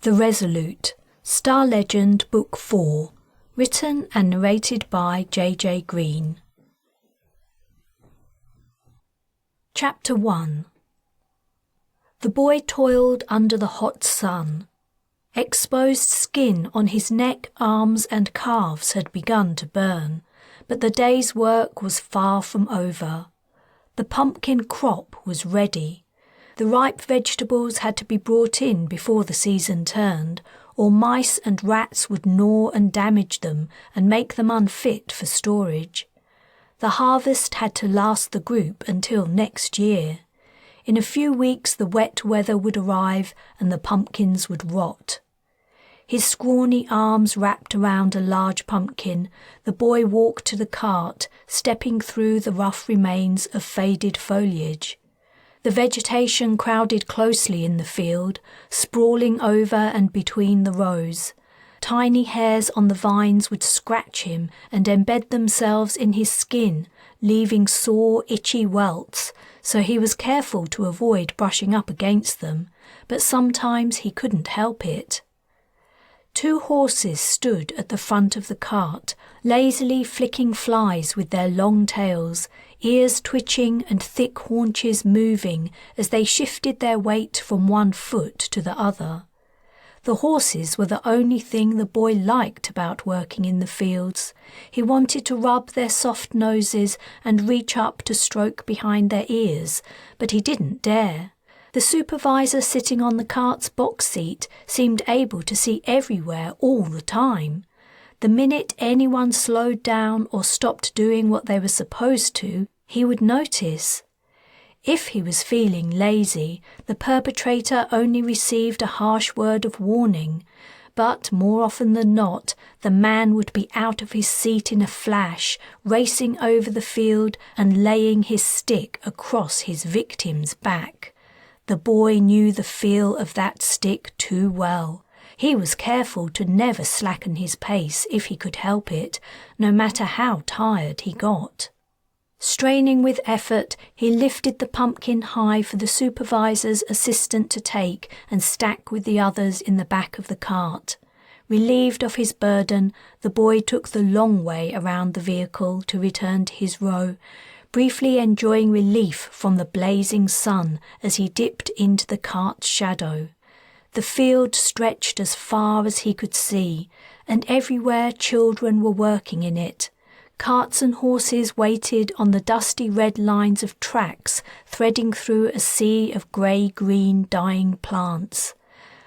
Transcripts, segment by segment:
The Resolute, Star Legend Book 4, written and narrated by J.J. Green. Chapter 1. The boy toiled under the hot sun. Exposed skin on his neck, arms and calves had begun to burn, but the day's work was far from over. The pumpkin crop was ready. The ripe vegetables had to be brought in before the season turned, or mice and rats would gnaw and damage them and make them unfit for storage. The harvest had to last the group until next year. In a few weeks the wet weather would arrive and the pumpkins would rot. His scrawny arms wrapped around a large pumpkin, the boy walked to the cart, stepping through the rough remains of faded foliage. The vegetation crowded closely in the field, sprawling over and between the rows. Tiny hairs on the vines would scratch him and embed themselves in his skin, leaving sore, itchy welts, so he was careful to avoid brushing up against them, but sometimes he couldn't help it. 2 horses stood at the front of the cart, lazily flicking flies with their long tails, ears twitching and thick haunches moving as they shifted their weight from one foot to the other. The horses were the only thing the boy liked about working in the fields. He wanted to rub their soft noses and reach up to stroke behind their ears, but he didn't dare. The supervisor sitting on the cart's box seat seemed able to see everywhere all the time. The minute anyone slowed down or stopped doing what they were supposed to, he would notice. If he was feeling lazy, the perpetrator only received a harsh word of warning, but more often than not, the man would be out of his seat in a flash, racing over the field and laying his stick across his victim's back. The boy knew the feel of that stick too well. He was careful to never slacken his pace if he could help it, no matter how tired he got. Straining with effort, he lifted the pumpkin high for the supervisor's assistant to take and stack with the others in the back of the cart. Relieved of his burden, the boy took the long way around the vehicle to return to his row, briefly enjoying relief from the blazing sun as he dipped into the cart's shadow. The field stretched as far as he could see, and everywhere children were working in it. Carts and horses waited on the dusty red lines of tracks threading through a sea of grey-green dying plants.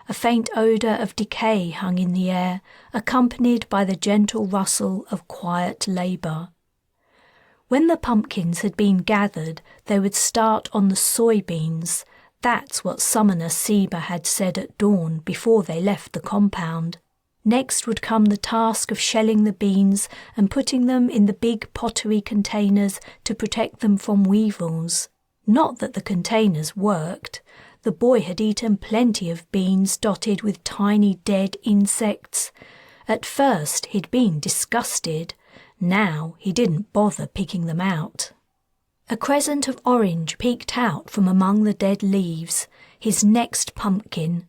A faint odour of decay hung in the air, accompanied by the gentle rustle of quiet labour. When the pumpkins had been gathered, they would start on the soybeans. That's what Summoner Seba had said at dawn before they left the compound. Next would come the task of shelling the beans and putting them in the big pottery containers to protect them from weevils. Not that the containers worked. The boy had eaten plenty of beans dotted with tiny dead insects. At first he'd been disgusted. Now he didn't bother picking them out. A crescent of orange peeked out from among the dead leaves, his next pumpkin.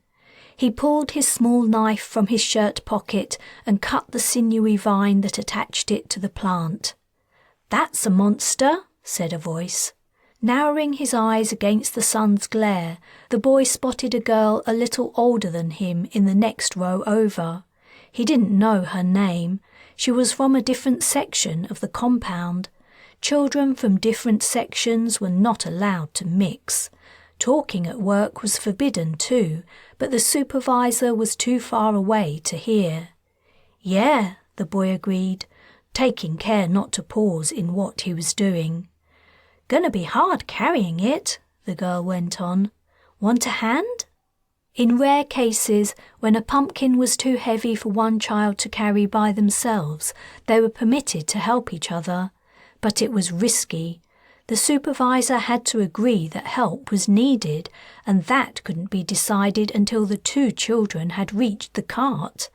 He pulled his small knife from his shirt pocket and cut the sinewy vine that attached it to the plant. "That's a monster," said a voice. Narrowing his eyes against the sun's glare, the boy spotted a girl a little older than him in the next row over. He didn't know her name. She was from a different section of the compound. Children from different sections were not allowed to mix. Talking at work was forbidden too, but the supervisor was too far away to hear. "Yeah," the boy agreed, taking care not to pause in what he was doing. "Gonna be hard carrying it," the girl went on. "Want a hand?" In rare cases, when a pumpkin was too heavy for one child to carry by themselves, they were permitted to help each other. But it was risky. The supervisor had to agree that help was needed, and that couldn't be decided until the 2 children had reached the cart.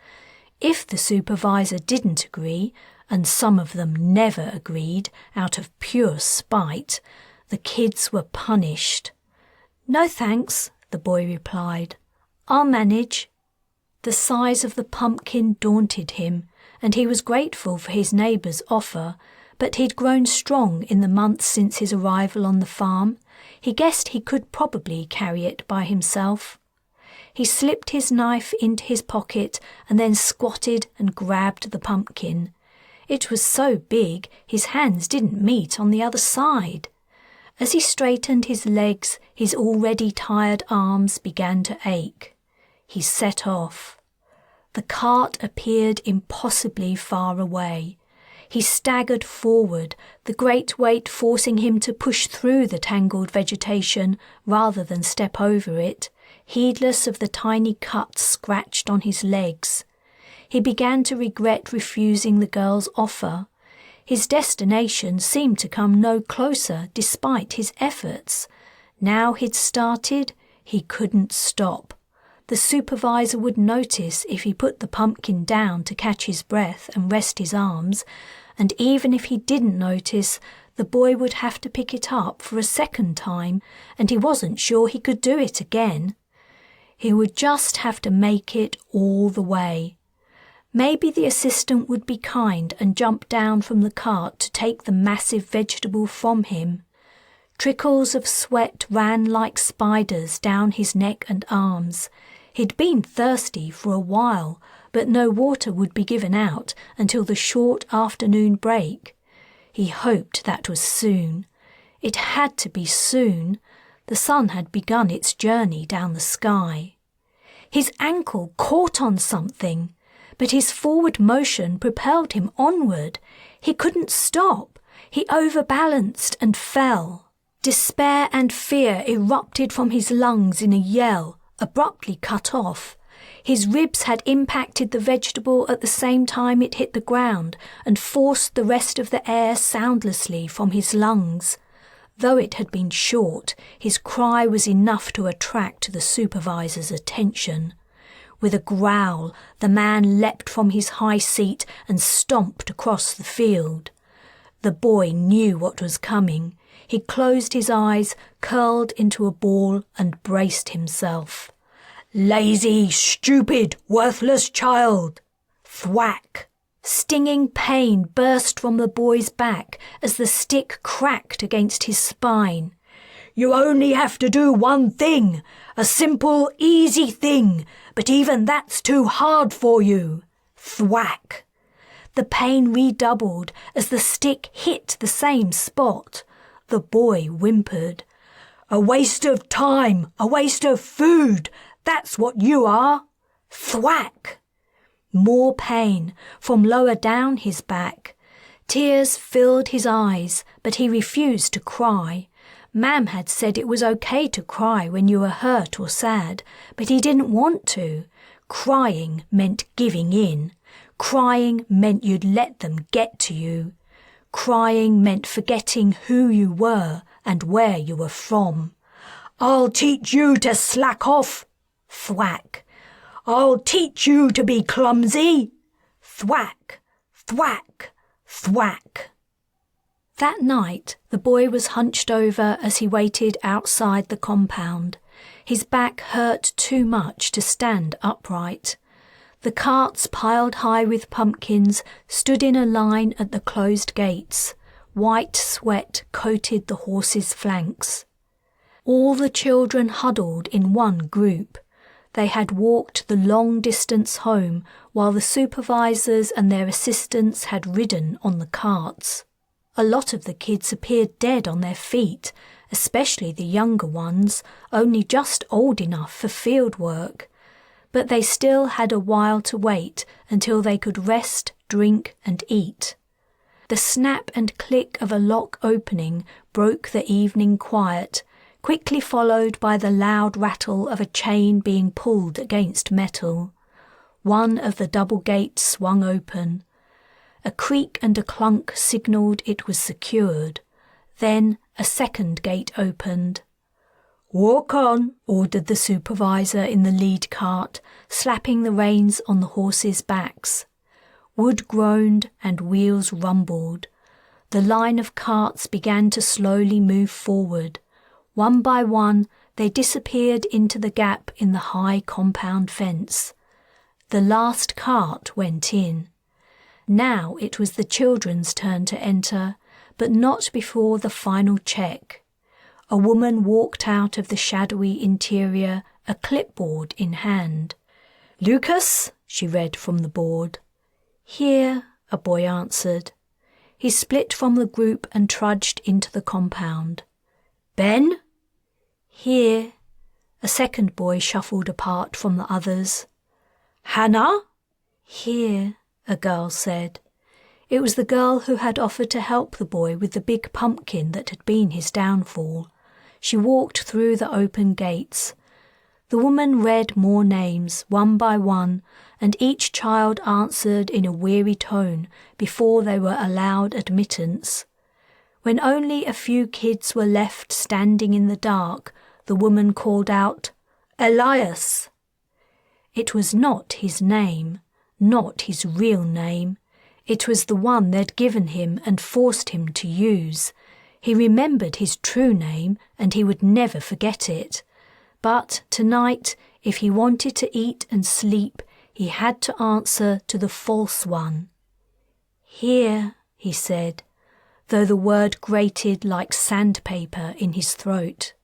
If the supervisor didn't agree, and some of them never agreed out of pure spite, the kids were punished. "No thanks," the boy replied. "I'll manage." The size of the pumpkin daunted him, and he was grateful for his neighbour's offer, but he'd grown strong in the months since his arrival on the farm. He guessed he could probably carry it by himself. He slipped his knife into his pocket and then squatted and grabbed the pumpkin. It was so big his hands didn't meet on the other side. As he straightened his legs, his already tired arms began to ache. He set off. The cart appeared impossibly far away. He staggered forward, the great weight forcing him to push through the tangled vegetation rather than step over it, heedless of the tiny cuts scratched on his legs. He began to regret refusing the girl's offer. His destination seemed to come no closer despite his efforts. Now he'd started, he couldn't stop. The supervisor would notice if he put the pumpkin down to catch his breath and rest his arms, and even if he didn't notice, the boy would have to pick it up for a second time, and he wasn't sure he could do it again. He would just have to make it all the way. Maybe the assistant would be kind and jump down from the cart to take the massive vegetable from him. Trickles of sweat ran like spiders down his neck and arms. He'd been thirsty for a while, but no water would be given out until the short afternoon break. He hoped that was soon. It had to be soon. The sun had begun its journey down the sky. His ankle caught on something, but his forward motion propelled him onward. He couldn't stop. He overbalanced and fell. Despair and fear erupted from his lungs in a yell, abruptly cut off. His ribs had impacted the vegetable at the same time it hit the ground and forced the rest of the air soundlessly from his lungs. Though it had been short, his cry was enough to attract the supervisor's attention. With a growl, the man leapt from his high seat and stomped across the field. The boy knew what was coming. He closed his eyes, curled into a ball, and braced himself. "Lazy, stupid, worthless child!" Thwack! Stinging pain burst from the boy's back as the stick cracked against his spine. "You only have to do one thing, a simple, easy thing, but even that's too hard for you." Thwack! The pain redoubled as the stick hit the same spot. The boy whimpered. "A waste of time, a waste of food, that's what you are." Thwack! More pain from lower down his back. Tears filled his eyes, but he refused to cry. Mam had said it was okay to cry when you were hurt or sad, but he didn't want to. Crying meant giving in. Crying meant you'd let them get to you. Crying meant forgetting who you were and where you were from. "I'll teach you to slack off." Thwack! "I'll teach you to be clumsy." Thwack! Thwack! Thwack! That night, the boy was hunched over as he waited outside the compound. His back hurt too much to stand upright. The carts piled high with pumpkins stood in a line at the closed gates. White sweat coated the horses' flanks. All the children huddled in one group. They had walked the long distance home while the supervisors and their assistants had ridden on the carts. A lot of the kids appeared dead on their feet, especially the younger ones, only just old enough for field work. But they still had a while to wait until they could rest, drink and eat. The snap and click of a lock opening broke the evening quiet, quickly followed by the loud rattle of a chain being pulled against metal. One of the double gates swung open. A creak and a clunk signalled it was secured. Then a second gate opened. "Walk on," ordered the supervisor in the lead cart, slapping the reins on the horses' backs. Wood groaned and wheels rumbled. The line of carts began to slowly move forward. One by one, they disappeared into the gap in the high compound fence. The last cart went in. Now it was the children's turn to enter, but not before the final check. A woman walked out of the shadowy interior, a clipboard in hand. "Lucas," she read from the board. "Here," a boy answered. He split from the group and trudged into the compound. "Ben?" "Here." A second boy shuffled apart from the others. "Hannah?" "Here," a girl said. It was the girl who had offered to help the boy with the big pumpkin that had been his downfall. She walked through the open gates. The woman read more names, one by one, and each child answered in a weary tone before they were allowed admittance. When only a few kids were left standing in the dark, the woman called out, "Elias!" It was not his name, not his real name. It was the one they'd given him and forced him to use. He remembered his true name, and he would never forget it. But tonight, if he wanted to eat and sleep, he had to answer to the false one. "Here," he said, though the word grated like sandpaper in his throat.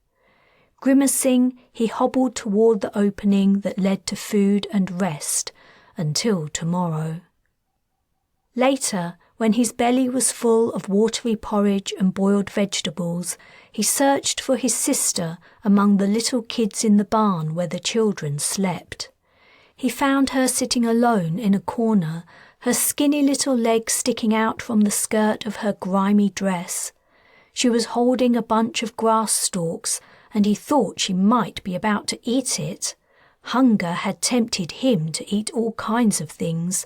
Grimacing, he hobbled toward the opening that led to food and rest, until tomorrow. Later, when his belly was full of watery porridge and boiled vegetables, he searched for his sister among the little kids in the barn where the children slept. He found her sitting alone in a corner, her skinny little legs sticking out from the skirt of her grimy dress. She was holding a bunch of grass stalks, and he thought she might be about to eat it. Hunger had tempted him to eat all kinds of things,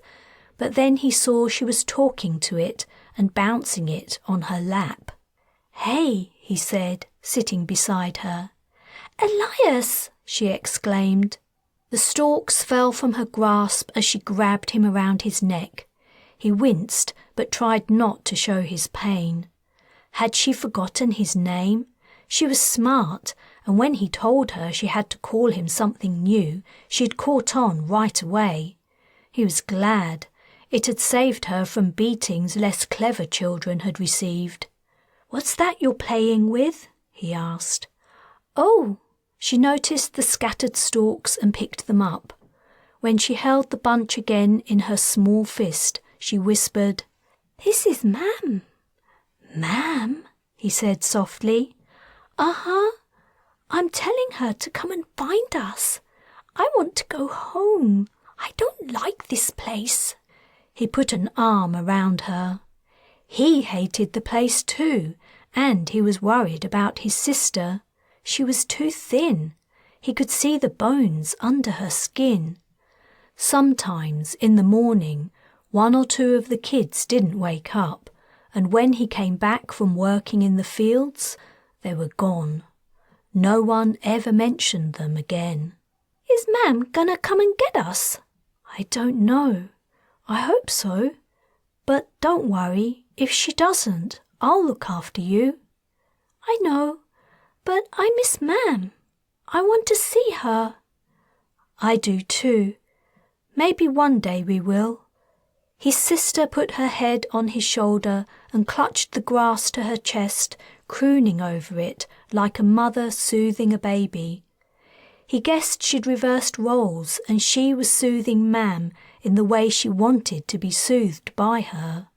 but then he saw she was talking to it and bouncing it on her lap. "Hey," he said, sitting beside her. "Elias!" she exclaimed. The stalks fell from her grasp as she grabbed him around his neck. He winced, but tried not to show his pain. Had she forgotten his name? She was smart, and when he told her she had to call him something new, she'd caught on right away. He was glad. It had saved her from beatings less clever children had received. "What's that you're playing with?" he asked. "Oh!" She noticed the scattered stalks and picked them up. When she held the bunch again in her small fist, she whispered, "This is Mam." "Mam?" he said softly. "Uh-huh. I'm telling her to come and find us. I want to go home. I don't like this place." He put an arm around her. He hated the place too, and he was worried about his sister. She was too thin. He could see the bones under her skin. Sometimes, in the morning, one or two of the kids didn't wake up, and when he came back from working in the fields, they were gone. No one ever mentioned them again. "Is Mam gonna come and get us?" "I don't know. I hope so. But don't worry, if she doesn't, I'll look after you." "I know, but I miss Mam. I want to see her." "I do too. Maybe one day we will." His sister put her head on his shoulder and clutched the grass to her chest, crooning over it like a mother soothing a baby. He guessed she'd reversed roles and she was soothing Mam in the way she wanted to be soothed by her.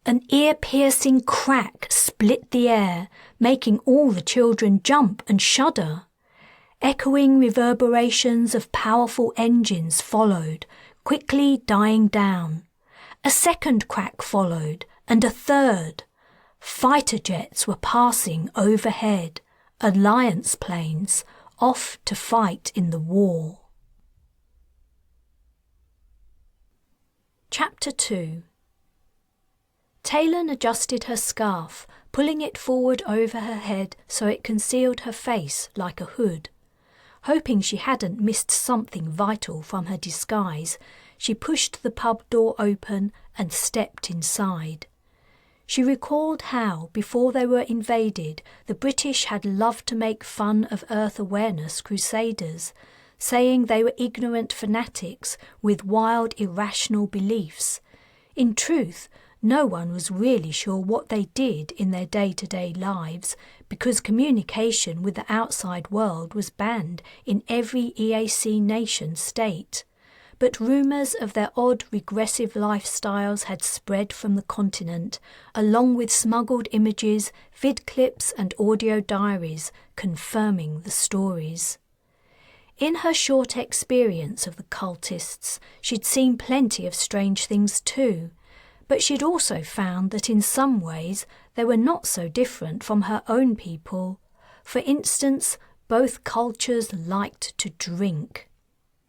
An ear-piercing crack split the air, making all the children jump and shudder. Echoing reverberations of powerful engines followed, quickly dying down. A second crack followed, and a third. Fighter jets were passing overhead, alliance planes, off to fight in the war. Chapter 2. Taylan adjusted her scarf, pulling it forward over her head so it concealed her face like a hood. Hoping she hadn't missed something vital from her disguise, she pushed the pub door open and stepped inside. She recalled how, before they were invaded, the British had loved to make fun of Earth awareness Crusaders, saying they were ignorant fanatics with wild, irrational beliefs. In truth, no one was really sure what they did in their day-to-day lives because communication with the outside world was banned in every EAC nation-state. But rumours of their odd, regressive lifestyles had spread from the continent, along with smuggled images, vid clips and audio diaries confirming the stories. In her short experience of the cultists, she'd seen plenty of strange things too, but she'd also found that in some ways they were not so different from her own people. For instance, both cultures liked to drink.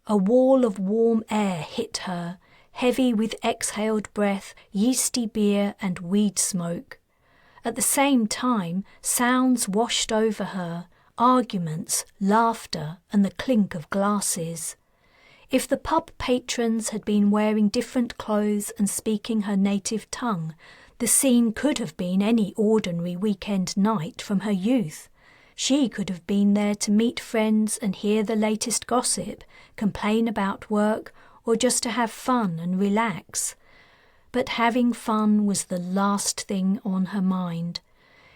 A wall of warm air hit her, heavy with exhaled breath, yeasty beer and weed smoke. At the same time, sounds washed over her, arguments, laughter and the clink of glasses. If the pub patrons had been wearing different clothes and speaking her native tongue, the scene could have been any ordinary weekend night from her youth. She could have been there to meet friends and hear the latest gossip, complain about work, or just to have fun and relax. But having fun was the last thing on her mind.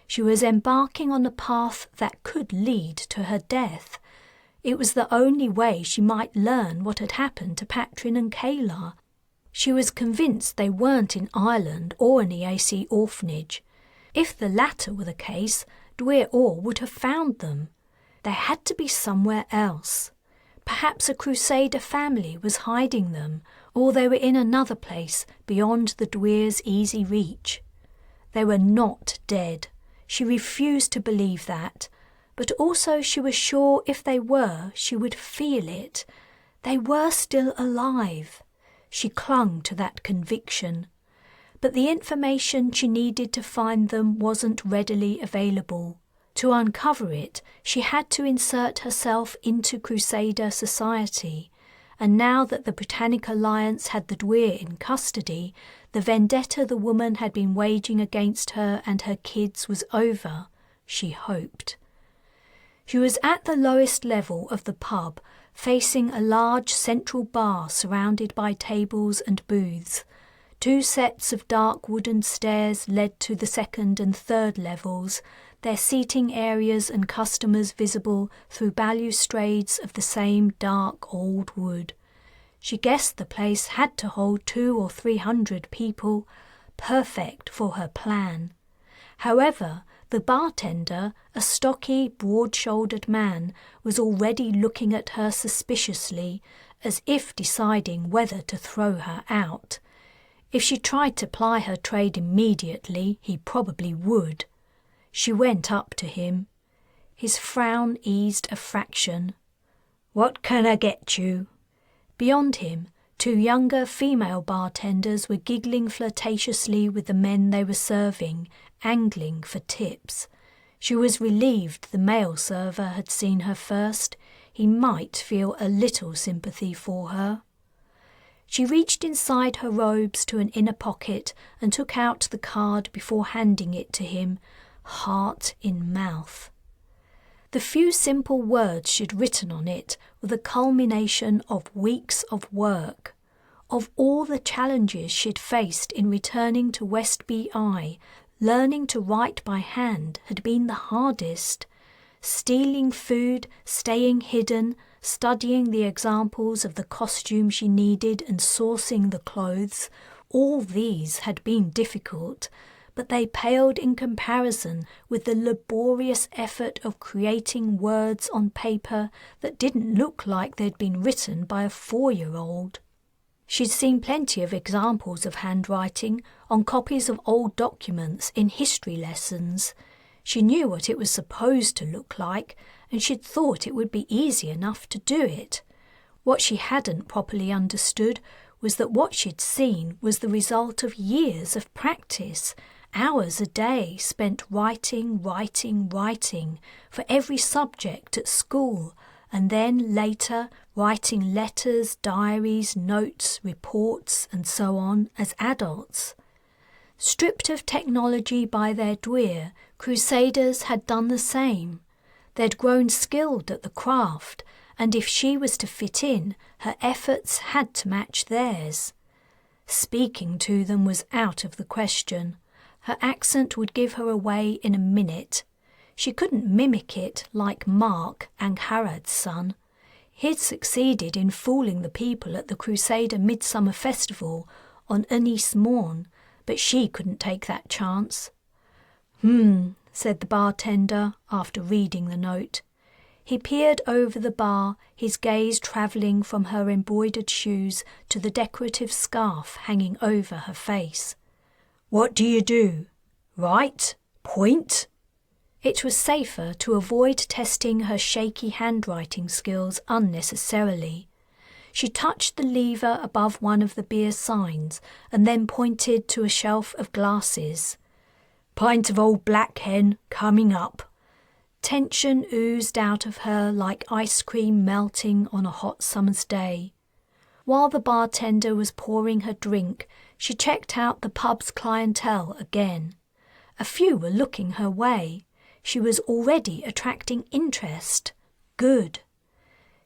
She was embarking on a path that could lead to her death. It was the only way she might learn what had happened to Patrin and Kayla. She was convinced they weren't in Ireland or an EAC orphanage. If the latter were the case, Dwyer Orr would have found them. They had to be somewhere else. Perhaps a Crusader family was hiding them, or they were in another place beyond the Dwyer's easy reach. They were not dead. She refused to believe that, but also she was sure if they were, she would feel it. They were still alive. She clung to that conviction. But the information she needed to find them wasn't readily available. To uncover it, she had to insert herself into Crusader society, and now that the Britannic Alliance had the Dwyer in custody, the vendetta the woman had been waging against her and her kids was over, she hoped. She was at the lowest level of the pub, facing a large central bar surrounded by tables and booths. 2 sets of dark wooden stairs led to the second and third levels, their seating areas and customers visible through balustrades of the same dark old wood. She guessed the place had to hold 200 or 300 people, perfect for her plan. However, the bartender, a stocky, broad-shouldered man, was already looking at her suspiciously, as if deciding whether to throw her out. If she tried to ply her trade immediately, he probably would. She went up to him. His frown eased a fraction. "What can I get you?" Beyond him, 2 younger female bartenders were giggling flirtatiously with the men they were serving, angling for tips. She was relieved the male server had seen her first. He might feel a little sympathy for her. She reached inside her robes to an inner pocket and took out the card before handing it to him, heart in mouth. The few simple words she'd written on it were the culmination of weeks of work. Of all the challenges she'd faced in returning to West BI, learning to write by hand had been the hardest. Stealing food, staying hidden, studying the examples of the costume she needed and sourcing the clothes, all these had been difficult, but they paled in comparison with the laborious effort of creating words on paper that didn't look like they'd been written by a 4-year-old. She'd seen plenty of examples of handwriting on copies of old documents in history lessons. She knew what it was supposed to look like, and she'd thought it would be easy enough to do it. What she hadn't properly understood was that what she'd seen was the result of years of practice, hours a day spent writing for every subject at school, and then later writing letters, diaries, notes, reports, and so on as adults. Stripped of technology by their Dwyer, Crusaders had done the same. They'd grown skilled at the craft, and if she was to fit in, her efforts had to match theirs. Speaking to them was out of the question. Her accent would give her away in a minute. She couldn't mimic it like Mark, Angharad's son. He'd succeeded in fooling the people at the Crusader Midsummer Festival on Anise Morn, but she couldn't take that chance. Said the bartender after reading the note. He peered over the bar, his gaze travelling from her embroidered shoes to the decorative scarf hanging over her face. "What do you do? Write? Point?" It was safer to avoid testing her shaky handwriting skills unnecessarily. She touched the lever above one of the beer signs and then pointed to a shelf of glasses. "Pint of old black hen coming up." Tension oozed out of her like ice cream melting on a hot summer's day. While the bartender was pouring her drink, she checked out the pub's clientele again. A few were looking her way. She was already attracting interest. Good.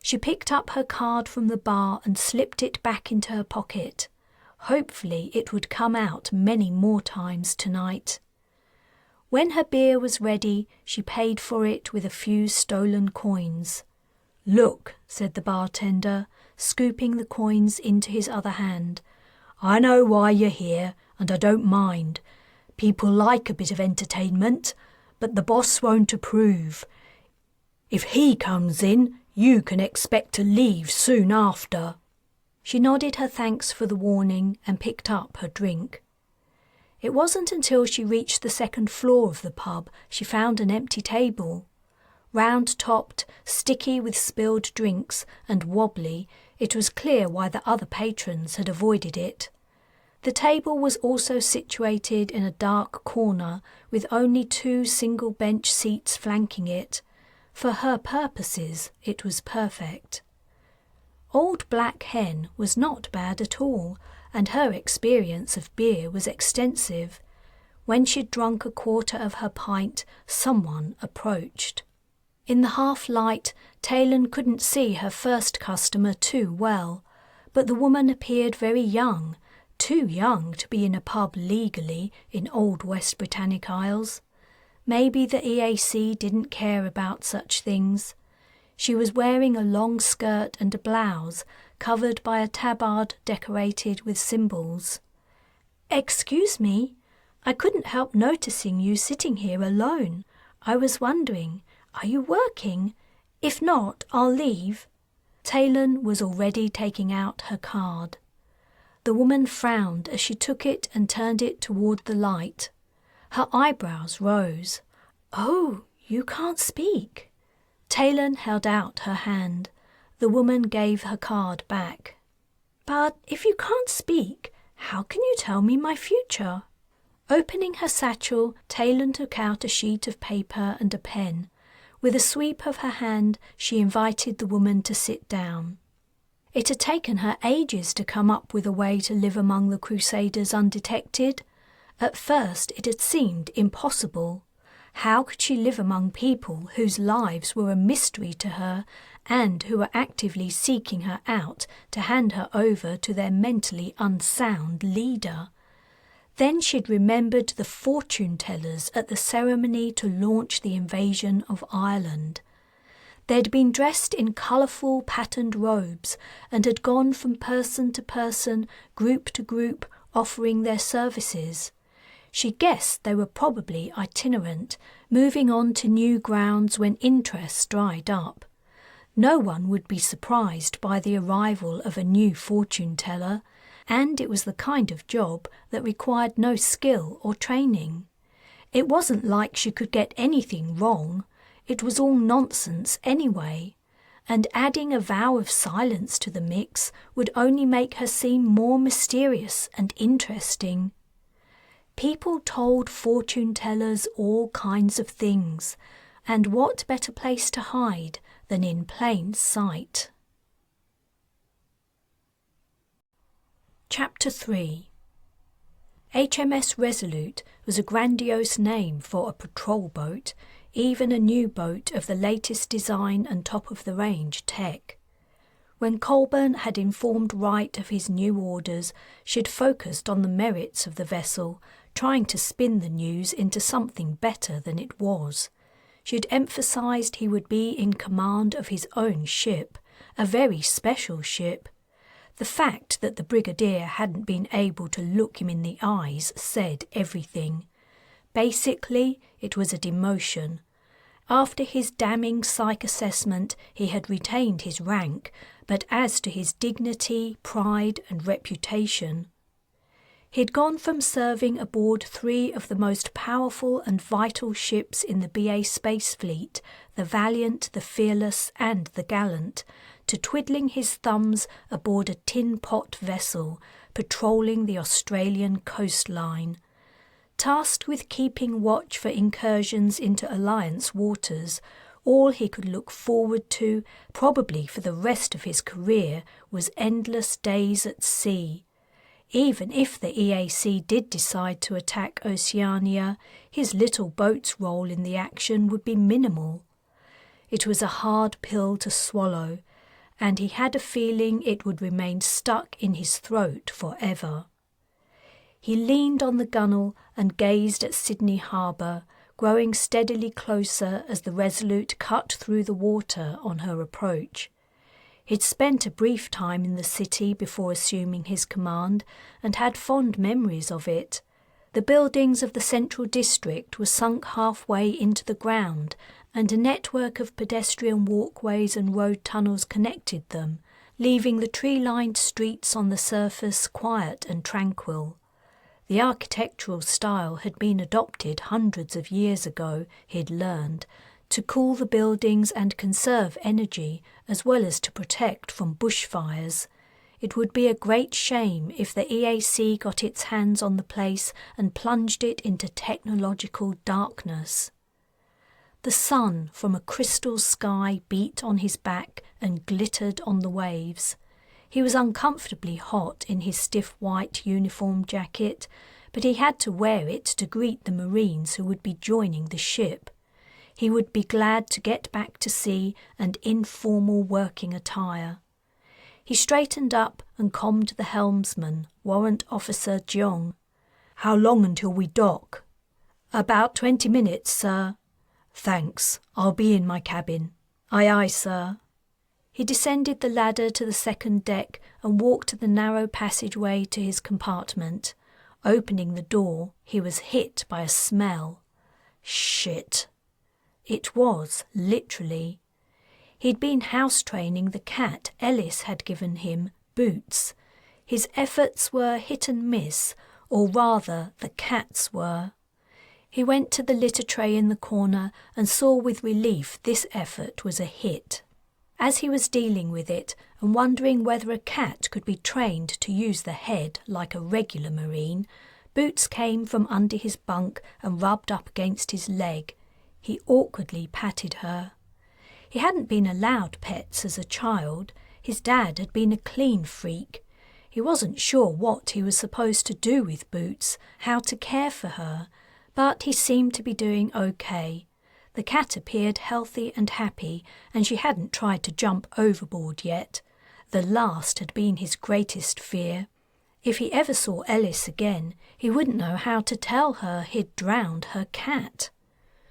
She picked up her card from the bar and slipped it back into her pocket. Hopefully it would come out many more times tonight. When her beer was ready, she paid for it with a few stolen coins. "Look," said the bartender, scooping the coins into his other hand. "I know why you're here, and I don't mind. People like a bit of entertainment, but the boss won't approve. If he comes in, you can expect to leave soon after." She nodded her thanks for the warning and picked up her drink. It wasn't until she reached the second floor of the pub she found an empty table. Round-topped, sticky with spilled drinks, and wobbly, it was clear why the other patrons had avoided it. The table was also situated in a dark corner with only 2 single bench seats flanking it. For her purposes, it was perfect. Old Black Hen was not bad at all, and her experience of beer was extensive. When she'd drunk a quarter of her pint, someone approached. In the half-light, Taylan couldn't see her first customer too well, but the woman appeared very young, too young to be in a pub legally in old West Britannic Isles. Maybe the EAC didn't care about such things. She was wearing a long skirt and a blouse, covered by a tabard decorated with symbols. "Excuse me, I couldn't help noticing you sitting here alone. I was wondering, are you working? If not, I'll leave." Taylan was already taking out her card. The woman frowned as she took it and turned it toward the light. Her eyebrows rose. "Oh, you can't speak." Taylan held out her hand. The woman gave her card back. "But if you can't speak, how can you tell me my future?" Opening her satchel, Taylan took out a sheet of paper and a pen. With a sweep of her hand, she invited the woman to sit down. It had taken her ages to come up with a way to live among the Crusaders undetected. At first it had seemed impossible. How could she live among people whose lives were a mystery to her and who were actively seeking her out to hand her over to their mentally unsound leader? Then she'd remembered the fortune-tellers at the ceremony to launch the invasion of Ireland. They'd been dressed in colourful patterned robes and had gone from person to person, group to group, offering their services. She guessed they were probably itinerant, moving on to new grounds when interest dried up. No one would be surprised by the arrival of a new fortune-teller, and it was the kind of job that required no skill or training. It wasn't like she could get anything wrong. It was all nonsense anyway, and adding a vow of silence to the mix would only make her seem more mysterious and interesting. People told fortune-tellers all kinds of things, and what better place to hide than in plain sight? Chapter 3. HMS Resolute was a grandiose name for a patrol boat. even a new boat of the latest design and top-of-the-range tech. When Colburn had informed Wright of his new orders, she'd focused on the merits of the vessel, trying to spin the news into something better than it was. She'd emphasised he would be in command of his own ship, a very special ship. The fact that the Brigadier hadn't been able to look him in the eyes said everything. Basically, it was a demotion. After his damning psych assessment, he had retained his rank, but as to his dignity, pride and reputation, he'd gone from serving aboard 3 of the most powerful and vital ships in the BA Space Fleet, the Valiant, the Fearless and the Gallant, to twiddling his thumbs aboard a tin pot vessel, patrolling the Australian coastline. Tasked with keeping watch for incursions into Alliance waters, all he could look forward to, probably for the rest of his career, was endless days at sea. Even if the EAC did decide to attack Oceania, his little boat's role in the action would be minimal. It was a hard pill to swallow, and he had a feeling it would remain stuck in his throat forever. He leaned on the gunwale and gazed at Sydney Harbour, growing steadily closer as the Resolute cut through the water on her approach. He'd spent a brief time in the city before assuming his command and had fond memories of it. The buildings of the central district were sunk halfway into the ground, and a network of pedestrian walkways and road tunnels connected them, leaving the tree-lined streets on the surface quiet and tranquil. The architectural style had been adopted hundreds of years ago, he'd learned, to cool the buildings and conserve energy, as well as to protect from bushfires. It would be a great shame if the EAC got its hands on the place and plunged it into technological darkness. The sun from a crystal sky beat on his back and glittered on the waves. He was uncomfortably hot in his stiff white uniform jacket, but he had to wear it to greet the Marines who would be joining the ship. He would be glad to get back to sea and informal working attire. He straightened up and calmed the helmsman, Warrant Officer Jeong. "How long until we dock?" "About 20 minutes, sir." "Thanks. I'll be in my cabin." "Aye, aye, sir." He descended the ladder to the second deck and walked to the narrow passageway to his compartment. Opening the door, he was hit by a smell. Shit. It was, literally. He'd been house-training the cat Ellis had given him, Boots. His efforts were hit and miss, or rather, the cat's were. He went to the litter tray in the corner and saw with relief this effort was a hit. As he was dealing with it and wondering whether a cat could be trained to use the head like a regular Marine, Boots came from under his bunk and rubbed up against his leg. He awkwardly patted her. He hadn't been allowed pets as a child. His dad had been a clean freak. He wasn't sure what he was supposed to do with Boots, how to care for her, but he seemed to be doing okay. The cat appeared healthy and happy, and she hadn't tried to jump overboard yet. The last had been his greatest fear. If he ever saw Ellis again, he wouldn't know how to tell her he'd drowned her cat.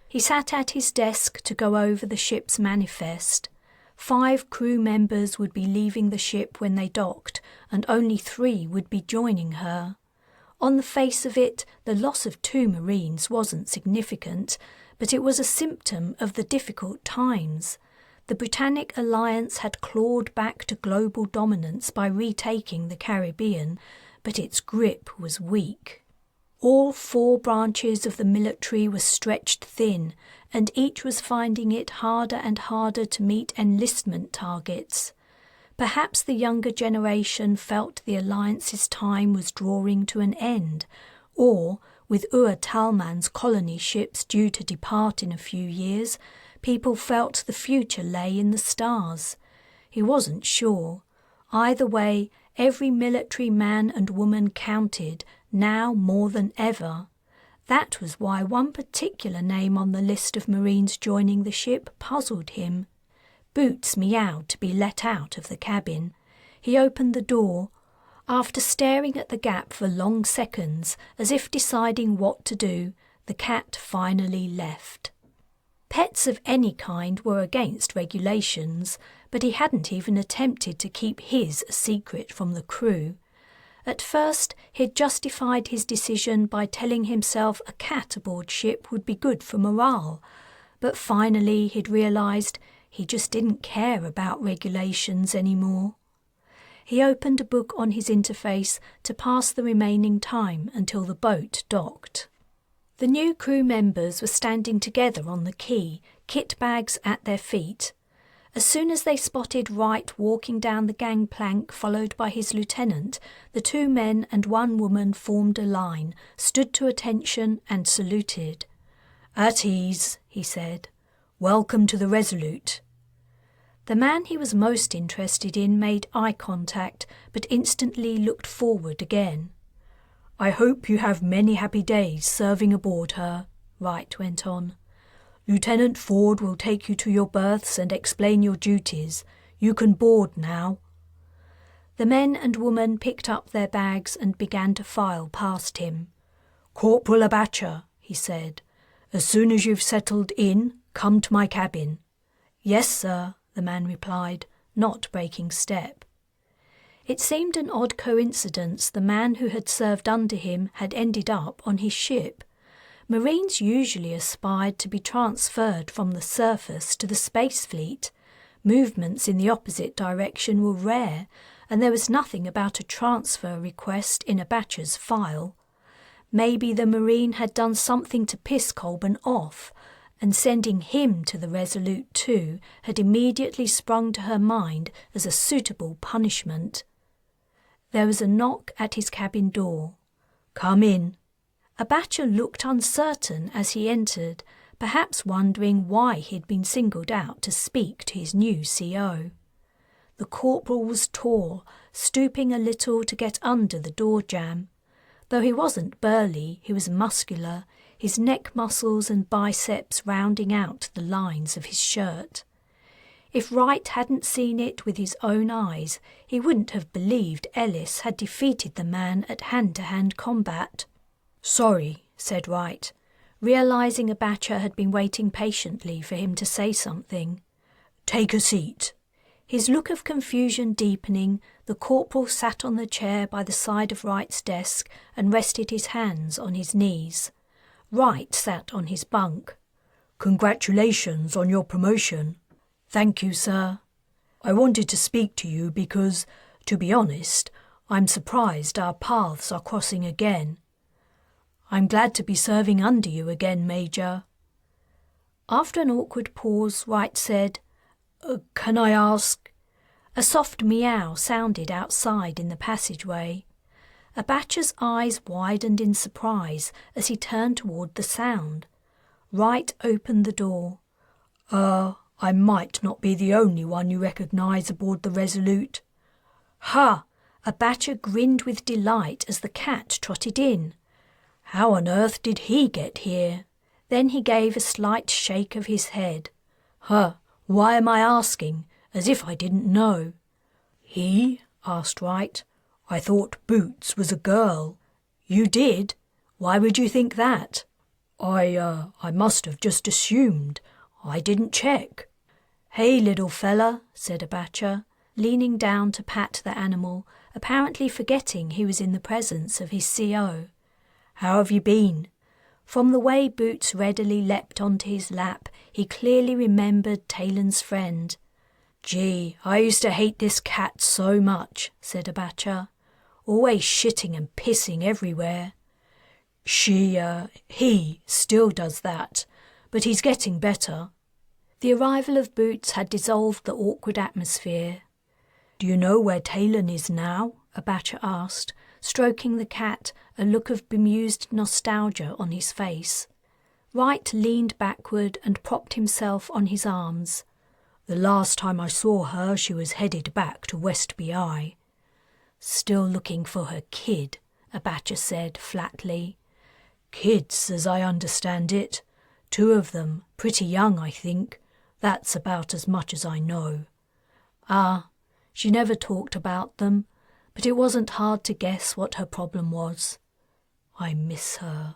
He sat at his desk to go over the ship's manifest. 5 crew members would be leaving the ship when they docked, and only 3 would be joining her. On the face of it, the loss of 2 Marines wasn't significant, but it was a symptom of the difficult times. The Britannic Alliance had clawed back to global dominance by retaking the Caribbean, but its grip was weak. All 4 branches of the military were stretched thin, and each was finding it harder and harder to meet enlistment targets. Perhaps the younger generation felt the Alliance's time was drawing to an end, or, with Ur Talman's colony ships due to depart in a few years, people felt the future lay in the stars. He wasn't sure. Either way, every military man and woman counted, now more than ever. That was why one particular name on the list of Marines joining the ship puzzled him. Boots meowed to be let out of the cabin. He opened the door. After staring at the gap for long seconds, as if deciding what to do, the cat finally left. Pets of any kind were against regulations, but he hadn't even attempted to keep his a secret from the crew. At first, he'd justified his decision by telling himself a cat aboard ship would be good for morale, but finally he'd realised he just didn't care about regulations anymore. He opened a book on his interface to pass the remaining time until the boat docked. The new crew members were standing together on the quay, kit bags at their feet. As soon as they spotted Wright walking down the gangplank followed by his lieutenant, the 2 men and 1 woman formed a line, stood to attention and saluted. "At ease," he said. "Welcome to the Resolute." The man he was most interested in made eye contact, but instantly looked forward again. "I hope you have many happy days serving aboard her," Wright went on. "Lieutenant Ford will take you to your berths and explain your duties. You can board now." The men and woman picked up their bags and began to file past him. "Corporal Abacha," he said, "as soon as you've settled in, come to my cabin." "Yes, sir," the man replied, not breaking step. It seemed an odd coincidence the man who had served under him had ended up on his ship. Marines usually aspired to be transferred from the surface to the space fleet. Movements in the opposite direction were rare, and there was nothing about a transfer request in Abacha's file. Maybe the Marine had done something to piss Colburn off, and sending him to the Resolute too had immediately sprung to her mind as a suitable punishment. There was a knock at his cabin door. "Come in." Abacha looked uncertain as he entered, perhaps wondering why he'd been singled out to speak to his new CO. The corporal was tall, stooping a little to get under the door jamb. Though he wasn't burly, he was muscular, his neck muscles and biceps rounding out the lines of his shirt. If Wright hadn't seen it with his own eyes, he wouldn't have believed Ellis had defeated the man at hand-to-hand combat. "Sorry," said Wright, realising Abacha had been waiting patiently for him to say something. "Take a seat." His look of confusion deepening, the corporal sat on the chair by the side of Wright's desk and rested his hands on his knees. Wright sat on his bunk. "Congratulations on your promotion." "Thank you, sir." "I wanted to speak to you because, to be honest, I'm surprised our paths are crossing again." "I'm glad to be serving under you again, Major." After an awkward pause, Wright said, "Can I ask?" A soft meow sounded outside in the passageway. Abacha's eyes widened in surprise as he turned toward the sound. Wright opened the door. I might not be the only one you recognise aboard the Resolute." "Ha!" Abacha grinned with delight as the cat trotted in. "How on earth did he get here?" Then he gave a slight shake of his head. Why am I asking? As if I didn't know." "He?" asked Wright. "I thought Boots was a girl." "You did? Why would you think that?" I must have just assumed. I didn't check." "Hey, little fella," said Abacha, leaning down to pat the animal, apparently forgetting he was in the presence of his CO. "How have you been?" From the way Boots readily leapt onto his lap, he clearly remembered Taylan's friend. "Gee, I used to hate this cat so much," said Abacha. "Always shitting and pissing everywhere." He still does that, but he's getting better." The arrival of Boots had dissolved the awkward atmosphere. "Do you know where Taylan is now?" Abacha asked, stroking the cat, a look of bemused nostalgia on his face. Wright leaned backward and propped himself on his arms. "The last time I saw her, she was headed back to West BI." "Still looking for her kid," Abacha said flatly. Kids, as I understand it. 2 of them, pretty young, I think. That's about as much as I know. Ah, she never talked about them, but it wasn't hard to guess what her problem was. I miss her.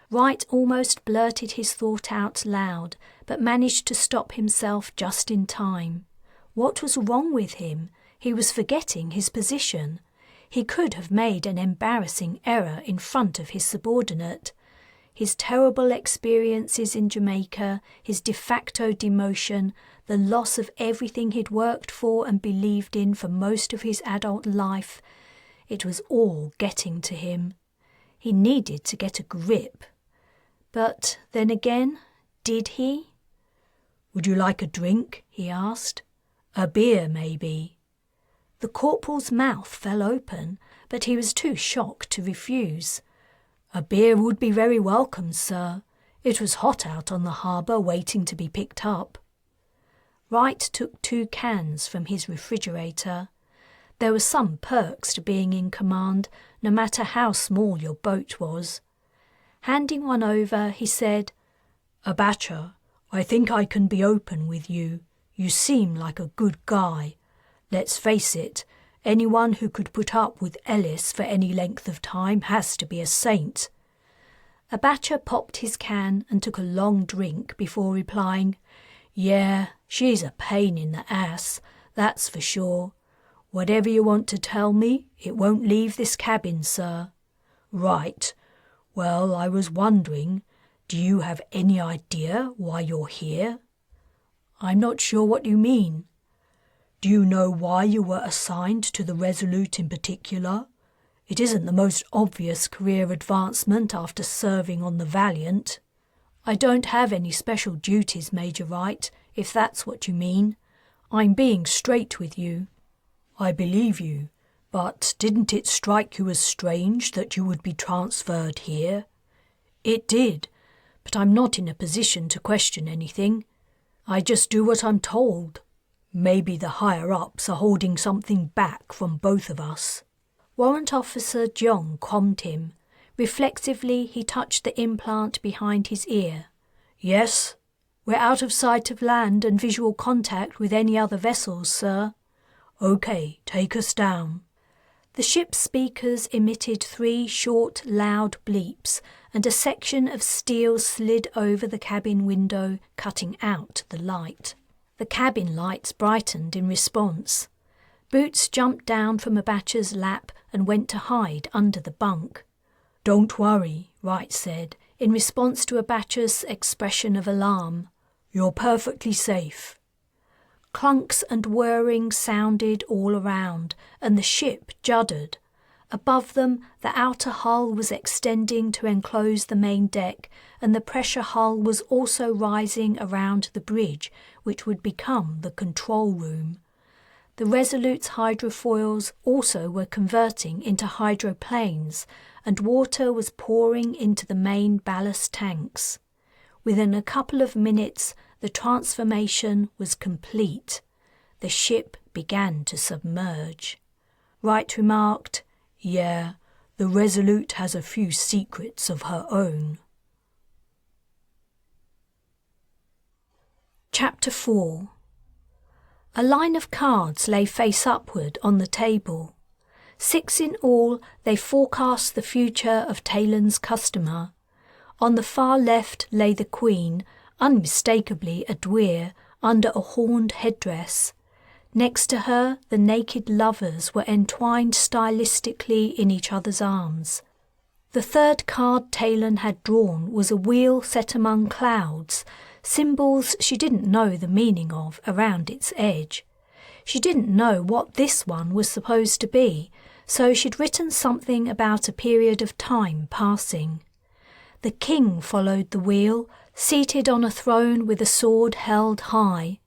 Wright almost blurted his thought out loud, but managed to stop himself just in time. What was wrong with him? He was forgetting his position. He could have made an embarrassing error in front of his subordinate. His terrible experiences in Jamaica, his de facto demotion, the loss of everything he'd worked for and believed in for most of his adult life, it was all getting to him. He needed to get a grip. But then again, did he? "Would you like a drink?" he asked. "A beer, maybe." The corporal's mouth fell open, but he was too shocked to refuse. "A beer would be very welcome, sir. It was hot out on the harbour waiting to be picked up." Wright took 2 cans from his refrigerator. There were some perks to being in command, no matter how small your boat was. Handing one over, he said, "Abacha, I think I can be open with you. You seem like a good guy. Let's face it, anyone who could put up with Ellis for any length of time has to be a saint." Abacha popped his can and took a long drink before replying, "Yeah, she's a pain in the ass, that's for sure. Whatever you want to tell me, it won't leave this cabin, sir." "Right. Well, I was wondering, do you have any idea why you're here?" "I'm not sure what you mean." "Do you know why you were assigned to the Resolute in particular? It isn't the most obvious career advancement after serving on the Valiant." "I don't have any special duties, Major Wright, if that's what you mean. I'm being straight with you." "I believe you, but didn't it strike you as strange that you would be transferred here?" "It did, but I'm not in a position to question anything. I just do what I'm told. Maybe the higher-ups are holding something back from both of us." Warrant Officer Jong calmed him. Reflexively, he touched the implant behind his ear. "Yes, we're out of sight of land and visual contact with any other vessels, sir." "Okay, take us down." The ship's speakers emitted 3 short, loud bleeps, and a section of steel slid over the cabin window, cutting out the light. The cabin lights brightened in response. Boots jumped down from Abacha's lap and went to hide under the bunk. "Don't worry," Wright said, in response to Abacha's expression of alarm. "You're perfectly safe." Clunks and whirring sounded all around, and the ship juddered. Above them, the outer hull was extending to enclose the main deck, and the pressure hull was also rising around the bridge, which would become the control room. The Resolute's hydrofoils also were converting into hydroplanes, and water was pouring into the main ballast tanks. Within a couple of minutes, the transformation was complete. The ship began to submerge. Wright remarked, "Yeah, the Resolute has a few secrets of her own." Chapter 4. A line of cards lay face upward on the table. 6 in all, they forecast the future of Taylan's customer. On the far left lay the Queen, unmistakably a Dwyer, under a horned headdress. Next to her, the naked lovers were entwined stylistically in each other's arms. The 3rd card Taylan had drawn was a wheel set among clouds, symbols she didn't know the meaning of around its edge. She didn't know what this one was supposed to be, so she'd written something about a period of time passing. The king followed the wheel, seated on a throne with a sword held high.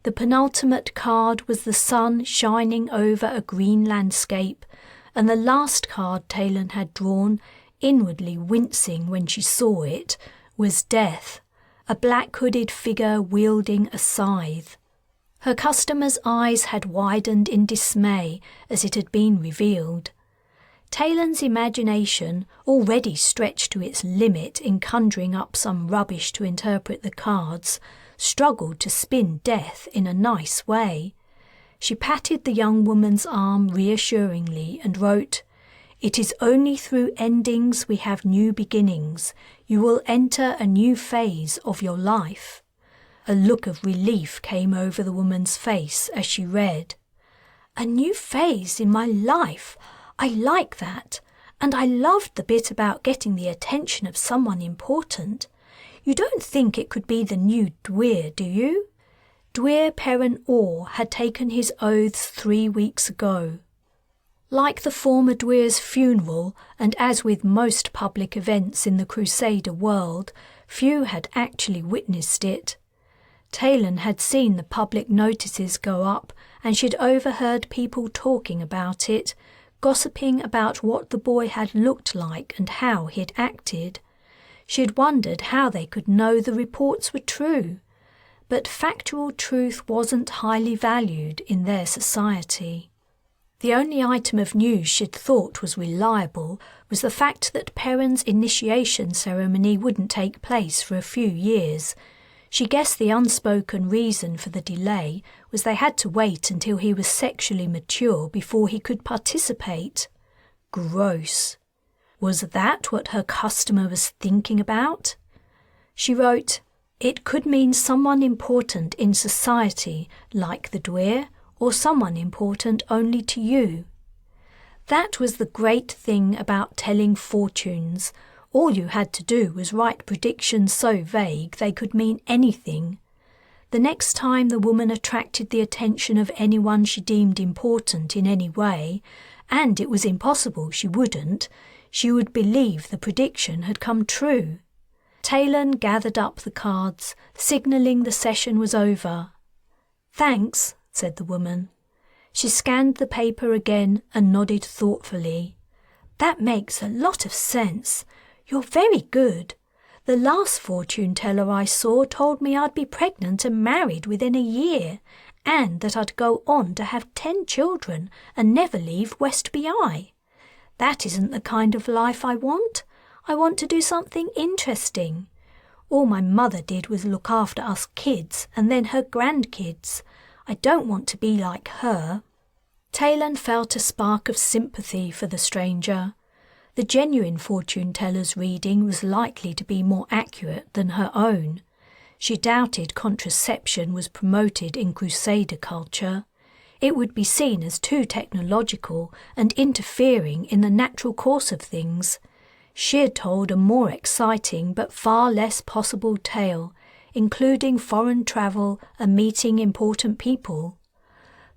The penultimate card was the sun shining over a green landscape, and the last card Taylan had drawn, inwardly wincing when she saw it, was death, a black-hooded figure wielding a scythe. Her customer's eyes had widened in dismay as it had been revealed. Taylan's imagination, already stretched to its limit in conjuring up some rubbish to interpret the cards, struggled to spin death in a nice way. She patted the young woman's arm reassuringly and wrote, "It is only through endings we have new beginnings. You will enter a new phase of your life." A look of relief came over the woman's face as she read. "A new phase in my life. I like that. And I loved the bit about getting the attention of someone important. You don't think it could be the new Dwyer, do you?" Dwyer Perrin Orr had taken his oaths 3 weeks ago. Like the former Dwyer's funeral, and as with most public events in the Crusader world, few had actually witnessed it. Taylan had seen the public notices go up, and she'd overheard people talking about it, gossiping about what the boy had looked like and how he'd acted. She'd wondered how they could know the reports were true. But factual truth wasn't highly valued in their society. The only item of news she'd thought was reliable was the fact that Perrin's initiation ceremony wouldn't take place for a few years. She guessed the unspoken reason for the delay was they had to wait until he was sexually mature before he could participate. Gross. Was that what her customer was thinking about? She wrote, "It could mean someone important in society, like the Dwyer, or someone important only to you." That was the great thing about telling fortunes. All you had to do was write predictions so vague they could mean anything. The next time the woman attracted the attention of anyone she deemed important in any way, and it was impossible she wouldn't, she would believe the prediction had come true. Taylan gathered up the cards, signalling the session was over. "Thanks," said the woman. She scanned the paper again and nodded thoughtfully. "That makes a lot of sense. You're very good. The last fortune teller I saw told me I'd be pregnant and married within a year, and that I'd go on to have 10 children and never leave West BI. That isn't the kind of life I want. I want to do something interesting. All my mother did was look after us kids and then her grandkids. I don't want to be like her." Taylan felt a spark of sympathy for the stranger. The genuine fortune-teller's reading was likely to be more accurate than her own. She doubted contraception was promoted in Crusader culture. It would be seen as too technological and interfering in the natural course of things. She had told a more exciting but far less possible tale, including foreign travel and meeting important people.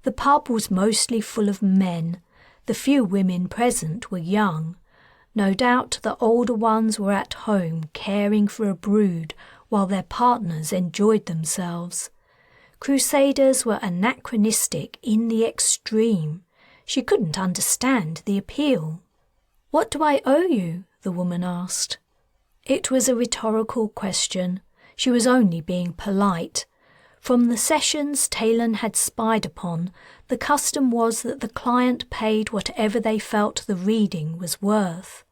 The pub was mostly full of men. The few women present were young. No doubt the older ones were at home caring for a brood while their partners enjoyed themselves. Crusaders were anachronistic in the extreme. She couldn't understand the appeal. "What do I owe you?" the woman asked. It was a rhetorical question. She was only being polite. From the sessions Taylan had spied upon, the custom was that the client paid whatever they felt the reading was worth.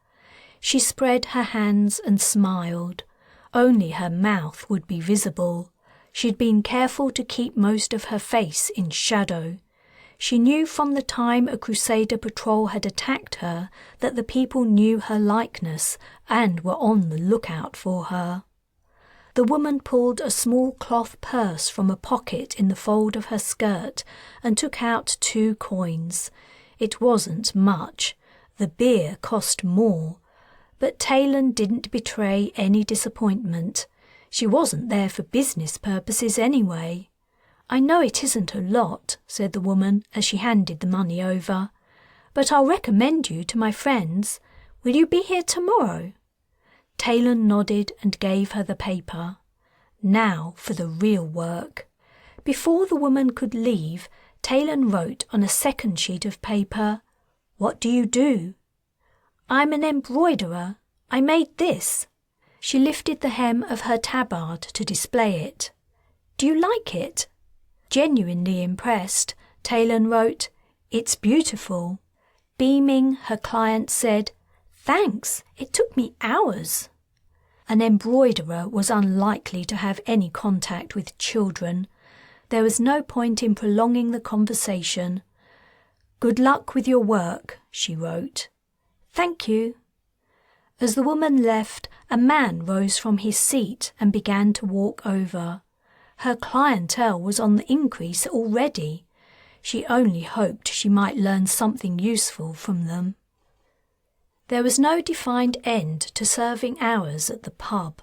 She spread her hands and smiled. Only her mouth would be visible. She'd been careful to keep most of her face in shadow. She knew from the time a Crusader patrol had attacked her that the people knew her likeness and were on the lookout for her. The woman pulled a small cloth purse from a pocket in the fold of her skirt and took out 2 coins. It wasn't much. The beer cost more. But Taylan didn't betray any disappointment. She wasn't there for business purposes anyway. "I know it isn't a lot," said the woman as she handed the money over, "but I'll recommend you to my friends. Will you be here tomorrow?" Taylan nodded and gave her the paper. Now for the real work. Before the woman could leave, Taylan wrote on a second sheet of paper, "What do you do?" "I'm an embroiderer. I made this." She lifted the hem of her tabard to display it. "Do you like it?" Genuinely impressed, Taylan wrote, "It's beautiful." Beaming, her client said, "Thanks, it took me hours." An embroiderer was unlikely to have any contact with children. There was no point in prolonging the conversation. "Good luck with your work," she wrote. "Thank you." As the woman left, a man rose from his seat and began to walk over. Her clientele was on the increase already. She only hoped she might learn something useful from them. There was no defined end to serving hours at the pub.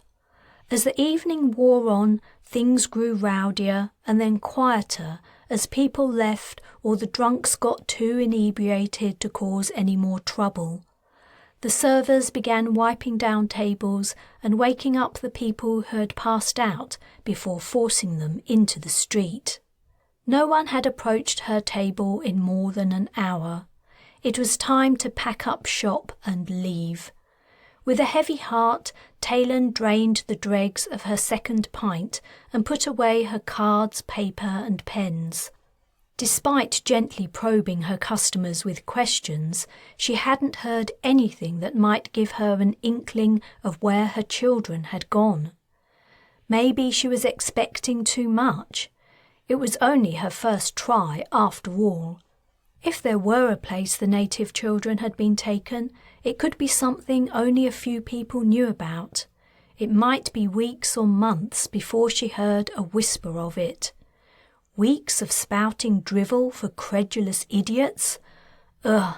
As the evening wore on, things grew rowdier and then quieter as people left or the drunks got too inebriated to cause any more trouble. The servers began wiping down tables and waking up the people who had passed out before forcing them into the street. No one had approached her table in more than an hour. It was time to pack up shop and leave. With a heavy heart, Taylan drained the dregs of her second pint and put away her cards, paper and pens. Despite gently probing her customers with questions, she hadn't heard anything that might give her an inkling of where her children had gone. Maybe she was expecting too much. It was only her first try after all. If there were a place the native children had been taken, it could be something only a few people knew about. It might be weeks or months before she heard a whisper of it. Weeks of spouting drivel for credulous idiots? Ugh!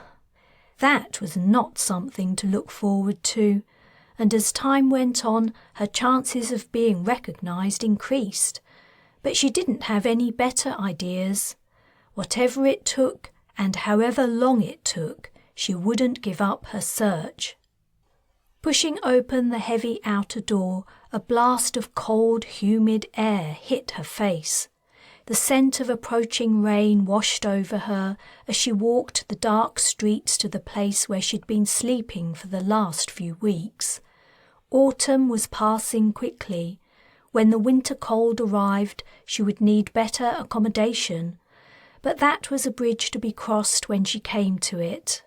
That was not something to look forward to, and as time went on, her chances of being recognised increased. But she didn't have any better ideas. Whatever it took, and however long it took, she wouldn't give up her search. Pushing open the heavy outer door, a blast of cold, humid air hit her face. The scent of approaching rain washed over her as she walked the dark streets to the place where she'd been sleeping for the last few weeks. Autumn was passing quickly. When the winter cold arrived, she would need better accommodation, but that was a bridge to be crossed when she came to it.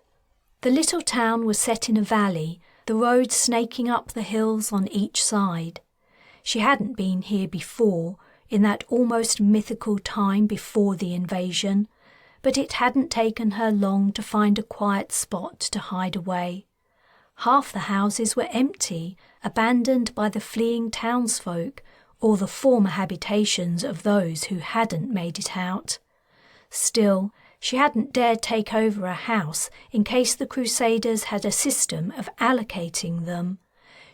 The little town was set in a valley, the road snaking up the hills on each side. She hadn't been here before, in that almost mythical time before the invasion, but it hadn't taken her long to find a quiet spot to hide away. Half the houses were empty, abandoned by the fleeing townsfolk, or the former habitations of those who hadn't made it out. Still, she hadn't dared take over a house in case the Crusaders had a system of allocating them.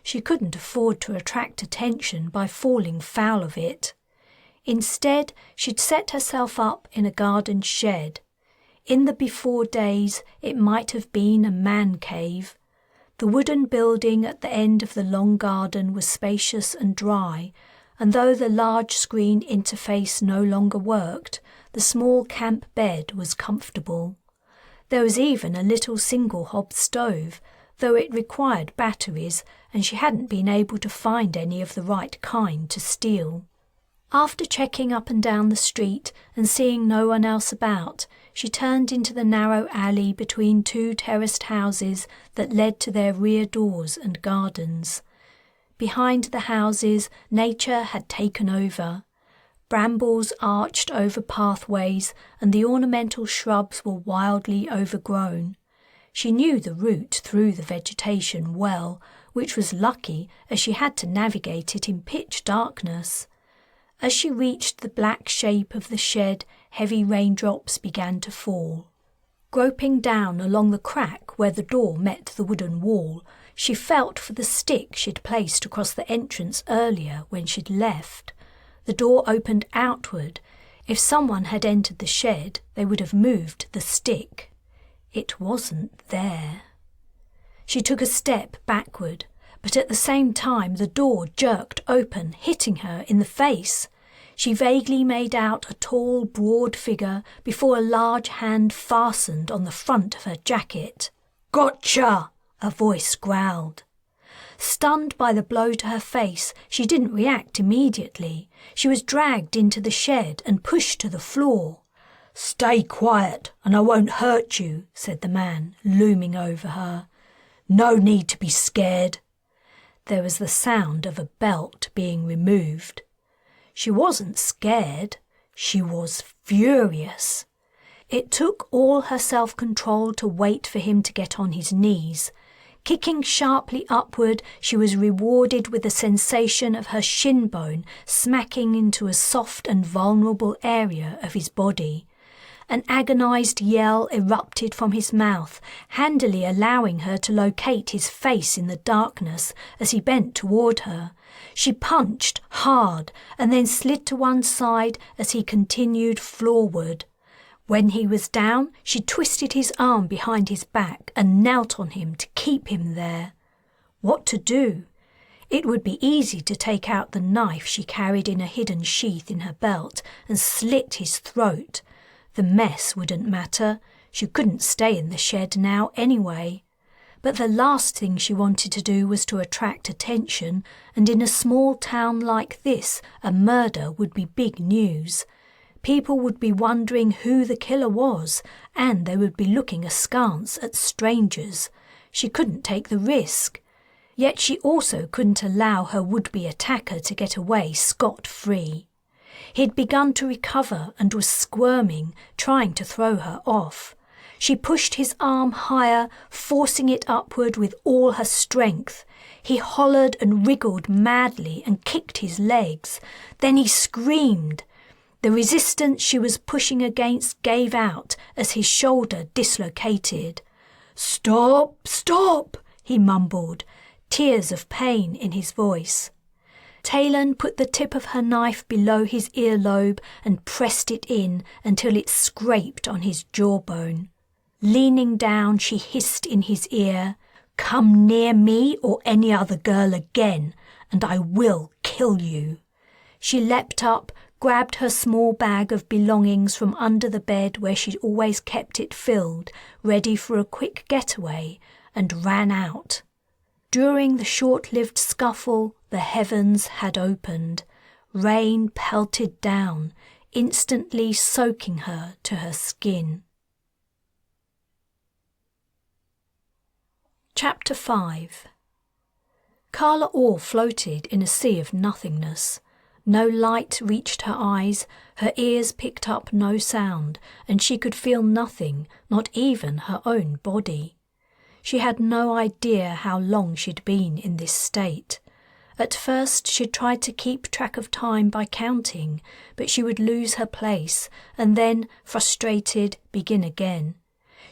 She couldn't afford to attract attention by falling foul of it. Instead, she'd set herself up in a garden shed. In the before days, it might have been a man cave. The wooden building at the end of the long garden was spacious and dry, and though the large screen interface no longer worked, the small camp bed was comfortable. There was even a little single hob stove, though it required batteries and she hadn't been able to find any of the right kind to steal. After checking up and down the street and seeing no one else about, she turned into the narrow alley between two terraced houses that led to their rear doors and gardens. Behind the houses, nature had taken over. Brambles arched over pathways and the ornamental shrubs were wildly overgrown. She knew the route through the vegetation well, which was lucky as she had to navigate it in pitch darkness. As she reached the black shape of the shed, heavy raindrops began to fall. Groping down along the crack where the door met the wooden wall, she felt for the stick she'd placed across the entrance earlier when she'd left. The door opened outward. If someone had entered the shed, they would have moved the stick. It wasn't there. She took a step backward, but at the same time the door jerked open, hitting her in the face. She vaguely made out a tall, broad figure before a large hand fastened on the front of her jacket. "Gotcha!" a voice growled. Stunned by the blow to her face, she didn't react immediately. She was dragged into the shed and pushed to the floor. "Stay quiet, and I won't hurt you," said the man, looming over her. "No need to be scared." There was the sound of a belt being removed. She wasn't scared. She was furious. It took all her self-control to wait for him to get on his knees. Kicking sharply upward, she was rewarded with the sensation of her shin bone smacking into a soft and vulnerable area of his body. An agonized yell erupted from his mouth, handily allowing her to locate his face in the darkness as he bent toward her. She punched hard and then slid to one side as he continued floorward. When he was down, she twisted his arm behind his back and knelt on him to keep him there. What to do? It would be easy to take out the knife she carried in a hidden sheath in her belt and slit his throat. The mess wouldn't matter. She couldn't stay in the shed now anyway. But the last thing she wanted to do was to attract attention, and in a small town like this, a murder would be big news. People would be wondering who the killer was, and they would be looking askance at strangers. She couldn't take the risk. Yet she also couldn't allow her would-be attacker to get away scot-free. He'd begun to recover and was squirming, trying to throw her off. She pushed his arm higher, forcing it upward with all her strength. He hollered and wriggled madly and kicked his legs. Then he screamed. The resistance she was pushing against gave out as his shoulder dislocated. "Stop, stop," he mumbled, tears of pain in his voice. Taylan put the tip of her knife below his earlobe and pressed it in until it scraped on his jawbone. Leaning down, she hissed in his ear, "Come near me or any other girl again, and I will kill you." She leapt up, grabbed her small bag of belongings from under the bed where she'd always kept it filled, ready for a quick getaway, and ran out. During the short-lived scuffle, the heavens had opened. Rain pelted down, instantly soaking her to her skin. Chapter 5. Carla Orr floated in a sea of nothingness. No light reached her eyes, her ears picked up no sound, and she could feel nothing, not even her own body. She had no idea how long she'd been in this state. At first she'd tried to keep track of time by counting, but she would lose her place and then, frustrated, begin again.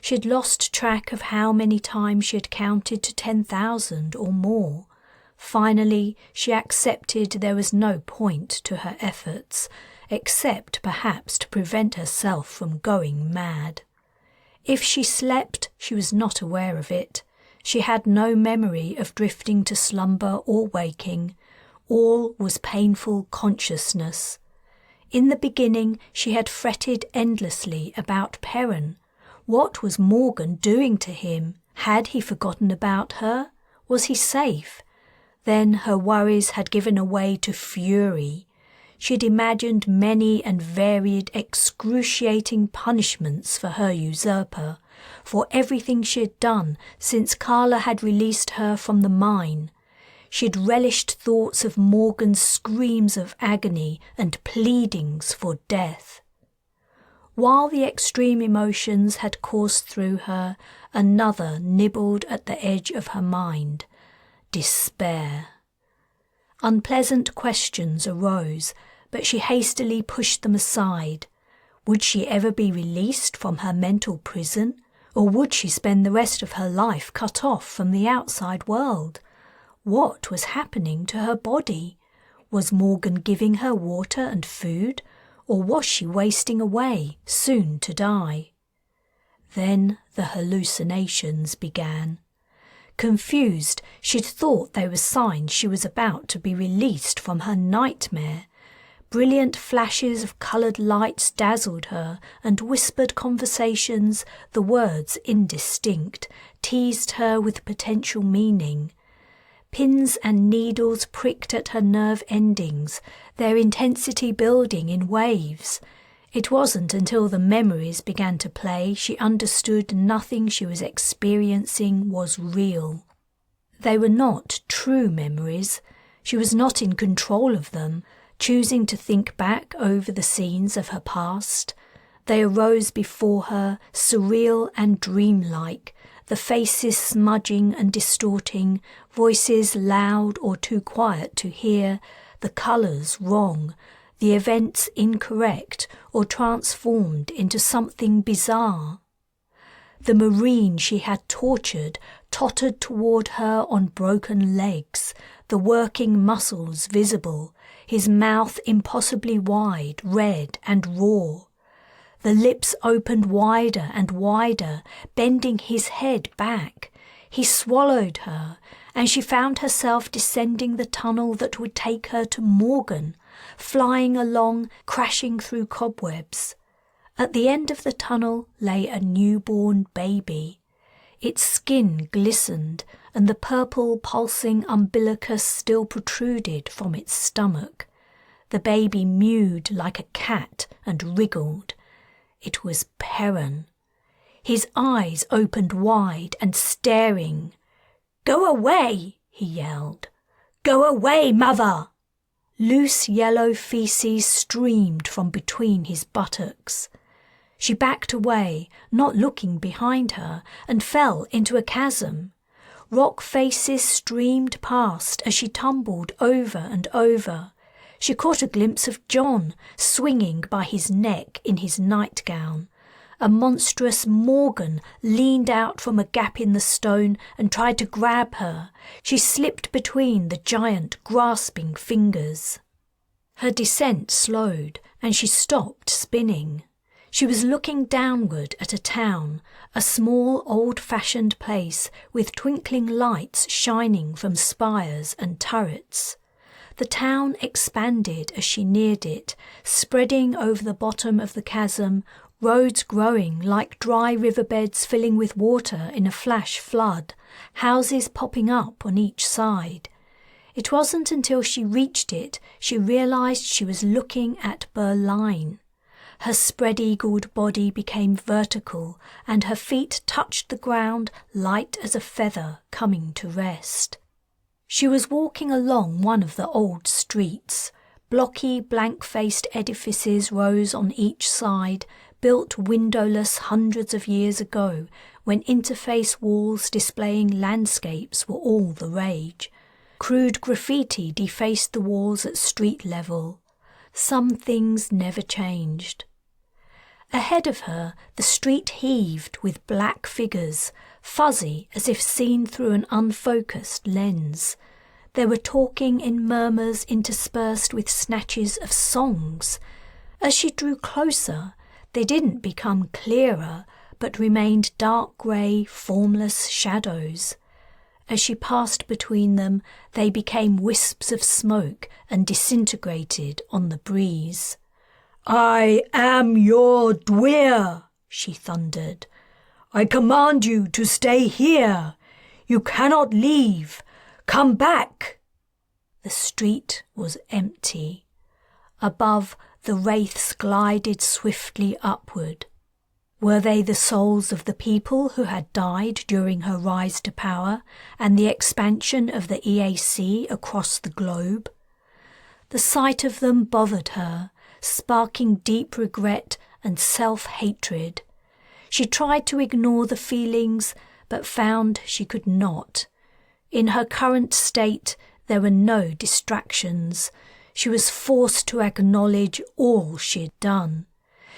She'd lost track of how many times she had counted to 10,000 or more. Finally, she accepted there was no point to her efforts, except perhaps to prevent herself from going mad. If she slept, she was not aware of it. She had no memory of drifting to slumber or waking. All was painful consciousness. In the beginning, she had fretted endlessly about Perrin. What was Morgan doing to him? Had he forgotten about her? Was he safe? Then her worries had given way to fury. She'd imagined many and varied excruciating punishments for her usurper, for everything she had done since Carla had released her from the mine. She'd relished thoughts of Morgan's screams of agony and pleadings for death. While the extreme emotions had coursed through her, another nibbled at the edge of her mind: despair. Unpleasant questions arose, but she hastily pushed them aside. Would she ever be released from her mental prison, or would she spend the rest of her life cut off from the outside world? What was happening to her body? Was Morgan giving her water and food, or was she wasting away, soon to die? Then the hallucinations began. Confused, she'd thought they were signs she was about to be released from her nightmare. Brilliant flashes of coloured lights dazzled her, and whispered conversations, the words indistinct, teased her with potential meaning. Pins and needles pricked at her nerve endings, their intensity building in waves. It wasn't until the memories began to play she understood nothing she was experiencing was real. They were not true memories. She was not in control of them, choosing to think back over the scenes of her past. They arose before her, surreal and dreamlike, the faces smudging and distorting, voices loud or too quiet to hear, the colours wrong, the events incorrect or transformed into something bizarre. The Marine she had tortured tottered toward her on broken legs, the working muscles visible, his mouth impossibly wide, red and raw. The lips opened wider and wider, bending his head back. He swallowed her, and she found herself descending the tunnel that would take her to Morgan, flying along, crashing through cobwebs. At the end of the tunnel lay a newborn baby. Its skin glistened, and the purple pulsing umbilicus still protruded from its stomach. The baby mewed like a cat and wriggled. It was Perrin. His eyes opened wide and staring. "Go away!" he yelled. "Go away, mother!" Loose yellow feces streamed from between his buttocks. She backed away, not looking behind her, and fell into a chasm. Rock faces streamed past as she tumbled over and over. She caught a glimpse of John, swinging by his neck in his nightgown. A monstrous Morgan leaned out from a gap in the stone and tried to grab her. She slipped between the giant, grasping fingers. Her descent slowed, and she stopped spinning. She was looking downward at a town, a small old-fashioned place with twinkling lights shining from spires and turrets. The town expanded as she neared it, spreading over the bottom of the chasm, roads growing like dry riverbeds filling with water in a flash flood, houses popping up on each side. It wasn't until she reached it she realised she was looking at Berlin. Her spread-eagled body became vertical, and her feet touched the ground light as a feather coming to rest. She was walking along one of the old streets. Blocky, blank-faced edifices rose on each side, built windowless hundreds of years ago, when interface walls displaying landscapes were all the rage. Crude graffiti defaced the walls at street level. Some things never changed. Ahead of her, the street heaved with black figures, fuzzy as if seen through an unfocused lens. They were talking in murmurs interspersed with snatches of songs. As she drew closer, they didn't become clearer, but remained dark grey, formless shadows. As she passed between them, they became wisps of smoke and disintegrated on the breeze. "I am your Dwyer," she thundered. "I command you to stay here. You cannot leave. Come back." The street was empty. Above, the wraiths glided swiftly upward. Were they the souls of the people who had died during her rise to power and the expansion of the EAC across the globe? The sight of them bothered her, sparking deep regret and self-hatred. She tried to ignore the feelings, but found she could not. In her current state, there were no distractions. She was forced to acknowledge all she had done.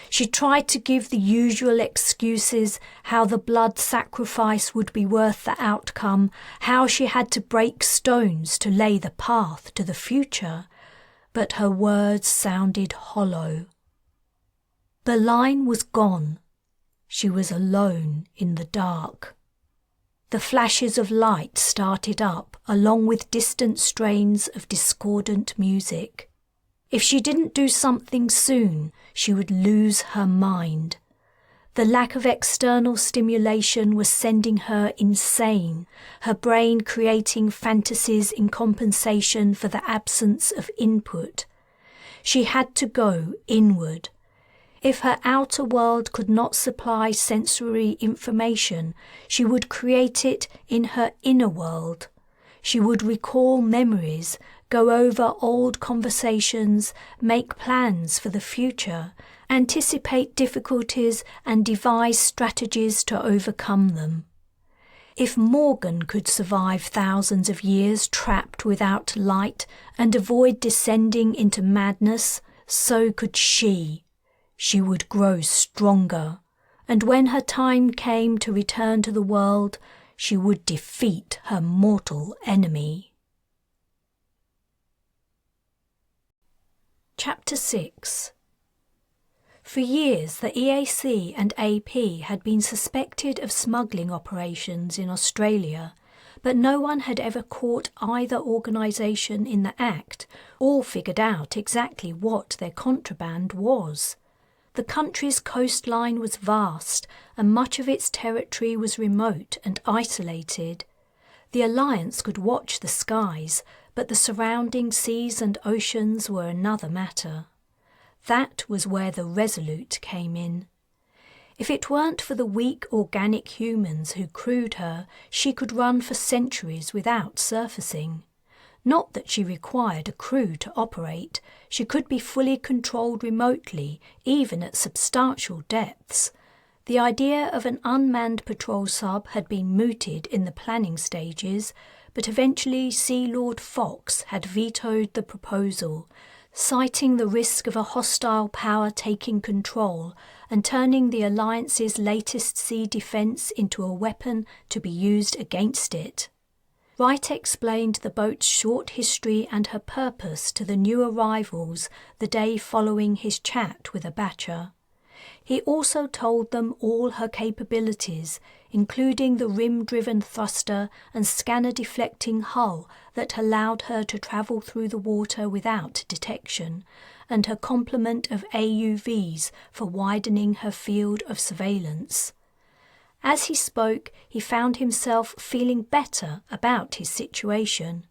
She tried to give the usual excuses, how the blood sacrifice would be worth the outcome, how she had to break stones to lay the path to the future, but her words sounded hollow. Berlin was gone. She was alone in the dark. The flashes of light started up, along with distant strains of discordant music. If she didn't do something soon, she would lose her mind. The lack of external stimulation was sending her insane, her brain creating fantasies in compensation for the absence of input. She had to go inward. If her outer world could not supply sensory information, she would create it in her inner world. She would recall memories, go over old conversations, make plans for the future, anticipate difficulties and devise strategies to overcome them. If Morgan could survive thousands of years trapped without light and avoid descending into madness, so could she. She would grow stronger, and when her time came to return to the world, she would defeat her mortal enemy. Chapter 6. For years, the EAC and AP had been suspected of smuggling operations in Australia, but no one had ever caught either organisation in the act or figured out exactly what their contraband was. The country's coastline was vast, and much of its territory was remote and isolated. The Alliance could watch the skies, but the surrounding seas and oceans were another matter. That was where the RESOLUTE came in. If it weren't for the weak organic humans who crewed her, she could run for centuries without surfacing. Not that she required a crew to operate, she could be fully controlled remotely, even at substantial depths. The idea of an unmanned patrol sub had been mooted in the planning stages, but eventually Sea Lord Fox had vetoed the proposal, citing the risk of a hostile power taking control and turning the Alliance's latest sea defence into a weapon to be used against it. Wright explained the boat's short history and her purpose to the new arrivals the day following his chat with Abacha. He also told them all her capabilities, including the rim-driven thruster and scanner-deflecting hull that allowed her to travel through the water without detection, and her complement of AUVs for widening her field of surveillance. As he spoke, he found himself feeling better about his situation.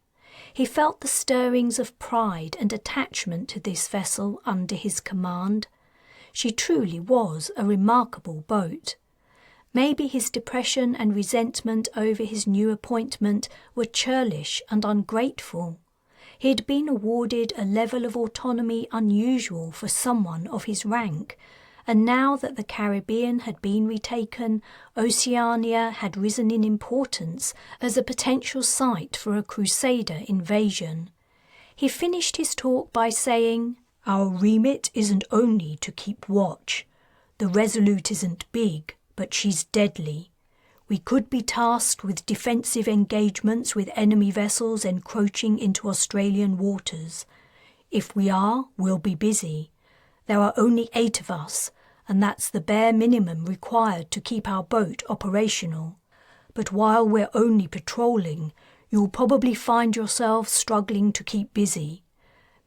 He felt the stirrings of pride and attachment to this vessel under his command. She truly was a remarkable boat. Maybe his depression and resentment over his new appointment were churlish and ungrateful. He had been awarded a level of autonomy unusual for someone of his rank, and now that the Caribbean had been retaken, Oceania had risen in importance as a potential site for a Crusader invasion. He finished his talk by saying, "Our remit isn't only to keep watch. The RESOLUTE isn't big, but she's deadly. We could be tasked with defensive engagements with enemy vessels encroaching into Australian waters. If we are, we'll be busy. There are only 8 of us, and that's the bare minimum required to keep our boat operational. But while we're only patrolling, you'll probably find yourselves struggling to keep busy.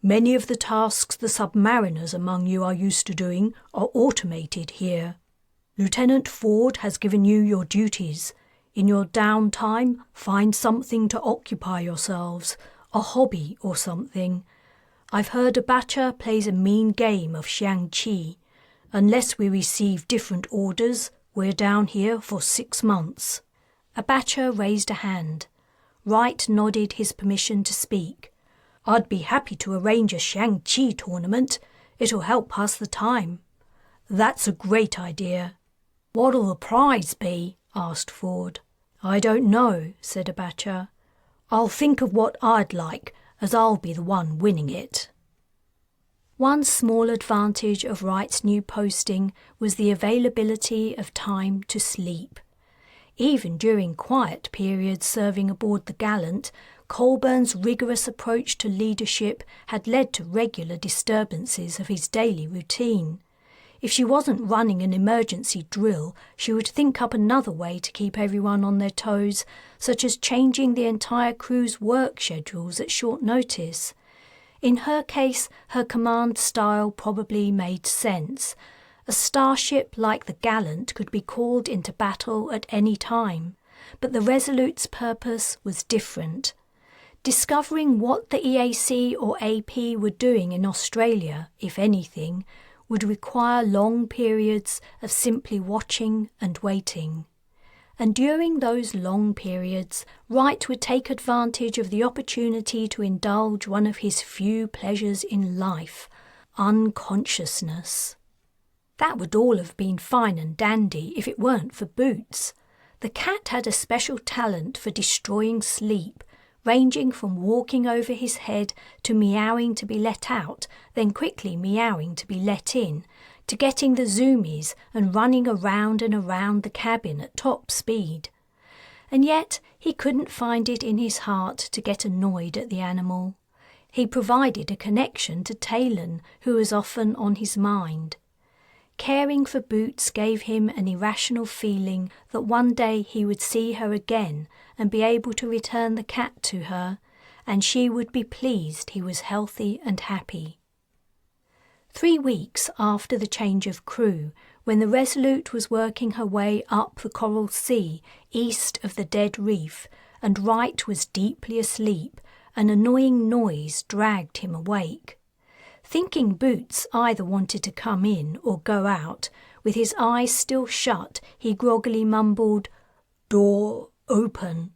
Many of the tasks the submariners among you are used to doing are automated here. Lieutenant Ford has given you your duties. In your downtime, find something to occupy yourselves, a hobby or something. I've heard Abacha plays a mean game of Xiangqi. Unless we receive different orders, we're down here for 6 months." Abacha raised a hand. Wright nodded his permission to speak. "I'd be happy to arrange a Xiangqi tournament. It'll help pass the time." "That's a great idea." "What'll the prize be?" asked Ford. "I don't know," said Abacha. "I'll think of what I'd like, as I'll be the one winning it." One small advantage of Wright's new posting was the availability of time to sleep. Even during quiet periods serving aboard the Gallant, Colburn's rigorous approach to leadership had led to regular disturbances of his daily routine. If she wasn't running an emergency drill, she would think up another way to keep everyone on their toes, such as changing the entire crew's work schedules at short notice. In her case, her command style probably made sense. A starship like the Gallant could be called into battle at any time, but the RESOLUTE's purpose was different. Discovering what the EAC or AP were doing in Australia, if anything, would require long periods of simply watching and waiting. And during those long periods, Wright would take advantage of the opportunity to indulge one of his few pleasures in life, unconsciousness. That would all have been fine and dandy if it weren't for Boots. The cat had a special talent for destroying sleep, ranging from walking over his head to meowing to be let out, then quickly meowing to be let in, to getting the zoomies and running around and around the cabin at top speed. And yet he couldn't find it in his heart to get annoyed at the animal. He provided a connection to Taylan, who was often on his mind. Caring for Boots gave him an irrational feeling that one day he would see her again and be able to return the cat to her, and she would be pleased he was healthy and happy. 3 weeks after the change of crew, when the Resolute was working her way up the Coral Sea east of the Dead Reef, and Wright was deeply asleep, an annoying noise dragged him awake. Thinking Boots either wanted to come in or go out, with his eyes still shut, he groggily mumbled, "Door open."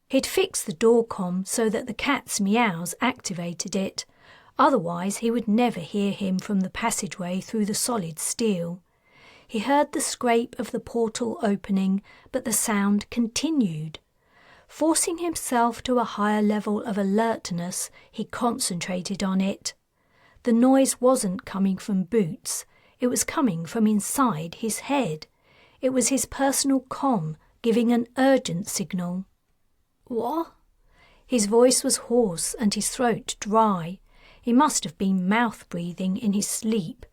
He'd fixed the door-com so that the cat's meows activated it. Otherwise he would never hear him from the passageway through the solid steel. He heard the scrape of the portal opening, but the sound continued. Forcing himself to a higher level of alertness, he concentrated on it. The noise wasn't coming from Boots. It was coming from inside his head. It was his personal comm giving an urgent signal. "What?" His voice was hoarse and his throat dry. He must have been mouth-breathing in his sleep.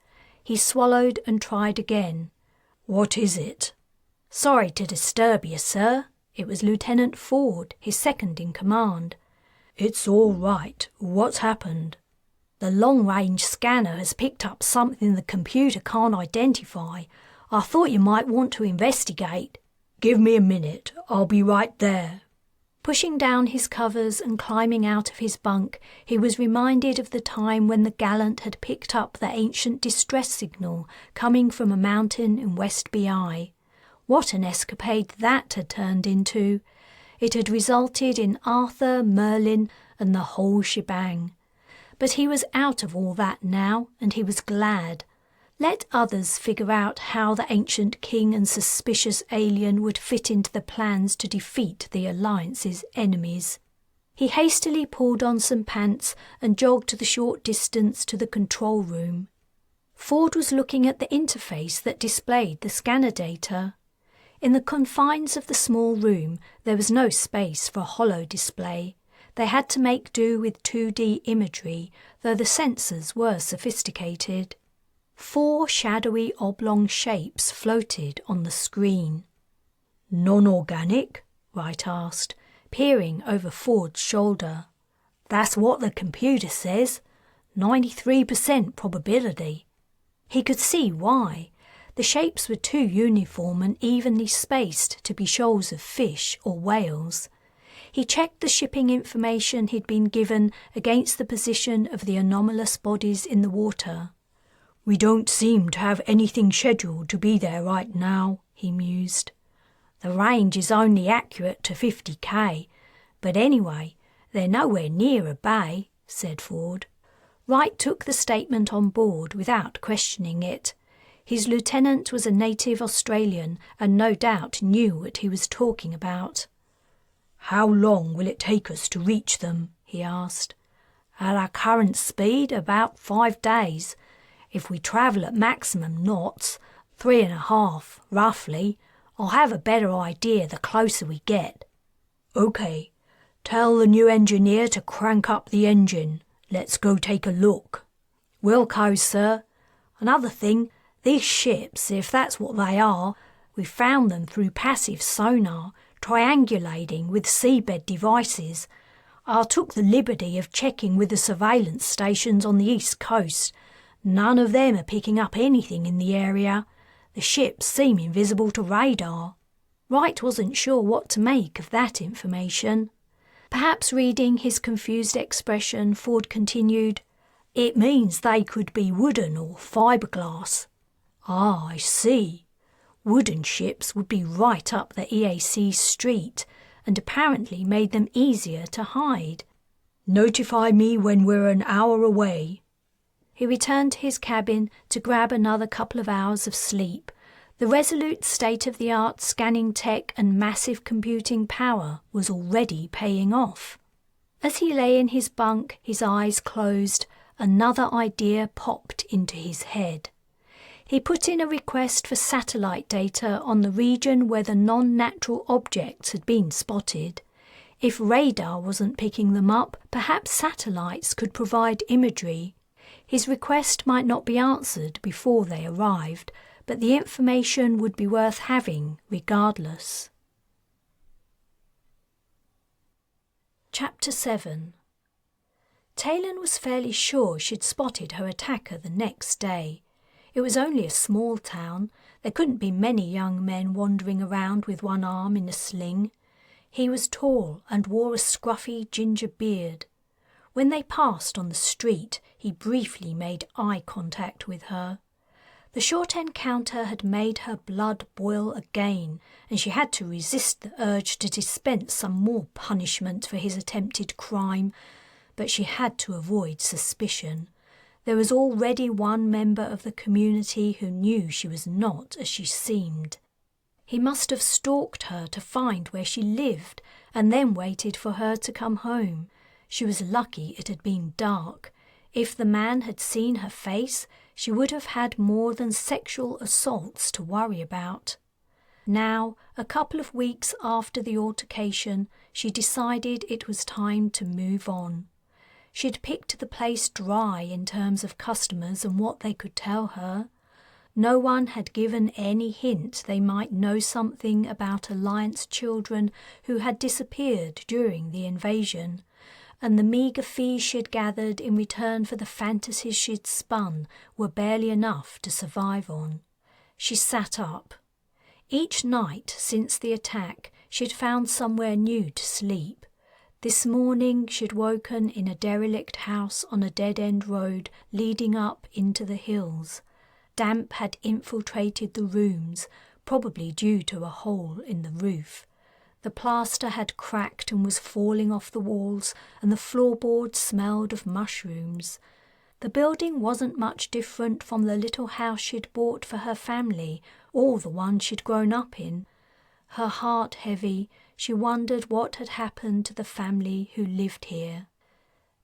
He swallowed and tried again. "What is it?" "Sorry to disturb you, sir." It was Lieutenant Ford, his second in command. "It's all right. What's happened?" "The long-range scanner has picked up something the computer can't identify. I thought you might want to investigate." "Give me a minute. I'll be right there." Pushing down his covers and climbing out of his bunk, he was reminded of the time when the Gallant had picked up the ancient distress signal coming from a mountain in West BI. What an escapade that had turned into! It had resulted in Arthur, Merlin, and the whole shebang. But he was out of all that now, and he was glad. Let others figure out how the ancient king and suspicious alien would fit into the plans to defeat the Alliance's enemies. He hastily pulled on some pants and jogged the short distance to the control room. Ford was looking at the interface that displayed the scanner data. In the confines of the small room, there was no space for a holo display. They had to make do with 2D imagery, though the sensors were sophisticated. 4 shadowy oblong shapes floated on the screen. "Non-organic?" Wright asked, peering over Ford's shoulder. "That's what the computer says. 93% probability." He could see why. The shapes were too uniform and evenly spaced to be shoals of fish or whales. He checked the shipping information he'd been given against the position of the anomalous bodies in the water. "We don't seem to have anything scheduled to be there right now," he mused. "The range is only accurate to 50k, but anyway, they're nowhere near a bay," said Ford. Wright took the statement on board without questioning it. His lieutenant was a native Australian and no doubt knew what he was talking about. "How long will it take us to reach them?" he asked. "At our current speed, about 5 days. If we travel at maximum knots, 3.5, roughly, I'll have a better idea the closer we get." "OK, tell the new engineer to crank up the engine. Let's go take a look." "Wilco, sir. Another thing, these ships, if that's what they are, we found them through passive sonar, triangulating with seabed devices. I took the liberty of checking with the surveillance stations on the east coast. None of them are picking up anything in the area. The ships seem invisible to radar." Wright wasn't sure what to make of that information. Perhaps reading his confused expression, Ford continued, It means they could be wooden or fiberglass. Ah, I see. Wooden ships would be right up the EAC's street and apparently made them easier to hide. Notify me when we're an hour away. He returned to his cabin to grab another couple of hours of sleep. The Resolute state-of-the-art scanning tech and massive computing power was already paying off. As he lay in his bunk, his eyes closed, another idea popped into his head. He put in a request for satellite data on the region where the non-natural objects had been spotted. If radar wasn't picking them up, perhaps satellites could provide imagery. His request might not be answered before they arrived, but the information would be worth having regardless. Chapter 7. Taylan was fairly sure she'd spotted her attacker the next day. It was only a small town. There couldn't be many young men wandering around with one arm in a sling. He was tall and wore a scruffy ginger beard. When they passed on the street, he briefly made eye contact with her. The short encounter had made her blood boil again, and she had to resist the urge to dispense some more punishment for his attempted crime, but she had to avoid suspicion. There was already one member of the community who knew she was not as she seemed. He must have stalked her to find where she lived, and then waited for her to come home. She was lucky it had been dark. If the man had seen her face, she would have had more than sexual assaults to worry about. Now, a couple of weeks after the altercation, she decided it was time to move on. She'd picked the place dry in terms of customers and what they could tell her. No one had given any hint they might know something about Alliance children who had disappeared during the invasion, and the meagre fees she'd gathered in return for the fantasies she'd spun were barely enough to survive on. She sat up. Each night since the attack, she'd found somewhere new to sleep. This morning she'd woken in a derelict house on a dead-end road leading up into the hills. Damp had infiltrated the rooms, probably due to a hole in the roof. The plaster had cracked and was falling off the walls, and the floorboards smelled of mushrooms. The building wasn't much different from the little house she'd bought for her family, or the one she'd grown up in. Her heart heavy, she wondered what had happened to the family who lived here.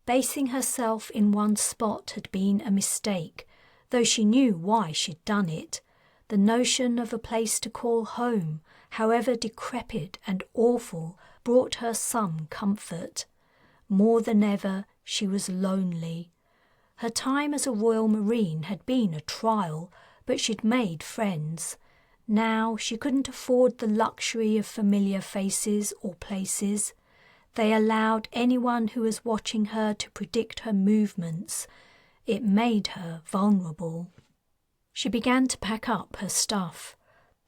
Basing herself in one spot had been a mistake, though she knew why she'd done it. The notion of a place to call home, however decrepit and awful, brought her some comfort. More than ever, she was lonely. Her time as a Royal Marine had been a trial, but she'd made friends. Now she couldn't afford the luxury of familiar faces or places. They allowed anyone who was watching her to predict her movements. It made her vulnerable. She began to pack up her stuff.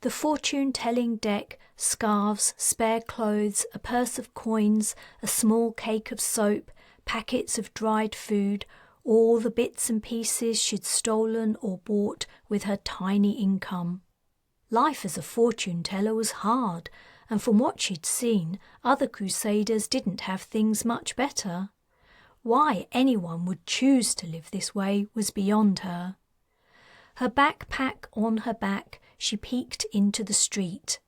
The fortune-telling deck, scarves, spare clothes, a purse of coins, a small cake of soap, packets of dried food, all the bits and pieces she'd stolen or bought with her tiny income. Life as a fortune-teller was hard, and from what she'd seen, other Crusaders didn't have things much better. Why anyone would choose to live this way was beyond her. Her backpack on her back, she peeked into the street.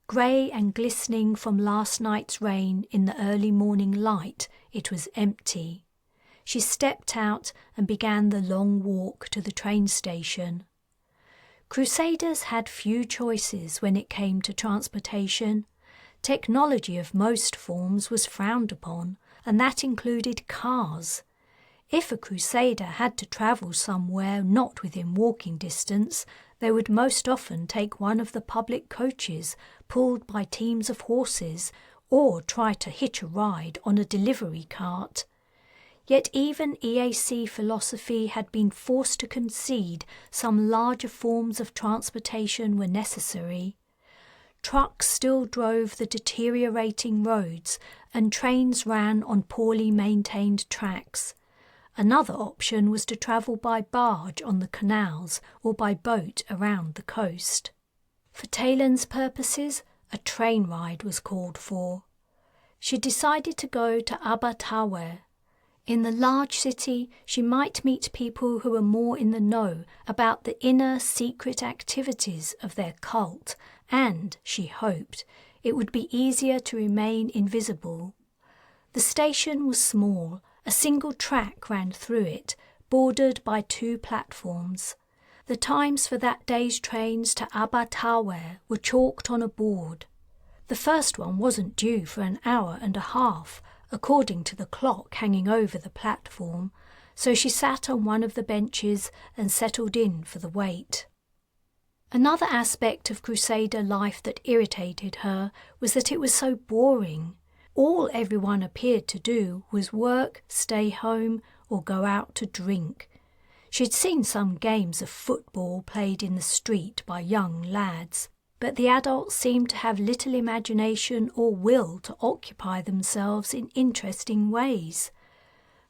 Grey and glistening from last night's rain in the early morning light, it was empty. She stepped out and began the long walk to the train station. Crusaders had few choices when it came to transportation. Technology of most forms was frowned upon, and that included cars. If a Crusader had to travel somewhere not within walking distance, they would most often take one of the public coaches pulled by teams of horses, or try to hitch a ride on a delivery cart. Yet even EAC philosophy had been forced to concede some larger forms of transportation were necessary. Trucks still drove the deteriorating roads, and trains ran on poorly maintained tracks. Another option was to travel by barge on the canals or by boat around the coast. For Taylan's purposes, a train ride was called for. She decided to go to Abertawe. In the large city, she might meet people who were more in the know about the inner secret activities of their cult, and, she hoped, it would be easier to remain invisible. The station was small. A single track ran through it, bordered by 2 platforms. The times for that day's trains to Abertawe were chalked on a board. The first one wasn't due for an hour and a half, according to the clock hanging over the platform, so she sat on one of the benches and settled in for the wait. Another aspect of Crusader life that irritated her was that it was so boring. All everyone appeared to do was work, stay home, or go out to drink. She'd seen some games of football played in the street by young lads, but the adults seemed to have little imagination or will to occupy themselves in interesting ways.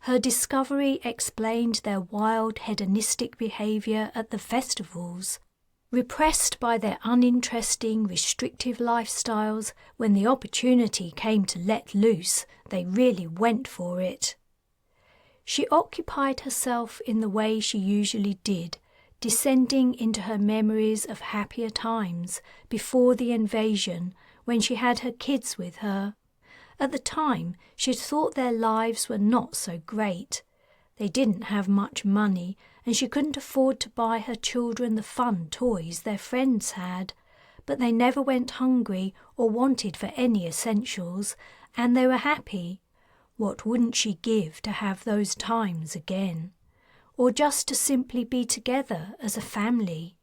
Her discovery explained their wild hedonistic behaviour at the festivals. Repressed by their uninteresting, restrictive lifestyles, when the opportunity came to let loose, they really went for it. She occupied herself in the way she usually did, descending into her memories of happier times before the invasion, when she had her kids with her. At the time, she'd thought their lives were not so great. They didn't have much money, and she couldn't afford to buy her children the fun toys their friends had. But they never went hungry or wanted for any essentials, and they were happy. What wouldn't she give to have those times again? Or just to simply be together as a family?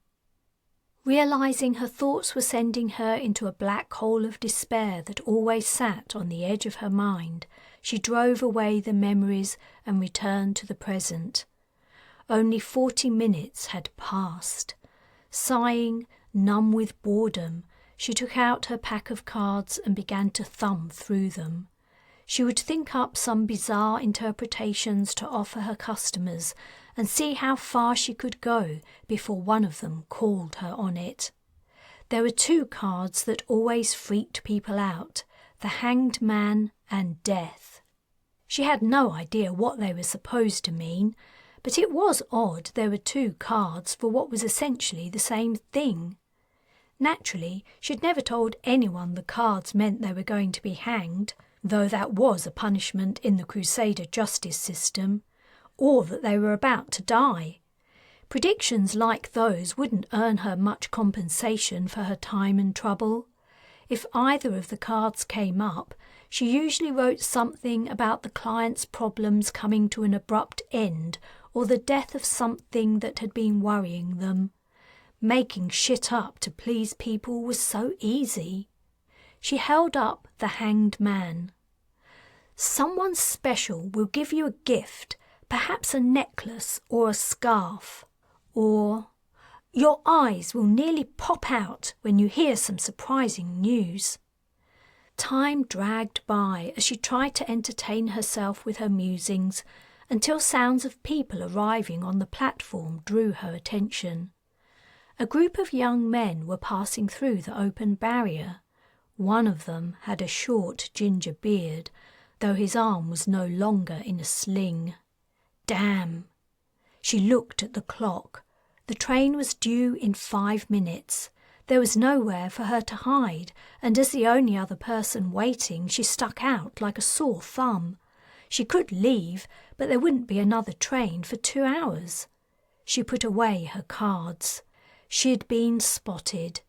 Realizing her thoughts were sending her into a black hole of despair that always sat on the edge of her mind, she drove away the memories and returned to the present. Only 40 minutes had passed. Sighing, numb with boredom, she took out her pack of cards and began to thumb through them. She would think up some bizarre interpretations to offer her customers and see how far she could go before one of them called her on it. There were 2 cards that always freaked people out, the Hanged Man and Death. She had no idea what they were supposed to mean, but it was odd there were 2 cards for what was essentially the same thing. Naturally, she'd never told anyone the cards meant they were going to be hanged, though that was a punishment in the Crusader justice system, or that they were about to die. Predictions like those wouldn't earn her much compensation for her time and trouble. If either of the cards came up, she usually wrote something about the client's problems coming to an abrupt end or the death of something that had been worrying them. Making shit up to please people was so easy. She held up the Hanged Man. Someone special will give you a gift, perhaps a necklace or a scarf. Or, your eyes will nearly pop out when you hear some surprising news. Time dragged by as she tried to entertain herself with her musings until sounds of people arriving on the platform drew her attention. A group of young men were passing through the open barrier. One of them had a short ginger beard, though his arm was no longer in a sling. Damn! She looked at the clock. The train was due in 5 minutes. There was nowhere for her to hide, and as the only other person waiting, she stuck out like a sore thumb. She could leave, but there wouldn't be another train for 2 hours. She put away her cards. She'd been spotted.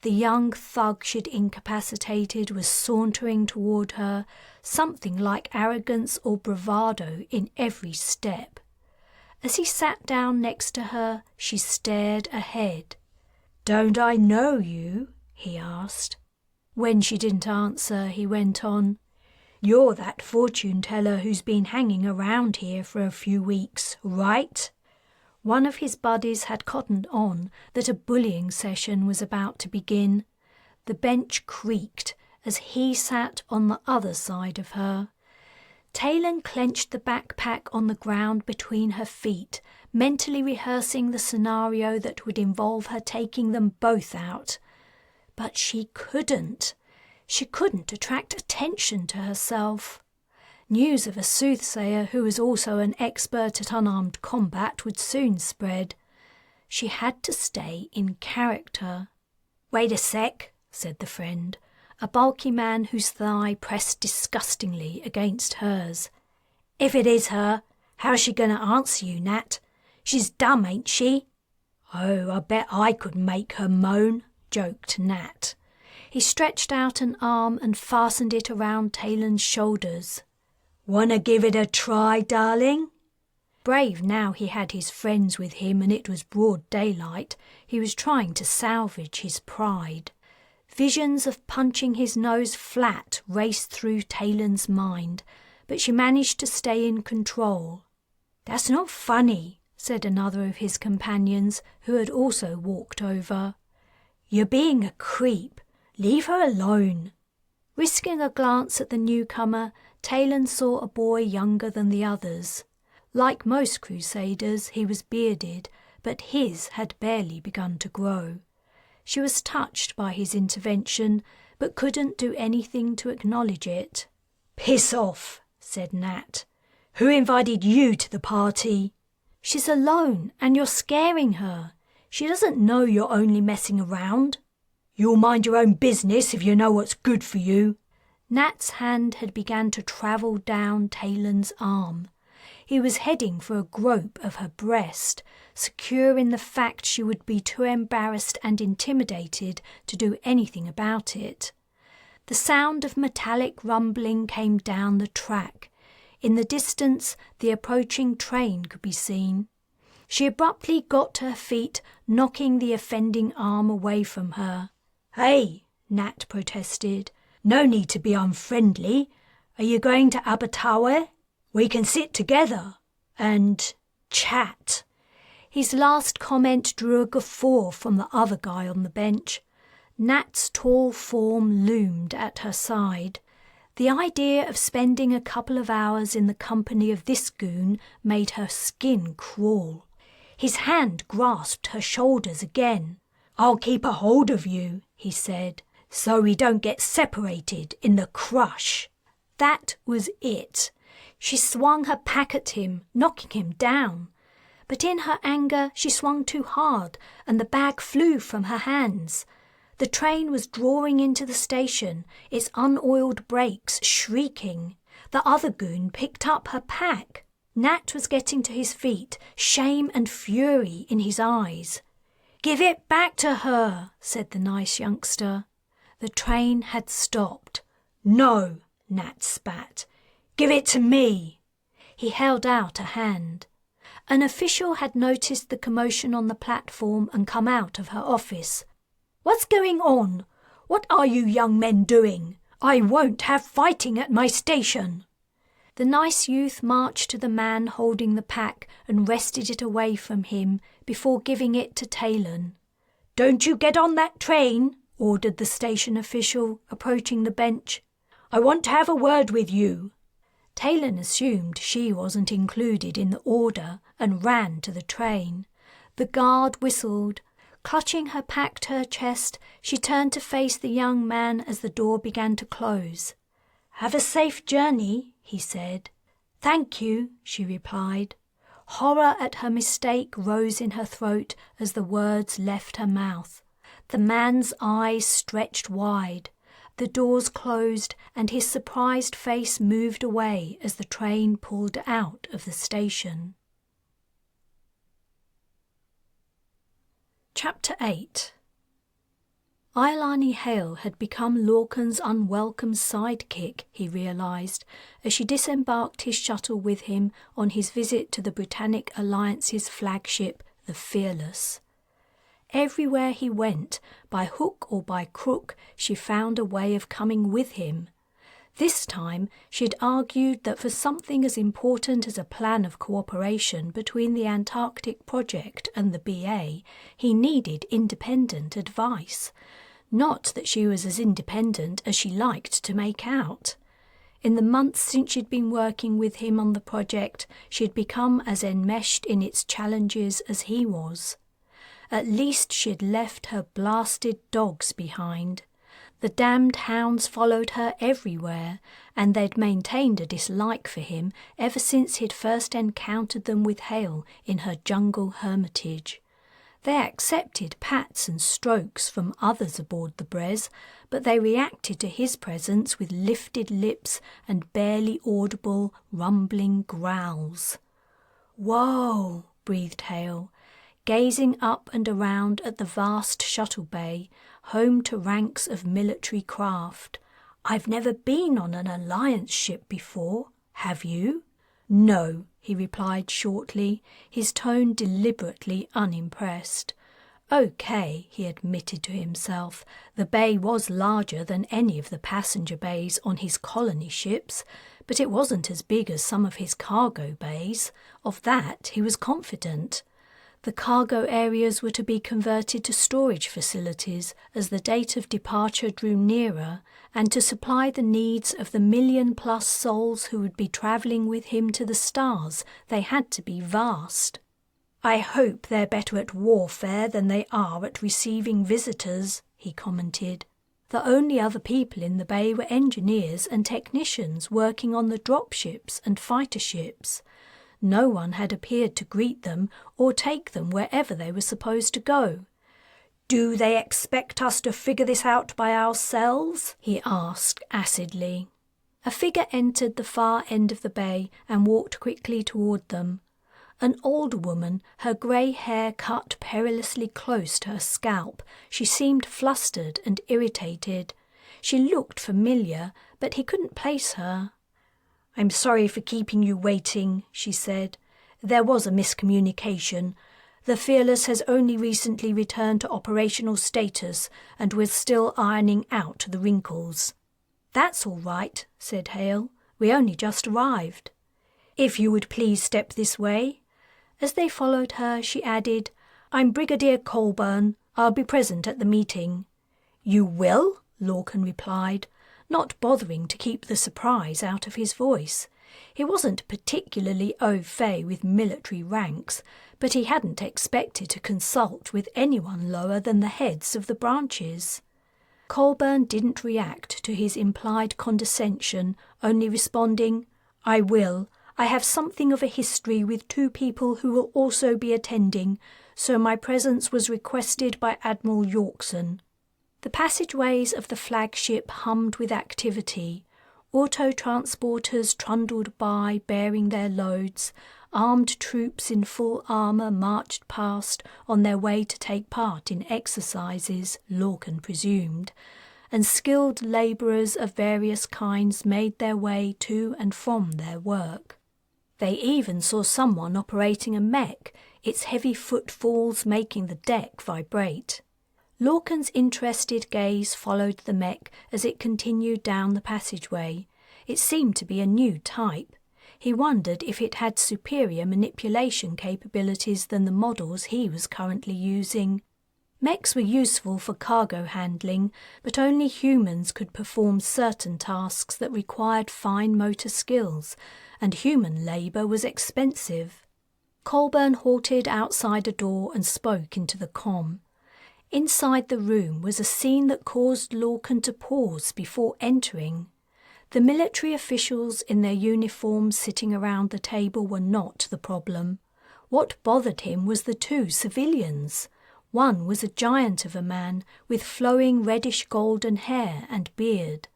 The young thug she'd incapacitated was sauntering toward her, something like arrogance or bravado in every step. As he sat down next to her, she stared ahead. "Don't I know you?" he asked. When she didn't answer, he went on, "You're that fortune-teller who's been hanging around here for a few weeks, right?" One of his buddies had cottoned on that a bullying session was about to begin. The bench creaked as he sat on the other side of her. Taylan clenched the backpack on the ground between her feet, mentally rehearsing the scenario that would involve her taking them both out. But she couldn't. She couldn't attract attention to herself. News of a soothsayer who was also an expert at unarmed combat would soon spread. She had to stay in character. "Wait a sec," said the friend, a bulky man whose thigh pressed disgustingly against hers. "If it is her, how's she going to answer you, Nat? She's dumb, ain't she?" "Oh, I bet I could make her moan," joked Nat. He stretched out an arm and fastened it around Taylan's shoulders. "Wanna give it a try, darling?" Brave now he had his friends with him and it was broad daylight, he was trying to salvage his pride. Visions of punching his nose flat raced through Taylan's mind, but she managed to stay in control. "That's not funny," said another of his companions, who had also walked over. "You're being a creep. Leave her alone." Risking a glance at the newcomer, Taylan saw a boy younger than the others. Like most Crusaders, he was bearded, but his had barely begun to grow. She was touched by his intervention, but couldn't do anything to acknowledge it. "Piss off," said Nat. "Who invited you to the party?" "She's alone, and you're scaring her. She doesn't know you're only messing around." "You'll mind your own business if you know what's good for you." Nat's hand had begun to travel down Taylan's arm. He was heading for a grope of her breast, secure in the fact she would be too embarrassed and intimidated to do anything about it. The sound of metallic rumbling came down the track. In the distance, the approaching train could be seen. She abruptly got to her feet, knocking the offending arm away from her. "Hey," Nat protested. "No need to be unfriendly. Are you going to Abertawe? We can sit together and chat." His last comment drew a guffaw from the other guy on the bench. Nat's tall form loomed at her side. The idea of spending a couple of hours in the company of this goon made her skin crawl. His hand grasped her shoulders again. "I'll keep a hold of you," he said, "so we don't get separated in the crush." That was it. She swung her pack at him, knocking him down. But in her anger, she swung too hard, and the bag flew from her hands. The train was drawing into the station, its unoiled brakes shrieking. The other goon picked up her pack. Nat was getting to his feet, shame and fury in his eyes. "Give it back to her," said the nice youngster. The train had stopped. "No," Nat spat. "Give it to me." He held out a hand. An official had noticed the commotion on the platform and come out of her office. "What's going on? What are you young men doing? I won't have fighting at my station." The nice youth marched to the man holding the pack and wrested it away from him before giving it to Taylan. "Don't you get on that train," ordered the station official, approaching the bench. "I want to have a word with you." Taylan assumed she wasn't included in the order and ran to the train. The guard whistled. Clutching her pack to her chest, she turned to face the young man as the door began to close. "Have a safe journey," he said. "Thank you," she replied. Horror at her mistake rose in her throat as the words left her mouth. The man's eyes stretched wide. The doors closed and his surprised face moved away as the train pulled out of the station. Chapter 8. Ailani Hale had become Lorcan's unwelcome sidekick, he realised, as she disembarked his shuttle with him on his visit to the Britannic Alliance's flagship, the Fearless. Everywhere he went, by hook or by crook, she found a way of coming with him. This time, she had argued that for something as important as a plan of cooperation between the Antarctic Project and the BA, he needed independent advice. Not that she was as independent as she liked to make out. In the months since she'd been working with him on the project, she had become as enmeshed in its challenges as he was. At least she'd left her blasted dogs behind. The damned hounds followed her everywhere, and they'd maintained a dislike for him ever since he'd first encountered them with Hale in her jungle hermitage. They accepted pats and strokes from others aboard the Brez, but they reacted to his presence with lifted lips and barely audible, rumbling growls. "Whoa," breathed Hale, gazing up and around at the vast shuttle bay, home to ranks of military craft. "I've never been on an alliance ship before. Have you?" "No," he replied shortly, his tone deliberately unimpressed. "Okay," he admitted to himself, the bay was larger than any of the passenger bays on his colony ships, but it wasn't as big as some of his cargo bays. Of that he was confident. The cargo areas were to be converted to storage facilities as the date of departure drew nearer, and to supply the needs of the 1,000,000+ souls who would be travelling with him to the stars, they had to be vast. "I hope they're better at warfare than they are at receiving visitors," he commented. The only other people in the bay were engineers and technicians working on the dropships and fighter ships. No one had appeared to greet them or take them wherever they were supposed to go. "Do they expect us to figure this out by ourselves?" he asked acidly. A figure entered the far end of the bay and walked quickly toward them. An older woman, her grey hair cut perilously close to her scalp. She seemed flustered and irritated. She looked familiar, but he couldn't place her. "I'm sorry for keeping you waiting," she said. "There was a miscommunication. The Fearless has only recently returned to operational status, and we're still ironing out the wrinkles." "That's all right," said Hale. "We only just arrived." "If you would please step this way." As they followed her, she added, "I'm Brigadier Colburn. I'll be present at the meeting." "You will?" Lorcan replied, not bothering to keep the surprise out of his voice. He wasn't particularly au fait with military ranks, but he hadn't expected to consult with anyone lower than the heads of the branches. Colburn didn't react to his implied condescension, only responding, "I will. I have something of a history with 2 people who will also be attending, so my presence was requested by Admiral Yorkson." The passageways of the flagship hummed with activity. Auto-transporters trundled by bearing their loads. Armed troops in full armour marched past on their way to take part in exercises, Lorcan presumed, and skilled labourers of various kinds made their way to and from their work. They even saw someone operating a mech, its heavy footfalls making the deck vibrate. Lorcan's interested gaze followed the mech as it continued down the passageway. It seemed to be a new type. He wondered if it had superior manipulation capabilities than the models he was currently using. Mechs were useful for cargo handling, but only humans could perform certain tasks that required fine motor skills, and human labour was expensive. Colburn halted outside a door and spoke into the comm. Inside the room was a scene that caused Lorcan to pause before entering. The military officials in their uniforms sitting around the table were not the problem. What bothered him was the 2 civilians. One was a giant of a man with flowing reddish-golden hair and beard.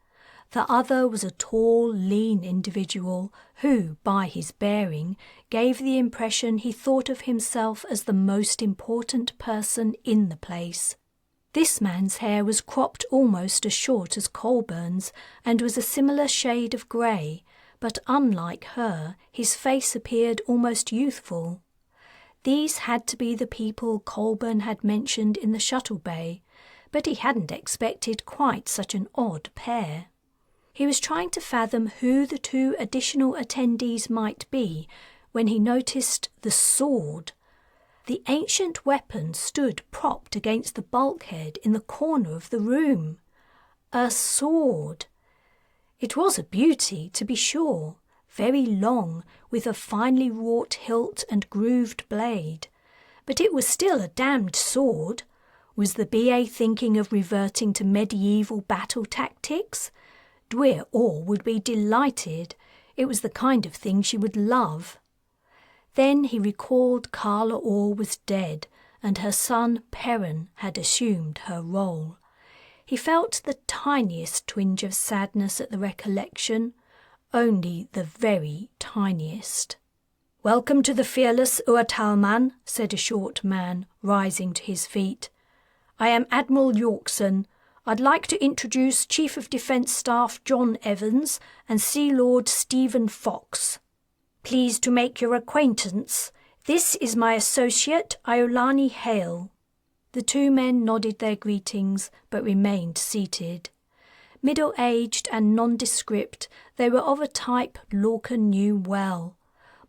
The other was a tall, lean individual who, by his bearing, gave the impression he thought of himself as the most important person in the place. This man's hair was cropped almost as short as Colburn's and was a similar shade of grey, but unlike her, his face appeared almost youthful. These had to be the people Colburn had mentioned in the shuttle bay, but he hadn't expected quite such an odd pair. He was trying to fathom who the 2 additional attendees might be when he noticed the sword. The ancient weapon stood propped against the bulkhead in the corner of the room. A sword. It was a beauty, to be sure, very long, with a finely wrought hilt and grooved blade. But it was still a damned sword. Was the BA thinking of reverting to medieval battle tactics? Dwyer Orr would be delighted. It was the kind of thing she would love. Then he recalled Carla Orr was dead, and her son Perrin had assumed her role. He felt the tiniest twinge of sadness at the recollection, only the very tiniest. "Welcome to the fearless Uatalman," said a short man, rising to his feet. "I am Admiral Yorkson. I'd like to introduce Chief of Defence Staff John Evans and Sea Lord Stephen Fox. Pleased to make your acquaintance. This is my associate, Iolani Hale." The two men nodded their greetings, but remained seated. Middle-aged and nondescript, they were of a type Lorcan knew well.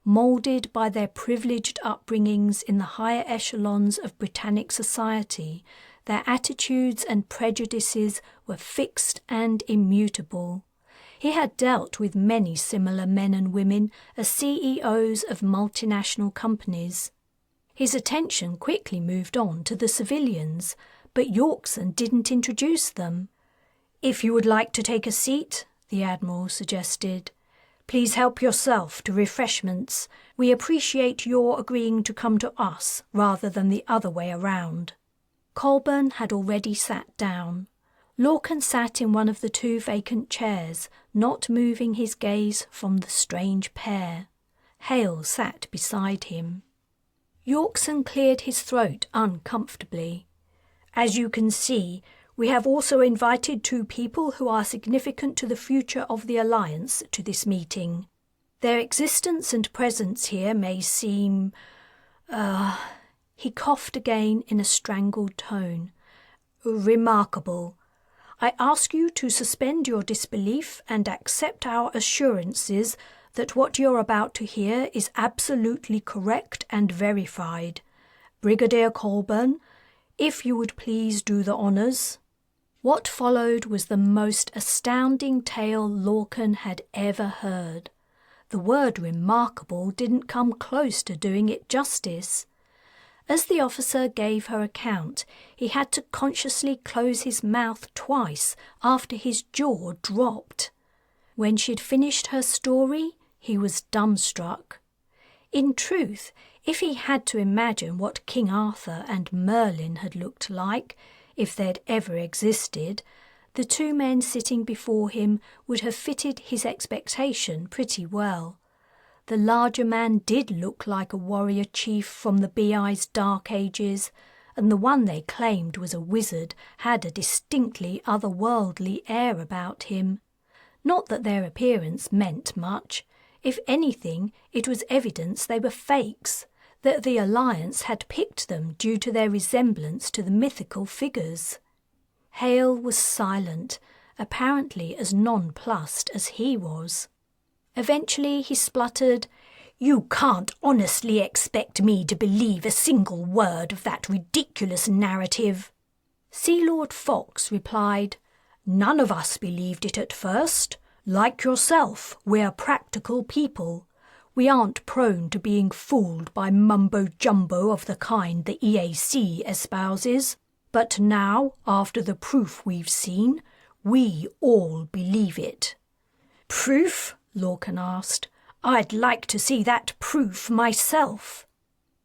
Moulded by their privileged upbringings in the higher echelons of Britannic society, their attitudes and prejudices were fixed and immutable. He had dealt with many similar men and women as CEOs of multinational companies. His attention quickly moved on to the civilians, but Yorkson didn't introduce them. "If you would like to take a seat," the Admiral suggested. "Please help yourself to refreshments. We appreciate your agreeing to come to us rather than the other way around." Colburn had already sat down. Lorcan sat in one of the two vacant chairs, not moving his gaze from the strange pair. Hale sat beside him. Yorkson cleared his throat uncomfortably. "As you can see, we have also invited two people who are significant to the future of the Alliance to this meeting. Their existence and presence here may seem... He coughed again in a strangled tone. "Remarkable. I ask you to suspend your disbelief and accept our assurances that what you're about to hear is absolutely correct and verified. Brigadier Colburn, if you would please do the honours." What followed was the most astounding tale Lorcan had ever heard. The word remarkable didn't come close to doing it justice. As the officer gave her account, he had to consciously close his mouth twice after his jaw dropped. When she'd finished her story, he was dumbstruck. In truth, if he had to imagine what King Arthur and Merlin had looked like, if they'd ever existed, the two men sitting before him would have fitted his expectation pretty well. The larger man did look like a warrior chief from the BI's dark ages, and the one they claimed was a wizard had a distinctly otherworldly air about him. Not that their appearance meant much. If anything, it was evidence they were fakes, that the Alliance had picked them due to their resemblance to the mythical figures. Hale was silent, apparently as nonplussed as he was. Eventually he spluttered, "You can't honestly expect me to believe a single word of that ridiculous narrative." Sea Lord Fox replied, "None of us believed it at first. Like yourself, we're practical people. We aren't prone to being fooled by mumbo-jumbo of the kind the EAC espouses. But now, after the proof we've seen, we all believe it." "Proof?" Lorcan asked. "I'd like to see that proof myself."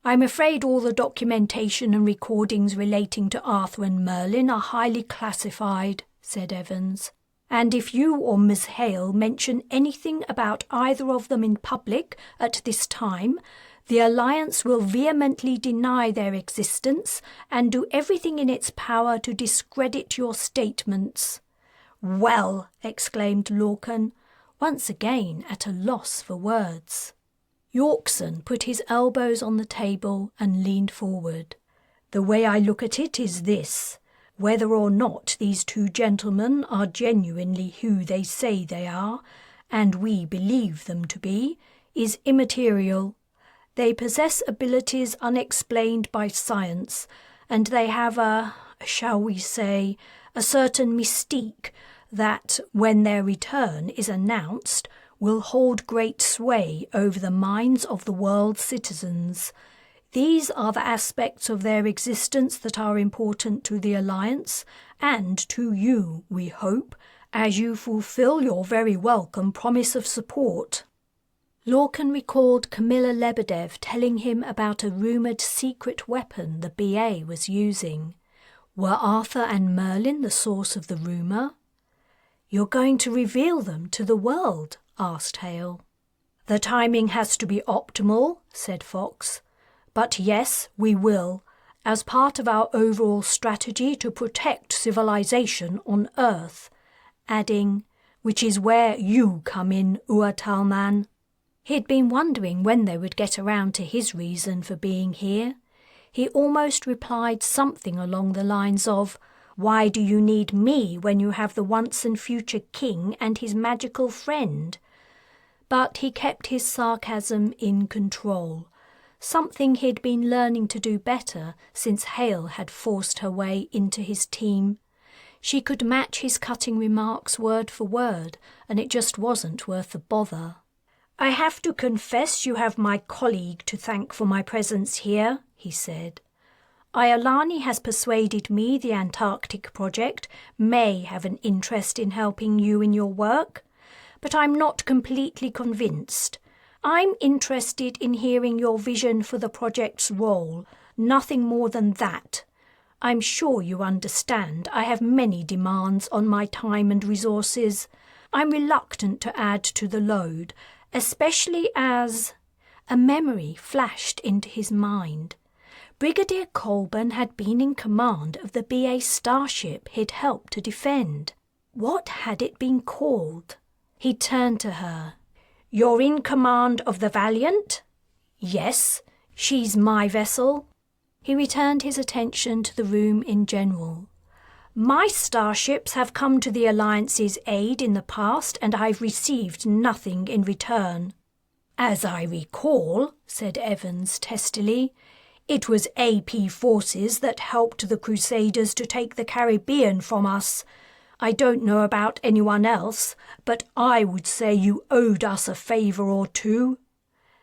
"I'm afraid all the documentation and recordings relating to Arthur and Merlin are highly classified," said Evans. "And if you or Miss Hale mention anything about either of them in public at this time, the Alliance will vehemently deny their existence and do everything in its power to discredit your statements." "Well!" exclaimed Lorcan, once again at a loss for words. Yorkson put his elbows on the table and leaned forward. "The way I look at it is this. Whether or not these two gentlemen are genuinely who they say they are, and we believe them to be, is immaterial. They possess abilities unexplained by science, and they have shall we say, a certain mystique that, when their return is announced, will hold great sway over the minds of the world's citizens. These are the aspects of their existence that are important to the Alliance, and to you, we hope, as you fulfill your very welcome promise of support." Lorcan recalled Camilla Lebedev telling him about a rumoured secret weapon the BA was using. Were Arthur and Merlin the source of the rumour? "You're going to reveal them to the world?" asked Hale. "The timing has to be optimal," said Fox. "But yes, we will, as part of our overall strategy to protect civilization on Earth," adding, "which is where you come in, Uatalman." He'd been wondering when they would get around to his reason for being here. He almost replied something along the lines of, "Why do you need me when you have the once and future king and his magical friend?" But he kept his sarcasm in control, something he'd been learning to do better since Hale had forced her way into his team. She could match his cutting remarks word for word, and it just wasn't worth the bother. "I have to confess you have my colleague to thank for my presence here," he said. "Iolani has persuaded me the Antarctic project may have an interest in helping you in your work, but I'm not completely convinced. I'm interested in hearing your vision for the project's role, nothing more than that. I'm sure you understand I have many demands on my time and resources. I'm reluctant to add to the load, especially as—" A memory flashed into his mind. Brigadier Colburn had been in command of the BA starship he'd helped to defend. What had it been called? He turned to her. "You're in command of the Valiant?" "Yes, she's my vessel." He returned his attention to the room in general. "My starships have come to the Alliance's aid in the past, and I've received nothing in return." "As I recall," said Evans testily, "it was AP forces that helped the Crusaders to take the Caribbean from us. I don't know about anyone else, but I would say you owed us a favour or two."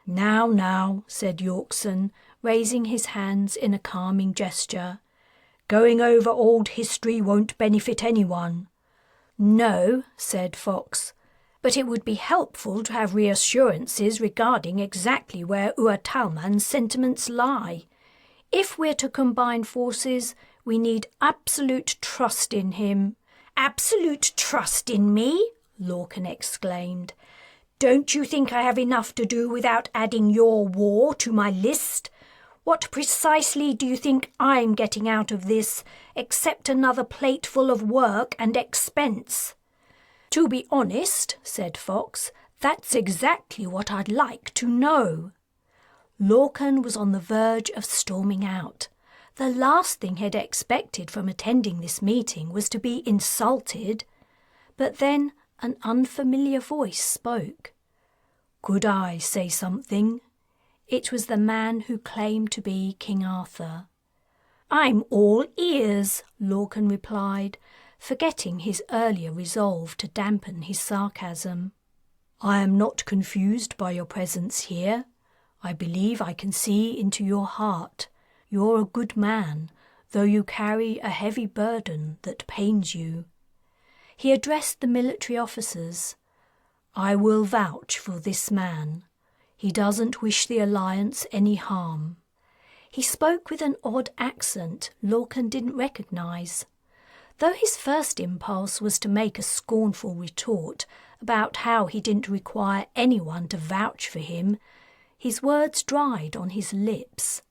Now, said Yorkson, raising his hands in a calming gesture. "Going over old history won't benefit anyone." "No," said Fox, "but it would be helpful to have reassurances regarding exactly where Uatalman's sentiments lie. If we're to combine forces, we need absolute trust in him." "Absolute trust in me?" Lorcan exclaimed. "Don't you think I have enough to do without adding your war to my list? What precisely do you think I'm getting out of this, except another plateful of work and expense?" "To be honest," said Fox, "that's exactly what I'd like to know." Lorcan was on the verge of storming out. The last thing he'd expected from attending this meeting was to be insulted. But then an unfamiliar voice spoke. "Could I say something?" It was the man who claimed to be King Arthur. "I'm all ears," Lorcan replied, forgetting his earlier resolve to dampen his sarcasm. "I am not confused by your presence here. I believe I can see into your heart. You're a good man, though you carry a heavy burden that pains you." He addressed the military officers. "I will vouch for this man. He doesn't wish the Alliance any harm." He spoke with an odd accent Lorcan didn't recognise. Though his first impulse was to make a scornful retort about how he didn't require anyone to vouch for him, his words dried on his lips.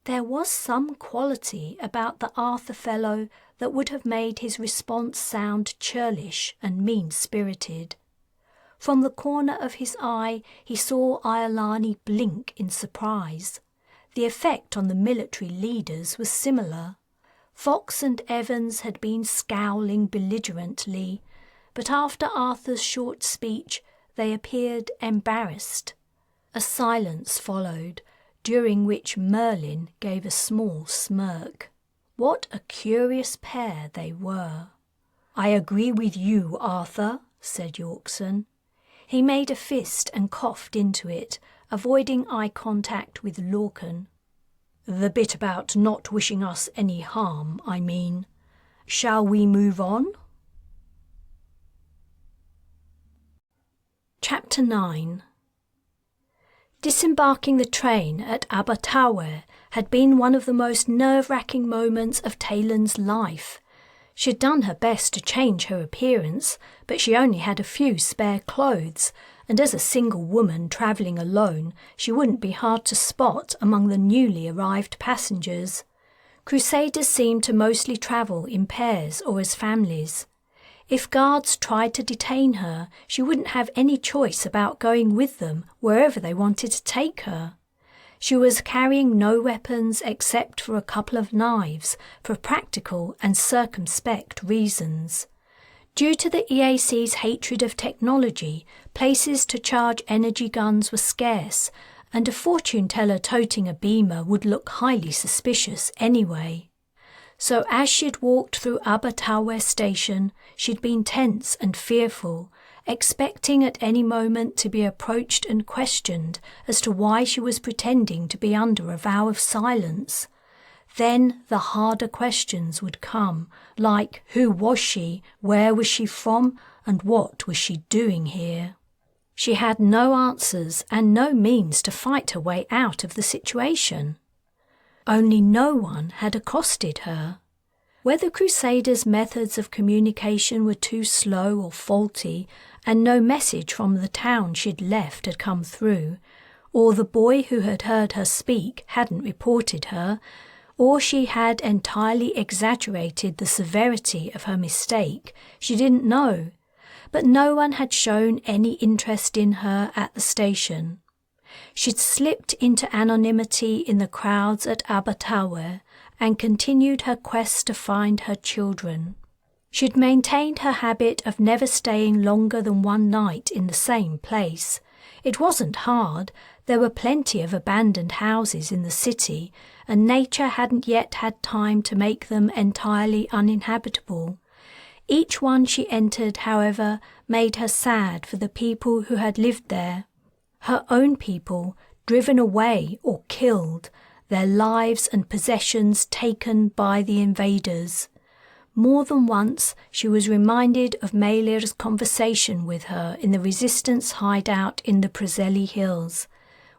There was some quality about the Arthur fellow that would have made his response sound churlish and mean-spirited. From the corner of his eye he saw Iolani blink in surprise. The effect on the military leaders was similar. Fox and Evans had been scowling belligerently, but after Arthur's short speech they appeared embarrassed. A silence followed, during which Merlin gave a small smirk. What a curious pair they were. "I agree with you, Arthur," said Yorkson. He made a fist and coughed into it, avoiding eye contact with Lorcan. "The bit about not wishing us any harm, I mean. Shall we move on?" Chapter 9. Disembarking the train at Abertawe had been one of the most nerve-wracking moments of Taylan's life. She had done her best to change her appearance, but she only had a few spare clothes, and as a single woman travelling alone, she wouldn't be hard to spot among the newly arrived passengers. Crusaders seemed to mostly travel in pairs or as families. If guards tried to detain her, she wouldn't have any choice about going with them wherever they wanted to take her. She was carrying no weapons except for a couple of knives for practical and circumspect reasons. Due to the EAC's hatred of technology, places to charge energy guns were scarce, and a fortune teller toting a beamer would look highly suspicious anyway. So as she'd walked through Abertawe station, she'd been tense and fearful, expecting at any moment to be approached and questioned as to why she was pretending to be under a vow of silence. Then the harder questions would come, like who was she, where was she from, and what was she doing here? She had no answers and no means to fight her way out of the situation. Only no one had accosted her. Whether Crusaders' methods of communication were too slow or faulty, and no message from the town she'd left had come through, or the boy who had heard her speak hadn't reported her, or she had entirely exaggerated the severity of her mistake, she didn't know. But no one had shown any interest in her at the station. She'd slipped into anonymity in the crowds at Abertawe and continued her quest to find her children. She'd maintained her habit of never staying longer than one night in the same place. It wasn't hard. There were plenty of abandoned houses in the city, and nature hadn't yet had time to make them entirely uninhabitable. Each one she entered, however, made her sad for the people who had lived there. Her own people, driven away or killed, their lives and possessions taken by the invaders. More than once she was reminded of Maelir's conversation with her in the resistance hideout in the Preseli Hills,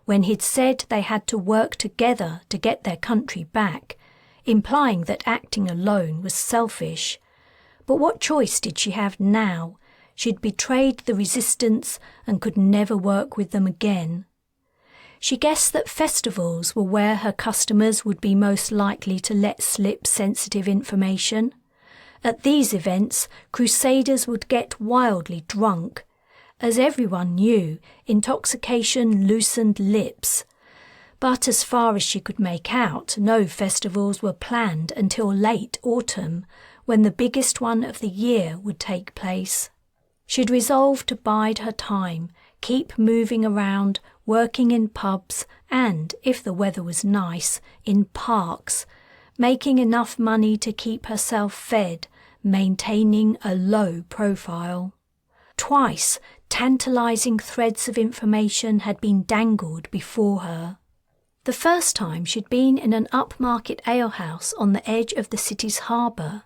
when he'd said they had to work together to get their country back, implying that acting alone was selfish. But what choice did she have now? She'd betrayed the resistance and could never work with them again. She guessed that festivals were where her customers would be most likely to let slip sensitive information. At these events, Crusaders would get wildly drunk. As everyone knew, intoxication loosened lips. But as far as she could make out, no festivals were planned until late autumn, when the biggest one of the year would take place. She'd resolved to bide her time, keep moving around, working in pubs and, if the weather was nice, in parks, making enough money to keep herself fed, maintaining a low profile. Twice, tantalizing threads of information had been dangled before her. The first time she'd been in an upmarket alehouse on the edge of the city's harbour.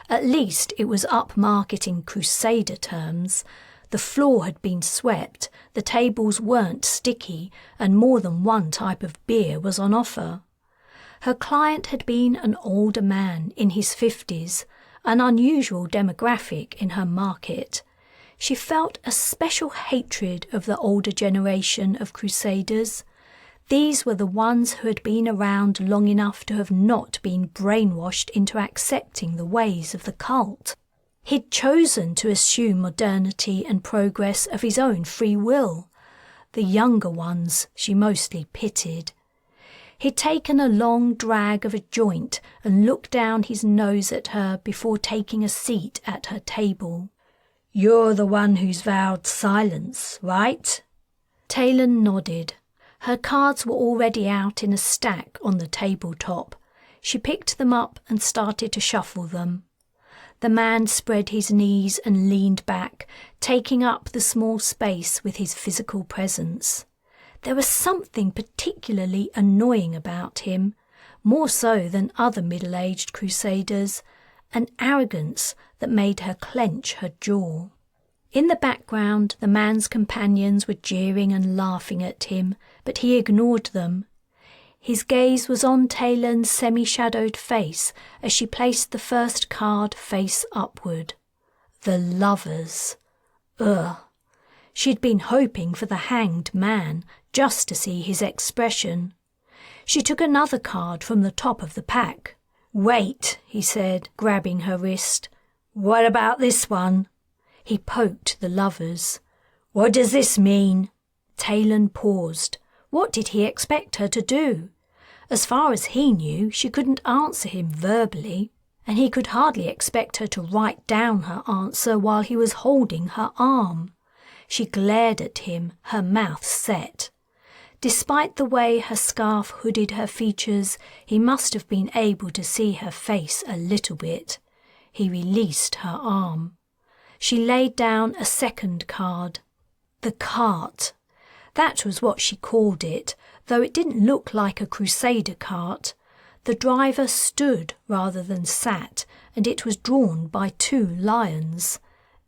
At least it was upmarket in Crusader terms. The floor had been swept, the tables weren't sticky, and more than one type of beer was on offer. Her client had been an older man in his 50s, an unusual demographic in her market. She felt a special hatred of the older generation of Crusaders. These were the ones who had been around long enough to have not been brainwashed into accepting the ways of the cult. He'd chosen to assume modernity and progress of his own free will. The younger ones she mostly pitied. He'd taken a long drag of a joint and looked down his nose at her before taking a seat at her table. "You're the one who's vowed silence, right?" Taylan nodded. Her cards were already out in a stack on the tabletop. She picked them up and started to shuffle them. The man spread his knees and leaned back, taking up the small space with his physical presence. There was something particularly annoying about him, more so than other middle-aged Crusaders, an arrogance that made her clench her jaw. In the background, the man's companions were jeering and laughing at him, but he ignored them. His gaze was on Taylan's semi-shadowed face as she placed the first card face upward. The Lovers. Ugh. She'd been hoping for the Hanged Man, just to see his expression. She took another card from the top of the pack. "Wait," he said, grabbing her wrist. "What about this one?" He poked the Lovers. "What does this mean?" Taylan paused. What did he expect her to do? As far as he knew, she couldn't answer him verbally, and he could hardly expect her to write down her answer while he was holding her arm. She glared at him, her mouth set. Despite the way her scarf hooded her features, he must have been able to see her face a little bit. He released her arm. She laid down a second card. The cart. That was what she called it, though it didn't look like a Crusader cart. The driver stood rather than sat, and it was drawn by 2 lions.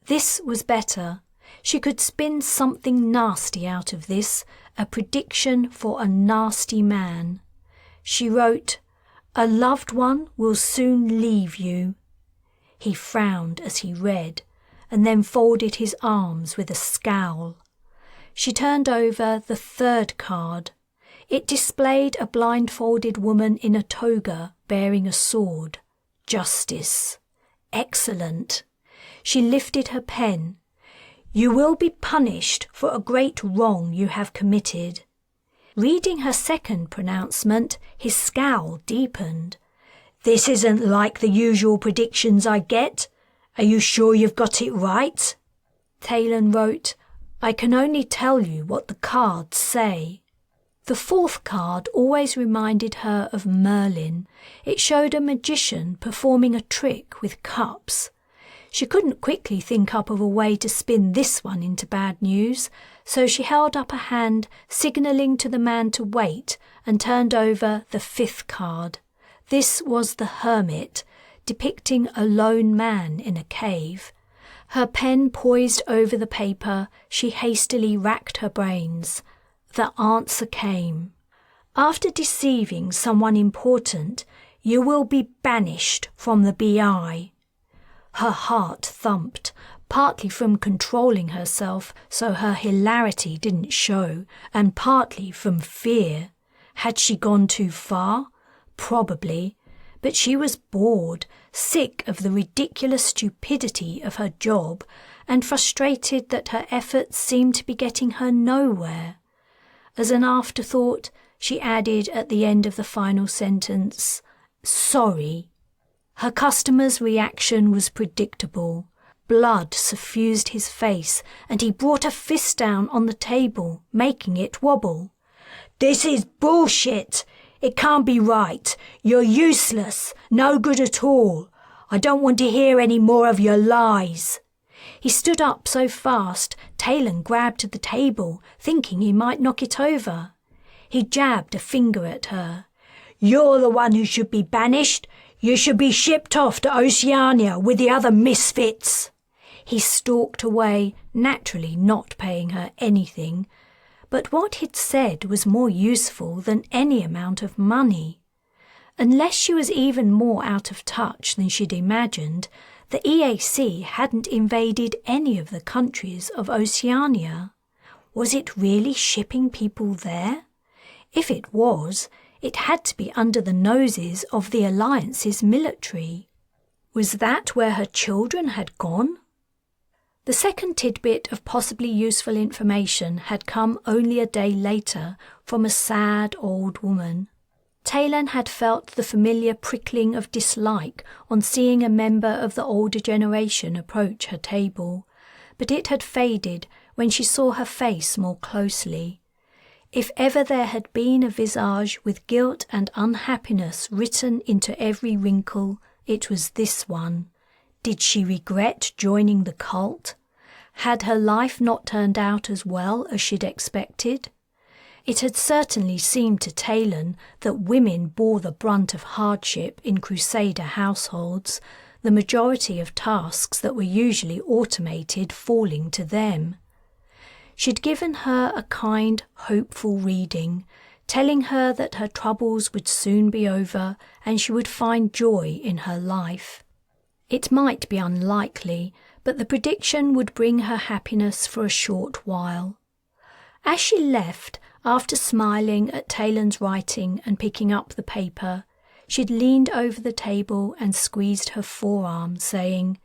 This was better. She could spin something nasty out of this, a prediction for a nasty man. She wrote, "A loved one will soon leave you." He frowned as he read, and then folded his arms with a scowl. She turned over the third card. It displayed a blindfolded woman in a toga bearing a sword. Justice. Excellent. She lifted her pen. "You will be punished for a great wrong you have committed." Reading her second pronouncement, his scowl deepened. "This isn't like the usual predictions I get. Are you sure you've got it right?" Taylan wrote, "I can only tell you what the cards say." The fourth card always reminded her of Merlin. It showed a magician performing a trick with cups. She couldn't quickly think up of a way to spin this one into bad news, so she held up a hand, signalling to the man to wait, and turned over the fifth card. This was the Hermit, depicting a lone man in a cave. Her pen poised over the paper, she hastily racked her brains. The answer came. "After deceiving someone important, you will be banished from the BI." Her heart thumped, partly from controlling herself so her hilarity didn't show, and partly from fear. Had she gone too far? Probably. But she was bored, sick of the ridiculous stupidity of her job, and frustrated that her efforts seemed to be getting her nowhere. As an afterthought, she added at the end of the final sentence, "Sorry." Her customer's reaction was predictable. Blood suffused his face, and he brought a fist down on the table, making it wobble. "This is bullshit! It can't be right! You're useless! No good at all! I don't want to hear any more of your lies!" He stood up so fast, Taylan grabbed the table, thinking he might knock it over. He jabbed a finger at her. "You're the one who should be banished. You should be shipped off to Oceania with the other misfits." He stalked away, naturally not paying her anything. But what he'd said was more useful than any amount of money. Unless she was even more out of touch than she'd imagined, the EAC hadn't invaded any of the countries of Oceania. Was it really shipping people there? If it was, it had to be under the noses of the Alliance's military. Was that where her children had gone? The second tidbit of possibly useful information had come only a day later from a sad old woman. Taylan had felt the familiar prickling of dislike on seeing a member of the older generation approach her table, but it had faded when she saw her face more closely. If ever there had been a visage with guilt and unhappiness written into every wrinkle, it was this one. Did she regret joining the cult? Had her life not turned out as well as she'd expected? It had certainly seemed to Taylan that women bore the brunt of hardship in Crusader households, the majority of tasks that were usually automated falling to them. She'd given her a kind, hopeful reading, telling her that her troubles would soon be over and she would find joy in her life. It might be unlikely, but the prediction would bring her happiness for a short while. As she left, after smiling at Taylan's writing and picking up the paper, she'd leaned over the table and squeezed her forearm, saying,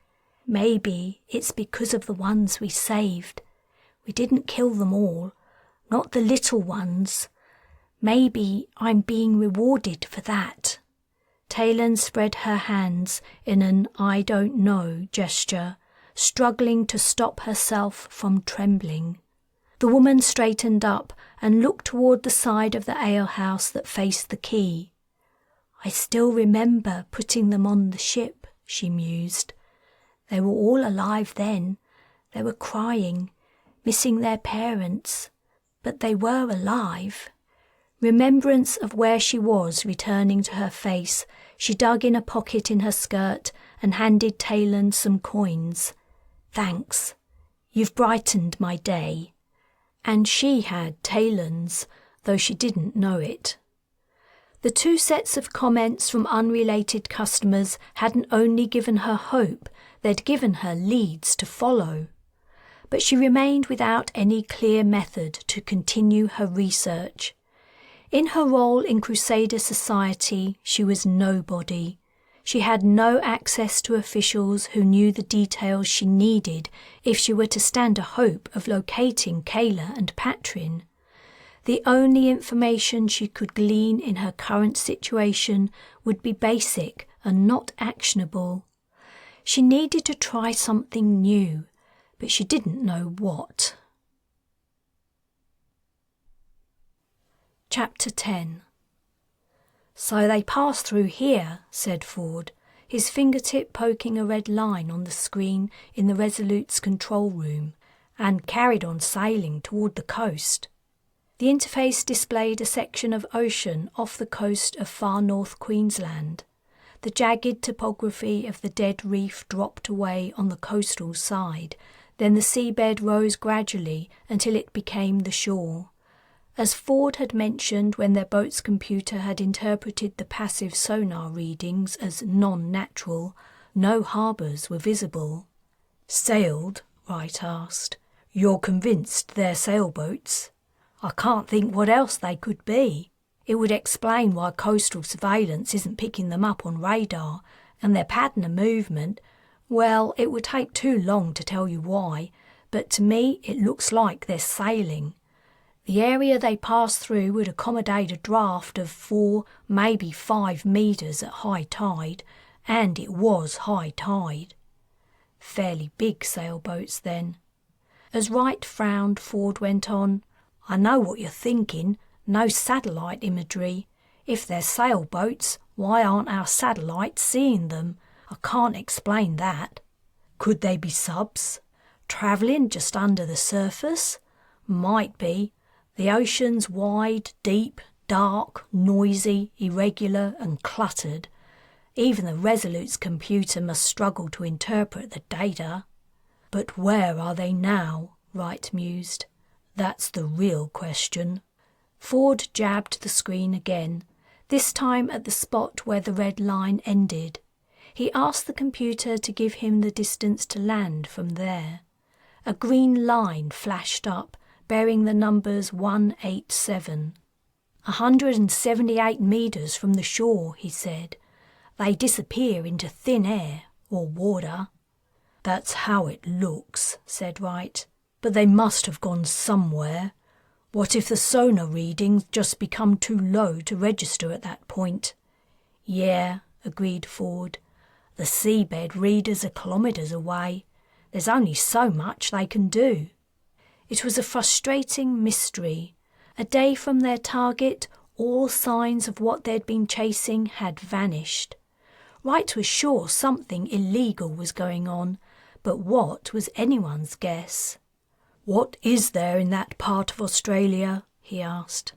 "Maybe it's because of the ones we saved. We didn't kill them all, not the little ones. Maybe I'm being rewarded for that." Taylan spread her hands in an "I don't know" gesture, struggling to stop herself from trembling. The woman straightened up and looked toward the side of the alehouse that faced the quay. "I still remember putting them on the ship," she mused. "They were all alive then. They were crying, missing their parents, but they were alive." Remembrance of where she was returning to her face, she dug in a pocket in her skirt and handed Taylan some coins. "Thanks. You've brightened my day." And she had Taylan's, though she didn't know it. The 2 sets of comments from unrelated customers hadn't only given her hope, they'd given her leads to follow. But she remained without any clear method to continue her research. In her role in Crusader society, she was nobody. She had no access to officials who knew the details she needed if she were to stand a hope of locating Kayla and Patrin. The only information she could glean in her current situation would be basic and not actionable. She needed to try something new, but she didn't know what. Chapter 10. "So they passed through here," said Ford, his fingertip poking a red line on the screen in the Resolute's control room, "and carried on sailing toward the coast." The interface displayed a section of ocean off the coast of far north Queensland. The jagged topography of the dead reef dropped away on the coastal side, then the seabed rose gradually until it became the shore. As Ford had mentioned when their boat's computer had interpreted the passive sonar readings as non-natural, no harbours were visible. "Sailed?" Wright asked. "You're convinced they're sailboats?" "I can't think what else they could be. It would explain why coastal surveillance isn't picking them up on radar, and their pattern of movement, well, it would take too long to tell you why, but to me it looks like they're sailing. The area they passed through would accommodate a draft of 4, maybe 5 metres at high tide, and it was high tide." "Fairly big sailboats, then." As Wright frowned, Ford went on, "I know what you're thinking, no satellite imagery. If they're sailboats, why aren't our satellites seeing them? I can't explain that." "Could they be subs? Travelling just under the surface?" "Might be. The ocean's wide, deep, dark, noisy, irregular and cluttered. Even the Resolute's computer must struggle to interpret the data." "But where are they now?" Wright mused. "That's the real question." Ford jabbed the screen again, this time at the spot where the red line ended. He asked the computer to give him the distance to land from there. A green line flashed up, bearing the numbers 187. 178 metres from the shore, he said. "They disappear into thin air, or water." "That's how it looks," said Wright. "But they must have gone somewhere. What if the sonar readings just become too low to register at that point?" "Yeah," agreed Ford. "The seabed readers are kilometres away. There's only so much they can do." It was a frustrating mystery. A day from their target, all signs of what they'd been chasing had vanished. Wright was sure something illegal was going on, but what was anyone's guess. "What is there in that part of Australia?" he asked.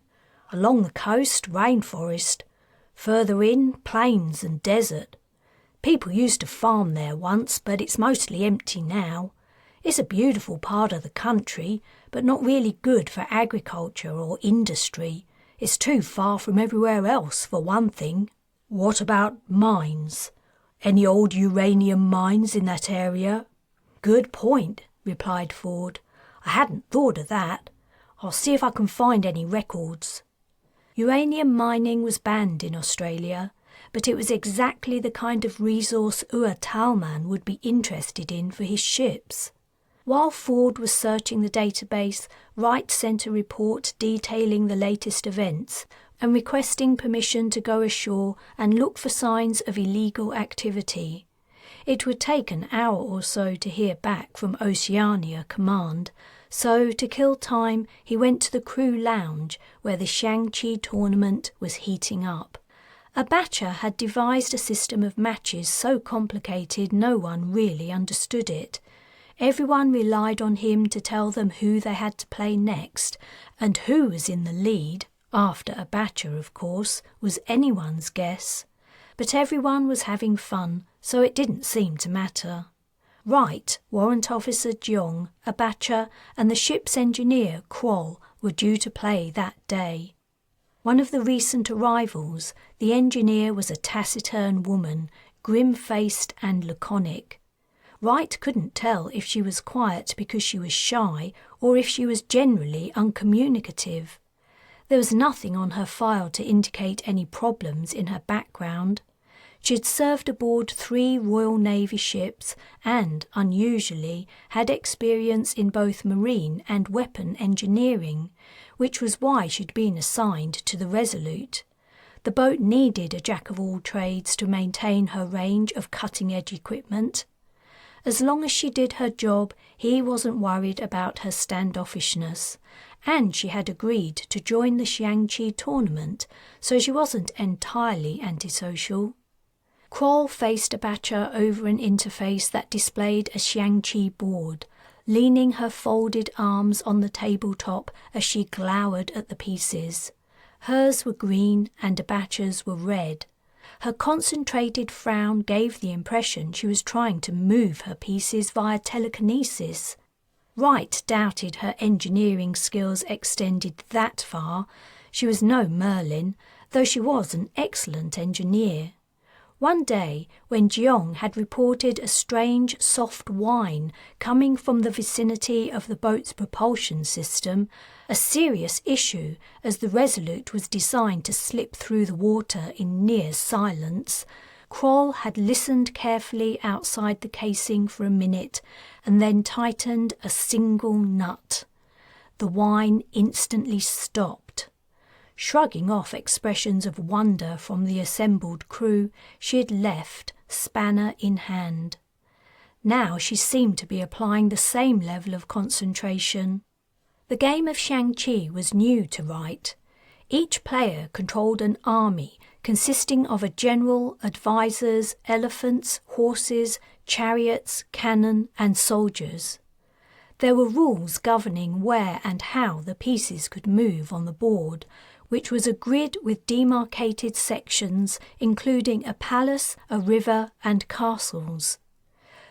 "Along the coast, rainforest. Further in, plains and desert. People used to farm there once, but it's mostly empty now. It's a beautiful part of the country, but not really good for agriculture or industry. It's too far from everywhere else, for one thing." "What about mines? Any old uranium mines in that area?" "Good point," replied Ford. "I hadn't thought of that. I'll see if I can find any records." Uranium mining was banned in Australia, but it was exactly the kind of resource Taylan would be interested in for his ships. While Ford was searching the database, Wright sent a report detailing the latest events and requesting permission to go ashore and look for signs of illegal activity. It would take an hour or so to hear back from Oceania Command, so to kill time he went to the crew lounge where the Shang-Chi tournament was heating up. Abacha had devised a system of matches so complicated no one really understood it. Everyone relied on him to tell them who they had to play next, and who was in the lead, after Abacha of course, was anyone's guess. But everyone was having fun, so it didn't seem to matter. Wright, Warrant Officer Jeong, Abacha, and the ship's engineer, Kroll, were due to play that day. One of the recent arrivals, the engineer was a taciturn woman, grim-faced and laconic. Wright couldn't tell if she was quiet because she was shy or if she was generally uncommunicative. There was nothing on her file to indicate any problems in her background. She had served aboard 3 Royal Navy ships and, unusually, had experience in both marine and weapon engineering, which was why she'd been assigned to the RESOLUTE. The boat needed a jack-of-all-trades to maintain her range of cutting-edge equipment. As long as she did her job, he wasn't worried about her standoffishness, and she had agreed to join the Shang-Chi tournament, so she wasn't entirely antisocial. Kroll faced Abacha over an interface that displayed a Shang-Chi board, leaning her folded arms on the tabletop as she glowered at the pieces. Hers were green and Abacha's were red. Her concentrated frown gave the impression she was trying to move her pieces via telekinesis. Wright doubted her engineering skills extended that far. She was no Merlin, though she was an excellent engineer. One day, when Jeong had reported a strange, soft whine coming from the vicinity of the boat's propulsion system, a serious issue as the RESOLUTE was designed to slip through the water in near silence, Kroll had listened carefully outside the casing for a minute and then tightened a single nut. The whine instantly stopped. Shrugging off expressions of wonder from the assembled crew, she had left, spanner in hand. Now she seemed to be applying the same level of concentration. The game of Shang-Chi was new to Wright. Each player controlled an army consisting of a general, advisors, elephants, horses, chariots, cannon, and soldiers. There were rules governing where and how the pieces could move on the board, which was a grid with demarcated sections including a palace, a river, and castles.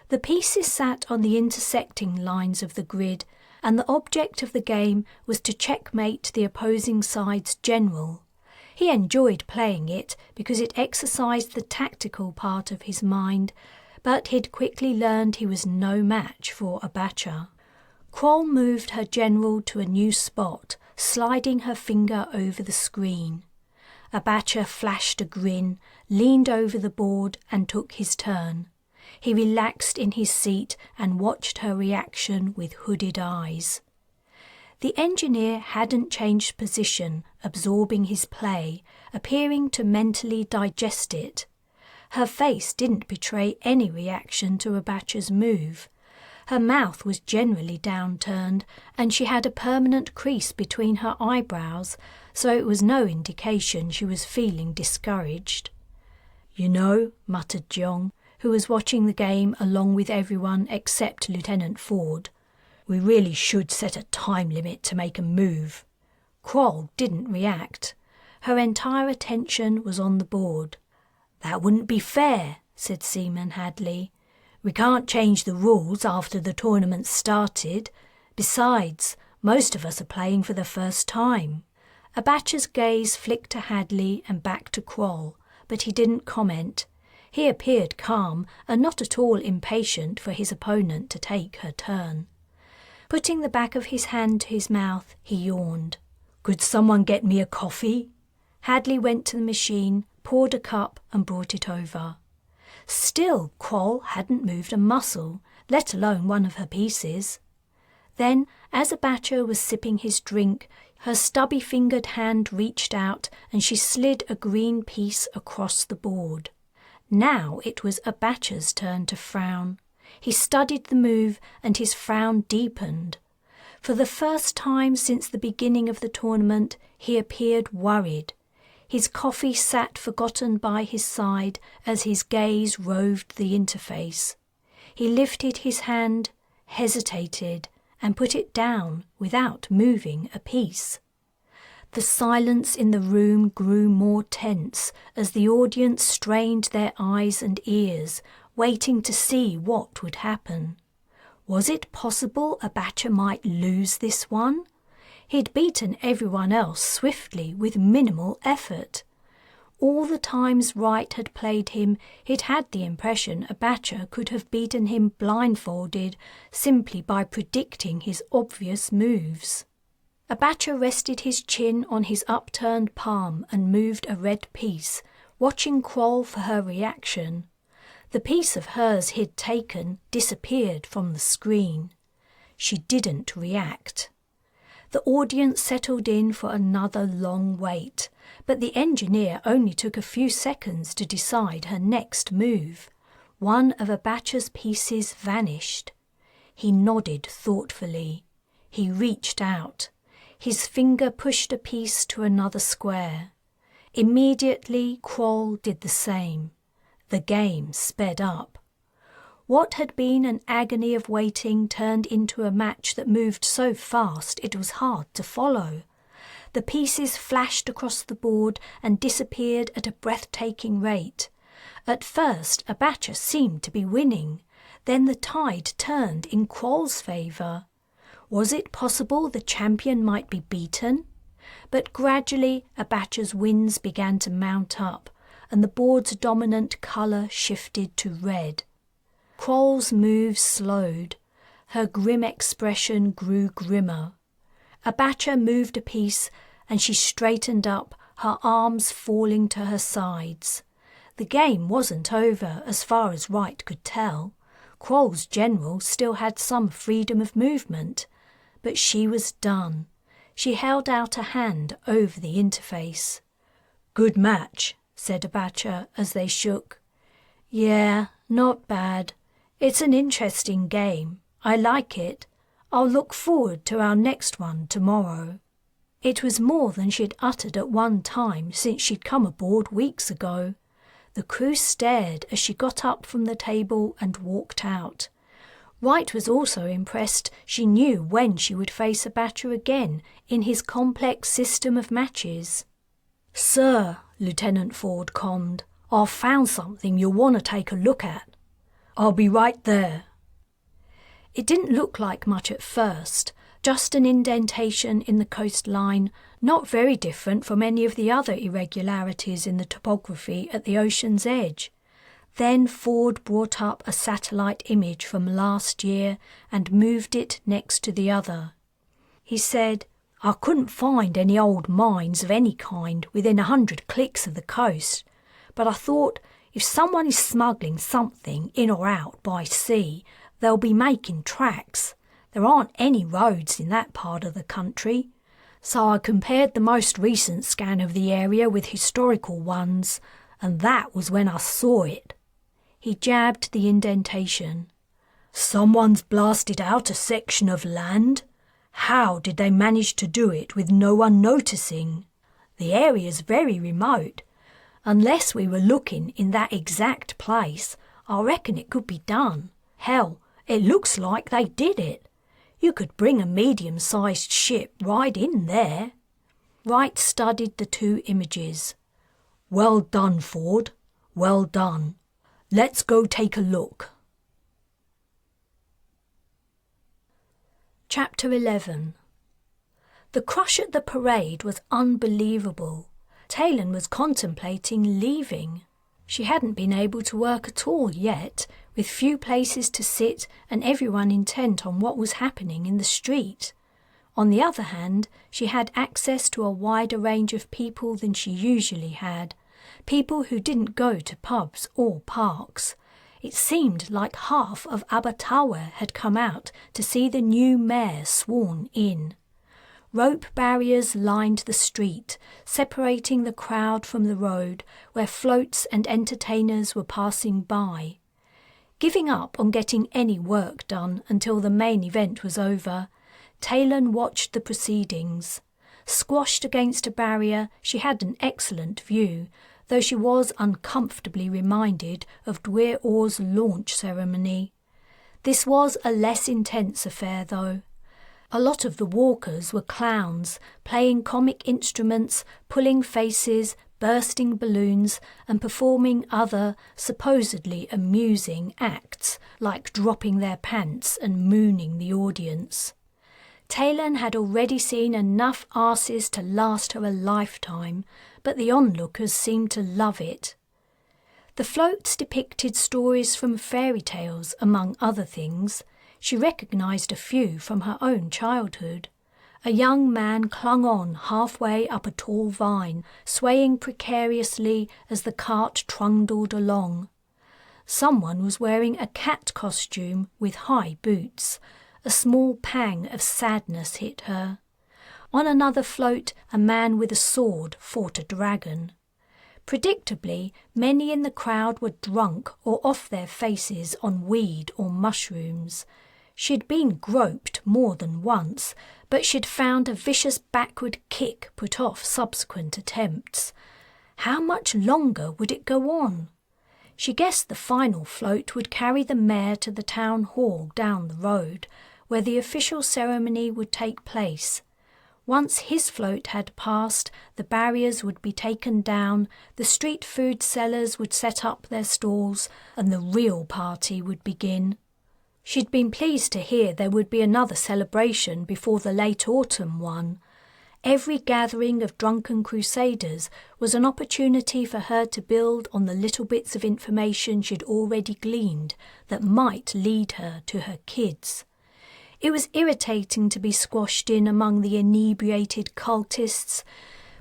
The pieces sat on the intersecting lines of the grid, and the object of the game was to checkmate the opposing side's general. He enjoyed playing it because it exercised the tactical part of his mind, but he'd quickly learned he was no match for Abacha. Kroll moved her general to a new spot, sliding her finger over the screen. Abacha flashed a grin, leaned over the board and took his turn. He relaxed in his seat and watched her reaction with hooded eyes. The engineer hadn't changed position, absorbing his play, appearing to mentally digest it. Her face didn't betray any reaction to Abacha's move. Her mouth was generally downturned, and she had a permanent crease between her eyebrows, so it was no indication she was feeling discouraged. "You know," muttered John, who was watching the game along with everyone except Lieutenant Ford, "we really should set a time limit to make a move." Kroll didn't react. Her entire attention was on the board. "That wouldn't be fair," said Seaman Hadley. "We can't change the rules after the tournament's started. Besides, most of us are playing for the first time." Abacha's gaze flicked to Hadley and back to Kroll, but he didn't comment. He appeared calm and not at all impatient for his opponent to take her turn. Putting the back of his hand to his mouth, he yawned. "Could someone get me a coffee?" Hadley went to the machine, poured a cup and brought it over. Still, Kroll hadn't moved a muscle, let alone one of her pieces. Then, as Abacha was sipping his drink, her stubby-fingered hand reached out and she slid a green piece across the board. Now it was Abacha's turn to frown. He studied the move and his frown deepened. For the first time since the beginning of the tournament, he appeared worried. His coffee sat forgotten by his side as his gaze roved the interface. He lifted his hand, hesitated, and put it down without moving a piece. The silence in the room grew more tense as the audience strained their eyes and ears, waiting to see what would happen. Was it possible Abacha might lose this one? He'd beaten everyone else swiftly with minimal effort. All the times Wright had played him, he'd had the impression Abacha could have beaten him blindfolded simply by predicting his obvious moves. Abacha rested his chin on his upturned palm and moved a red piece, watching Kroll for her reaction. The piece of hers he'd taken disappeared from the screen. She didn't react. The audience settled in for another long wait, but the engineer only took a few seconds to decide her next move. One of Abacha's pieces vanished. He nodded thoughtfully. He reached out. His finger pushed a piece to another square. Immediately, Kroll did the same. The game sped up. What had been an agony of waiting turned into a match that moved so fast it was hard to follow. The pieces flashed across the board and disappeared at a breathtaking rate. At first, Abacha seemed to be winning. Then the tide turned in Kroll's favour. Was it possible the champion might be beaten? But gradually, Abacha's wins began to mount up, and the board's dominant colour shifted to red. Kroll's moves slowed. Her grim expression grew grimmer. Abacha moved a piece, and she straightened up, her arms falling to her sides. The game wasn't over, as far as Wright could tell. Kroll's general still had some freedom of movement, but she was done. She held out a hand over the interface. "Good match," said Abacha as they shook. "Yeah, not bad. It's an interesting game. I like it. I'll look forward to our next one tomorrow." It was more than she'd uttered at one time since she'd come aboard weeks ago. The crew stared as she got up from the table and walked out. Wright was also impressed she knew when she would face Abacha again in his complex system of matches. "Sir," Lieutenant Ford conned, "I've found something you'll want to take a look at." "I'll be right there." It didn't look like much at first, just an indentation in the coastline, not very different from any of the other irregularities in the topography at the ocean's edge. Then Ford brought up a satellite image from last year and moved it next to the other. He said, "I couldn't find any old mines of any kind within 100 clicks of the coast, but I thought if someone is smuggling something in or out by sea, they'll be making tracks. There aren't any roads in that part of the country. So I compared the most recent scan of the area with historical ones, and that was when I saw it." He jabbed the indentation. "Someone's blasted out a section of land? How did they manage to do it with no one noticing? The area's very remote. Unless we were looking in that exact place, I reckon it could be done. Hell, it looks like they did it. You could bring a medium-sized ship right in there." Wright studied the two images. "Well done, Ford. Well done. Let's go take a look." Chapter 11. The crush at the parade was unbelievable. Taylan was contemplating leaving. She hadn't been able to work at all yet, with few places to sit and everyone intent on what was happening in the street. On the other hand, she had access to a wider range of people than she usually had, people who didn't go to pubs or parks. It seemed like half of Abertawe had come out to see the new mayor sworn in. Rope barriers lined the street, separating the crowd from the road where floats and entertainers were passing by. Giving up on getting any work done until the main event was over, Taylan watched the proceedings. Squashed against a barrier, she had an excellent view, though she was uncomfortably reminded of Dwyer Orr's launch ceremony. This was a less intense affair, though. A lot of the walkers were clowns, playing comic instruments, pulling faces, bursting balloons, and performing other, supposedly amusing acts, like dropping their pants and mooning the audience. Taylan had already seen enough arses to last her a lifetime, but the onlookers seemed to love it. The floats depicted stories from fairy tales, among other things. She recognised a few from her own childhood. A young man clung on halfway up a tall vine, swaying precariously as the cart trundled along. Someone was wearing a cat costume with high boots. A small pang of sadness hit her. On another float, a man with a sword fought a dragon. Predictably, many in the crowd were drunk or off their faces on weed or mushrooms. She'd been groped more than once, but she'd found a vicious backward kick put off subsequent attempts. How much longer would it go on? She guessed the final float would carry the mayor to the town hall down the road, where the official ceremony would take place. Once his float had passed, the barriers would be taken down, the street food sellers would set up their stalls, and the real party would begin. She'd been pleased to hear there would be another celebration before the late autumn one. Every gathering of drunken Crusaders was an opportunity for her to build on the little bits of information she'd already gleaned that might lead her to her kids. It was irritating to be squashed in among the inebriated cultists,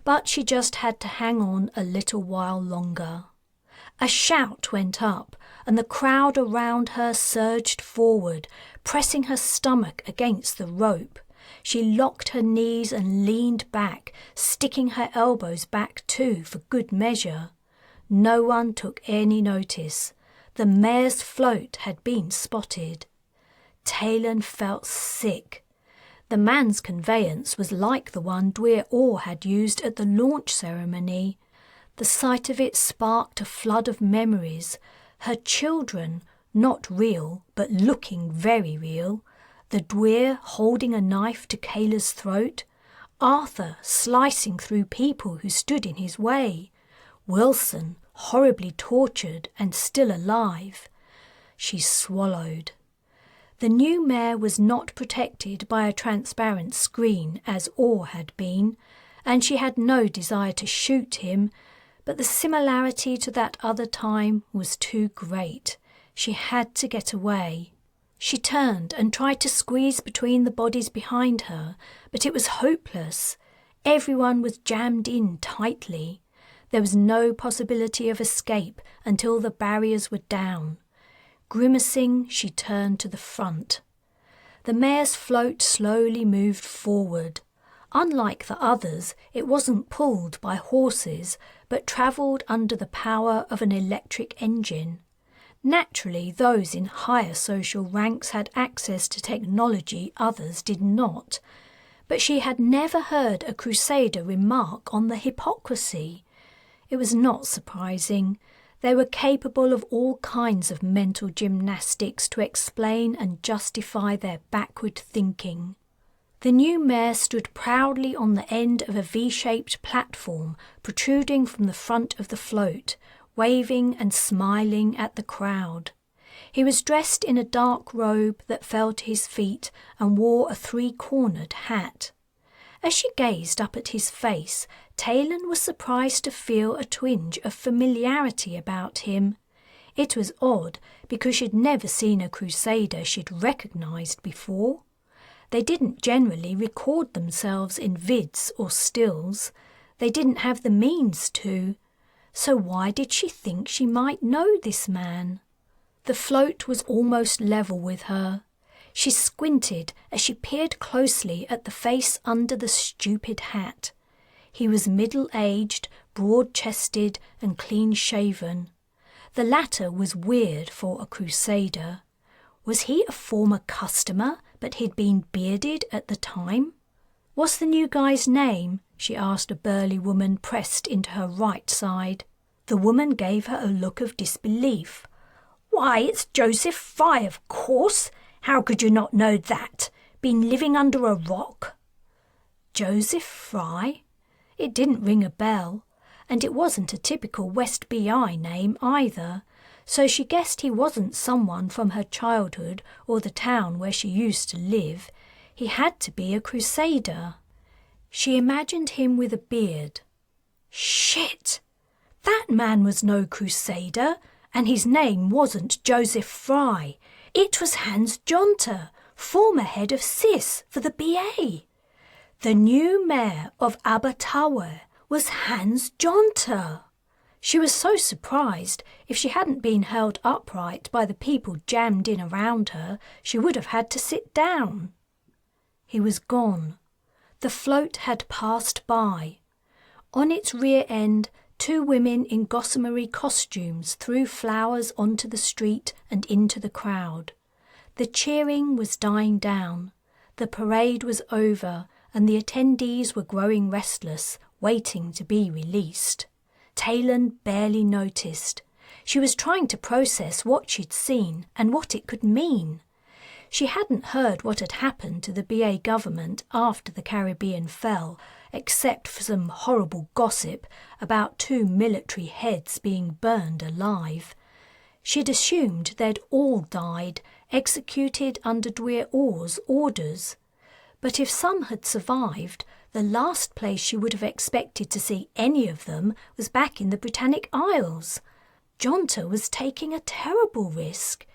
but she just had to hang on a little while longer. A shout went up, and the crowd around her surged forward, pressing her stomach against the rope. She locked her knees and leaned back, sticking her elbows back too for good measure. No one took any notice. The mayor's float had been spotted. Taylan felt sick. The man's conveyance was like the one Dwyer Orr had used at the launch ceremony. The sight of it sparked a flood of memories. Her children, not real, but looking very real. The Dwyer holding a knife to Kayla's throat. Arthur slicing through people who stood in his way. Wilson horribly tortured and still alive. She swallowed. The new mayor was not protected by a transparent screen as Orr had been, and she had no desire to shoot him, but the similarity to that other time was too great. She had to get away. She turned and tried to squeeze between the bodies behind her, but it was hopeless. Everyone was jammed in tightly. There was no possibility of escape until the barriers were down. Grimacing, she turned to the front. The mayor's float slowly moved forward. Unlike the others, it wasn't pulled by horses, but travelled under the power of an electric engine. Naturally, those in higher social ranks had access to technology others did not. But she had never heard a Crusader remark on the hypocrisy. It was not surprising. They were capable of all kinds of mental gymnastics to explain and justify their backward thinking. The new mayor stood proudly on the end of a V-shaped platform protruding from the front of the float, waving and smiling at the crowd. He was dressed in a dark robe that fell to his feet and wore a three-cornered hat. As she gazed up at his face, Taylan was surprised to feel a twinge of familiarity about him. It was odd, because she'd never seen a Crusader she'd recognised before. They didn't generally record themselves in vids or stills. They didn't have the means to. So why did she think she might know this man? The float was almost level with her. She squinted as she peered closely at the face under the stupid hat. He was middle-aged, broad-chested and clean-shaven. The latter was weird for a Crusader. Was he a former customer, but he'd been bearded at the time? "What's the new guy's name?" she asked a burly woman pressed into her right side. The woman gave her a look of disbelief. "Why, it's Joseph Fry, of course. How could you not know that? Been living under a rock?" Joseph Fry? It didn't ring a bell, and it wasn't a typical West BI name either, so she guessed he wasn't someone from her childhood or the town where she used to live. He had to be a Crusader. She imagined him with a beard. Shit! That man was no Crusader, and his name wasn't Joseph Fry. It was Hans Jonter, former head of CIS for the BA. The new mayor of Abertawe was Hans Jonter. She was so surprised. If she hadn't been held upright by the people jammed in around her, she would have had to sit down. He was gone. The float had passed by. On its rear end, two women in gossamery costumes threw flowers onto the street and into the crowd. The cheering was dying down. The parade was over, and the attendees were growing restless, waiting to be released. Taylan barely noticed. She was trying to process what she'd seen and what it could mean. She hadn't heard what had happened to the BA government after the Caribbean fell, except for some horrible gossip about 2 military heads being burned alive. She'd assumed they'd all died, executed under Dwyer Orr's orders. But if some had survived, the last place she would have expected to see any of them was back in the Britannic Isles. Jonter was taking a terrible risk.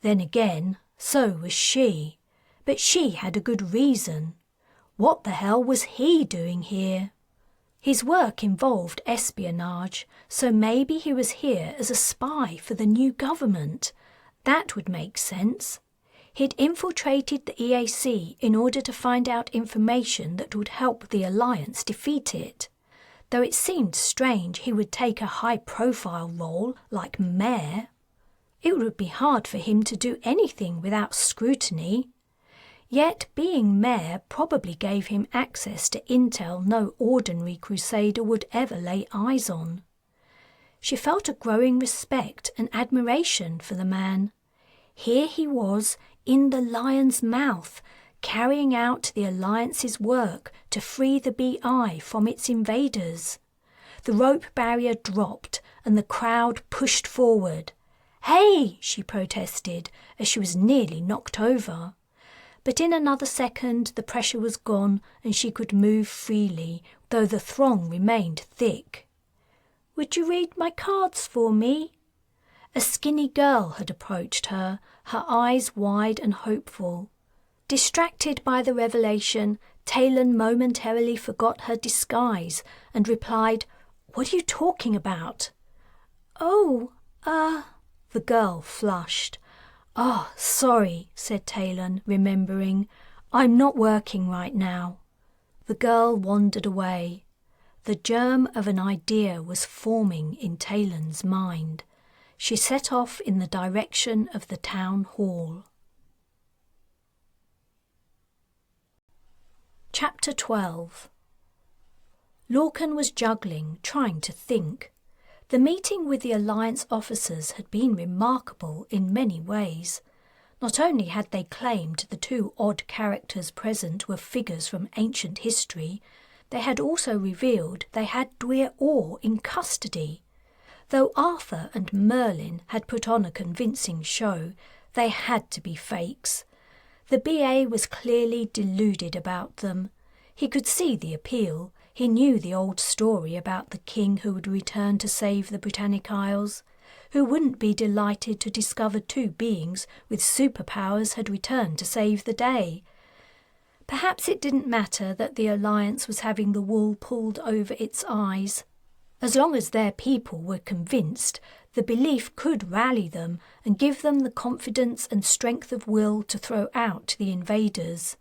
Then again, so was she. But she had a good reason. What the hell was he doing here? His work involved espionage, so maybe he was here as a spy for the new government. That would make sense. He'd infiltrated the EAC in order to find out information that would help the Alliance defeat it. Though it seemed strange he would take a high-profile role like mayor. It would be hard for him to do anything without scrutiny. Yet being mayor probably gave him access to intel no ordinary Crusader would ever lay eyes on. She felt a growing respect and admiration for the man. Here he was, in the lion's mouth, carrying out the Alliance's work to free the BI from its invaders. The rope barrier dropped and the crowd pushed forward. "Hey!" she protested as she was nearly knocked over. But in another second the pressure was gone and she could move freely, though the throng remained thick. "Would you read my cards for me?" A skinny girl had approached her, her eyes wide and hopeful. Distracted by the revelation, Taylan momentarily forgot her disguise and replied, "What are you talking about?" "Oh, the girl flushed. "Oh, sorry," said Taylan, remembering. "I'm not working right now." The girl wandered away. The germ of an idea was forming in Taylan's mind. She set off in the direction of the town hall. Chapter 12. Lorcan was juggling, trying to think. The meeting with the Alliance officers had been remarkable in many ways. Not only had they claimed the two odd characters present were figures from ancient history, they had also revealed they had Dwyer Orr in custody. Though Arthur and Merlin had put on a convincing show, they had to be fakes. The BA was clearly deluded about them. He could see the appeal. He knew the old story about the king who would return to save the Britannic Isles. Who wouldn't be delighted to discover two beings with superpowers had returned to save the day? Perhaps it didn't matter that the Alliance was having the wool pulled over its eyes. As long as their people were convinced, the belief could rally them and give them the confidence and strength of will to throw out the invaders.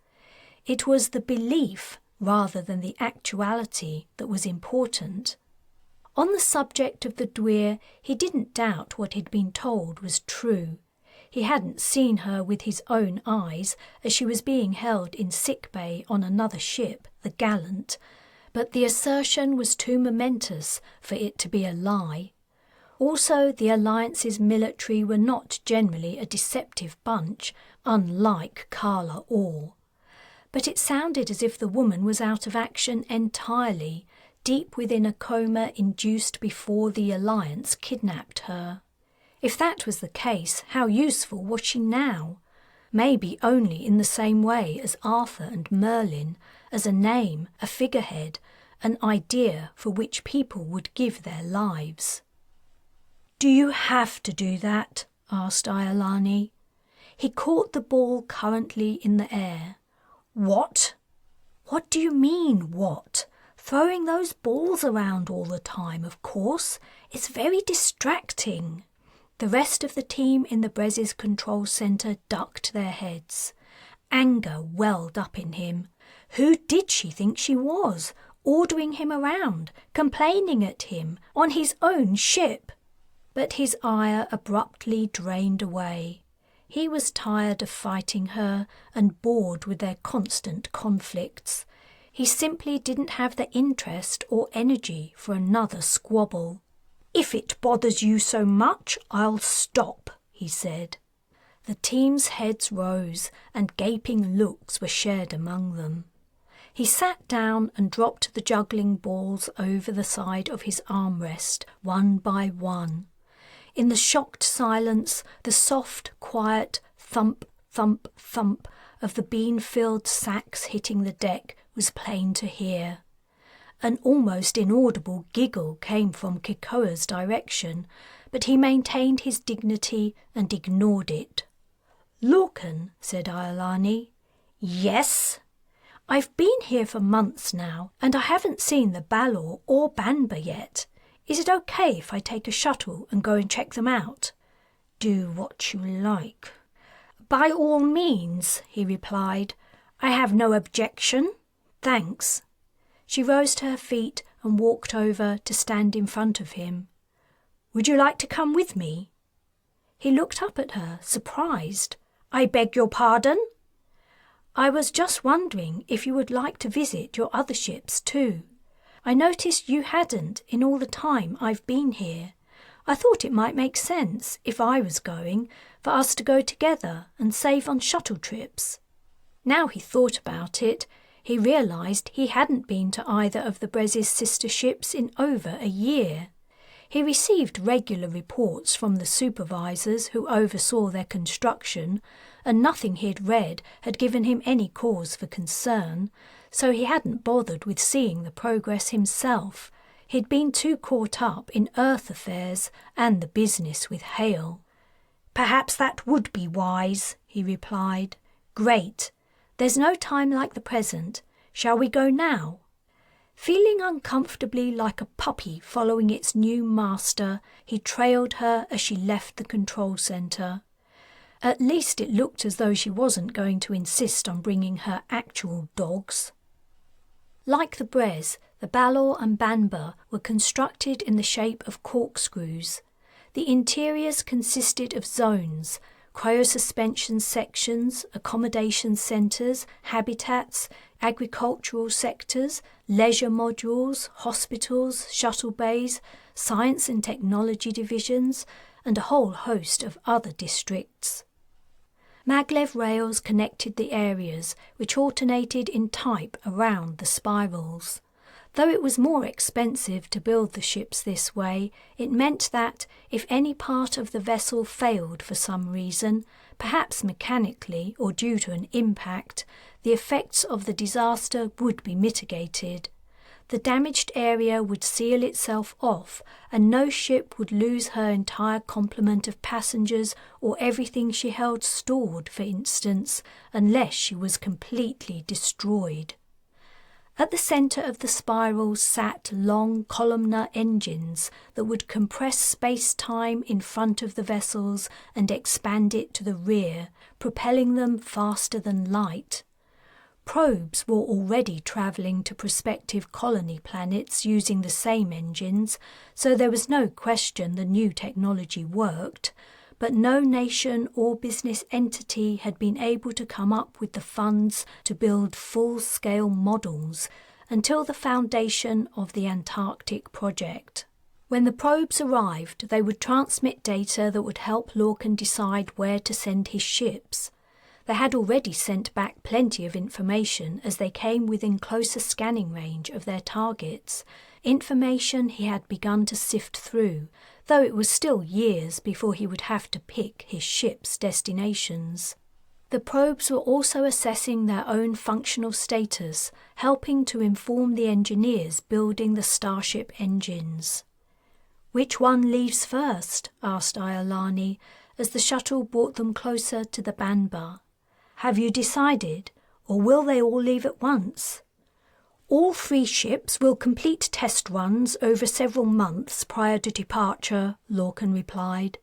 It was the belief rather than the actuality that was important. On the subject of the Dwyer, he didn't doubt what he'd been told was true. He hadn't seen her with his own eyes as she was being held in sick bay on another ship, the Gallant, but the assertion was too momentous for it to be a lie. Also, the Alliance's military were not generally a deceptive bunch, unlike Carla Orr. But it sounded as if the woman was out of action entirely, deep within a coma induced before the Alliance kidnapped her. If that was the case, how useful was she now? Maybe only in the same way as Arthur and Merlin, as a name, a figurehead, an idea for which people would give their lives. "Do you have to do that?" asked Iolani. He caught the ball currently in the air. "What?" "What do you mean, what? Throwing those balls around all the time, of course. It's very distracting." The rest of the team in the Brez's control centre ducked their heads. Anger welled up in him. Who did she think she was, ordering him around, complaining at him, on his own ship? But his ire abruptly drained away. He was tired of fighting her and bored with their constant conflicts. He simply didn't have the interest or energy for another squabble. "If it bothers you so much, I'll stop," he said. The team's heads rose and gaping looks were shared among them. He sat down and dropped the juggling balls over the side of his armrest, one by one. In the shocked silence, the soft, quiet thump, thump, thump of the bean-filled sacks hitting the deck was plain to hear. An almost inaudible giggle came from Kikoa's direction, but he maintained his dignity and ignored it. "Lorcan," said Iolani. "Yes?" "I've been here for months now, and I haven't seen the Balor or Banba yet. Is it okay if I take a shuttle and go and check them out?" "Do what you like." "By all means," he replied. "I have no objection." "Thanks." She rose to her feet and walked over to stand in front of him. "Would you like to come with me?" He looked up at her, surprised. "I beg your pardon?" "I was just wondering if you would like to visit your other ships too. I noticed you hadn't in all the time I've been here. I thought it might make sense, if I was going, for us to go together and save on shuttle trips." Now he thought about it, he realised he hadn't been to either of the Brez's sister ships in over a year. He received regular reports from the supervisors who oversaw their construction, and nothing he'd read had given him any cause for concern, so he hadn't bothered with seeing the progress himself. He'd been too caught up in Earth affairs and the business with Hale. "Perhaps that would be wise," he replied. "Great. There's no time like the present. Shall we go now?" Feeling uncomfortably like a puppy following its new master, he trailed her as she left the control centre. At least it looked as though she wasn't going to insist on bringing her actual dogs. Like the Brez, the Balor and Banba were constructed in the shape of corkscrews. The interiors consisted of zones, cryosuspension sections, accommodation centres, habitats, agricultural sectors, leisure modules, hospitals, shuttle bays, science and technology divisions, and a whole host of other districts. Maglev rails connected the areas, which alternated in type around the spirals. Though it was more expensive to build the ships this way, it meant that, if any part of the vessel failed for some reason, perhaps mechanically or due to an impact, the effects of the disaster would be mitigated. The damaged area would seal itself off, and no ship would lose her entire complement of passengers or everything she held stored, for instance, unless she was completely destroyed. At the centre of the spirals sat long columnar engines that would compress space-time in front of the vessels and expand it to the rear, propelling them faster than light. Probes were already travelling to prospective colony planets using the same engines, so there was no question the new technology worked, but no nation or business entity had been able to come up with the funds to build full-scale models until the foundation of the Antarctic project. When the probes arrived, they would transmit data that would help Lorcan decide where to send his ships. They had already sent back plenty of information as they came within closer scanning range of their targets, information he had begun to sift through, though it was still years before he would have to pick his ship's destinations. The probes were also assessing their own functional status, helping to inform the engineers building the starship engines. "Which one leaves first?" asked Iolani, as the shuttle brought them closer to the Banba. "Have you decided, or will they all leave at once?" "All 3 ships will complete test runs over several months prior to departure," Lorcan replied.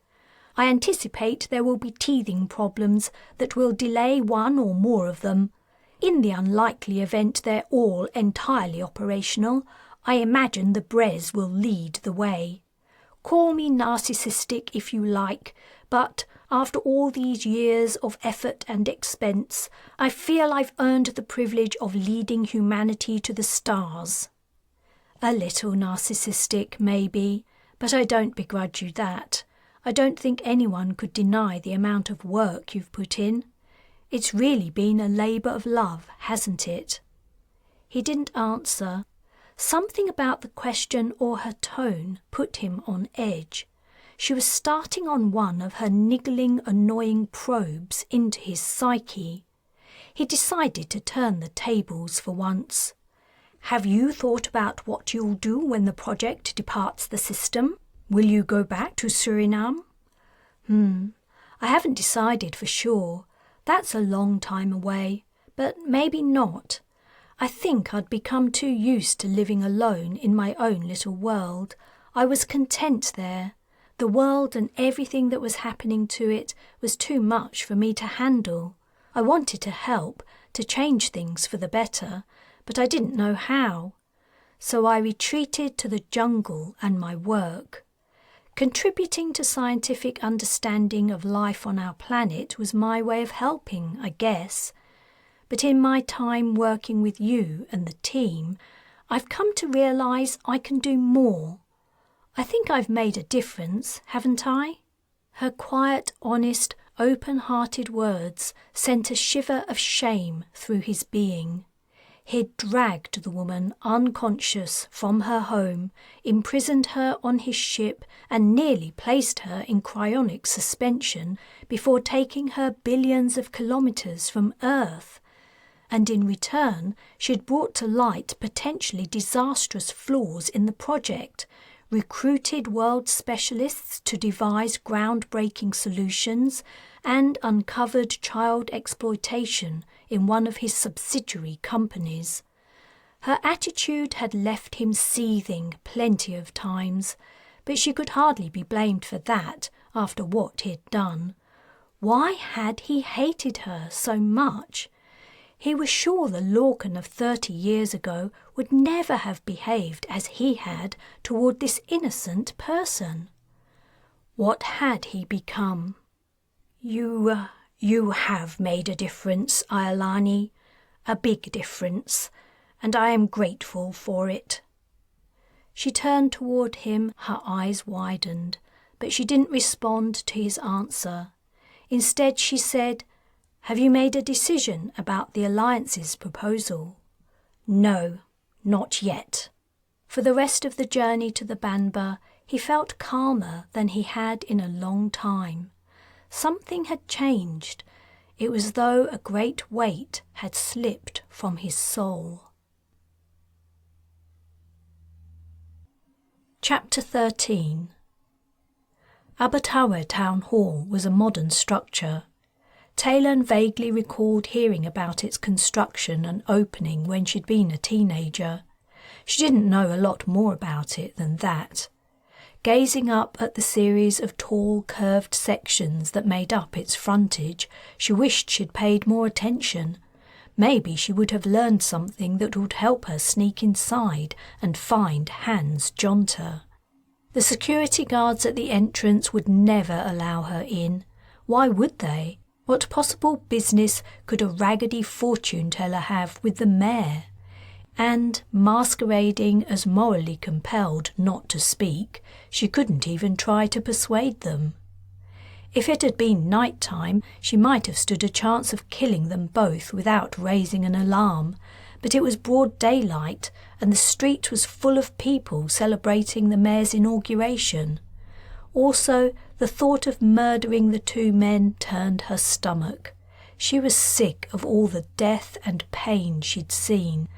"I anticipate there will be teething problems that will delay one or more of them. In the unlikely event they're all entirely operational, I imagine the Brez will lead the way. Call me narcissistic if you like, but after all these years of effort and expense, I feel I've earned the privilege of leading humanity to the stars." "A little narcissistic, maybe, but I don't begrudge you that. I don't think anyone could deny the amount of work you've put in. It's really been a labour of love, hasn't it?" He didn't answer. Something about the question or her tone put him on edge. She was starting on one of her niggling, annoying probes into his psyche. He decided to turn the tables for once. "Have you thought about what you'll do when the project departs the system? Will you go back to Suriname?" I haven't decided for sure. That's a long time away, but maybe not. I think I'd become too used to living alone in my own little world. I was content there. The world and everything that was happening to it was too much for me to handle. I wanted to help, to change things for the better, but I didn't know how. So I retreated to the jungle and my work. Contributing to scientific understanding of life on our planet was my way of helping, I guess. But in my time working with you and the team, I've come to realise I can do more. I think I've made a difference, haven't I?" Her quiet, honest, open-hearted words sent a shiver of shame through his being. He'd dragged the woman unconscious from her home, imprisoned her on his ship and nearly placed her in cryonic suspension before taking her billions of kilometres from Earth. And in return, she'd brought to light potentially disastrous flaws in the project, recruited world specialists to devise groundbreaking solutions, and uncovered child exploitation in one of his subsidiary companies. Her attitude had left him seething plenty of times, but she could hardly be blamed for that after what he'd done. Why had he hated her so much? He was sure the Lorcan of 30 years ago would never have behaved as he had toward this innocent person. What had he become? You have made a difference, Iolani, a big difference, and I am grateful for it." She turned toward him, her eyes widened, but she didn't respond to his answer. Instead, she said, "Have you made a decision about the Alliance's proposal?" "No, not yet." For the rest of the journey to the Banba, he felt calmer than he had in a long time. Something had changed. It was as though a great weight had slipped from his soul. Chapter 13. Abertawe Town Hall was a modern structure. Taylan vaguely recalled hearing about its construction and opening when she'd been a teenager. She didn't know a lot more about it than that. Gazing up at the series of tall, curved sections that made up its frontage, she wished she'd paid more attention. Maybe she would have learned something that would help her sneak inside and find Hans Jonter. The security guards at the entrance would never allow her in. Why would they? What possible business could a raggedy fortune teller have with the mayor? And, masquerading as morally compelled not to speak, she couldn't even try to persuade them. If it had been night time, she might have stood a chance of killing them both without raising an alarm, but it was broad daylight, and the street was full of people celebrating the mayor's inauguration. Also, the thought of murdering the two men turned her stomach. She was sick of all the death and pain she'd seen.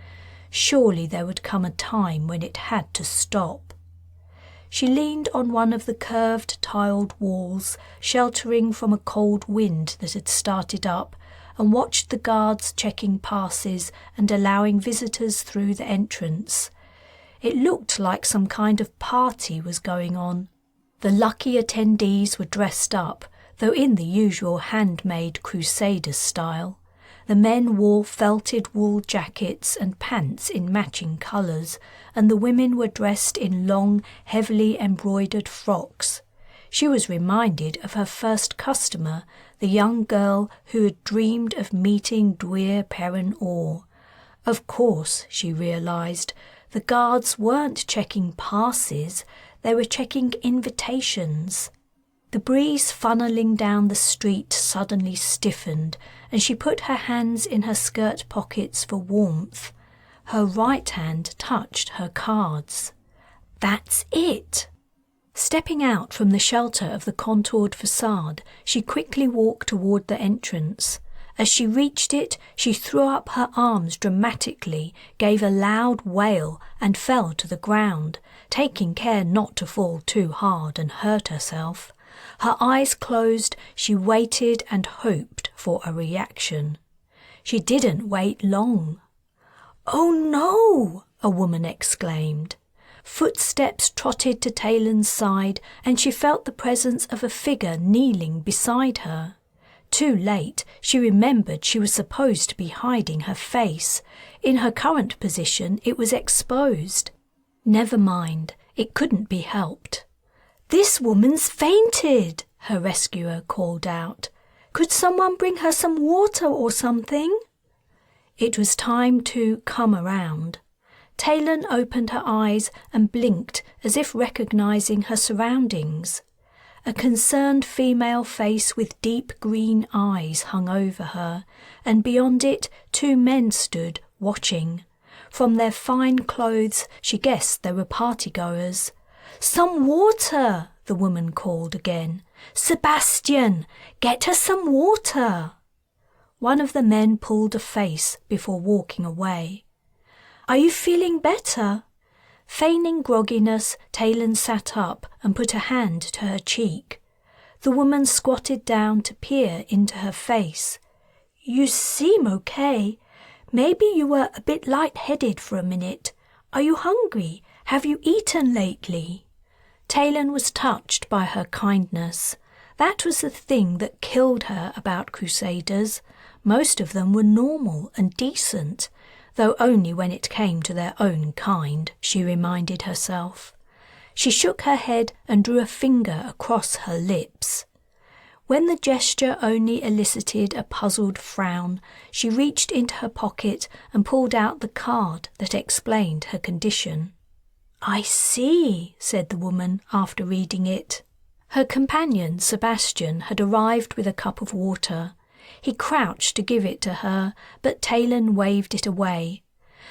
Surely there would come a time when it had to stop. She leaned on one of the curved tiled walls, sheltering from a cold wind that had started up, and watched the guards checking passes and allowing visitors through the entrance. It looked like some kind of party was going on. The lucky attendees were dressed up, though in the usual handmade Crusaders style. The men wore felted wool jackets and pants in matching colours, and the women were dressed in long, heavily embroidered frocks. She was reminded of her first customer, the young girl who had dreamed of meeting Dwyer Perrin Orr. Of course, she realised, the guards weren't checking passes, they were checking invitations. The breeze funneling down the street suddenly stiffened, and she put her hands in her skirt pockets for warmth. Her right hand touched her cards. That's it! Stepping out from the shelter of the contoured facade, she quickly walked toward the entrance. As she reached it, she threw up her arms dramatically, gave a loud wail, and fell to the ground, taking care not to fall too hard and hurt herself. Her eyes closed, she waited and hoped for a reaction. She didn't wait long. "Oh no!" a woman exclaimed. Footsteps trotted to Taylan's side, and she felt the presence of a figure kneeling beside her. Too late, she remembered she was supposed to be hiding her face. In her current position, it was exposed. Never mind, it couldn't be helped. "This woman's fainted," her rescuer called out. "Could someone bring her some water or something?" It was time to come around. Taylan opened her eyes and blinked as if recognizing her surroundings. A concerned female face with deep green eyes hung over her, and beyond it 2 men stood, watching. From their fine clothes, she guessed they were partygoers. "Some water!" the woman called again. "Sebastian, get her some water!" One of the men pulled a face before walking away. "Are you feeling better?" Feigning grogginess, Taylan sat up and put a hand to her cheek. The woman squatted down to peer into her face. "You seem okay. Maybe you were a bit lightheaded for a minute. Are you hungry? Have you eaten lately?" Taylan was touched by her kindness. That was the thing that killed her about Crusaders. Most of them were normal and decent, though only when it came to their own kind, she reminded herself. She shook her head and drew a finger across her lips. When the gesture only elicited a puzzled frown, she reached into her pocket and pulled out the card that explained her condition. "I see," said the woman after reading it. Her companion, Sebastian, had arrived with a cup of water. He crouched to give it to her, but Taylan waved it away.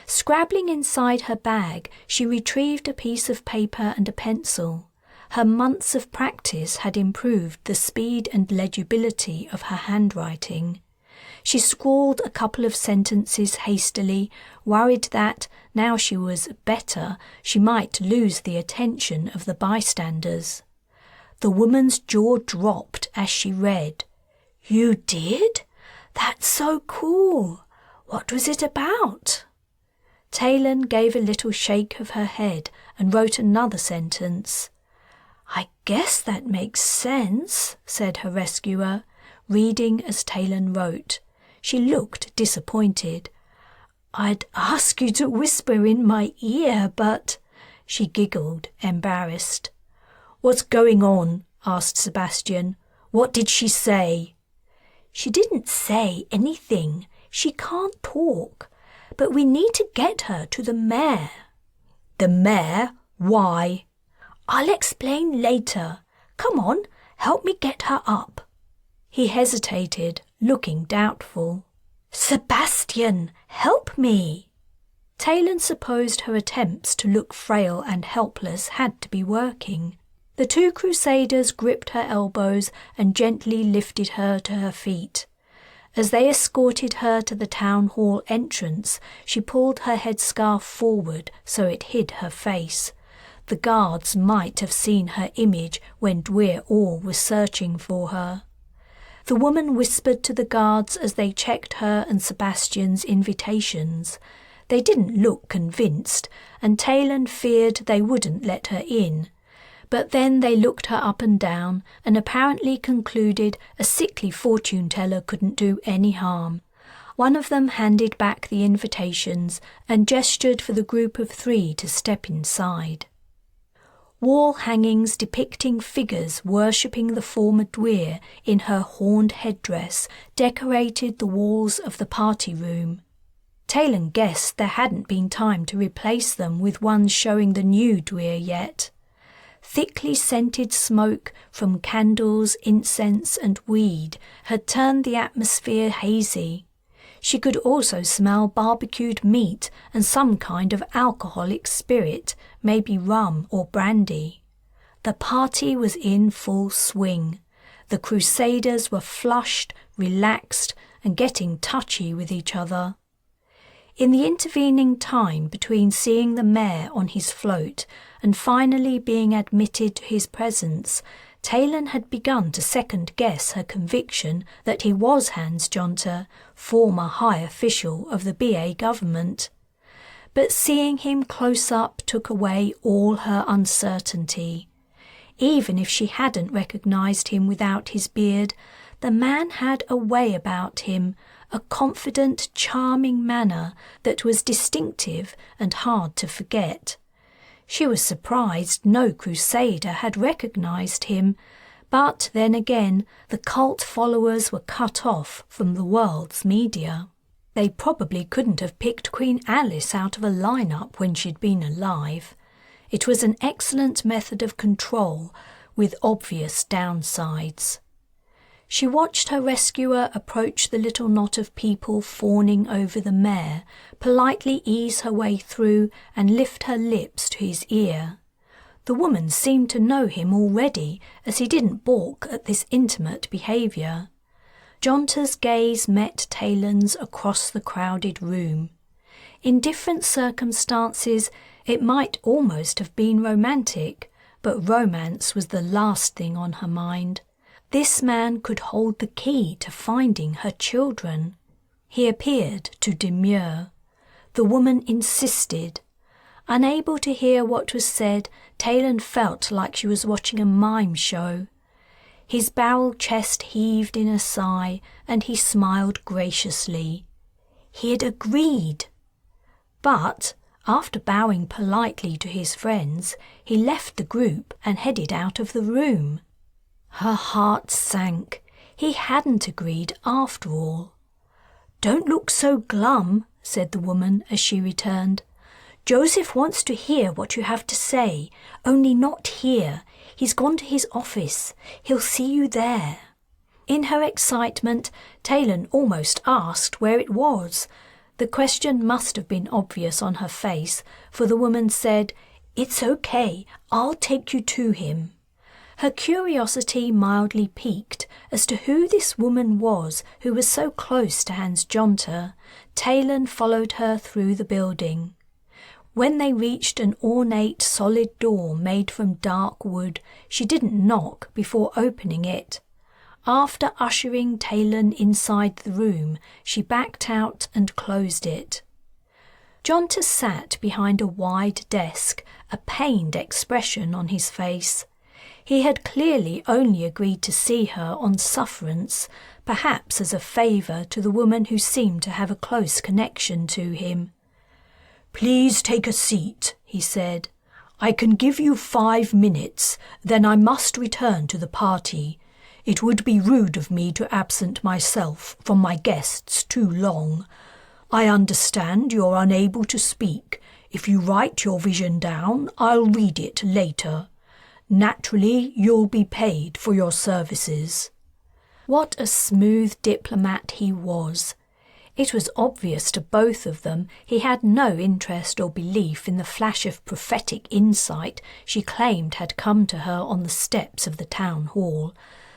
Scrabbling inside her bag, she retrieved a piece of paper and a pencil. Her months of practice had improved the speed and legibility of her handwriting. She scrawled a couple of sentences hastily, worried that, now she was better, she might lose the attention of the bystanders. The woman's jaw dropped as she read. "You did? That's so cool. What was it about?" Taylan gave a little shake of her head and wrote another sentence. "I guess that makes sense," said her rescuer, reading as Taylan wrote. She looked disappointed. "I'd ask you to whisper in my ear, but—" She giggled, embarrassed. "What's going on?" asked Sebastian. "What did she say?" "She didn't say anything. She can't talk. But we need to get her to the mayor." "The mayor? Why?" "I'll explain later. Come on, help me get her up." He hesitated, looking doubtful. "Sebastian, help me!" Taylan supposed her attempts to look frail and helpless had to be working. The two Crusaders gripped her elbows and gently lifted her to her feet. As they escorted her to the town hall entrance, she pulled her headscarf forward so it hid her face. The guards might have seen her image when Dwyer Orr was searching for her. The woman whispered to the guards as they checked her and Sebastian's invitations. They didn't look convinced, and Taylan feared they wouldn't let her in. But then they looked her up and down and apparently concluded a sickly fortune-teller couldn't do any harm. One of them handed back the invitations and gestured for the group of 3 to step inside. Wall hangings depicting figures worshipping the former Dwyer in her horned headdress decorated the walls of the party room. Taylan guessed there hadn't been time to replace them with ones showing the new Dwyer yet. Thickly scented smoke from candles, incense and weed had turned the atmosphere hazy. She could also smell barbecued meat and some kind of alcoholic spirit, maybe rum or brandy. The party was in full swing. The Crusaders were flushed, relaxed, and getting touchy with each other. In the intervening time between seeing the mayor on his float and finally being admitted to his presence, Taylan had begun to second-guess her conviction that he was Hans Jonter, former high official of the BA government. But seeing him close up took away all her uncertainty. Even if she hadn't recognised him without his beard, the man had a way about him, a confident, charming manner that was distinctive and hard to forget. She was surprised no Crusader had recognised him, but then again the cult followers were cut off from the world's media. They probably couldn't have picked Queen Alice out of a lineup when she'd been alive. It was an excellent method of control, with obvious downsides. She watched her rescuer approach the little knot of people fawning over the mayor, politely ease her way through and lift her lips to his ear. The woman seemed to know him already, as he didn't balk at this intimate behaviour. Jonter's gaze met Taylan's across the crowded room. In different circumstances, it might almost have been romantic, but romance was the last thing on her mind. This man could hold the key to finding her children. He appeared to demur. The woman insisted. Unable to hear what was said, Taylan felt like she was watching a mime show. His barrel chest heaved in a sigh, and he smiled graciously. He had agreed. But, after bowing politely to his friends, he left the group and headed out of the room. Her heart sank. He hadn't agreed after all. "Don't look so glum," said the woman as she returned. "Joseph wants to hear what you have to say, only not here. He's gone to his office. He'll see you there." In her excitement, Taylan almost asked where it was. The question must have been obvious on her face, for the woman said, "It's okay, I'll take you to him." Her curiosity mildly piqued as to who this woman was who was so close to Hans Jonter. Taylan followed her through the building. When they reached an ornate solid door made from dark wood, she didn't knock before opening it. After ushering Taylan inside the room, she backed out and closed it. Jonter sat behind a wide desk, a pained expression on his face. He had clearly only agreed to see her on sufferance, perhaps as a favour to the woman who seemed to have a close connection to him. "Please take a seat," he said. "I can give you 5 minutes, then I must return to the party. It would be rude of me to absent myself from my guests too long. I understand you're unable to speak. If you write your vision down, I'll read it later. Naturally, you'll be paid for your services." What a smooth diplomat he was! It was obvious to both of them he had no interest or belief in the flash of prophetic insight she claimed had come to her on the steps of the town hall,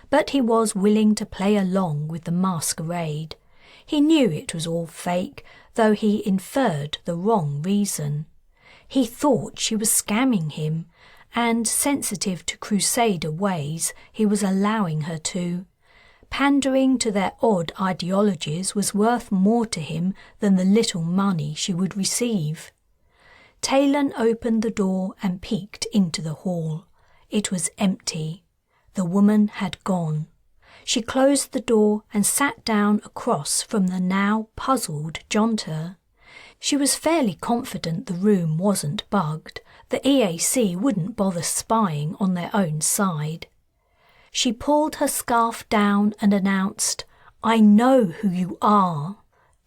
but he was willing to play along with the masquerade. He knew it was all fake, though he inferred the wrong reason. He thought she was scamming him, and, sensitive to Crusader ways, he was allowing her to. Pandering to their odd ideologies was worth more to him than the little money she would receive. Taylan opened the door and peeked into the hall. It was empty. The woman had gone. She closed the door and sat down across from the now puzzled Jonter. She was fairly confident the room wasn't bugged. The EAC wouldn't bother spying on their own side. She pulled her scarf down and announced, "I know who you are."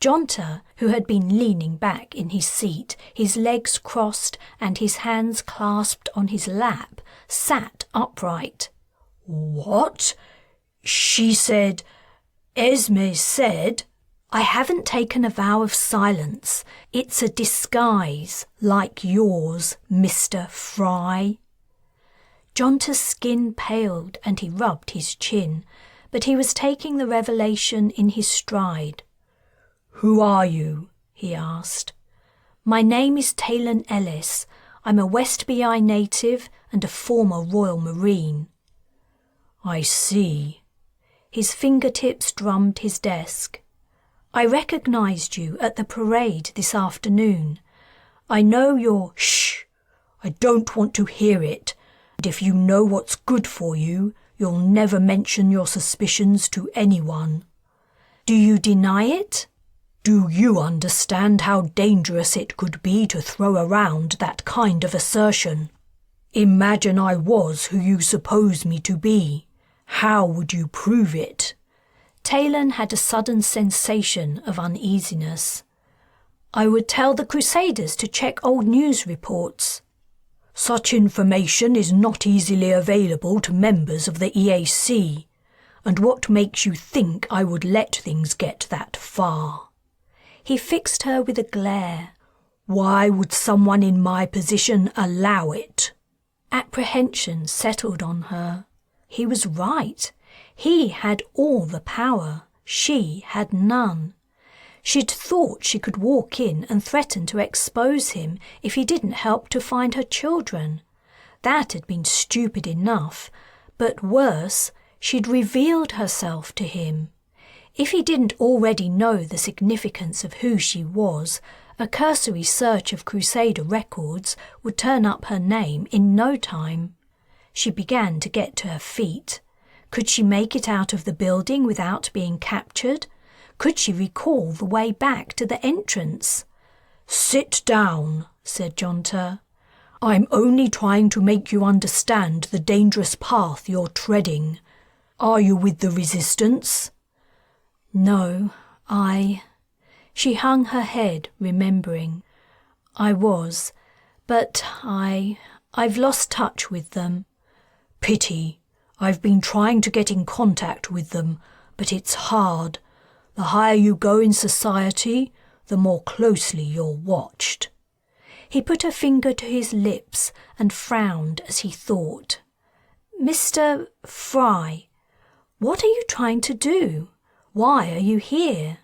Jonter, who had been leaning back in his seat, his legs crossed and his hands clasped on his lap, sat upright. "What?" She said, "Esme said—" "I haven't taken a vow of silence. It's a disguise, like yours, Mr. Fry." Jonter's skin paled and he rubbed his chin, but he was taking the revelation in his stride. "Who are you?" he asked. "My name is Taylan Ellis. I'm a West Britannic native and a former Royal Marine." "I see." His fingertips drummed his desk. "I recognised you at the parade this afternoon. I know you're—" "Shh! I don't want to hear it. And if you know what's good for you, you'll never mention your suspicions to anyone." "Do you deny it?" "Do you understand how dangerous it could be to throw around that kind of assertion? Imagine I was who you suppose me to be. How would you prove it?" Taylan had a sudden sensation of uneasiness. "I would tell the Crusaders to check old news reports." "Such information is not easily available to members of the EAC. And what makes you think I would let things get that far?" He fixed her with a glare. "Why would someone in my position allow it?" Apprehension settled on her. He was right. He had all the power. She had none. She'd thought she could walk in and threaten to expose him if he didn't help to find her children. That had been stupid enough, but worse, she'd revealed herself to him. If he didn't already know the significance of who she was, a cursory search of Crusader records would turn up her name in no time. She began to get to her feet. Could she make it out of the building without being captured? Could she recall the way back to the entrance? "Sit down," said Jonter. "I'm only trying to make you understand the dangerous path you're treading. Are you with the resistance? No, She hung her head, remembering. I was, but I've lost touch with them. Pity. I've been trying to get in contact with them, but it's hard. The higher you go in society, the more closely you're watched. He put a finger to his lips and frowned as he thought. Mr. Fry, what are you trying to do? Why are you here?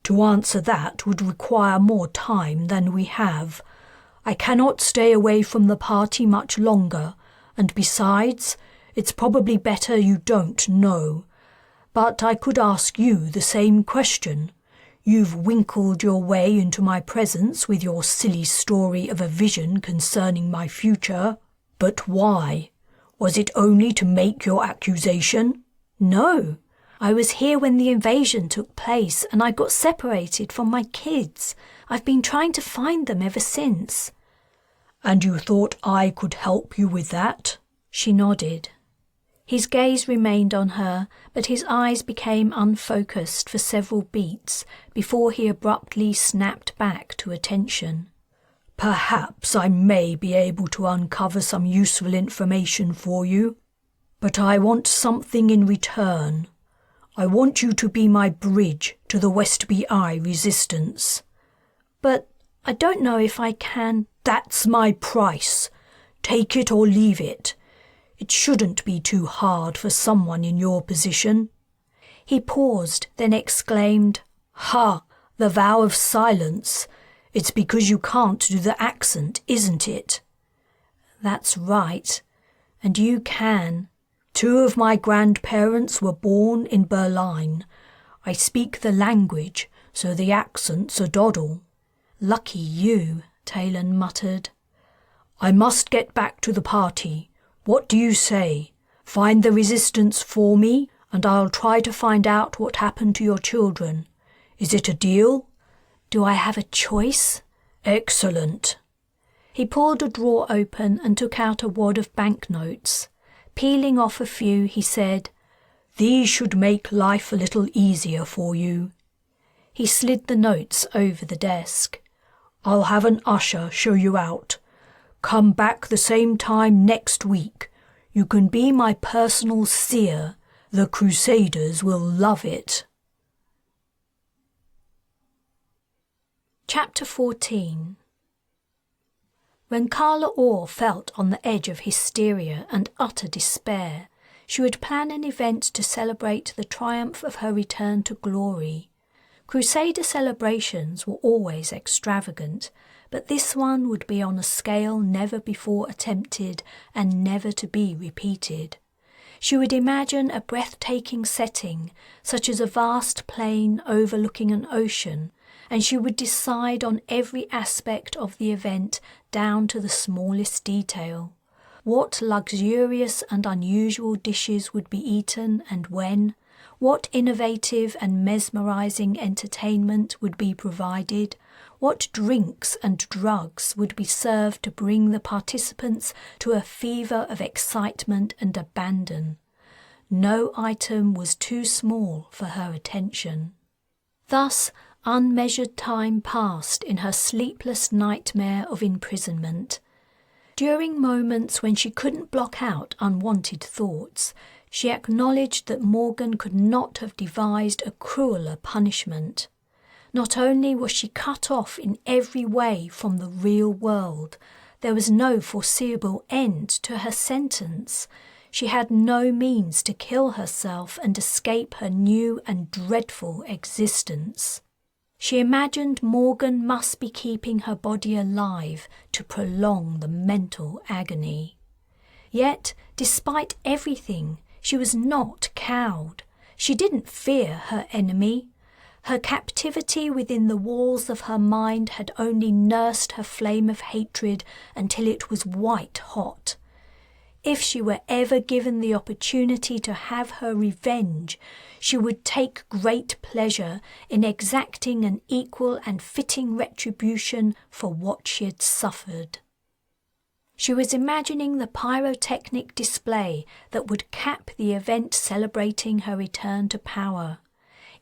To answer that would require more time than we have. I cannot stay away from the party much longer, and besides, it's probably better you don't know. But I could ask you the same question. You've winkled your way into my presence with your silly story of a vision concerning my future. But why? Was it only to make your accusation? No. I was here when the invasion took place and I got separated from my kids. I've been trying to find them ever since. And you thought I could help you with that? She nodded. His gaze remained on her, but his eyes became unfocused for several beats before he abruptly snapped back to attention. Perhaps I may be able to uncover some useful information for you, but I want something in return. I want you to be my bridge to the West BI resistance. But I don't know if I can. That's my price. Take it or leave it. It shouldn't be too hard for someone in your position. He paused, then exclaimed, Ha! The vow of silence. It's because you can't do the accent, isn't it? That's right. And you can. 2 of my grandparents were born in Berlin. I speak the language, so the accent's a doddle. Lucky you, Taylan muttered. I must get back to the party. What do you say? Find the resistance for me, and I'll try to find out what happened to your children. Is it a deal? Do I have a choice? Excellent. He pulled a drawer open and took out a wad of banknotes. Peeling off a few, he said, These should make life a little easier for you. He slid the notes over the desk. I'll have an usher show you out. Come back the same time next week. You can be my personal seer. The Crusaders will love it. Chapter 14. When Carla Orr felt on the edge of hysteria and utter despair, she would plan an event to celebrate the triumph of her return to glory. Crusader celebrations were always extravagant, but this one would be on a scale never before attempted and never to be repeated. She would imagine a breathtaking setting, such as a vast plain overlooking an ocean, and she would decide on every aspect of the event down to the smallest detail. What luxurious and unusual dishes would be eaten and when, what innovative and mesmerizing entertainment would be provided, what drinks and drugs would be served to bring the participants to a fever of excitement and abandon. No item was too small for her attention. Thus, unmeasured time passed in her sleepless nightmare of imprisonment. During moments when she couldn't block out unwanted thoughts, she acknowledged that Morgan could not have devised a crueler punishment. Not only was she cut off in every way from the real world, there was no foreseeable end to her sentence. She had no means to kill herself and escape her new and dreadful existence. She imagined Morgan must be keeping her body alive to prolong the mental agony. Yet, despite everything, she was not cowed. She didn't fear her enemy. Her captivity within the walls of her mind had only nursed her flame of hatred until it was white hot. If she were ever given the opportunity to have her revenge, she would take great pleasure in exacting an equal and fitting retribution for what she had suffered. She was imagining the pyrotechnic display that would cap the event celebrating her return to power.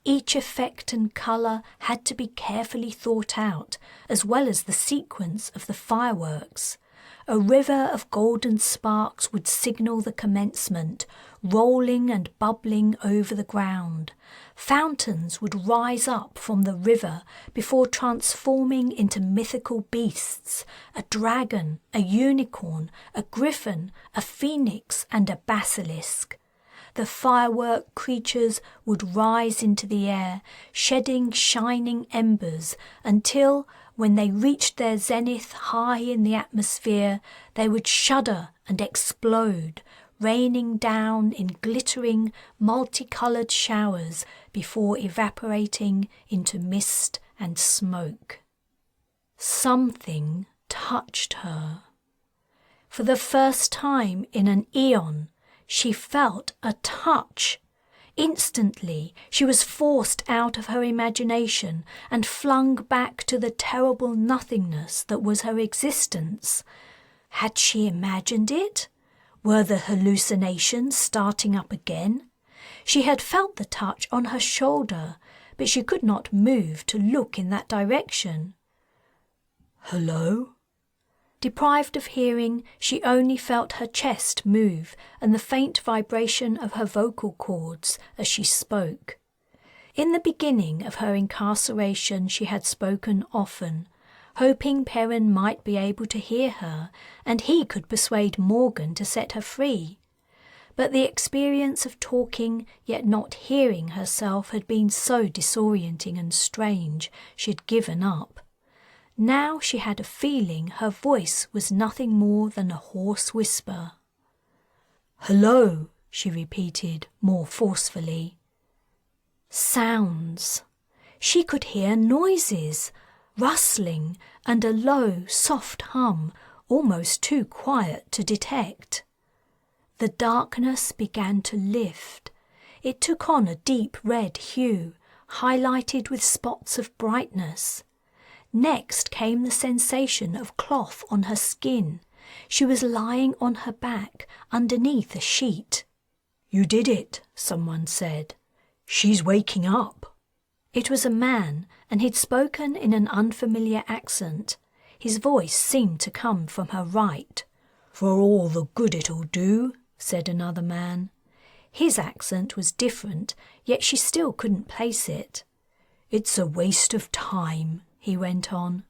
Each effect and colour had to be carefully thought out, as well as the sequence of the fireworks. A river of golden sparks would signal the commencement, rolling and bubbling over the ground. Fountains would rise up from the river before transforming into mythical beasts, a dragon, a unicorn, a griffin, a phoenix, and a basilisk. The firework creatures would rise into the air, shedding shining embers until, when they reached their zenith high in the atmosphere, they would shudder and explode, raining down in glittering, multicoloured showers before evaporating into mist and smoke. Something touched her. For the first time in an eon, she felt a touch. Instantly, she was forced out of her imagination and flung back to the terrible nothingness that was her existence. Had she imagined it? Were the hallucinations starting up again? She had felt the touch on her shoulder, but she could not move to look in that direction. "Hello?" Deprived of hearing, she only felt her chest move and the faint vibration of her vocal cords as she spoke. In the beginning of her incarceration she had spoken often, hoping Perrin might be able to hear her and he could persuade Morgan to set her free. But the experience of talking yet not hearing herself had been so disorienting and strange she had given up. Now she had a feeling her voice was nothing more than a hoarse whisper. "Hello," she repeated more forcefully. Sounds. She could hear noises, rustling, and a low, soft hum, almost too quiet to detect. The darkness began to lift. It took on a deep red hue, highlighted with spots of brightness. Next came the sensation of cloth on her skin. She was lying on her back underneath a sheet. "You did it," someone said. "She's waking up." It was a man, and he'd spoken in an unfamiliar accent. His voice seemed to come from her right. "For all the good it'll do," said another man. His accent was different, yet she still couldn't place it. "It's a waste of time," he went on.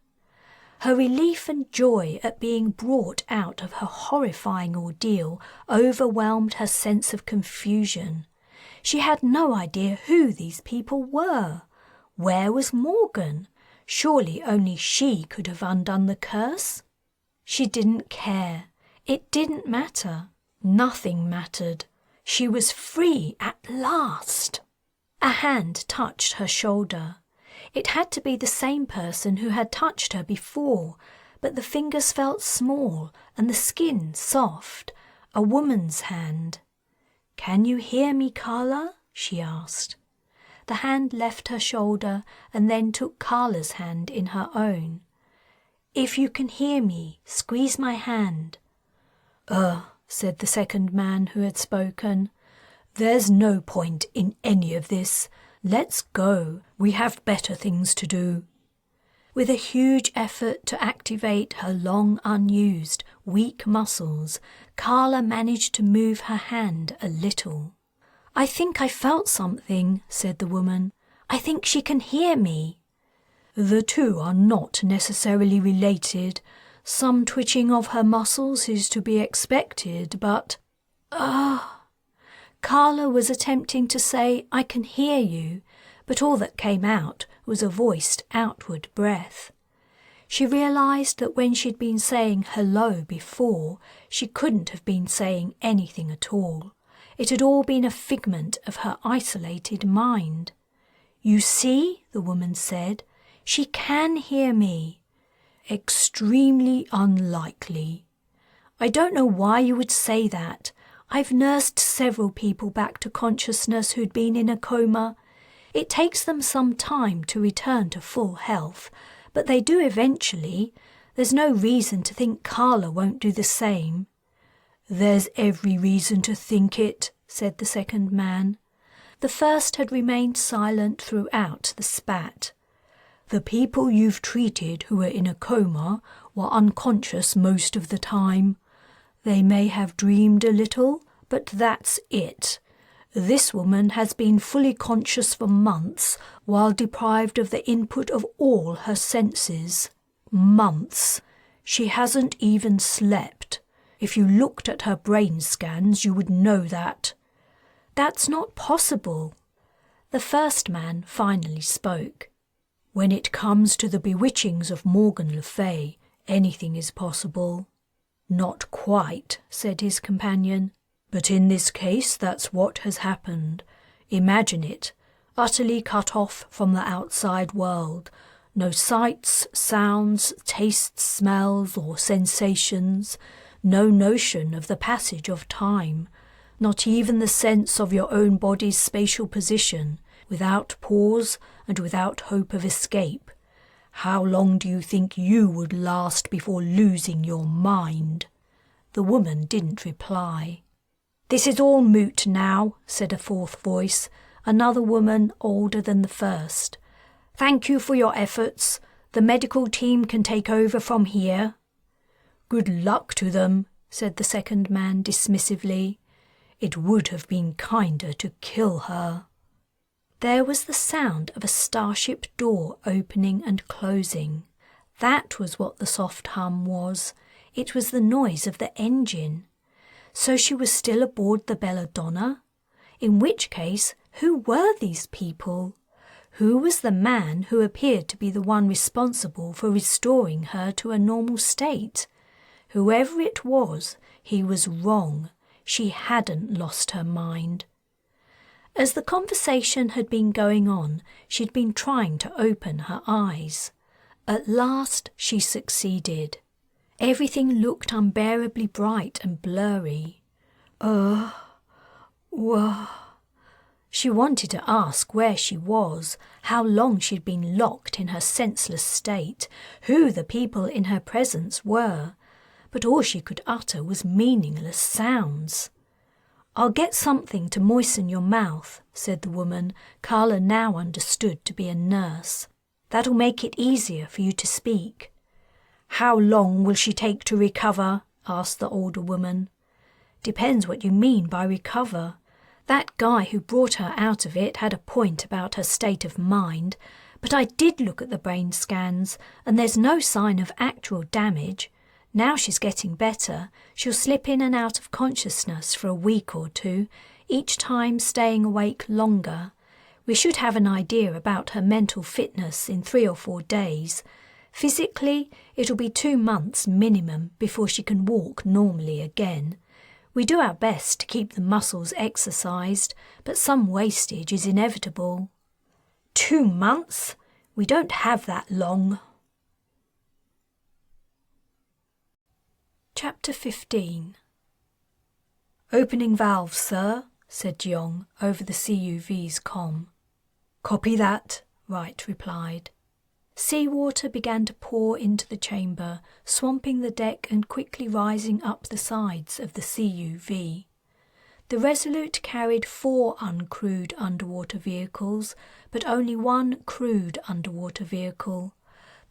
Her relief and joy at being brought out of her horrifying ordeal overwhelmed her sense of confusion. She had no idea who these people were. Where was Morgan? Surely only she could have undone the curse. She didn't care. It didn't matter. Nothing mattered. She was free at last. A hand touched her shoulder. It had to be the same person who had touched her before, but the fingers felt small and the skin soft. A woman's hand. "Can you hear me, Carla?" she asked. The hand left her shoulder and then took Carla's hand in her own. "If you can hear me, squeeze my hand." Said the second man who had spoken. "There's no point in any of this. Let's go. We have better things to do." With a huge effort to activate her long unused, weak muscles, Carla managed to move her hand a little. "I think I felt something," said the woman. "I think she can hear me." "The two are not necessarily related. Some twitching of her muscles is to be expected, but—" Carla was attempting to say, "I can hear you," but all that came out was a voiced outward breath. She realised that when she'd been saying hello before, she couldn't have been saying anything at all. It had all been a figment of her isolated mind. "You see," the woman said, "she can hear me." "Extremely unlikely." "I don't know why you would say that. I've nursed several people back to consciousness who'd been in a coma. It takes them some time to return to full health, but they do eventually. There's no reason to think Carla won't do the same." "There's every reason to think it," said the second man. The first had remained silent throughout the spat. "The people you've treated who were in a coma were unconscious most of the time. They may have dreamed a little, but that's it. This woman has been fully conscious for months while deprived of the input of all her senses. Months. She hasn't even slept. If you looked at her brain scans, you would know that." "That's not possible." The first man finally spoke. "When it comes to the bewitchings of Morgan Le Fay, anything is possible." "Not quite," said his companion. "But in this case, that's what has happened. Imagine it, utterly cut off from the outside world. No sights, sounds, tastes, smells, or sensations. No notion of the passage of time. Not even the sense of your own body's spatial position, without pause and without hope of escape. How long do you think you would last before losing your mind?" The woman didn't reply. "This is all moot now," said a fourth voice, another woman older than the first. "Thank you for your efforts. The medical team can take over from here." "Good luck to them," said the second man dismissively. "It would have been kinder to kill her." There was the sound of a starship door opening and closing. That was what the soft hum was. It was the noise of the engine. So she was still aboard the Belladonna? In which case, who were these people? Who was the man who appeared to be the one responsible for restoring her to a normal state? Whoever it was, he was wrong. She hadn't lost her mind. As the conversation had been going on, she'd been trying to open her eyes. At last she succeeded. Everything looked unbearably bright and blurry. She wanted to ask where she was, how long she'd been locked in her senseless state, who the people in her presence were, but all she could utter was meaningless sounds. "I'll get something to moisten your mouth," said the woman Carla now understood to be a nurse. "That'll make it easier for you to speak." "How long will she take to recover?" asked the older woman. "Depends what you mean by recover. That guy who brought her out of it had a point about her state of mind, but I did look at the brain scans, and there's no sign of actual damage. Now she's getting better. She'll slip in and out of consciousness for a week or two, each time staying awake longer. We should have an idea about her mental fitness in 3 or 4 days. Physically, it'll be 2 months minimum before she can walk normally again. We do our best to keep the muscles exercised, but some wastage is inevitable." 2 months? We don't have that long. Chapter 15. "Opening valve, sir," said Jiong over the CUV's comm. "Copy that," Wright replied. Seawater began to pour into the chamber, swamping the deck and quickly rising up the sides of the CUV. The Resolute carried 4 uncrewed underwater vehicles, but only 1 crewed underwater vehicle.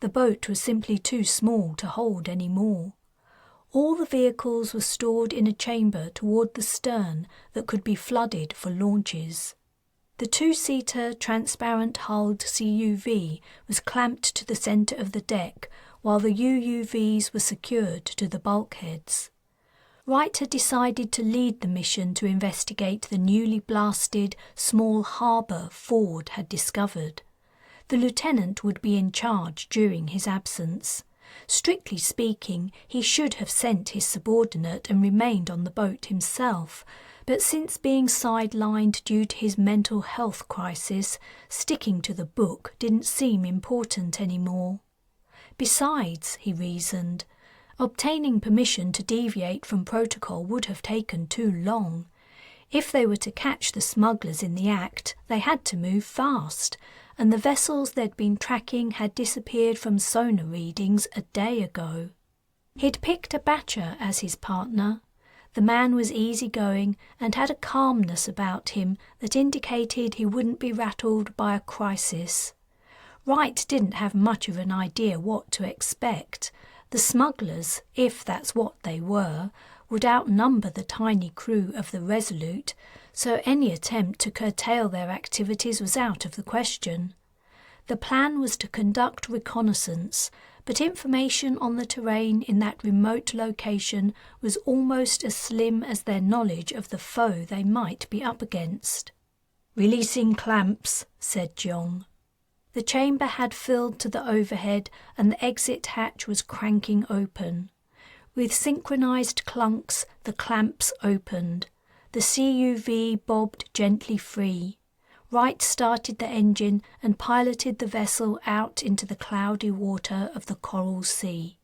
The boat was simply too small to hold any more. All the vehicles were stored in a chamber toward the stern that could be flooded for launches. The 2-seater, transparent-hulled CUV was clamped to the centre of the deck, while the UUVs were secured to the bulkheads. Wright had decided to lead the mission to investigate the newly blasted small harbour Ford had discovered. The lieutenant would be in charge during his absence. Strictly speaking, he should have sent his subordinate and remained on the boat himself, but since being sidelined due to his mental health crisis, sticking to the book didn't seem important anymore. Besides, he reasoned, obtaining permission to deviate from protocol would have taken too long. If they were to catch the smugglers in the act, they had to move fast, and the vessels they'd been tracking had disappeared from sonar readings a day ago. He'd picked a Batcher as his partner. The man was easygoing and had a calmness about him that indicated he wouldn't be rattled by a crisis. Wright didn't have much of an idea what to expect. The smugglers, if that's what they were, would outnumber the tiny crew of the Resolute, so any attempt to curtail their activities was out of the question. The plan was to conduct reconnaissance, but information on the terrain in that remote location was almost as slim as their knowledge of the foe they might be up against. "Releasing clamps," said Jong. The chamber had filled to the overhead and the exit hatch was cranking open. With synchronized clunks, the clamps opened. The CUV bobbed gently free. Wright started the engine and piloted the vessel out into the cloudy water of the Coral Sea.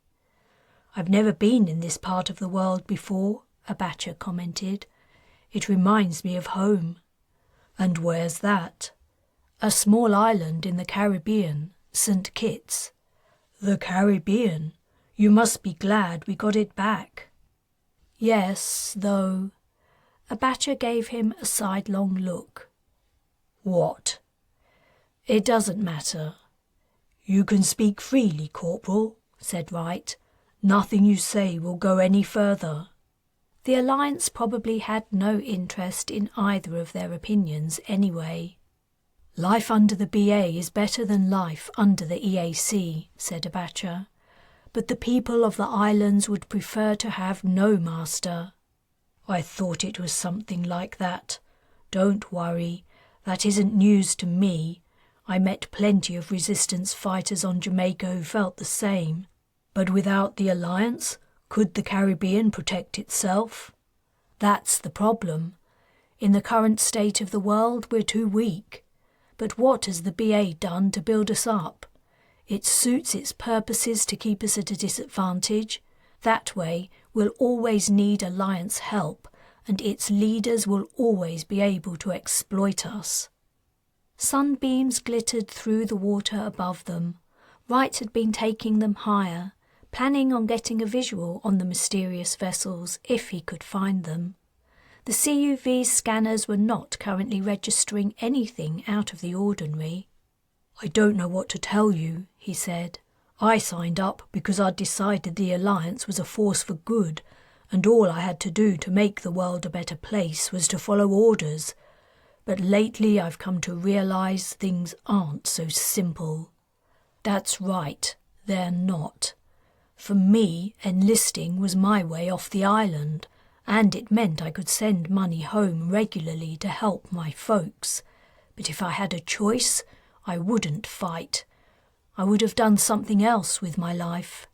"I've never been in this part of the world before," a Batcher commented. "It reminds me of home." "And where's that?" "A small island in the Caribbean, St. Kitts." "The Caribbean? You must be glad we got it back." "Yes, though." A Batcher gave him a sidelong look. "What?" "It doesn't matter." "You can speak freely, Corporal," said Wright. "Nothing you say will go any further." The Alliance probably had no interest in either of their opinions anyway. "Life under the BA is better than life under the EAC," said a Batcher. "But the people of the islands would prefer to have no master." "I thought it was something like that. Don't worry, that isn't news to me. I met plenty of resistance fighters on Jamaica who felt the same. But without the Alliance, could the Caribbean protect itself? That's the problem. In the current state of the world, we're too weak. But what has the BA done to build us up? It suits its purposes to keep us at a disadvantage. That way, we'll always need Alliance help, and its leaders will always be able to exploit us." Sunbeams glittered through the water above them. Wright had been taking them higher, planning on getting a visual on the mysterious vessels if he could find them. The CUV scanners were not currently registering anything out of the ordinary. "I don't know what to tell you," he said. "I signed up because I'd decided the Alliance was a force for good, and all I had to do to make the world a better place was to follow orders. But lately I've come to realize things aren't so simple." "That's right, they're not. For me, enlisting was my way off the island, and it meant I could send money home regularly to help my folks. But if I had a choice, I wouldn't fight. I would have done something else with my life."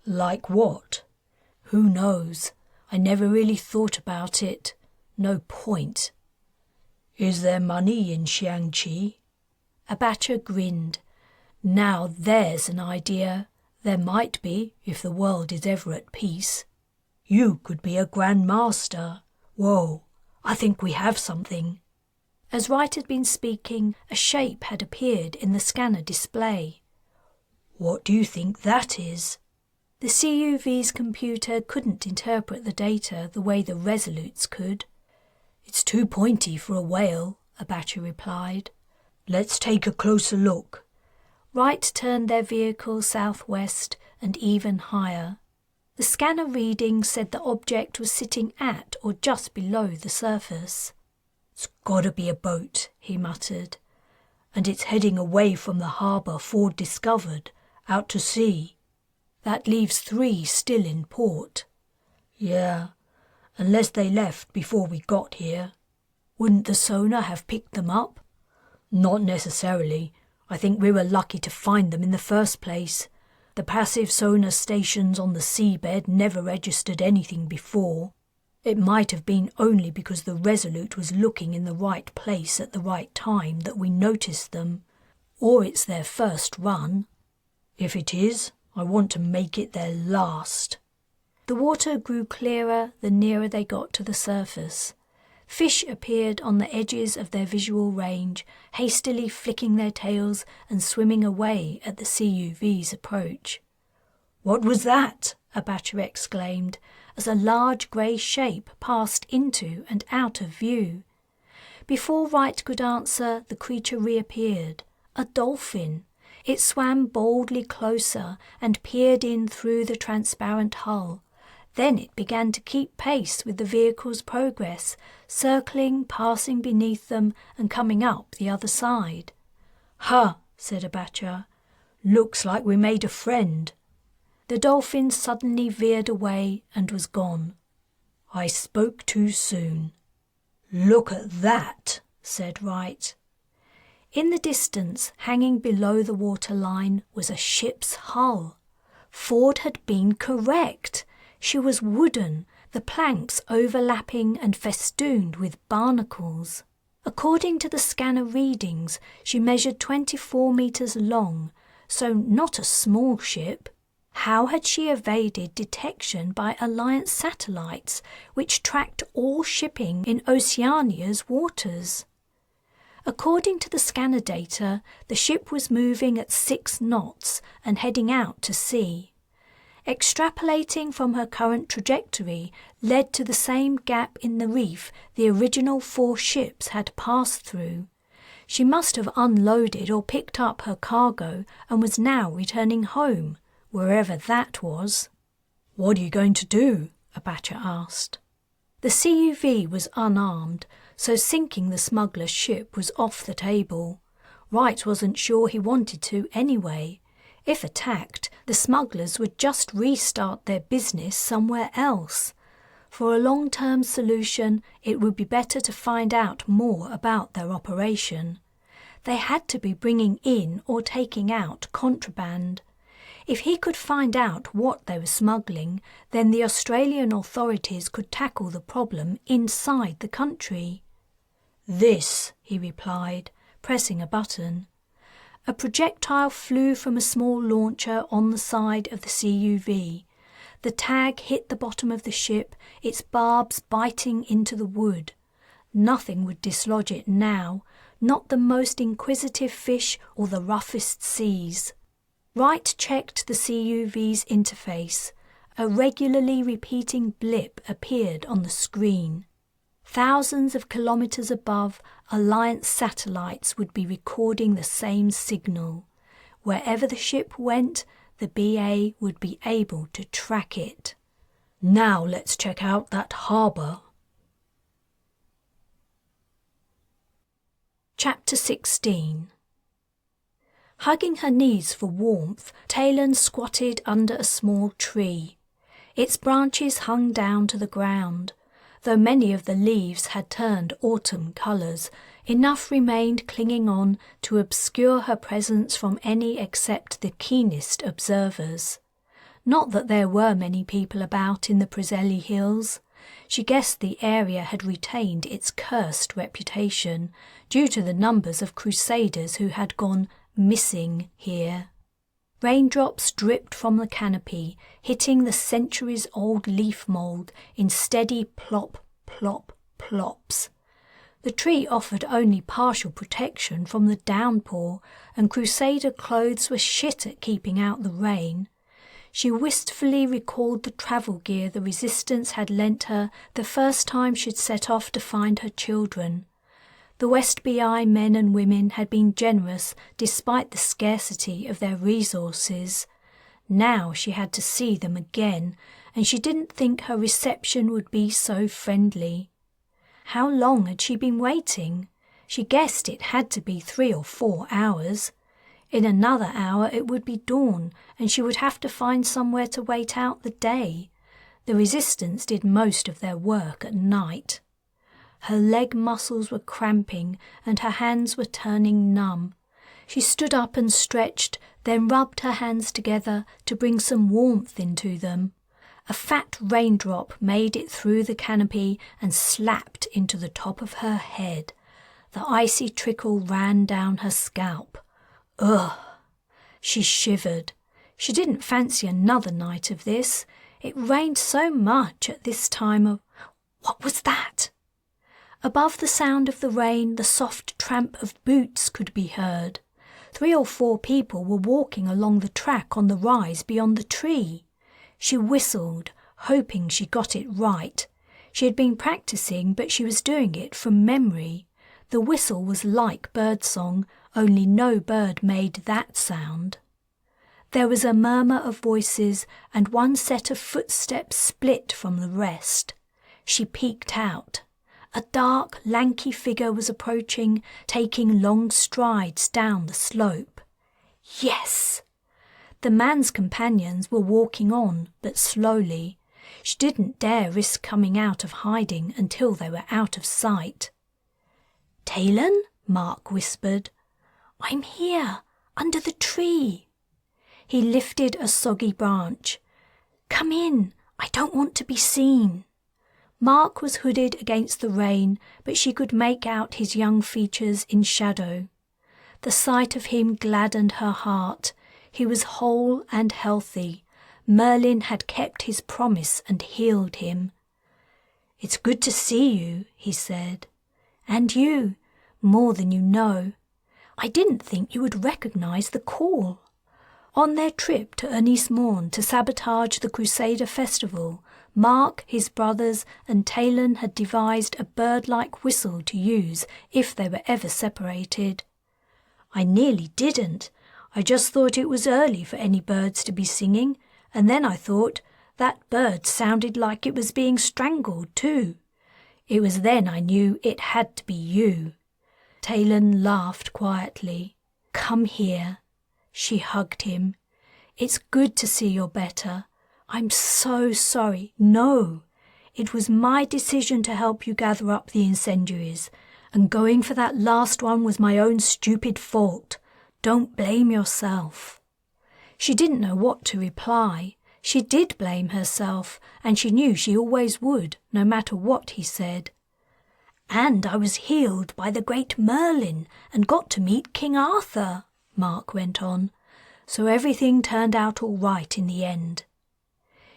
"Like what?" "Who knows? I never really thought about it. No point." "Is there money in Xiangqi?" A Batcher grinned. "Now there's an idea. There might be, if the world is ever at peace." "You could be a Grand Master. Whoa, I think we have something." As Wright had been speaking, a shape had appeared in the scanner display. "What do you think that is?" The CUV's computer couldn't interpret the data the way the Resolutes could. "It's too pointy for a whale," a Batcher replied. "Let's take a closer look." Wright turned their vehicle southwest and even higher. The scanner reading said the object was sitting at or just below the surface. "It's gotta be a boat," he muttered. "And it's heading away from the harbour Ford discovered, out to sea. That leaves 3 still in port." "Yeah, unless they left before we got here." "Wouldn't the sonar have picked them up?" "Not necessarily. I think we were lucky to find them in the first place. The passive sonar stations on the seabed never registered anything before. It might have been only because the Resolute was looking in the right place at the right time that we noticed them. Or it's their first run. If it is, I want to make it their last." The water grew clearer the nearer they got to the surface. Fish appeared on the edges of their visual range, hastily flicking their tails and swimming away at the CUV's approach. "What was that?" Abacha exclaimed, as a large grey shape passed into and out of view. Before Wright could answer, the creature reappeared, a dolphin. It swam boldly closer and peered in through the transparent hull. Then it began to keep pace with the vehicle's progress, circling, passing beneath them, and coming up the other side. "Ha," said Abacha. "Looks like we made a friend." The dolphin suddenly veered away and was gone. "I spoke too soon." "Look at that," said Wright. In the distance, hanging below the waterline, was a ship's hull. Ford had been correct. She was wooden, the planks overlapping and festooned with barnacles. According to the scanner readings, she measured 24 meters long, so not a small ship. How had she evaded detection by Alliance satellites, which tracked all shipping in Oceania's waters? According to the scanner data, the ship was moving at 6 knots and heading out to sea. Extrapolating from her current trajectory led to the same gap in the reef the original 4 ships had passed through. She must have unloaded or picked up her cargo and was now returning home, wherever that was. "What are you going to do?" Abacha asked. The CUV was unarmed, so sinking the smuggler's ship was off the table. Wright wasn't sure he wanted to anyway. If attacked, the smugglers would just restart their business somewhere else. For a long-term solution, it would be better to find out more about their operation. They had to be bringing in or taking out contraband. If he could find out what they were smuggling, then the Australian authorities could tackle the problem inside the country. "This," he replied, pressing a button. A projectile flew from a small launcher on the side of the CUV. The tag hit the bottom of the ship, its barbs biting into the wood. Nothing would dislodge it now, not the most inquisitive fish or the roughest seas. Wright checked the CUV's interface. A regularly repeating blip appeared on the screen. Thousands of kilometers above, Alliance satellites would be recording the same signal. Wherever the ship went, the BA would be able to track it. "Now let's check out that harbour." Chapter 16. Hugging her knees for warmth, Taylan squatted under a small tree. Its branches hung down to the ground. Though many of the leaves had turned autumn colours, enough remained clinging on to obscure her presence from any except the keenest observers. Not that there were many people about in the Preseli Hills. She guessed the area had retained its cursed reputation due to the numbers of Crusaders who had gone missing here. Raindrops dripped from the canopy, hitting the centuries-old leaf mould in steady plop, plop, plops. The tree offered only partial protection from the downpour, and Crusader clothes were shit at keeping out the rain. She wistfully recalled the travel gear the Resistance had lent her the first time she'd set off to find her children. The West BI men and women had been generous despite the scarcity of their resources. Now she had to see them again, and she didn't think her reception would be so friendly. How long had she been waiting? She guessed it had to be 3 or 4 hours. In another hour it would be dawn, and she would have to find somewhere to wait out the day. The Resistance did most of their work at night. Her leg muscles were cramping and her hands were turning numb. She stood up and stretched, then rubbed her hands together to bring some warmth into them. A fat raindrop made it through the canopy and slapped into the top of her head. The icy trickle ran down her scalp. Ugh! She shivered. She didn't fancy another night of this. It rained so much at this time of... What was that? Above the sound of the rain, the soft tramp of boots could be heard. 3 or 4 people were walking along the track on the rise beyond the tree. She whistled, hoping she got it right. She had been practicing, but she was doing it from memory. The whistle was like birdsong, only no bird made that sound. There was a murmur of voices, and one set of footsteps split from the rest. She peeked out. A dark, lanky figure was approaching, taking long strides down the slope. Yes! The man's companions were walking on, but slowly. She didn't dare risk coming out of hiding until they were out of sight. "Taylan?" Mark whispered. "I'm here, under the tree." He lifted a soggy branch. "Come in, I don't want to be seen." Mark was hooded against the rain, but she could make out his young features in shadow. The sight of him gladdened her heart. He was whole and healthy. Merlin had kept his promise and healed him. "It's good to see you," he said. "And you, more than you know. I didn't think you would recognize the call." On their trip to Ynys to sabotage the Crusader festival, Mark, his brothers, and Taylan had devised a bird-like whistle to use if they were ever separated. "I nearly didn't. I just thought it was early for any birds to be singing, and then I thought that bird sounded like it was being strangled too. It was then I knew it had to be you." Taylan laughed quietly. "Come here." She hugged him. "It's good to see you're better. I'm so sorry. No, it was my decision to help you gather up the incendiaries, and going for that last one was my own stupid fault. Don't blame yourself." She didn't know what to reply. She did blame herself, and she knew she always would, no matter what he said. "And I was healed by the great Merlin and got to meet King Arthur," Mark went on. "So everything turned out all right in the end."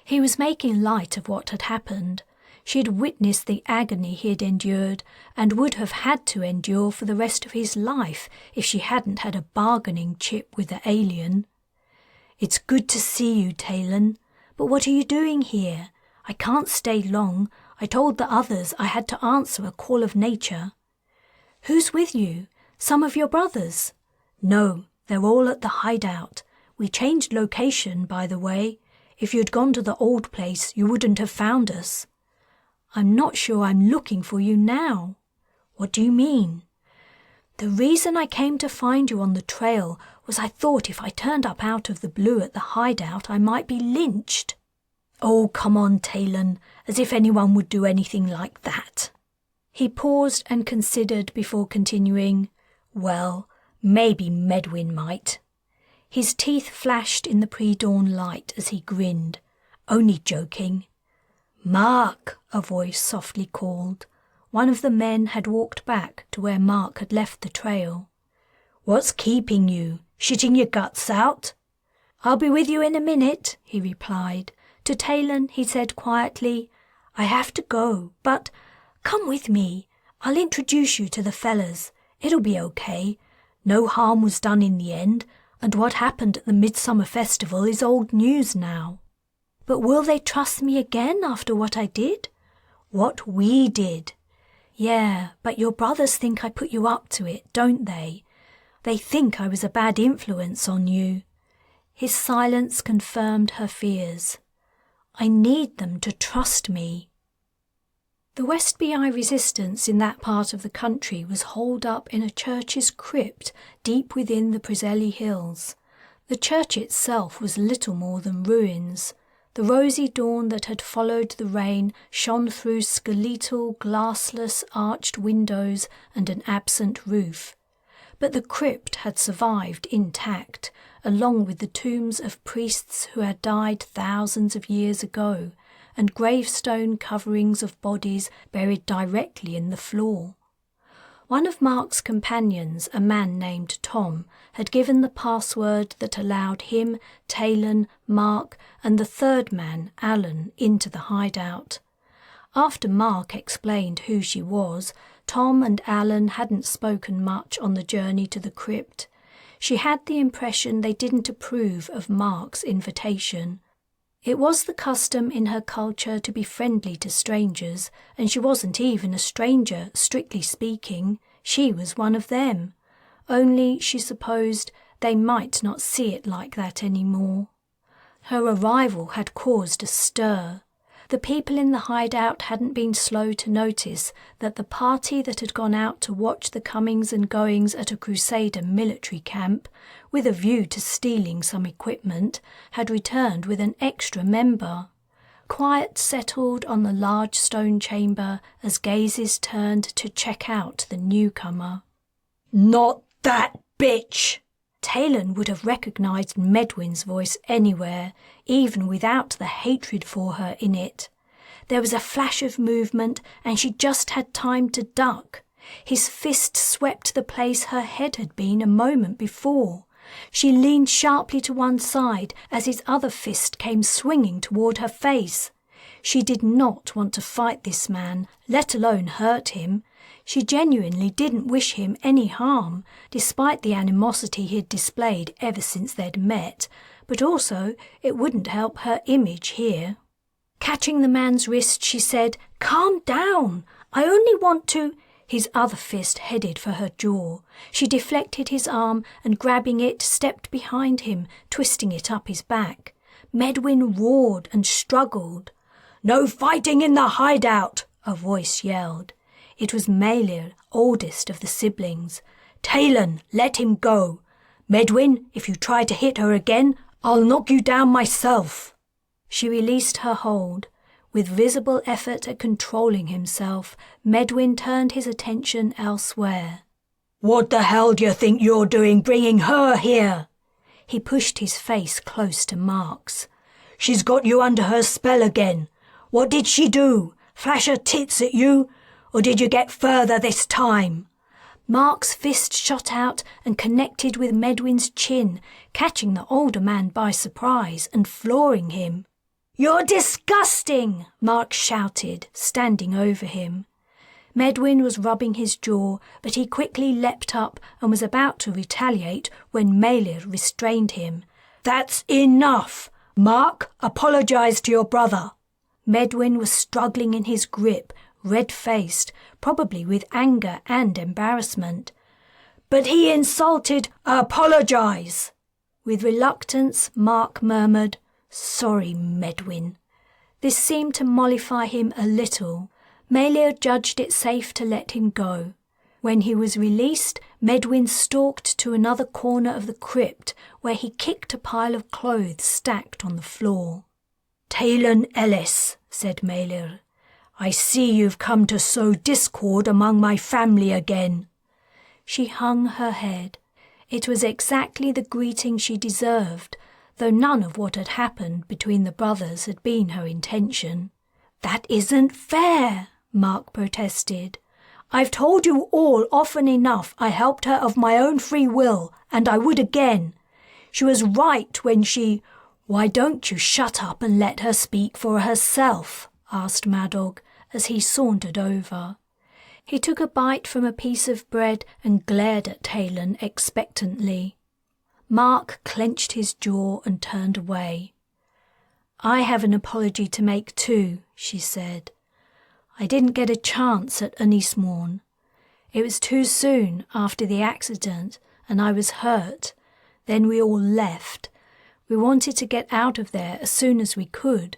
He was making light of what had happened. She had witnessed the agony he had endured and would have had to endure for the rest of his life if she hadn't had a bargaining chip with the alien. "It's good to see you, Taylan. But what are you doing here? I can't stay long. I told the others I had to answer a call of nature." "Who's with you? Some of your brothers?" "No, they're all at the hideout. We changed location, by the way. If you'd gone to the old place, you wouldn't have found us." "I'm not sure I'm looking for you now." "What do you mean?" "The reason I came to find you on the trail was I thought if I turned up out of the blue at the hideout, I might be lynched." "Oh, come on, Taylan, as if anyone would do anything like that." He paused and considered before continuing, "Well, maybe Medwin might." His teeth flashed in the pre-dawn light as he grinned. "Only joking." "Mark," a voice softly called. One of the men had walked back to where Mark had left the trail. "What's keeping you? Shitting your guts out?" "I'll be with you in a minute," he replied. To Taylan he said quietly, "I have to go, but come with me. I'll introduce you to the fellas. It'll be okay. No harm was done in the end, and what happened at the Midsummer Festival is old news now." "But will they trust me again after what I did?" "What we did." "Yeah, but your brothers think I put you up to it, don't they? They think I was a bad influence on you." His silence confirmed her fears. "I need them to trust me." The West BI resistance in that part of the country was holed up in a church's crypt deep within the Preseli Hills. The church itself was little more than ruins. The rosy dawn that had followed the rain shone through skeletal, glassless, arched windows and an absent roof. But the crypt had survived intact, along with the tombs of priests who had died thousands of years ago, and gravestone coverings of bodies buried directly in the floor. One of Mark's companions, a man named Tom, had given the password that allowed him, Taylan, Mark, and the third man, Alan, into the hideout. After Mark explained who she was, Tom and Alan hadn't spoken much on the journey to the crypt. She had the impression they didn't approve of Mark's invitation. It was the custom in her culture to be friendly to strangers, and she wasn't even a stranger, strictly speaking. She was one of them. Only, she supposed, they might not see it like that anymore. Her arrival had caused a stir. The people in the hideout hadn't been slow to notice that the party that had gone out to watch the comings and goings at a Crusader military camp, with a view to stealing some equipment, had returned with an extra member. Quiet settled on the large stone chamber as gazes turned to check out the newcomer. "Not that bitch!" Taylan would have recognised Medwyn's voice anywhere, even without the hatred for her in it. There was a flash of movement, and she just had time to duck. His fist swept the place her head had been a moment before. She leaned sharply to one side as his other fist came swinging toward her face. She did not want to fight this man, let alone hurt him. She genuinely didn't wish him any harm, despite the animosity he'd displayed ever since they'd met, but also it wouldn't help her image here. Catching the man's wrist, she said, "Calm down, I only want to—" His other fist headed for her jaw. She deflected his arm and, grabbing it, stepped behind him, twisting it up his back. Medwyn roared and struggled. "No fighting in the hideout!" a voice yelled. It was Mailir, oldest of the siblings. "Taylan, let him go. Medwyn, if you try to hit her again, I'll knock you down myself." She released her hold. With visible effort at controlling himself, Medwyn turned his attention elsewhere. "What the hell do you think you're doing bringing her here?" He pushed his face close to Mark's. "She's got you under her spell again. What did she do? Flash her tits at you? Or did you get further this time?" Mark's fist shot out and connected with Medwyn's chin, catching the older man by surprise and flooring him. "You're disgusting!" Mark shouted, standing over him. Medwyn was rubbing his jaw, but he quickly leapt up and was about to retaliate when Mailir restrained him. "That's enough! Mark, apologise to your brother." Medwyn was struggling in his grip, red-faced, probably with anger and embarrassment. "But he insulted—" "Apologise!" With reluctance, Mark murmured, "Sorry, Medwyn." This seemed to mollify him a little. Mailir judged it safe to let him go. When he was released, Medwyn stalked to another corner of the crypt where he kicked a pile of clothes stacked on the floor. "Taylan Ellis," said Mailir, "I see you've come to sow discord among my family again." She hung her head. It was exactly the greeting she deserved, though none of what had happened between the brothers had been her intention. "That isn't fair," Mark protested. "I've told you all often enough I helped her of my own free will, and I would again. She was right when she—" "Why don't you shut up and let her speak for herself?" asked Madog as he sauntered over. He took a bite from a piece of bread and glared at Taylan expectantly. Mark clenched his jaw and turned away. "I have an apology to make too," she said. "I didn't get a chance at Anismorn. It was too soon after the accident and I was hurt. Then we all left. We wanted to get out of there as soon as we could.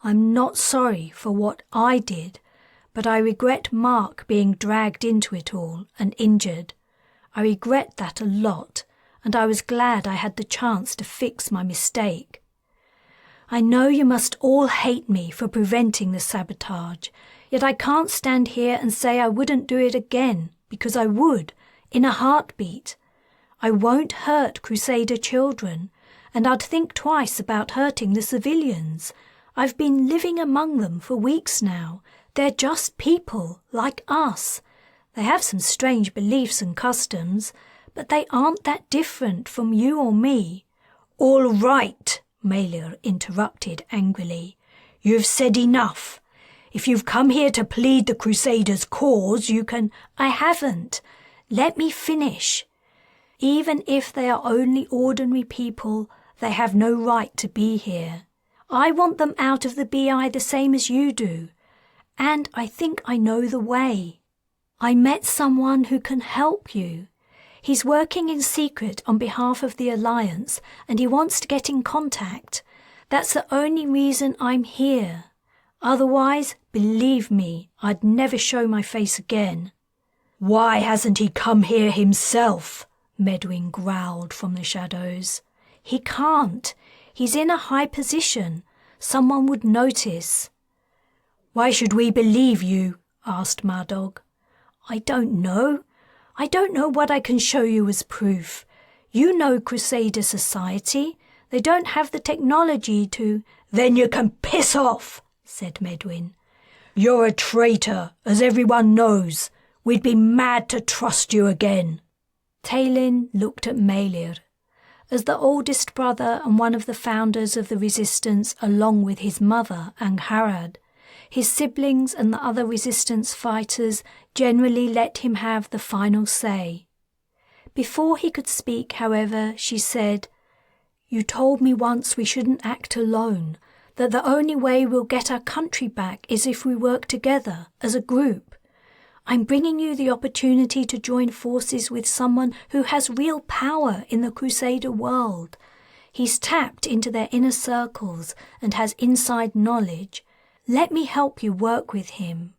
I'm not sorry for what I did, but I regret Mark being dragged into it all and injured. I regret that a lot, and I was glad I had the chance to fix my mistake. I know you must all hate me for preventing the sabotage, yet I can't stand here and say I wouldn't do it again, because I would, in a heartbeat. I won't hurt Crusader children, and I'd think twice about hurting the civilians. I've been living among them for weeks now. They're just people, like us. They have some strange beliefs and customs, but they aren't that different from you or me." "All right," Mailir interrupted angrily. "You've said enough. If you've come here to plead the Crusaders' cause, you can—" "I haven't. Let me finish. Even if they are only ordinary people, they have no right to be here. I want them out of the BI the same as you do. And I think I know the way. I met someone who can help you. He's working in secret on behalf of the Alliance, and he wants to get in contact. That's the only reason I'm here. Otherwise, believe me, I'd never show my face again." "Why hasn't he come here himself?" Medwin growled from the shadows. "He can't. He's in a high position. Someone would notice." "Why should we believe you?" asked Mardog. "I don't know. I don't know what I can show you as proof. You know Crusader society. They don't have the technology to—" "Then you can piss off," said Medwin. "You're a traitor, as everyone knows. We'd be mad to trust you again." Taylan looked at Mailir. As the oldest brother and one of the founders of the resistance, along with his mother, Angharad, his siblings and the other resistance fighters generally let him have the final say. Before he could speak, however, she said, "You told me once we shouldn't act alone, that the only way we'll get our country back is if we work together, as a group. I'm bringing you the opportunity to join forces with someone who has real power in the Crusader world. He's tapped into their inner circles and has inside knowledge. Let me help you work with him."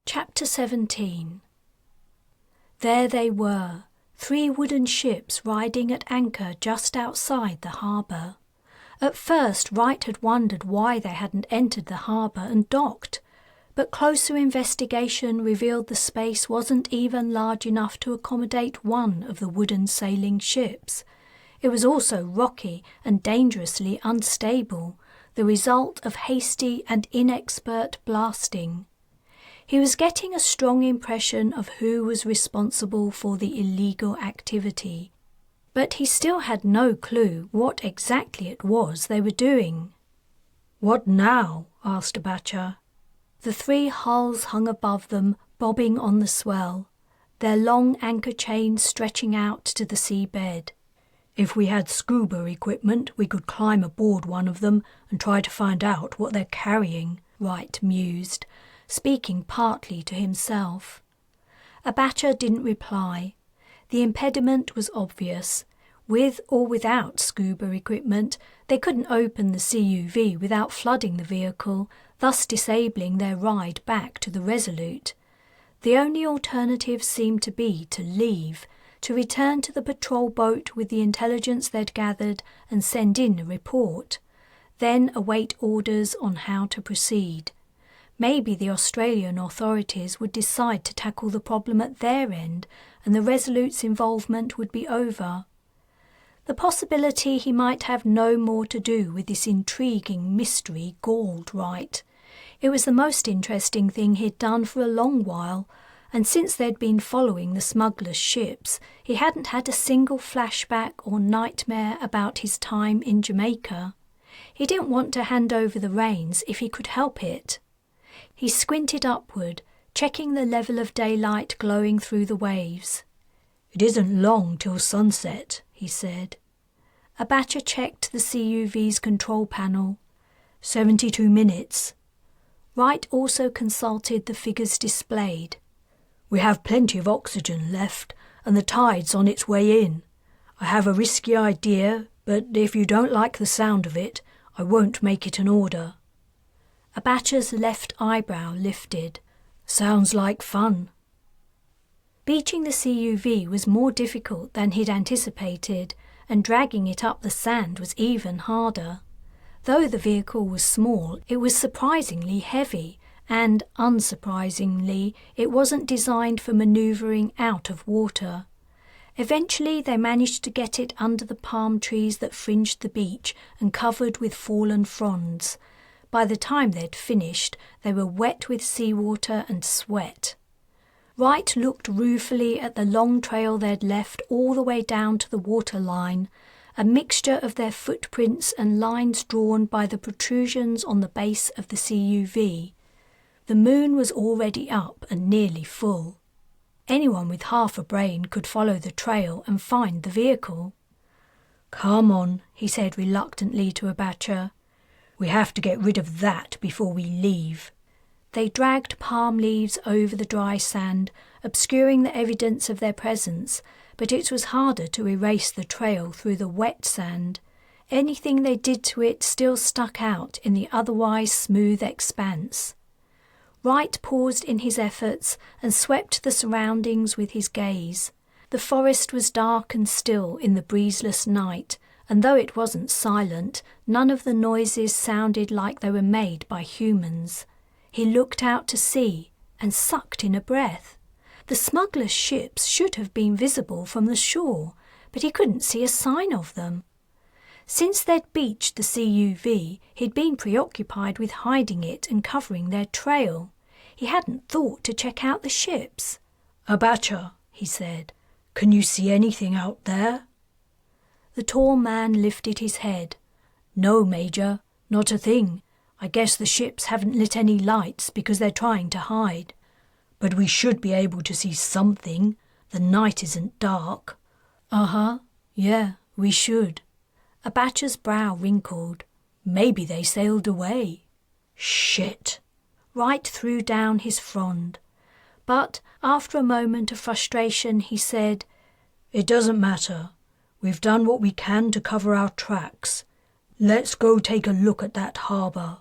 Chapter 17. There they were, 3 wooden ships riding at anchor just outside the harbour. At first, Wright had wondered why they hadn't entered the harbour and docked, but closer investigation revealed the space wasn't even large enough to accommodate one of the wooden sailing ships. It was also rocky and dangerously unstable, the result of hasty and inexpert blasting. He was getting a strong impression of who was responsible for the illegal activity, but he still had no clue what exactly it was they were doing. "What now?" asked Abacha. The 3 hulls hung above them, bobbing on the swell, their long anchor chains stretching out to the seabed. "If we had scuba equipment, we could climb aboard one of them and try to find out what they're carrying," Wright mused, speaking partly to himself. Abacha didn't reply. The impediment was obvious. With or without scuba equipment, they couldn't open the CUV without flooding the vehicle, thus disabling their ride back to the Resolute. The only alternative seemed to be to leave, to return to the patrol boat with the intelligence they'd gathered and send in a report, then await orders on how to proceed. Maybe the Australian authorities would decide to tackle the problem at their end and the Resolute's involvement would be over. The possibility he might have no more to do with this intriguing mystery galled Wright. It was the most interesting thing he'd done for a long while, and since they'd been following the smugglers' ships, he hadn't had a single flashback or nightmare about his time in Jamaica. He didn't want to hand over the reins if he could help it. He squinted upward, checking the level of daylight glowing through the waves. "It isn't long till sunset," he said. Abacha checked the CUV's control panel. 72 minutes. Wright also consulted the figures displayed. "We have plenty of oxygen left, and the tide's on its way in. I have a risky idea, but if you don't like the sound of it, I won't make it an order." Abacha's left eyebrow lifted. "Sounds like fun." Beaching the CUV was more difficult than he'd anticipated, and dragging it up the sand was even harder. Though the vehicle was small, it was surprisingly heavy, and, unsurprisingly, it wasn't designed for manoeuvring out of water. Eventually they managed to get it under the palm trees that fringed the beach and covered with fallen fronds. By the time they'd finished, they were wet with seawater and sweat. Wright looked ruefully at the long trail they'd left all the way down to the waterline, a mixture of their footprints and lines drawn by the protrusions on the base of the CUV. The moon was already up and nearly full. Anyone with half a brain could follow the trail and find the vehicle. "Come on," he said reluctantly to Abacha. "We have to get rid of that before we leave." They dragged palm leaves over the dry sand, obscuring the evidence of their presence, but it was harder to erase the trail through the wet sand. Anything they did to it still stuck out in the otherwise smooth expanse. Wright paused in his efforts and swept the surroundings with his gaze. The forest was dark and still in the breezeless night, and though it wasn't silent, none of the noises sounded like they were made by humans. He looked out to sea and sucked in a breath. The smugglers' ships should have been visible from the shore, but he couldn't see a sign of them. Since they'd beached the CUV, he'd been preoccupied with hiding it and covering their trail. He hadn't thought to check out the ships. "Abacha," he said, "can you see anything out there?" The tall man lifted his head. "No, Major, not a thing. I guess the ships haven't lit any lights because they're trying to hide. But we should be able to see something. The night isn't dark." "Uh-huh, yeah, we should." Abacha's brow wrinkled. "Maybe they sailed away." "Shit." Wright threw down his frond. But after a moment of frustration, he said, "It doesn't matter. We've done what we can to cover our tracks. Let's go take a look at that harbour."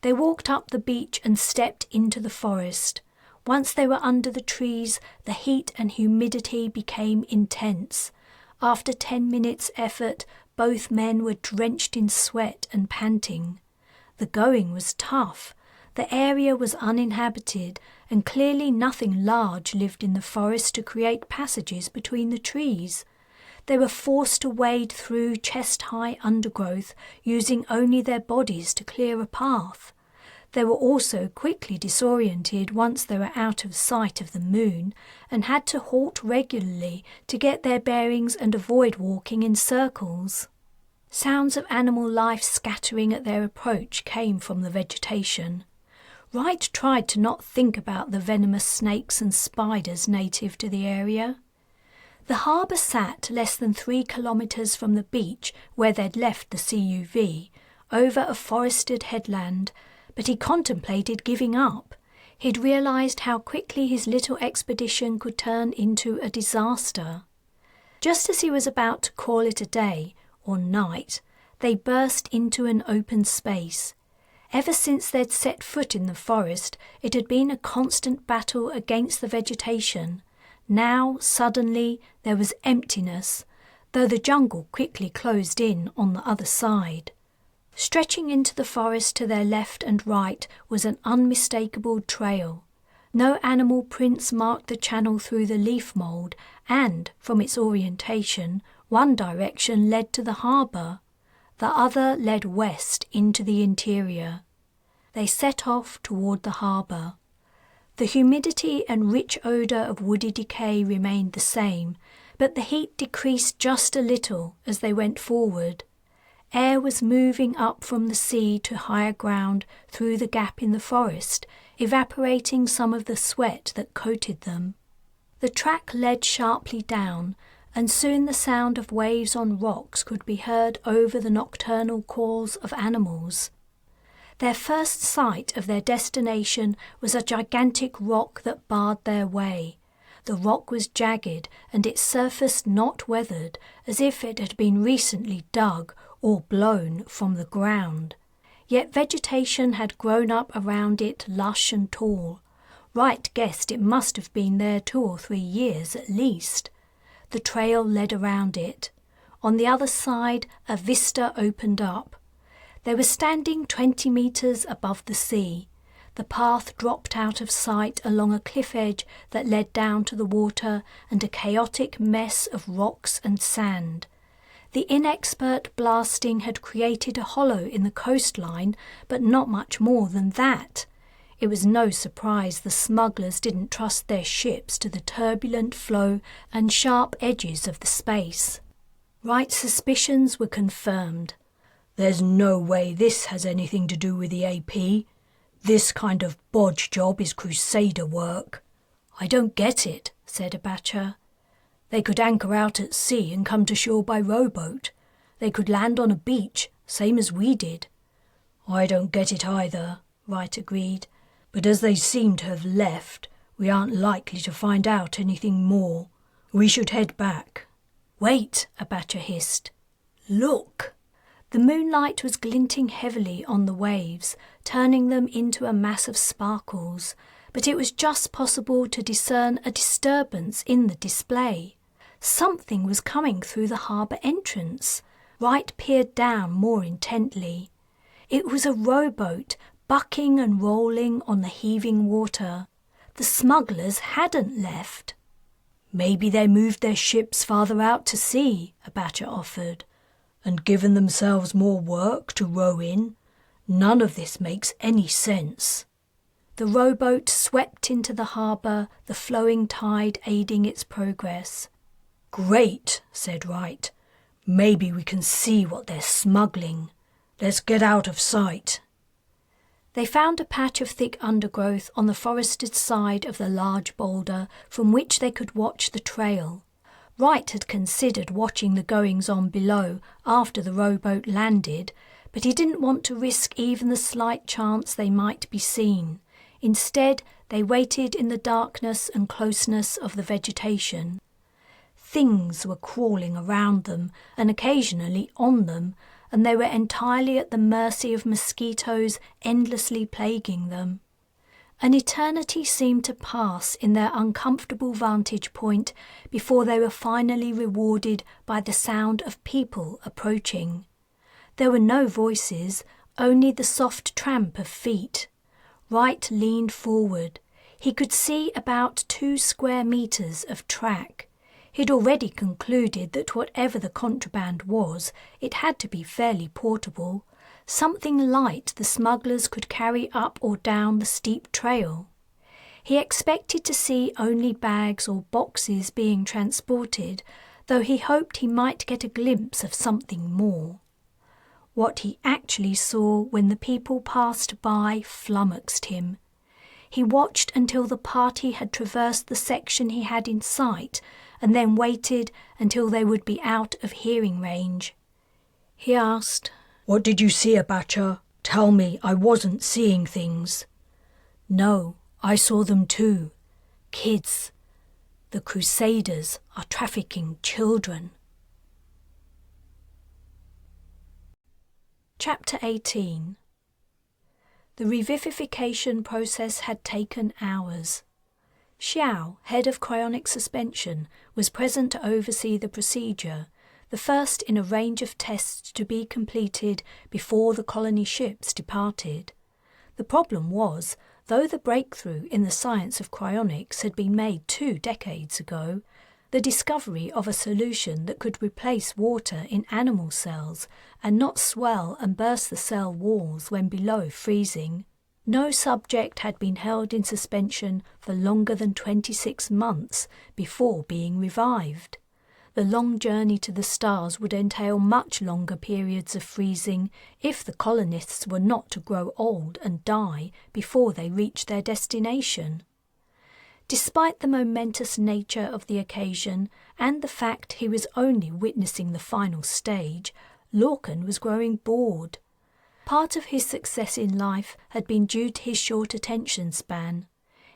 They walked up the beach and stepped into the forest. Once they were under the trees, the heat and humidity became intense. After 10 minutes' effort, both men were drenched in sweat and panting. The going was tough. The area was uninhabited, and clearly nothing large lived in the forest to create passages between the trees. They were forced to wade through chest-high undergrowth, using only their bodies to clear a path. They were also quickly disoriented once they were out of sight of the moon, and had to halt regularly to get their bearings and avoid walking in circles. Sounds of animal life scattering at their approach came from the vegetation. Wright tried to not think about the venomous snakes and spiders native to the area. The harbour sat less than 3 kilometres from the beach where they'd left the CUV, over a forested headland, but he contemplated giving up. He'd realised how quickly his little expedition could turn into a disaster. Just as he was about to call it a day, or night, they burst into an open space. Ever since they'd set foot in the forest, it had been a constant battle against the vegetation. Now, suddenly, there was emptiness, though the jungle quickly closed in on the other side. Stretching into the forest to their left and right was an unmistakable trail. No animal prints marked the channel through the leaf mould, and, from its orientation, one direction led to the harbour. The other led west into the interior. They set off toward the harbour. The humidity and rich odour of woody decay remained the same, but the heat decreased just a little as they went forward. Air was moving up from the sea to higher ground through the gap in the forest, evaporating some of the sweat that coated them. The track led sharply down, and soon the sound of waves on rocks could be heard over the nocturnal calls of animals. Their first sight of their destination was a gigantic rock that barred their way. The rock was jagged and its surface not weathered, as if it had been recently dug or blown from the ground. Yet vegetation had grown up around it lush and tall. Wright guessed it must have been there 2 or 3 years at least. The trail led around it. On the other side, a vista opened up. They were standing 20 metres above the sea. The path dropped out of sight along a cliff edge that led down to the water and a chaotic mess of rocks and sand. The inexpert blasting had created a hollow in the coastline, but not much more than that. It was no surprise the smugglers didn't trust their ships to the turbulent flow and sharp edges of the space. Wright's suspicions were confirmed. "There's no way this has anything to do with the AP. This kind of bodge job is Crusader work." "I don't get it," said Abacha. "They could anchor out at sea and come to shore by rowboat. They could land on a beach, same as we did." "I don't get it either," Wright agreed. "But as they seem to have left, we aren't likely to find out anything more. We should head back." "Wait," Abacha hissed. "Look!" The moonlight was glinting heavily on the waves, turning them into a mass of sparkles, but it was just possible to discern a disturbance in the display. Something was coming through the harbour entrance. Wright peered down more intently. It was a rowboat, bucking and rolling on the heaving water. The smugglers hadn't left. "Maybe they moved their ships farther out to sea," Abacha offered, "and given themselves more work to row in. None of this makes any sense." The rowboat swept into the harbour, the flowing tide aiding its progress. "Great," said Wright. "Maybe we can see what they're smuggling. Let's get out of sight." They found a patch of thick undergrowth on the forested side of the large boulder from which they could watch the trail. Wright had considered watching the goings-on below after the rowboat landed, but he didn't want to risk even the slight chance they might be seen. Instead, they waited in the darkness and closeness of the vegetation. Things were crawling around them and occasionally on them, and they were entirely at the mercy of mosquitoes endlessly plaguing them. An eternity seemed to pass in their uncomfortable vantage point before they were finally rewarded by the sound of people approaching. There were no voices, only the soft tramp of feet. Wright leaned forward. He could see about 2 square meters of track. He'd already concluded that whatever the contraband was, it had to be fairly portable, something light the smugglers could carry up or down the steep trail. He expected to see only bags or boxes being transported, though he hoped he might get a glimpse of something more. What he actually saw when the people passed by flummoxed him. He watched until the party had traversed the section he had in sight, and then waited until they would be out of hearing range. He asked, "What did you see, Abacha? Tell me I wasn't seeing things." "No, I saw them too. Kids. The Crusaders are trafficking children." Chapter 18. The revivification process had taken hours. Xiao, head of cryonic suspension, was present to oversee the procedure, the first in a range of tests to be completed before the colony ships departed. The problem was, though the breakthrough in the science of cryonics had been made 2 decades ago, the discovery of a solution that could replace water in animal cells and not swell and burst the cell walls when below freezing. No subject had been held in suspension for longer than 26 months before being revived. The long journey to the stars would entail much longer periods of freezing if the colonists were not to grow old and die before they reached their destination. Despite the momentous nature of the occasion and the fact he was only witnessing the final stage, Lorcan was growing bored. Part of his success in life had been due to his short attention span.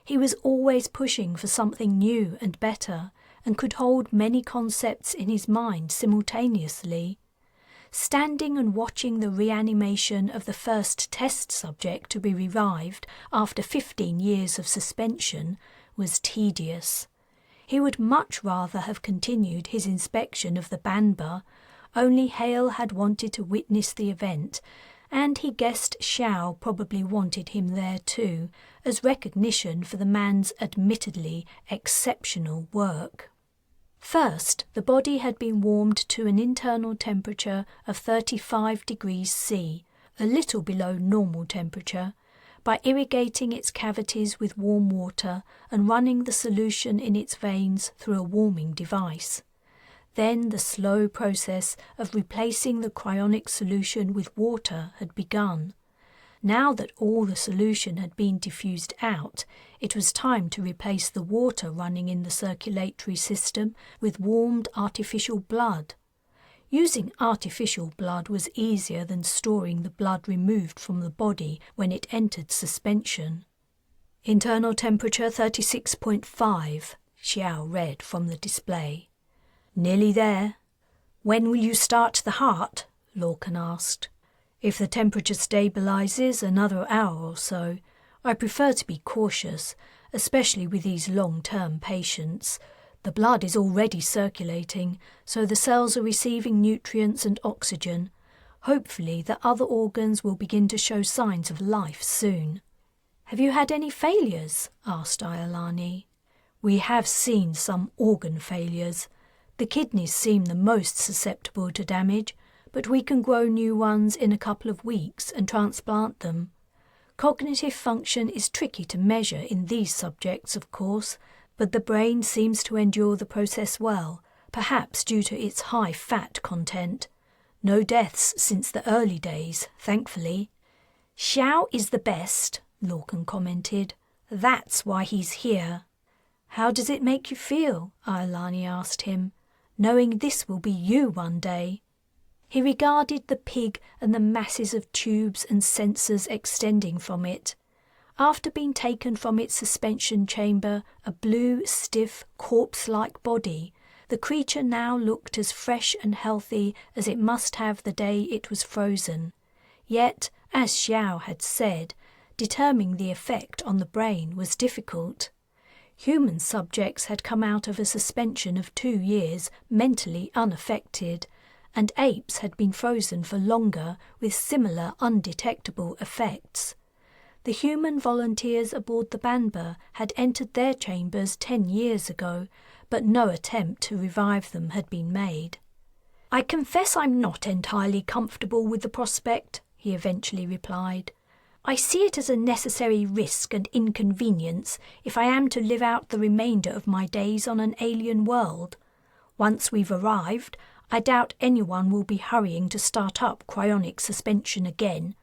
He was always pushing for something new and better, and could hold many concepts in his mind simultaneously. Standing and watching the reanimation of the first test subject to be revived after 15 years of suspension was tedious. He would much rather have continued his inspection of the Banba, only Hale had wanted to witness the event, and he guessed Xiao probably wanted him there too, as recognition for the man's admittedly exceptional work. First, the body had been warmed to an internal temperature of 35 degrees C, a little below normal temperature, by irrigating its cavities with warm water and running the solution in its veins through a warming device. Then the slow process of replacing the cryonic solution with water had begun. Now that all the solution had been diffused out, it was time to replace the water running in the circulatory system with warmed artificial blood. Using artificial blood was easier than storing the blood removed from the body when it entered suspension. Internal temperature 36.5, Xiao read from the display. Nearly there. When will you start the heart? Lorcan asked. If the temperature stabilizes, another hour or so. I prefer to be cautious, especially with these long-term patients. The blood is already circulating, so the cells are receiving nutrients and oxygen. Hopefully the other organs will begin to show signs of life soon. Have you had any failures? Asked Iolani. We have seen some organ failures. The kidneys seem the most susceptible to damage, but we can grow new ones in a couple of weeks and transplant them. Cognitive function is tricky to measure in these subjects, of course, but the brain seems to endure the process well, perhaps due to its high fat content. No deaths since the early days, thankfully. Xiao is the best, Lorcan commented. That's why he's here. How does it make you feel? Iolani asked him, knowing this will be you one day. He regarded the pig and the masses of tubes and sensors extending from it. After being taken from its suspension chamber, a blue, stiff, corpse-like body, the creature now looked as fresh and healthy as it must have the day it was frozen. Yet, as Xiao had said, determining the effect on the brain was difficult. Human subjects had come out of a suspension of 2 years mentally unaffected, and apes had been frozen for longer with similar undetectable effects. The human volunteers aboard the Banba had entered their chambers 10 years ago, but no attempt to revive them had been made. I confess I'm not entirely comfortable with the prospect, he eventually replied. I see it as a necessary risk and inconvenience if I am to live out the remainder of my days on an alien world. Once we've arrived, I doubt anyone will be hurrying to start up cryonic suspension again.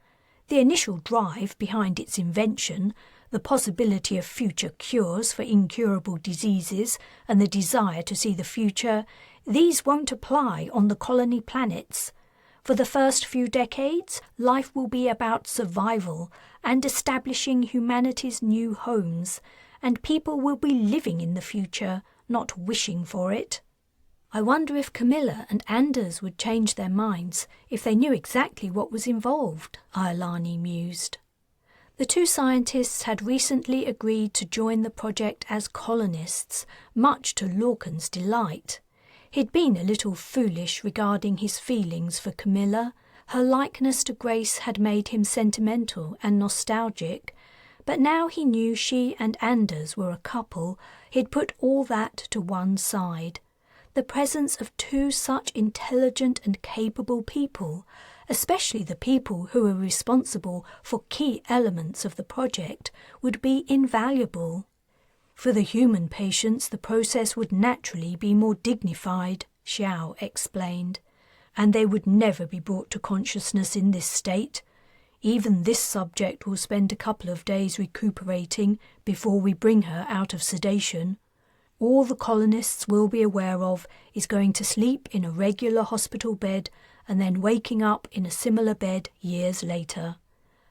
The initial drive behind its invention, the possibility of future cures for incurable diseases, and the desire to see the future, these won't apply on the colony planets. For the first few decades, life will be about survival and establishing humanity's new homes, and people will be living in the future, not wishing for it. I wonder if Camilla and Anders would change their minds if they knew exactly what was involved, Iolani mused. The two scientists had recently agreed to join the project as colonists, much to Lorcan's delight. He'd been a little foolish regarding his feelings for Camilla. Her likeness to Grace had made him sentimental and nostalgic, but now he knew she and Anders were a couple, he'd put all that to one side. The presence of two such intelligent and capable people, especially the people who were responsible for key elements of the project, would be invaluable. For the human patients, the process would naturally be more dignified, Xiao explained, and they would never be brought to consciousness in this state. Even this subject will spend a couple of days recuperating before we bring her out of sedation. All the colonists will be aware of is going to sleep in a regular hospital bed and then waking up in a similar bed years later.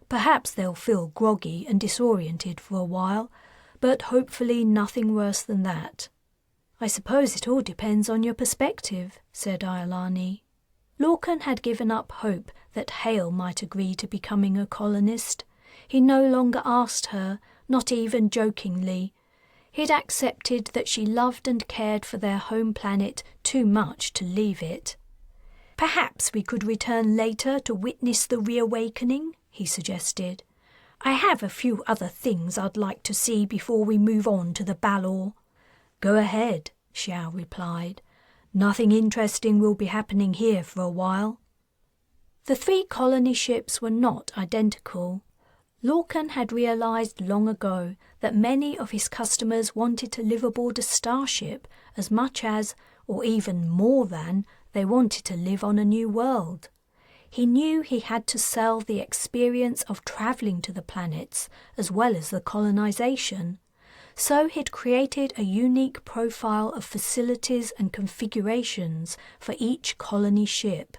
Perhaps they'll feel groggy and disoriented for a while, but hopefully nothing worse than that. I suppose it all depends on your perspective, said Iolani. Lorcan had given up hope that Hale might agree to becoming a colonist. He no longer asked her, not even jokingly. He'd accepted that she loved and cared for their home planet too much to leave it. Perhaps we could return later to witness the reawakening, he suggested. I have a few other things I'd like to see before we move on to the Balor. Go ahead, Xiao replied. Nothing interesting will be happening here for a while. The 3 colony ships were not identical. Lorcan had realized long ago that many of his customers wanted to live aboard a starship as much as, or even more than, they wanted to live on a new world. He knew he had to sell the experience of travelling to the planets as well as the colonisation. So he'd created a unique profile of facilities and configurations for each colony ship.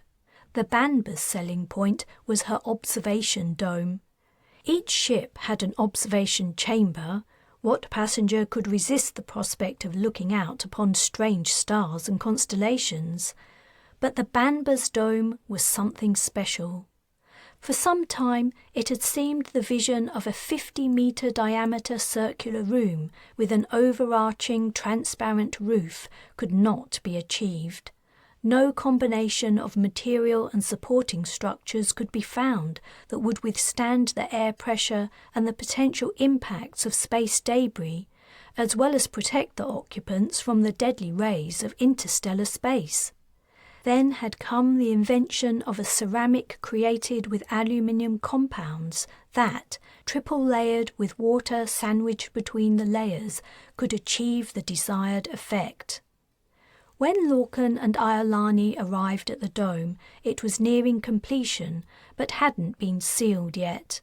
The Banber's selling point was her observation dome. Each ship had an observation chamber. What passenger could resist the prospect of looking out upon strange stars and constellations? But the Banber's dome was something special. For some time it had seemed the vision of a 50-metre diameter circular room with an overarching transparent roof could not be achieved. No combination of material and supporting structures could be found that would withstand the air pressure and the potential impacts of space debris, as well as protect the occupants from the deadly rays of interstellar space. Then had come the invention of a ceramic created with aluminium compounds that, triple-layered with water sandwiched between the layers, could achieve the desired effect. When Lorcan and Iolani arrived at the dome, it was nearing completion, but hadn't been sealed yet.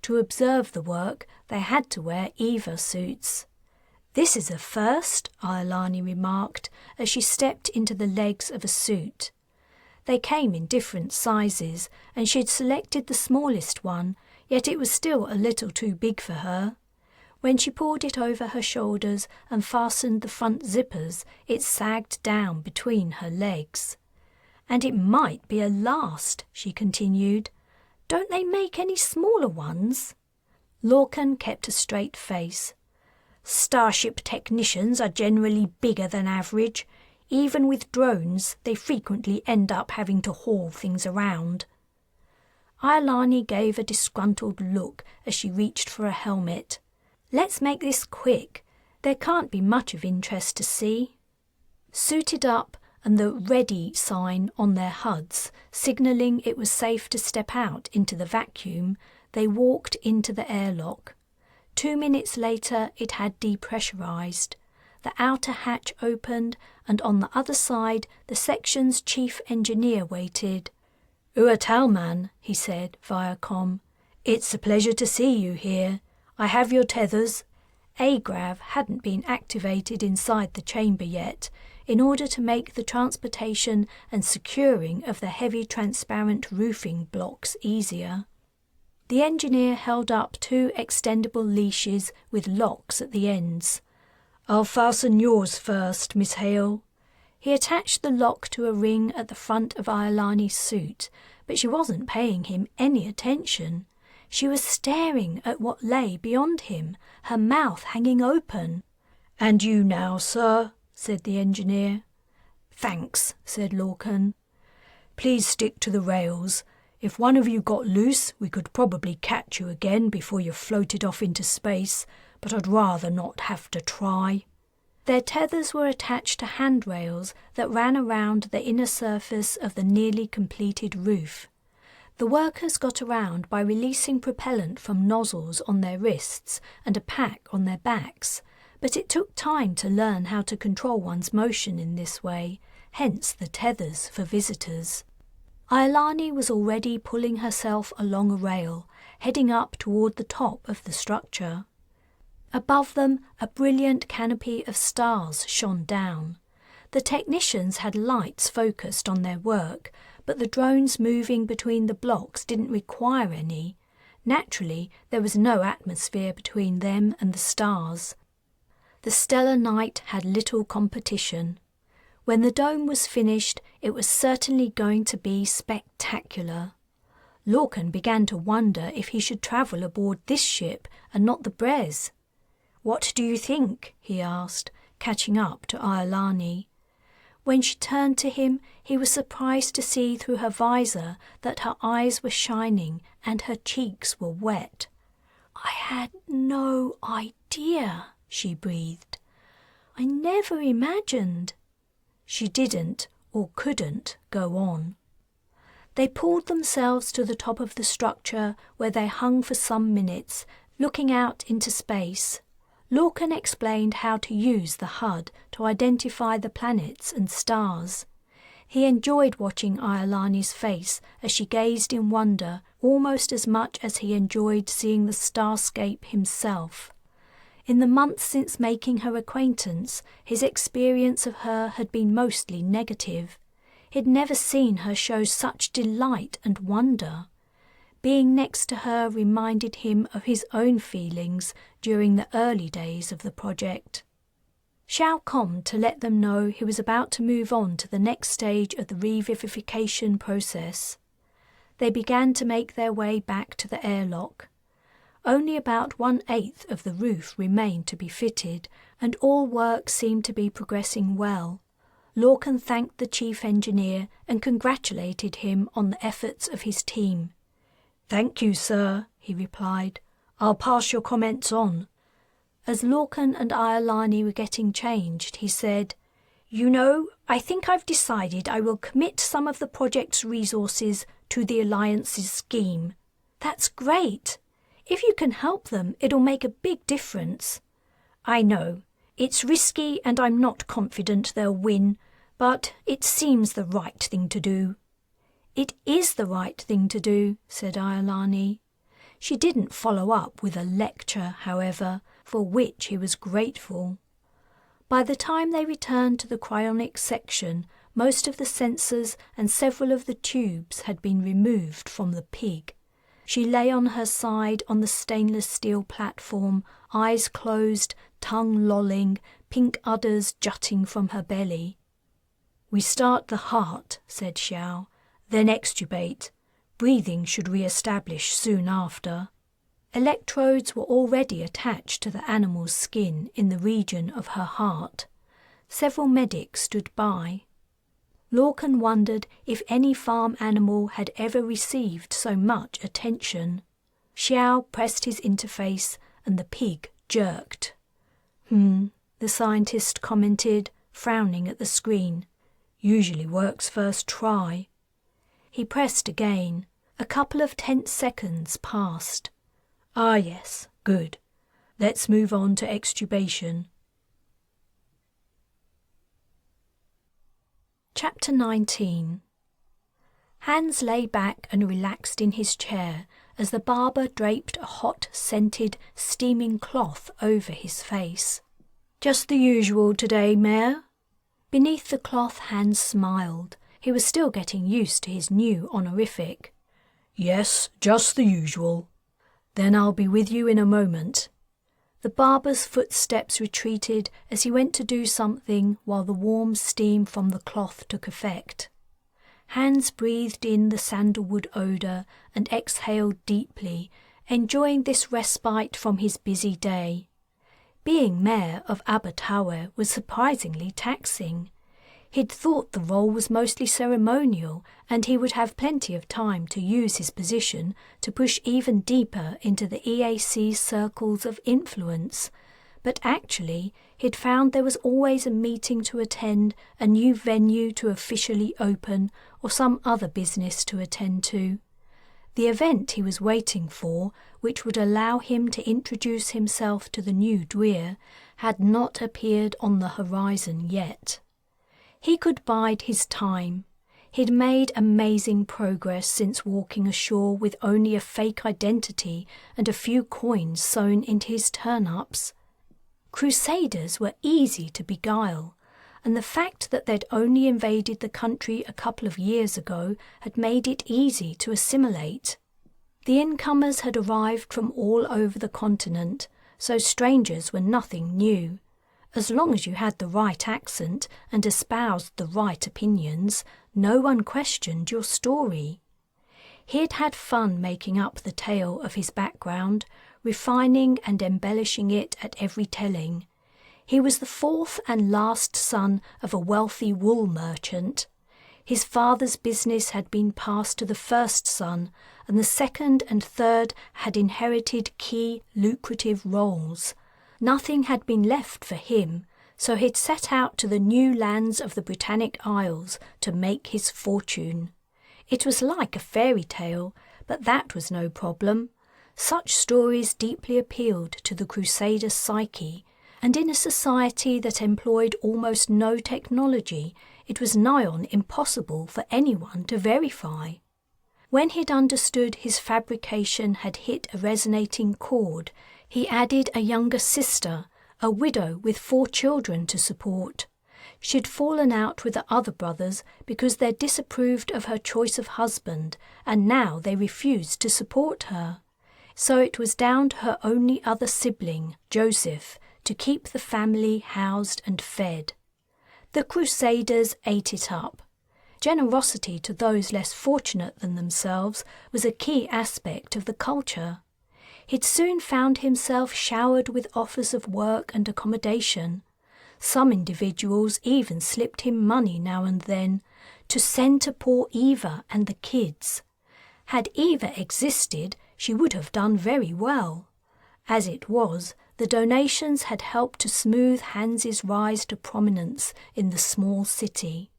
To observe the work, they had to wear EVA suits. "This is a first," Iolani remarked, as she stepped into the legs of a suit. They came in different sizes, and she had selected the smallest one, yet it was still a little too big for her. When she pulled it over her shoulders and fastened the front zippers, it sagged down between her legs. "And it might be a last," she continued. "Don't they make any smaller ones?" Lorcan kept a straight face. "Starship technicians are generally bigger than average. Even with drones, they frequently end up having to haul things around." Iolani gave a disgruntled look as she reached for a helmet. "Let's make this quick. There can't be much of interest to see." Suited up and the "ready" sign on their HUDs, signalling it was safe to step out into the vacuum, they walked into the airlock. 2 minutes later it had depressurized. The outer hatch opened, and on the other side the section's chief engineer waited. "Ua Talman," he said via comm. "It's a pleasure to see you here. I have your tethers." AGRAV hadn't been activated inside the chamber yet, in order to make the transportation and securing of the heavy transparent roofing blocks easier. The engineer held up 2 extendable leashes with locks at the ends. "I'll fasten yours first, Miss Hale." He attached the lock to a ring at the front of Iolani's suit, but she wasn't paying him any attention. She was staring at what lay beyond him, her mouth hanging open. "And you now, sir," said the engineer. "Thanks," said Lorcan. "Please stick to the rails. If one of you got loose, we could probably catch you again before you floated off into space, but I'd rather not have to try." Their tethers were attached to handrails that ran around the inner surface of the nearly completed roof. The workers got around by releasing propellant from nozzles on their wrists and a pack on their backs, but it took time to learn how to control one's motion in this way, hence the tethers for visitors. Iolani was already pulling herself along a rail, heading up toward the top of the structure. Above them, a brilliant canopy of stars shone down. The technicians had lights focused on their work, but the drones moving between the blocks didn't require any. Naturally, there was no atmosphere between them and the stars. The stellar night had little competition. When the dome was finished, it was certainly going to be spectacular. Lorcan began to wonder if he should travel aboard this ship and not the Brez. "What do you think?" he asked, catching up to Iolani. When she turned to him, he was surprised to see through her visor that her eyes were shining and her cheeks were wet. "I had no idea," she breathed. "I never imagined." She didn't or couldn't go on. They pulled themselves to the top of the structure, where they hung for some minutes, looking out into space. Lorcan explained how to use the HUD to identify the planets and stars. He enjoyed watching Iolani's face as she gazed in wonder almost as much as he enjoyed seeing the starscape himself. In the months since making her acquaintance, his experience of her had been mostly negative. He'd never seen her show such delight and wonder. Being next to her reminded him of his own feelings during the early days of the project. Xiao conned to let them know he was about to move on to the next stage of the revivification process. They began to make their way back to the airlock. Only about 1/8 of the roof remained to be fitted, and all work seemed to be progressing well. Lorcan thanked the chief engineer and congratulated him on the efforts of his team. "Thank you, sir," he replied. "I'll pass your comments on." As Lorcan and Iolani were getting changed, he said, "You know, I think I've decided I will commit some of the project's resources to the Alliance's scheme." "That's great. If you can help them, it'll make a big difference." "I know. It's risky and I'm not confident they'll win, but it seems the right thing to do." "It is the right thing to do," said Iolani. She didn't follow up with a lecture, however, for which he was grateful. By the time they returned to the cryonic section, most of the sensors and several of the tubes had been removed from the pig. She lay on her side on the stainless steel platform, eyes closed, tongue lolling, pink udders jutting from her belly. "We start the heart," said Xiao, "then extubate. Breathing should re-establish soon after." Electrodes were already attached to the animal's skin in the region of her heart. Several medics stood by. Lorcan wondered if any farm animal had ever received so much attention. Xiao pressed his interface and the pig jerked. The scientist commented, frowning at the screen. "Usually works first try." He pressed again. A couple of tense seconds passed. "Ah yes, good. Let's move on to extubation." Chapter 19. Hans lay back and relaxed in his chair as the barber draped a hot, scented, steaming cloth over his face. "Just the usual today, Mayor?" Beneath the cloth, Hans smiled. He was still getting used to his new honorific. "Yes, just the usual." "Then I'll be with you in a moment." The barber's footsteps retreated as he went to do something while the warm steam from the cloth took effect. Hans breathed in the sandalwood odour and exhaled deeply, enjoying this respite from his busy day. Being mayor of Abertawe was surprisingly taxing. He'd thought the role was mostly ceremonial and he would have plenty of time to use his position to push even deeper into the EAC's circles of influence. But actually, he'd found there was always a meeting to attend, a new venue to officially open, or some other business to attend to. The event he was waiting for, which would allow him to introduce himself to the new Dwyer, had not appeared on the horizon yet. He could bide his time. He'd made amazing progress since walking ashore with only a fake identity and a few coins sewn into his turn-ups. Crusaders were easy to beguile, and the fact that they'd only invaded the country a couple of years ago had made it easy to assimilate. The incomers had arrived from all over the continent, so strangers were nothing new. As long as you had the right accent and espoused the right opinions, no one questioned your story. He'd had fun making up the tale of his background, refining and embellishing it at every telling. He was the fourth and last son of a wealthy wool merchant. His father's business had been passed to the first son, and the second and third had inherited key, lucrative roles. Nothing had been left for him, so he'd set out to the new lands of the Britannic Isles to make his fortune. It was like a fairy tale, but that was no problem. Such stories deeply appealed to the Crusader psyche, and in a society that employed almost no technology, it was nigh on impossible for anyone to verify. When he'd understood his fabrication had hit a resonating chord, he added a younger sister, a widow with 4 children to support. She'd fallen out with the other brothers because they disapproved of her choice of husband, and now they refused to support her. So it was down to her only other sibling, Joseph, to keep the family housed and fed. The Crusaders ate it up. Generosity to those less fortunate than themselves was a key aspect of the culture. He'd soon found himself showered with offers of work and accommodation. Some individuals even slipped him money now and then to send to poor Eva and the kids. Had Eva existed, she would have done very well. As it was, the donations had helped to smooth Hans's rise to prominence in the small city.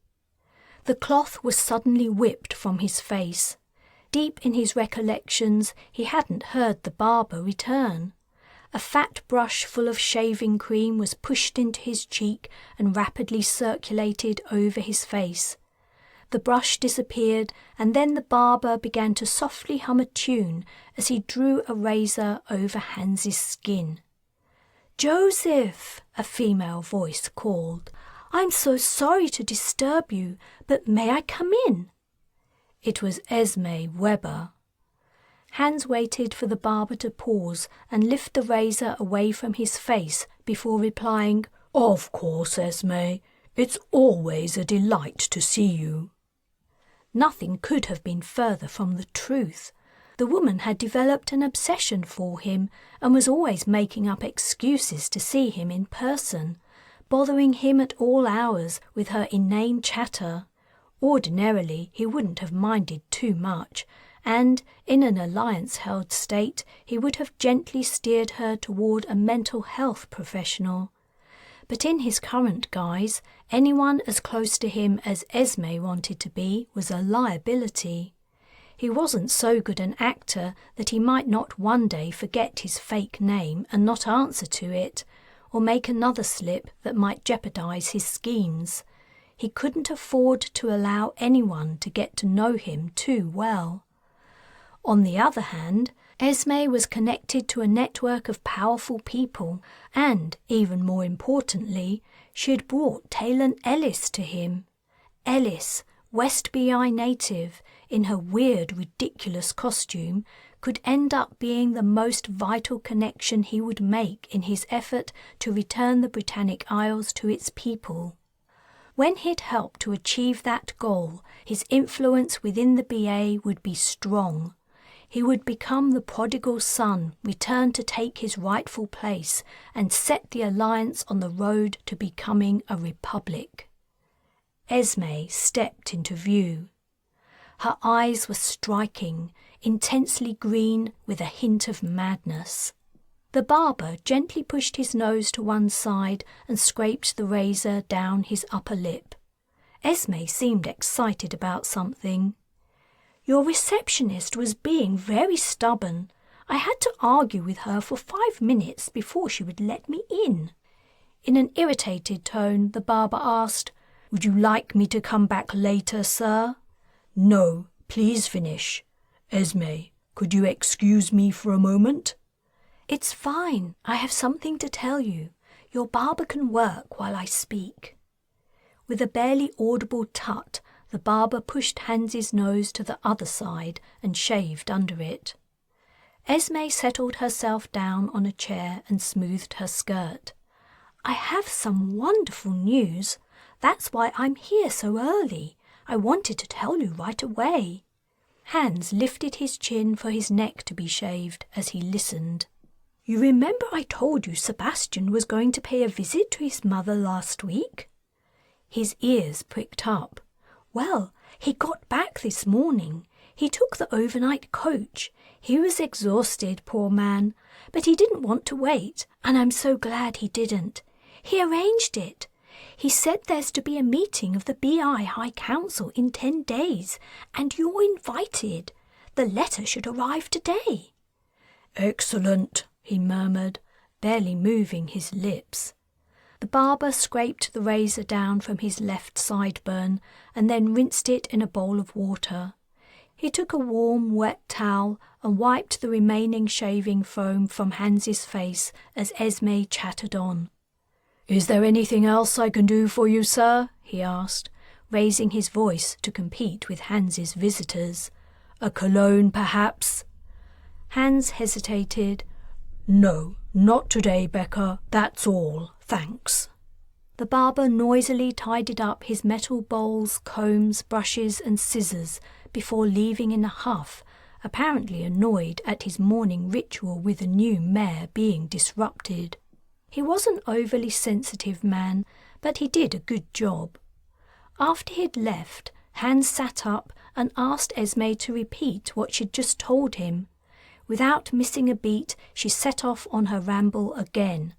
The cloth was suddenly whipped from his face. Deep in his recollections, he hadn't heard the barber return. A fat brush full of shaving cream was pushed into his cheek and rapidly circulated over his face. The brush disappeared, and then the barber began to softly hum a tune as he drew a razor over Hans's skin. "Joseph," a female voice called, "I'm so sorry to disturb you, but may I come in?" It was Esme Weber. Hans waited for the barber to pause and lift the razor away from his face before replying, "Of course, Esme. It's always a delight to see you." Nothing could have been further from the truth. The woman had developed an obsession for him and was always making up excuses to see him in person, bothering him at all hours with her inane chatter. Ordinarily, he wouldn't have minded too much, and, in an alliance-held state, he would have gently steered her toward a mental health professional. But in his current guise, anyone as close to him as Esme wanted to be was a liability. He wasn't so good an actor that he might not one day forget his fake name and not answer to it, or make another slip that might jeopardize his schemes. He couldn't afford to allow anyone to get to know him too well. On the other hand, Esme was connected to a network of powerful people, and, even more importantly, she had brought Taylan Ellis to him. Ellis, West BI native, in her weird, ridiculous costume, could end up being the most vital connection he would make in his effort to return the Britannic Isles to its people. When he'd helped to achieve that goal, his influence within the BA would be strong. He would become the prodigal son, returned to take his rightful place, and set the alliance on the road to becoming a republic. Esme stepped into view. Her eyes were striking, intensely green with a hint of madness. The barber gently pushed his nose to one side and scraped the razor down his upper lip. Esme seemed excited about something. "Your receptionist was being very stubborn. I had to argue with her for 5 minutes before she would let me in." In an irritated tone, the barber asked, "Would you like me to come back later, sir?" "No, please finish. Esme, could you excuse me for a moment?" "It's fine. I have something to tell you. Your barber can work while I speak." With a barely audible tut, the barber pushed Hans's nose to the other side and shaved under it. Esme settled herself down on a chair and smoothed her skirt. "I have some wonderful news. That's why I'm here so early. I wanted to tell you right away." Hans lifted his chin for his neck to be shaved as he listened. "You remember I told you Sebastian was going to pay a visit to his mother last week?" His ears pricked up. "Well, he got back this morning. He took the overnight coach. He was exhausted, poor man, but he didn't want to wait, and I'm so glad he didn't. He arranged it. He said there's to be a meeting of the BI High Council in 10 days, and you're invited. The letter should arrive today." "Excellent," he murmured, barely moving his lips. The barber scraped the razor down from his left sideburn and then rinsed it in a bowl of water. He took a warm, wet towel and wiped the remaining shaving foam from Hans's face as Esme chattered on. "Is there anything else I can do for you, sir?" he asked, raising his voice to compete with Hans's visitors. "A cologne, perhaps?" Hans hesitated. "No, not today, Becca. That's all, thanks." The barber noisily tidied up his metal bowls, combs, brushes and scissors before leaving in a huff, apparently annoyed at his morning ritual with the new mare being disrupted. He was an overly sensitive man, but he did a good job. After he'd left, Hans sat up and asked Esme to repeat what she'd just told him. Without missing a beat, she set off on her ramble again.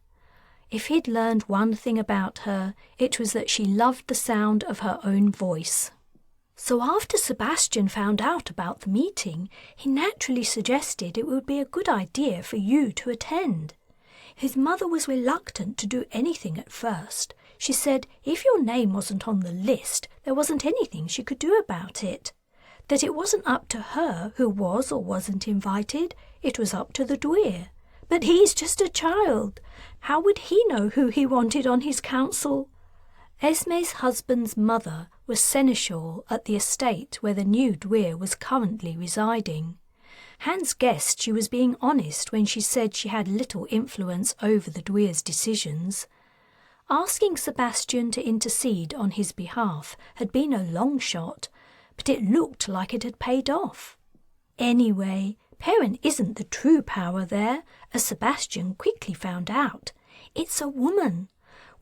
If he'd learned one thing about her, it was that she loved the sound of her own voice. "So after Sebastian found out about the meeting, he naturally suggested it would be a good idea for you to attend. His mother was reluctant to do anything at first. She said if your name wasn't on the list, there wasn't anything she could do about it. That it wasn't up to her who was or wasn't invited, it was up to the Dwyer. But he's just a child. How would he know who he wanted on his council?" Esme's husband's mother was seneschal at the estate where the new Dwyer was currently residing. Hans guessed she was being honest when she said she had little influence over the Dwyer's decisions. Asking Sebastian to intercede on his behalf had been a long shot, but it looked like it had paid off. Anyway, Perrin isn't the true power there, as Sebastian quickly found out. It's a woman.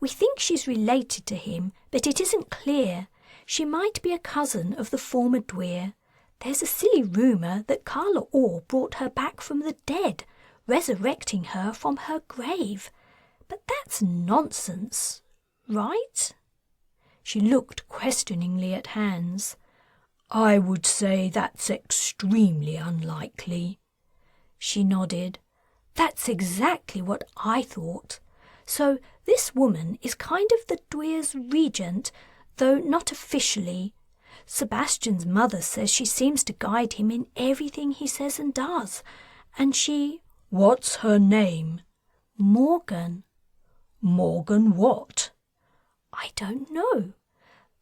We think she's related to him, but it isn't clear. She might be a cousin of the former Dwyer. There's a silly rumour that Carla Orr brought her back from the dead, resurrecting her from her grave. But that's nonsense, right? She looked questioningly at Hans. "I would say that's extremely unlikely." She nodded. "That's exactly what I thought. So this woman is kind of the Dwyer's regent, though not officially. Sebastian's mother says she seems to guide him in everything he says and does, and she—" "What's her name?" "Morgan." "Morgan what?" "I don't know.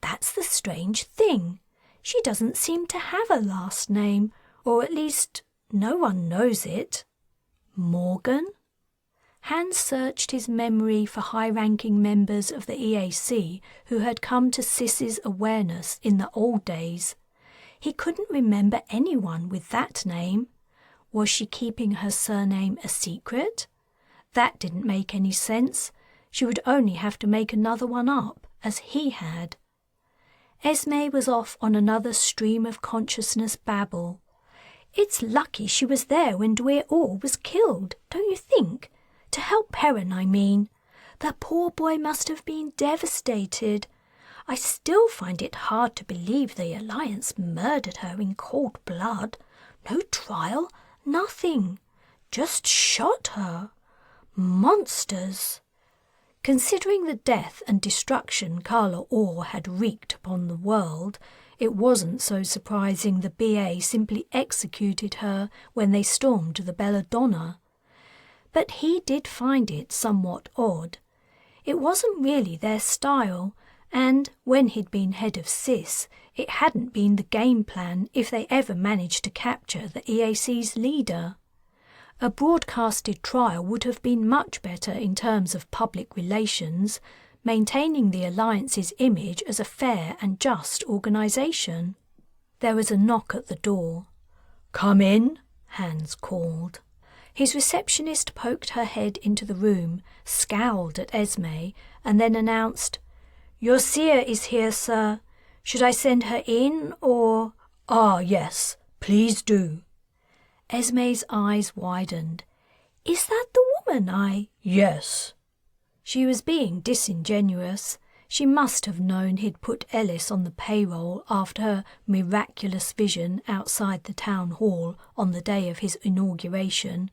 That's the strange thing. She doesn't seem to have a last name, or at least no one knows it." "Morgan?" Hans searched his memory for high-ranking members of the EAC who had come to Sis's awareness in the old days. He couldn't remember anyone with that name. Was she keeping her surname a secret? That didn't make any sense. She would only have to make another one up, as he had. Esme was off on another stream of consciousness babble. "It's lucky she was there when Dwyer Orr was killed, don't you think? To help Perrin, I mean. That poor boy must have been devastated. I still find it hard to believe the Alliance murdered her in cold blood. No trial, nothing. Just shot her. Monsters." Considering the death and destruction Carla Orr had wreaked upon the world, it wasn't so surprising the BA simply executed her when they stormed the Belladonna. But he did find it somewhat odd. It wasn't really their style, and when he'd been head of SIS, it hadn't been the game plan if they ever managed to capture the EAC's leader. A broadcasted trial would have been much better in terms of public relations, maintaining the Alliance's image as a fair and just organisation. There was a knock at the door. "Come in," Hans called. His receptionist poked her head into the room, scowled at Esme, and then announced, "Your seer is here, sir. Should I send her in, or—" "Ah, yes, please do." Esme's eyes widened. "Is that the woman I—" "Yes." She was being disingenuous. She must have known he'd put Ellis on the payroll after her miraculous vision outside the town hall on the day of his inauguration.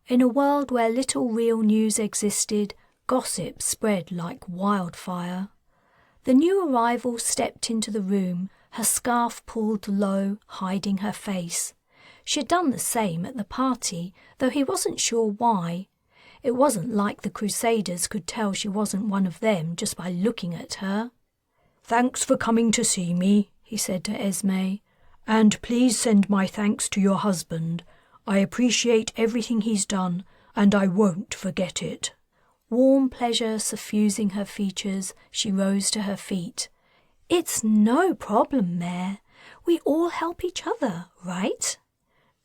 In a world where little real news existed, gossip spread like wildfire. The new arrival stepped into the room, her scarf pulled low, hiding her face. She had done the same at the party, though he wasn't sure why. It wasn't like the Crusaders could tell she wasn't one of them just by looking at her. "Thanks for coming to see me," he said to Esme, "and please send my thanks to your husband. I appreciate everything he's done, and I won't forget it." Warm pleasure suffusing her features, she rose to her feet. "It's no problem, Mayor. We all help each other, right?"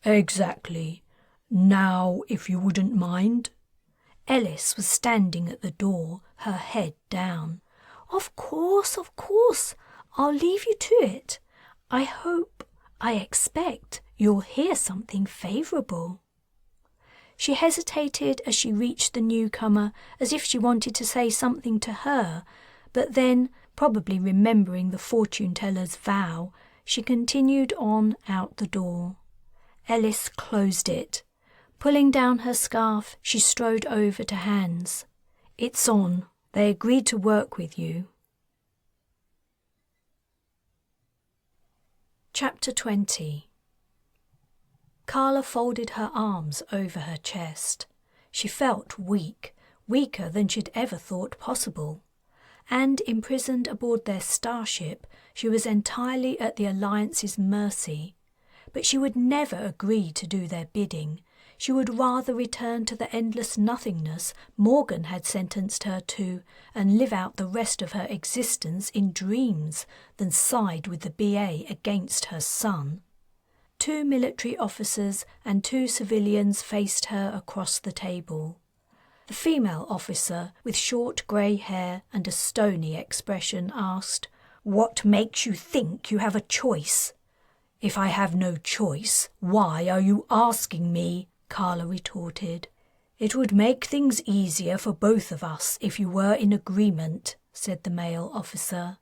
"Exactly. Now, if you wouldn't mind." Ellis was standing at the door, her head down. Of course. I'll leave you to it. I expect you'll hear something favourable." She hesitated as she reached the newcomer, as if she wanted to say something to her, but then, probably remembering the fortune-teller's vow, she continued on out the door. Ellis closed it. Pulling down her scarf, she strode over to Hans. "It's on. They agreed to work with you." Chapter 20. Carla folded her arms over her chest. She felt weak, weaker than she'd ever thought possible. And imprisoned aboard their starship, she was entirely at the Alliance's mercy. But she would never agree to do their bidding. She would rather return to the endless nothingness Morgan had sentenced her to and live out the rest of her existence in dreams than side with the BA against her son. 2 military officers and 2 civilians faced her across the table. The female officer, with short grey hair and a stony expression, asked, "What makes you think you have a choice?" "If I have no choice, why are you asking me?" Carla retorted. "It would make things easier for both of us if you were in agreement," said the male officer.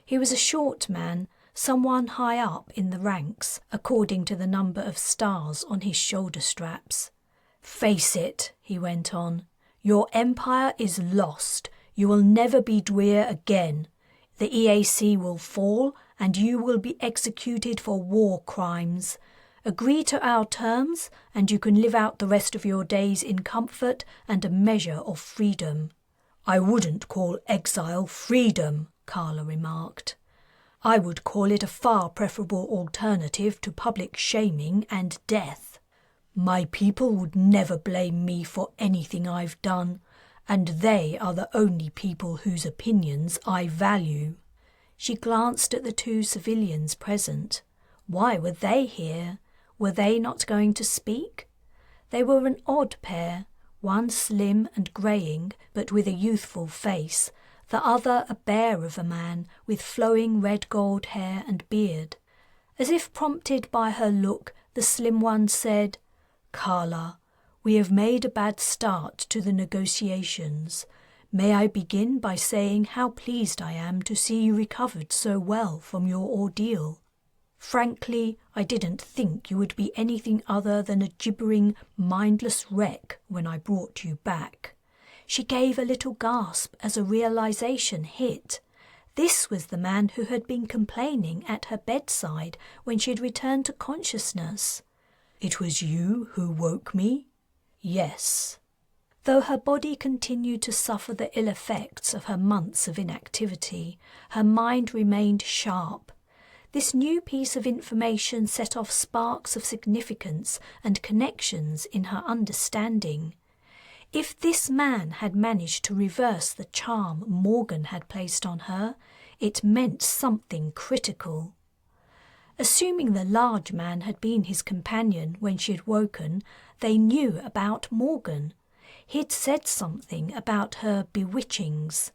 He was a short man, someone high up in the ranks, according to the number of stars on his shoulder straps. "Face it," he went on, "your empire is lost. You will never be Dwyer again. The EAC will fall, and you will be executed for war crimes. Agree to our terms, and you can live out the rest of your days in comfort and a measure of freedom." "I wouldn't call exile freedom," Carla remarked. "I would call it a far preferable alternative to public shaming and death. My people would never blame me for anything I've done, and they are the only people whose opinions I value." She glanced at the 2 civilians present. Why were they here? Were they not going to speak? They were an odd pair, one slim and greying, but with a youthful face, the other a bear of a man with flowing red-gold hair and beard. As if prompted by her look, the slim one said, "Carla, we have made a bad start to the negotiations. May I begin by saying how pleased I am to see you recovered so well from your ordeal? Frankly, I didn't think you would be anything other than a gibbering, mindless wreck when I brought you back." She gave a little gasp as a realization hit. This was the man who had been complaining at her bedside when she had returned to consciousness. "It was you who woke me?" "Yes." Though her body continued to suffer the ill effects of her months of inactivity, her mind remained sharp. This new piece of information set off sparks of significance and connections in her understanding. If this man had managed to reverse the charm Morgan had placed on her, it meant something critical. Assuming the large man had been his companion when she had woken, they knew about Morgan. He'd said something about her bewitchings.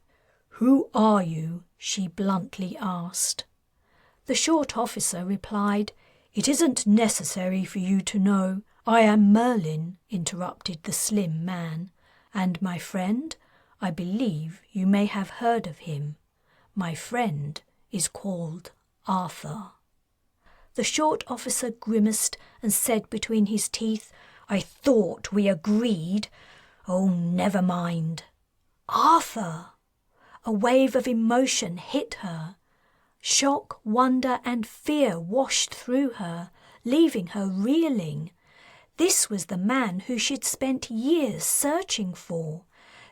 "Who are you?" she bluntly asked. The short officer replied, "It isn't necessary for you to know. I am Merlin," interrupted the slim man. "And my friend? I believe you may have heard of him. My friend is called Arthur." The short officer grimaced and said between his teeth, I thought we agreed. Oh, never mind." "Arthur!" A wave of emotion hit her. Shock, wonder and fear washed through her, leaving her reeling. This was the man who she'd spent years searching for.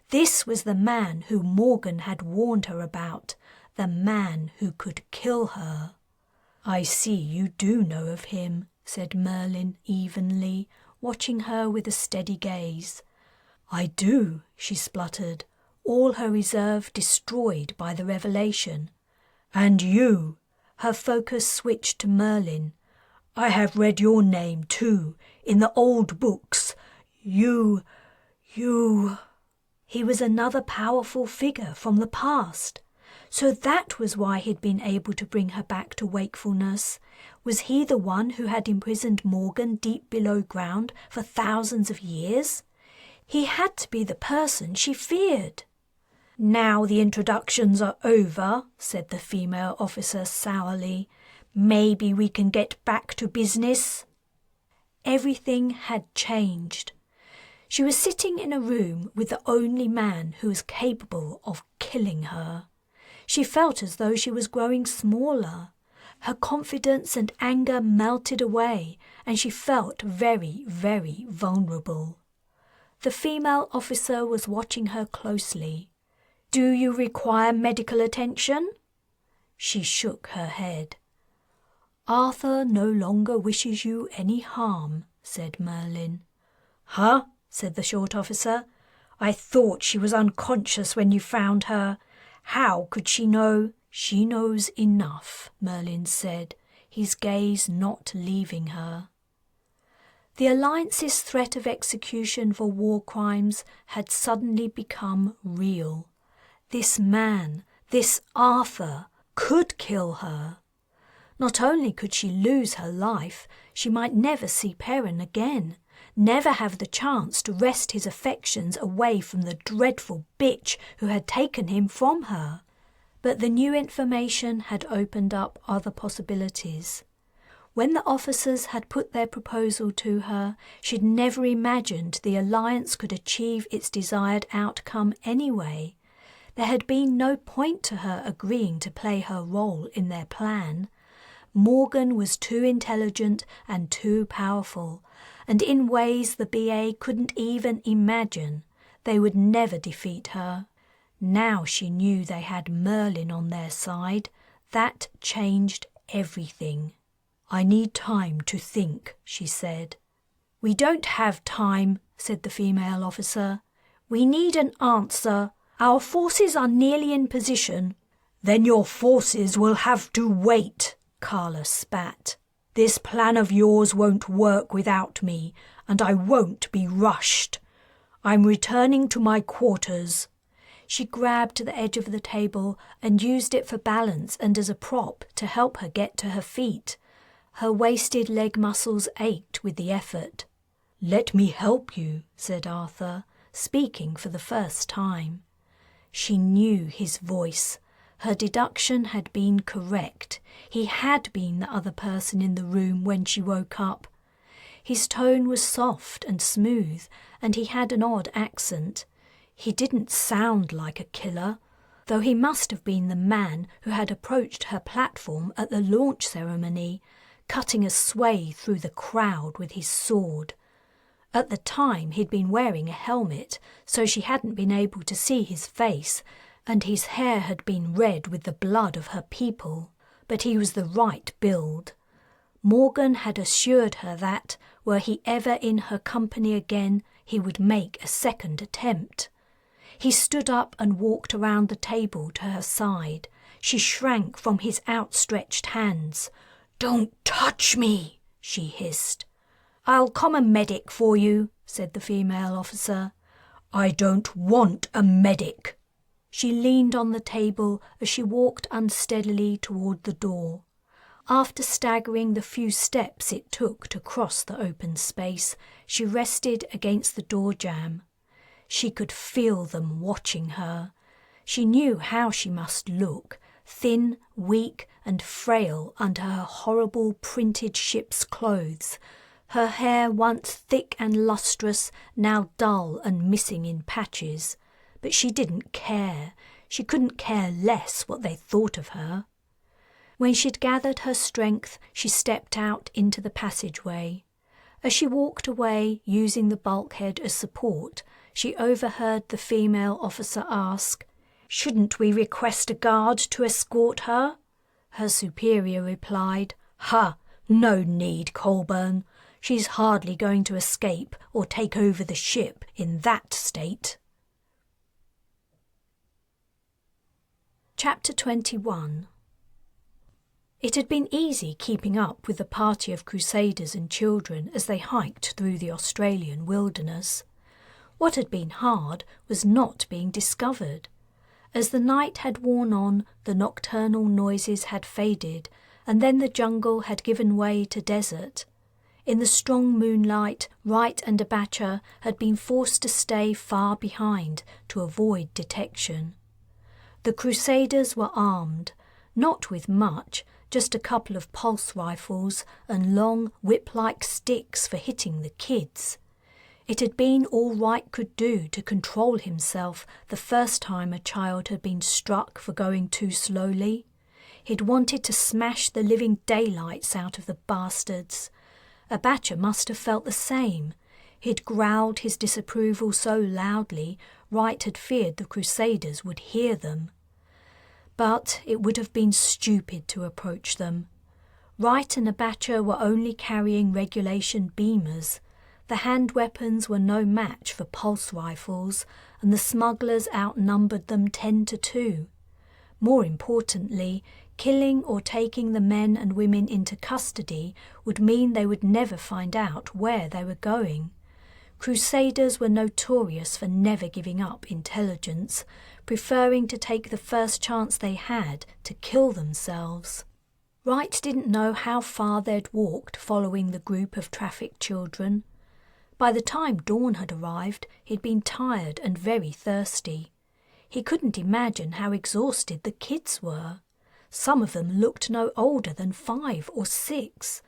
This was the man who Morgan had warned her about, the man who could kill her. "I see you do know of him," said Merlin evenly, watching her with a steady gaze. "I do," she spluttered, all her reserve destroyed by the revelation. "And you," her focus switched to Merlin. "I have read your name too, in the old books. You... He was another powerful figure from the past. So that was why he'd been able to bring her back to wakefulness. Was he the one who had imprisoned Morgan deep below ground for thousands of years? He had to be the person she feared. "Now the introductions are over," said the female officer sourly. "Maybe we can get back to business." Everything had changed. She was sitting in a room with the only man who was capable of killing her. She felt as though she was growing smaller. Her confidence and anger melted away, and she felt very, very vulnerable. The female officer was watching her closely. "Do you require medical attention?" She shook her head. "Arthur no longer wishes you any harm," said Merlin. "Huh?" said the short officer. "I thought she was unconscious when you found her. How could she know?" "She knows enough," Merlin said, his gaze not leaving her. The Alliance's threat of execution for war crimes had suddenly become real. This man, this Arthur, could kill her. Not only could she lose her life, she might never see Perrin again, never have the chance to wrest his affections away from the dreadful bitch who had taken him from her. But the new information had opened up other possibilities. When the officers had put their proposal to her, she'd never imagined the Alliance could achieve its desired outcome anyway. There had been no point to her agreeing to play her role in their plan. Morgan was too intelligent and too powerful, and in ways the BA couldn't even imagine. They would never defeat her. Now she knew they had Merlin on their side. That changed everything. "I need time to think," she said. "We don't have time," said the female officer. "We need an answer. Our forces are nearly in position." "Then your forces will have to wait," Carla spat. "This plan of yours won't work without me, and I won't be rushed. I'm returning to my quarters." She grabbed the edge of the table and used it for balance and as a prop to help her get to her feet. Her wasted leg muscles ached with the effort. "Let me help you," said Arthur, speaking for the first time. She knew his voice. Her deduction had been correct. He had been the other person in the room when she woke up. His tone was soft and smooth, and he had an odd accent. He didn't sound like a killer, though he must have been the man who had approached her platform at the launch ceremony, cutting a sway through the crowd with his sword. At the time he'd been wearing a helmet, so she hadn't been able to see his face, and his hair had been red with the blood of her people, but he was the right build. Morgan had assured her that, were he ever in her company again, he would make a second attempt. He stood up and walked around the table to her side. She shrank from his outstretched hands. "Don't touch me," she hissed. "I'll call a medic for you," said the female officer. "I don't want a medic." She leaned on the table as she walked unsteadily toward the door. After staggering the few steps it took to cross the open space, she rested against the door jamb. She could feel them watching her. She knew how she must look, thin, weak, and frail under her horrible printed ship's clothes. Her hair, once thick and lustrous, now dull and missing in patches. But she didn't care. She couldn't care less what they thought of her. When she'd gathered her strength, she stepped out into the passageway. As she walked away, using the bulkhead as support, she overheard the female officer ask, "Shouldn't we request a guard to escort her?" Her superior replied, "Ha! No need, Colburn. She's hardly going to escape or take over the ship in that state." Chapter 21. It had been easy keeping up with the party of Crusaders and children as they hiked through the Australian wilderness. What had been hard was not being discovered. As the night had worn on, the nocturnal noises had faded, and then the jungle had given way to desert. In the strong moonlight, Wright and Abacha had been forced to stay far behind to avoid detection. The Crusaders were armed, not with much, just a couple of pulse rifles and long whip-like sticks for hitting the kids. It had been all Wright could do to control himself the first time a child had been struck for going too slowly. He'd wanted to smash the living daylights out of the bastards. Abacha must have felt the same. He'd growled his disapproval so loudly, Wright had feared the Crusaders would hear them. But it would have been stupid to approach them. Wright and Abacha were only carrying regulation beamers. The hand weapons were no match for pulse rifles, and the smugglers outnumbered them 10-2. More importantly, killing or taking the men and women into custody would mean they would never find out where they were going. Crusaders were notorious for never giving up intelligence, preferring to take the first chance they had to kill themselves. Wright didn't know how far they'd walked following the group of trafficked children. By the time dawn had arrived, he'd been tired and very thirsty. He couldn't imagine how exhausted the kids were. Some of them looked no older than 5 or 6.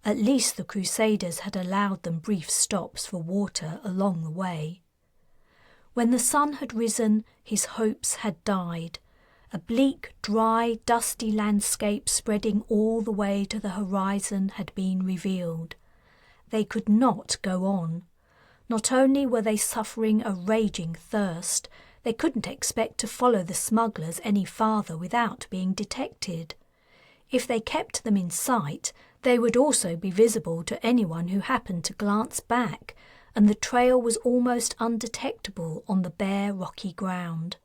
At least the Crusaders had allowed them brief stops for water along the way. When the sun had risen, his hopes had died. A bleak, dry, dusty landscape spreading all the way to the horizon had been revealed. They could not go on. Not only were they suffering a raging thirst, they couldn't expect to follow the smugglers any farther without being detected. If they kept them in sight, they would also be visible to anyone who happened to glance back, and the trail was almost undetectable on the bare rocky ground.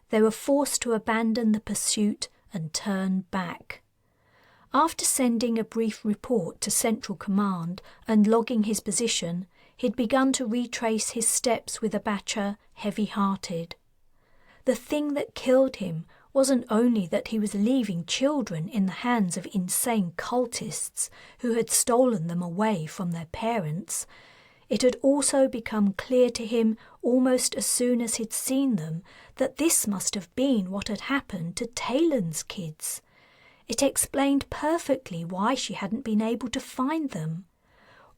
They were forced to abandon the pursuit and turn back. After sending a brief report to Central Command and logging his position, he'd begun to retrace his steps with Abacha, heavy-hearted. The thing that killed him wasn't only that he was leaving children in the hands of insane cultists who had stolen them away from their parents. It had also become clear to him almost as soon as he'd seen them that this must have been what had happened to Taylan's kids. It explained perfectly why she hadn't been able to find them.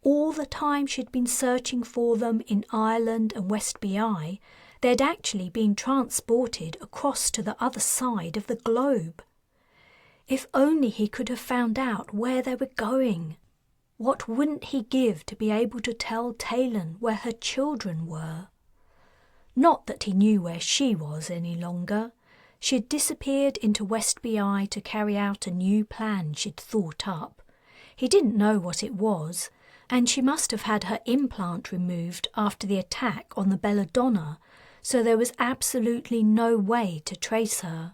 All the time she'd been searching for them in Ireland and West BI, they'd actually been transported across to the other side of the globe. If only he could have found out where they were going. What wouldn't he give to be able to tell Taylan where her children were? Not that he knew where she was any longer. She'd disappeared into West BI to carry out a new plan she'd thought up. He didn't know what it was, and she must have had her implant removed after the attack on the Belladonna, so there was absolutely no way to trace her.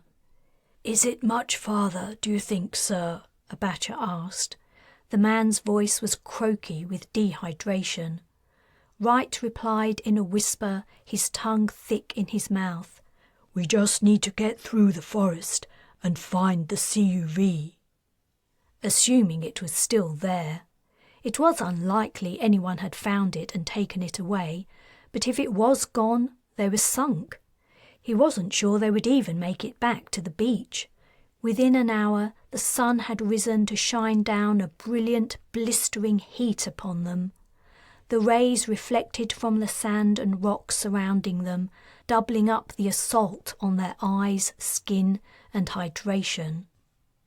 "Is it much farther, do you think, sir?" Abacha asked. The man's voice was croaky with dehydration. Wright replied in a whisper, his tongue thick in his mouth. "We just need to get through the forest and find the CUV." Assuming it was still there. It was unlikely anyone had found it and taken it away, but if it was gone, they were sunk. He wasn't sure they would even make it back to the beach. Within an hour, the sun had risen to shine down a brilliant, blistering heat upon them. The rays reflected from the sand and rocks surrounding them, doubling up the assault on their eyes, skin, and hydration.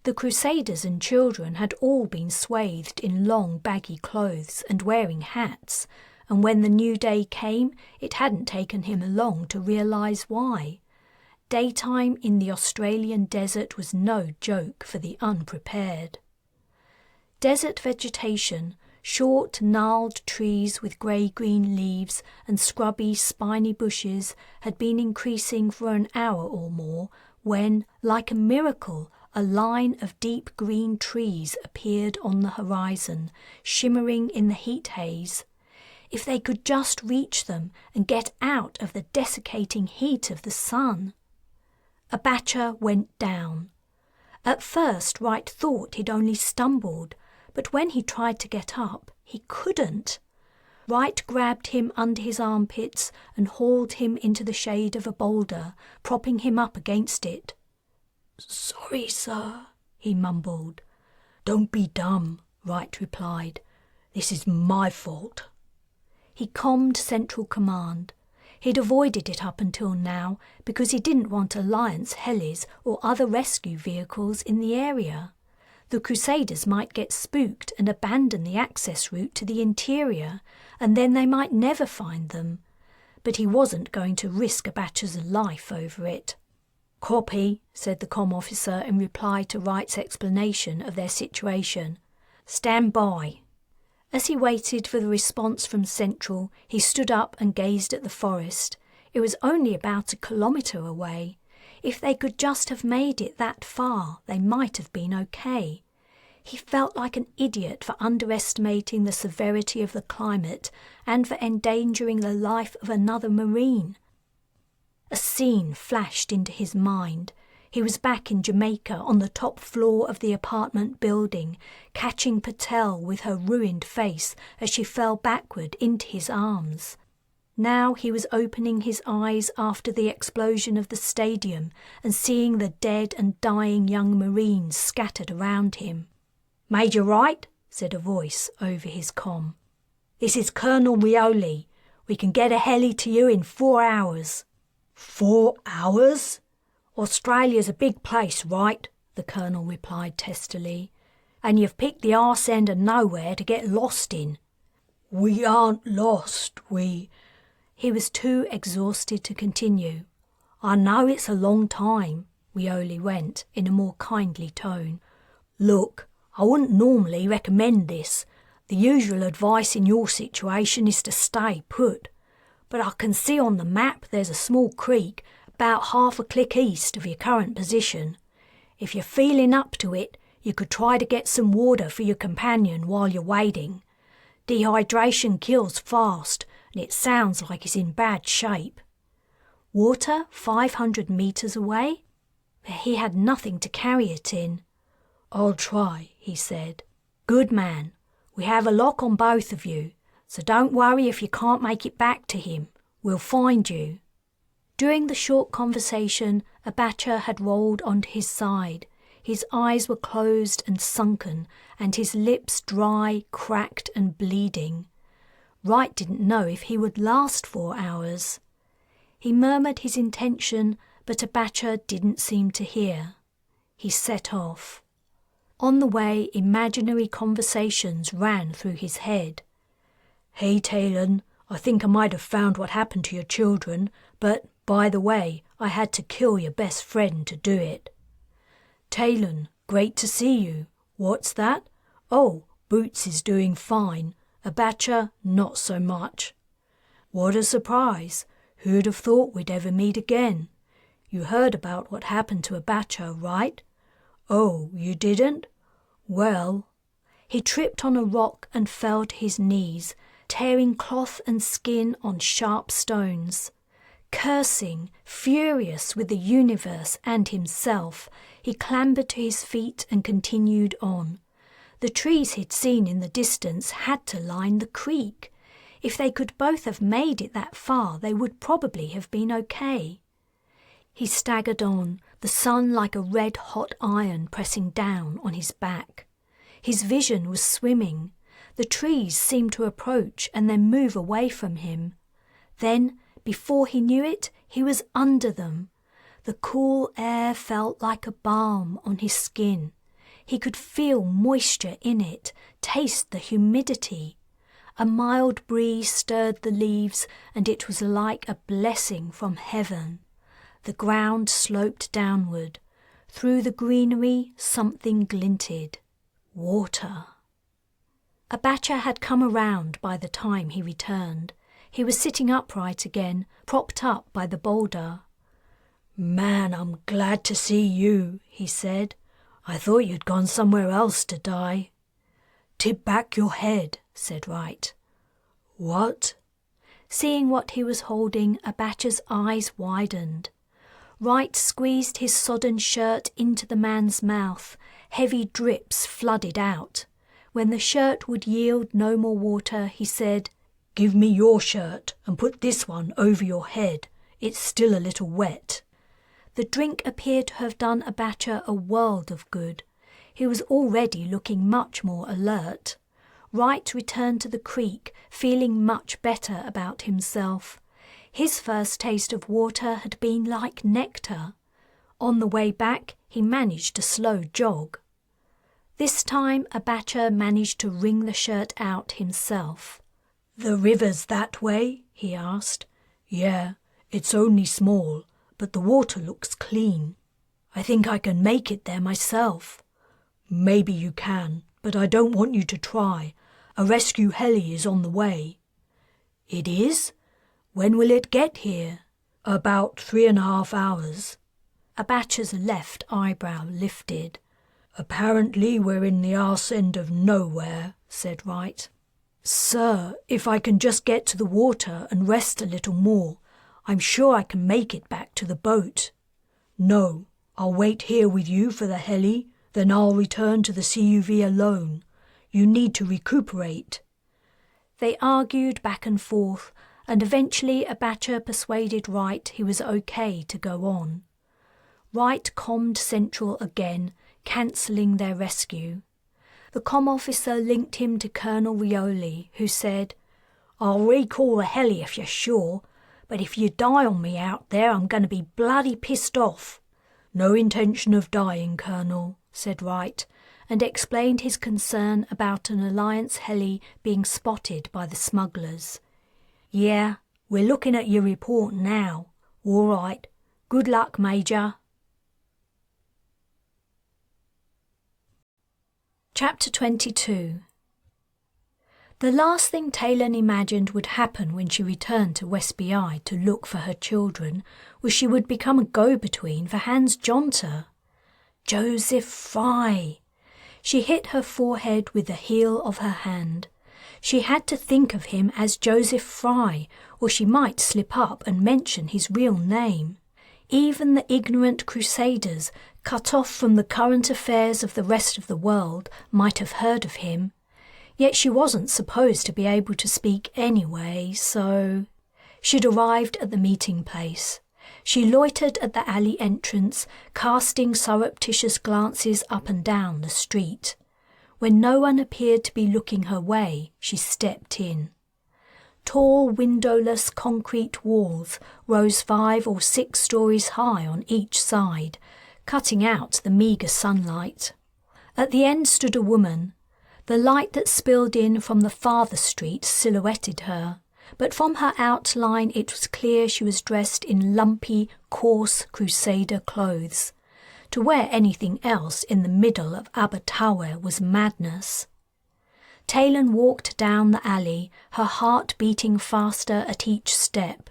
The Crusaders and children had all been swathed in long, baggy clothes and wearing hats, and when the new day came, it hadn't taken him long to realise why. Daytime in the Australian desert was no joke for the unprepared. Desert vegetation, short, gnarled trees with grey-green leaves and scrubby, spiny bushes, had been increasing for an hour or more when, like a miracle, a line of deep green trees appeared on the horizon, shimmering in the heat haze. If they could just reach them and get out of the desiccating heat of the sun. Abacha went down. At first Wright thought he'd only stumbled, but when he tried to get up, he couldn't. Wright grabbed him under his armpits and hauled him into the shade of a boulder, propping him up against it. "Sorry, sir," he mumbled. "Don't be dumb," Wright replied. "This is my fault." He calmed Central Command. He'd avoided it up until now because he didn't want Alliance helis or other rescue vehicles in the area. The Crusaders might get spooked and abandon the access route to the interior, and then they might never find them. But he wasn't going to risk Abacha's life over it. "Copy," said the comm officer in reply to Wright's explanation of their situation. "Stand by." As he waited for the response from Central, he stood up and gazed at the forest. It was only about a kilometre away. If they could just have made it that far, they might have been okay. He felt like an idiot for underestimating the severity of the climate and for endangering the life of another Marine. A scene flashed into his mind. He was back in Jamaica on the top floor of the apartment building, catching Patel with her ruined face as she fell backward into his arms. Now he was opening his eyes after the explosion of the stadium and seeing the dead and dying young Marines scattered around him. "Major Wright," said a voice over his comm. "This is Colonel Rioli. We can get a heli to you in 4 hours. 4 hours? Australia's a big place, Wright, the Colonel replied testily, and you've picked the arse end of nowhere to get lost in. We aren't lost, He was too exhausted to continue. I know it's a long time, Rioli went in a more kindly tone. Look, I wouldn't normally recommend this. The usual advice in your situation is to stay put. But I can see on the map there's a small creek about half a click east of your current position. If you're feeling up to it, you could try to get some water for your companion while you're waiting. Dehydration kills fast, and it sounds like he's in bad shape. Water 500 metres away? He had nothing to carry it in. I'll try, he said. Good man. We have a lock on both of you, so don't worry if you can't make it back to him. We'll find you. During the short conversation, Abacha had rolled onto his side. His eyes were closed and sunken, and his lips dry, cracked and bleeding. Wright didn't know if he would last 4 hours. He murmured his intention, but Abacha didn't seem to hear. He set off. On the way, imaginary conversations ran through his head. Hey, Taylan, I think I might have found what happened to your children, but, by the way, I had to kill your best friend to do it. Taylan, great to see you. What's that? Oh, Boots is doing fine. Abacha, not so much. What a surprise. Who'd have thought we'd ever meet again? You heard about what happened to Abacha, right? Oh, you didn't? Well... He tripped on a rock and fell to his knees, tearing cloth and skin on sharp stones. Cursing, furious with the universe and himself, he clambered to his feet and continued on. The trees he'd seen in the distance had to line the creek. If they could both have made it that far, they would probably have been okay. He staggered on, the sun like a red-hot iron pressing down on his back. His vision was swimming. The trees seemed to approach and then move away from him. Then, before he knew it, he was under them. The cool air felt like a balm on his skin. He could feel moisture in it, taste the humidity. A mild breeze stirred the leaves, and it was like a blessing from heaven. The ground sloped downward. Through the greenery, something glinted. Water. Abacha had come around by the time he returned. He was sitting upright again, propped up by the boulder. "Man, I'm glad to see you," he said. "I thought you'd gone somewhere else to die." "Tip back your head," said Wright. "What?" Seeing what he was holding, Abacha's eyes widened. Wright squeezed his sodden shirt into the man's mouth. Heavy drips flooded out. When the shirt would yield no more water, he said, "Give me your shirt and put this one over your head. It's still a little wet." The drink appeared to have done Abacha a world of good. He was already looking much more alert. Wright returned to the creek, feeling much better about himself. His first taste of water had been like nectar. On the way back, he managed a slow jog. This time, Abacha managed to wring the shirt out himself. "The river's that way?" he asked. "Yeah, it's only small, but the water looks clean. I think I can make it there myself." "Maybe you can, but I don't want you to try. A rescue heli is on the way." "It is? When will it get here?" "About 3.5 hours. Abacha's left eyebrow lifted. "Apparently we're in the arse end of nowhere," said Wright. "Sir, if I can just get to the water and rest a little more, I'm sure I can make it back to the boat." "No, I'll wait here with you for the heli, then I'll return to the CUV alone. You need to recuperate." They argued back and forth, and eventually Abacha persuaded Wright he was okay to go on. Wright commed Central again, cancelling their rescue. The comm officer linked him to Colonel Rioli, who said, "I'll recall the heli if you're sure, but if you die on me out there, I'm going to be bloody pissed off." "No intention of dying, Colonel," said Wright, and explained his concern about an Alliance heli being spotted by the smugglers. "Yeah, we're looking at your report now. All right. Good luck, Major." Chapter 22. The last thing Taylan imagined would happen when she returned to West BI to look for her children was she would become a go-between for Hans Jonter. Joseph Fry! She hit her forehead with the heel of her hand. She had to think of him as Joseph Fry, or she might slip up and mention his real name. Even the ignorant Crusaders, cut off from the current affairs of the rest of the world, might have heard of him. Yet she wasn't supposed to be able to speak anyway, so... She'd arrived at the meeting place. She loitered at the alley entrance, casting surreptitious glances up and down the street. When no one appeared to be looking her way, she stepped in. Tall, windowless concrete walls rose 5 or 6 stories high on each side, cutting out the meagre sunlight. At the end stood a woman. The light that spilled in from the farther street silhouetted her, but from her outline it was clear she was dressed in lumpy, coarse Crusader clothes. To wear anything else in the middle of Abertawe was madness. Taylan walked down the alley, her heart beating faster at each step.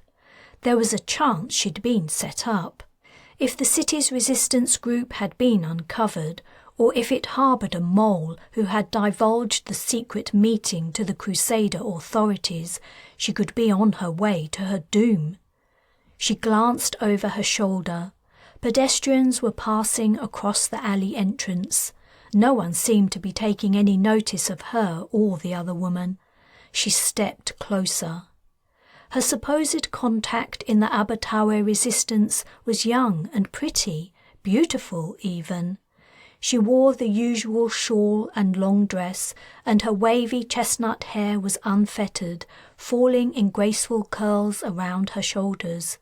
There was a chance she'd been set up. If the city's resistance group had been uncovered, or if it harboured a mole who had divulged the secret meeting to the Crusader authorities, she could be on her way to her doom. She glanced over her shoulder. Pedestrians were passing across the alley entrance. No one seemed to be taking any notice of her or the other woman. She stepped closer. Her supposed contact in the Abatawe resistance was young and pretty, beautiful even. She wore the usual shawl and long dress, and her wavy chestnut hair was unfettered, falling in graceful curls around her shoulders.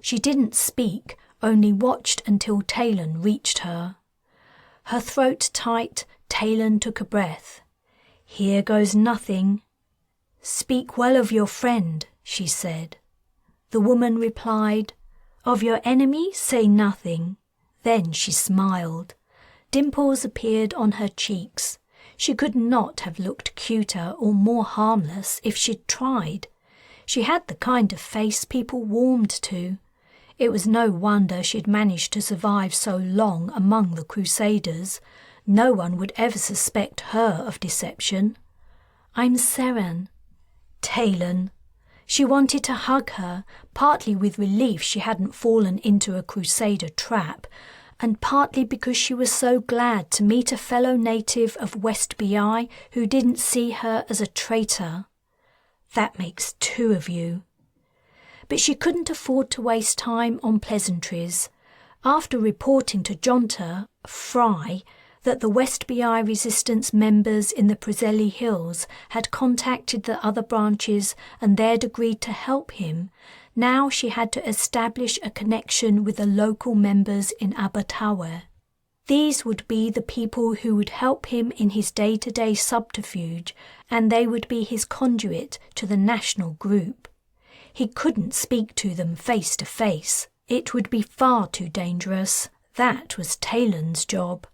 She didn't speak, only watched until Taylan reached her. Her throat tight, Taylan took a breath. "Here goes nothing." "Speak well of your friend," she said. The woman replied, "Of your enemy say nothing." Then she smiled. Dimples appeared on her cheeks. She could not have looked cuter or more harmless if she'd tried. She had the kind of face people warmed to. It was no wonder she'd managed to survive so long among the Crusaders. No one would ever suspect her of deception. "I'm Seren." "Taylan." She wanted to hug her, partly with relief she hadn't fallen into a Crusader trap, and partly because she was so glad to meet a fellow native of West Bi who didn't see her as a traitor. "That makes two of you." But she couldn't afford to waste time on pleasantries. After reporting to Jonta, Fry, that the West Bi resistance members in the Preseli Hills had contacted the other branches and they'd agreed to help him, now she had to establish a connection with the local members in Abatawe. These would be the people who would help him in his day-to-day subterfuge, and they would be his conduit to the national group. He couldn't speak to them face to face. It would be far too dangerous. That was Taylan's job.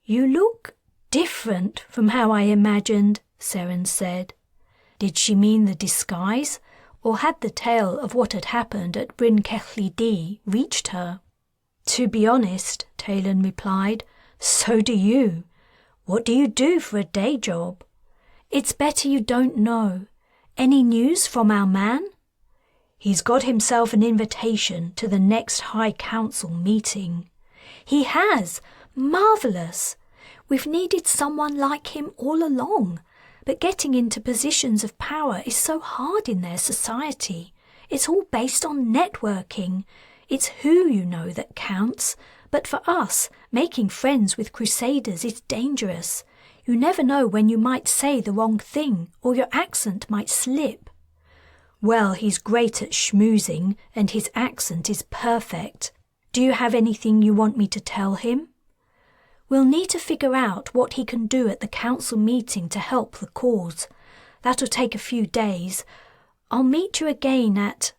"You look different from how I imagined," Seren said. Did she mean the disguise, or had the tale of what had happened at Bryn Celli reached her? "To be honest," Taylan replied, "so do you. What do you do for a day job?" "It's better you don't know. Any news from our man?" "He's got himself an invitation to the next High Council meeting." "He has? Marvellous! We've needed someone like him all along, but getting into positions of power is so hard in their society. It's all based on networking. It's who you know that counts, but for us, making friends with Crusaders is dangerous. You never know when you might say the wrong thing or your accent might slip." "Well, he's great at schmoozing and his accent is perfect. Do you have anything you want me to tell him?" "We'll need to figure out what he can do at the council meeting to help the cause. That'll take a few days. I'll meet you again at—"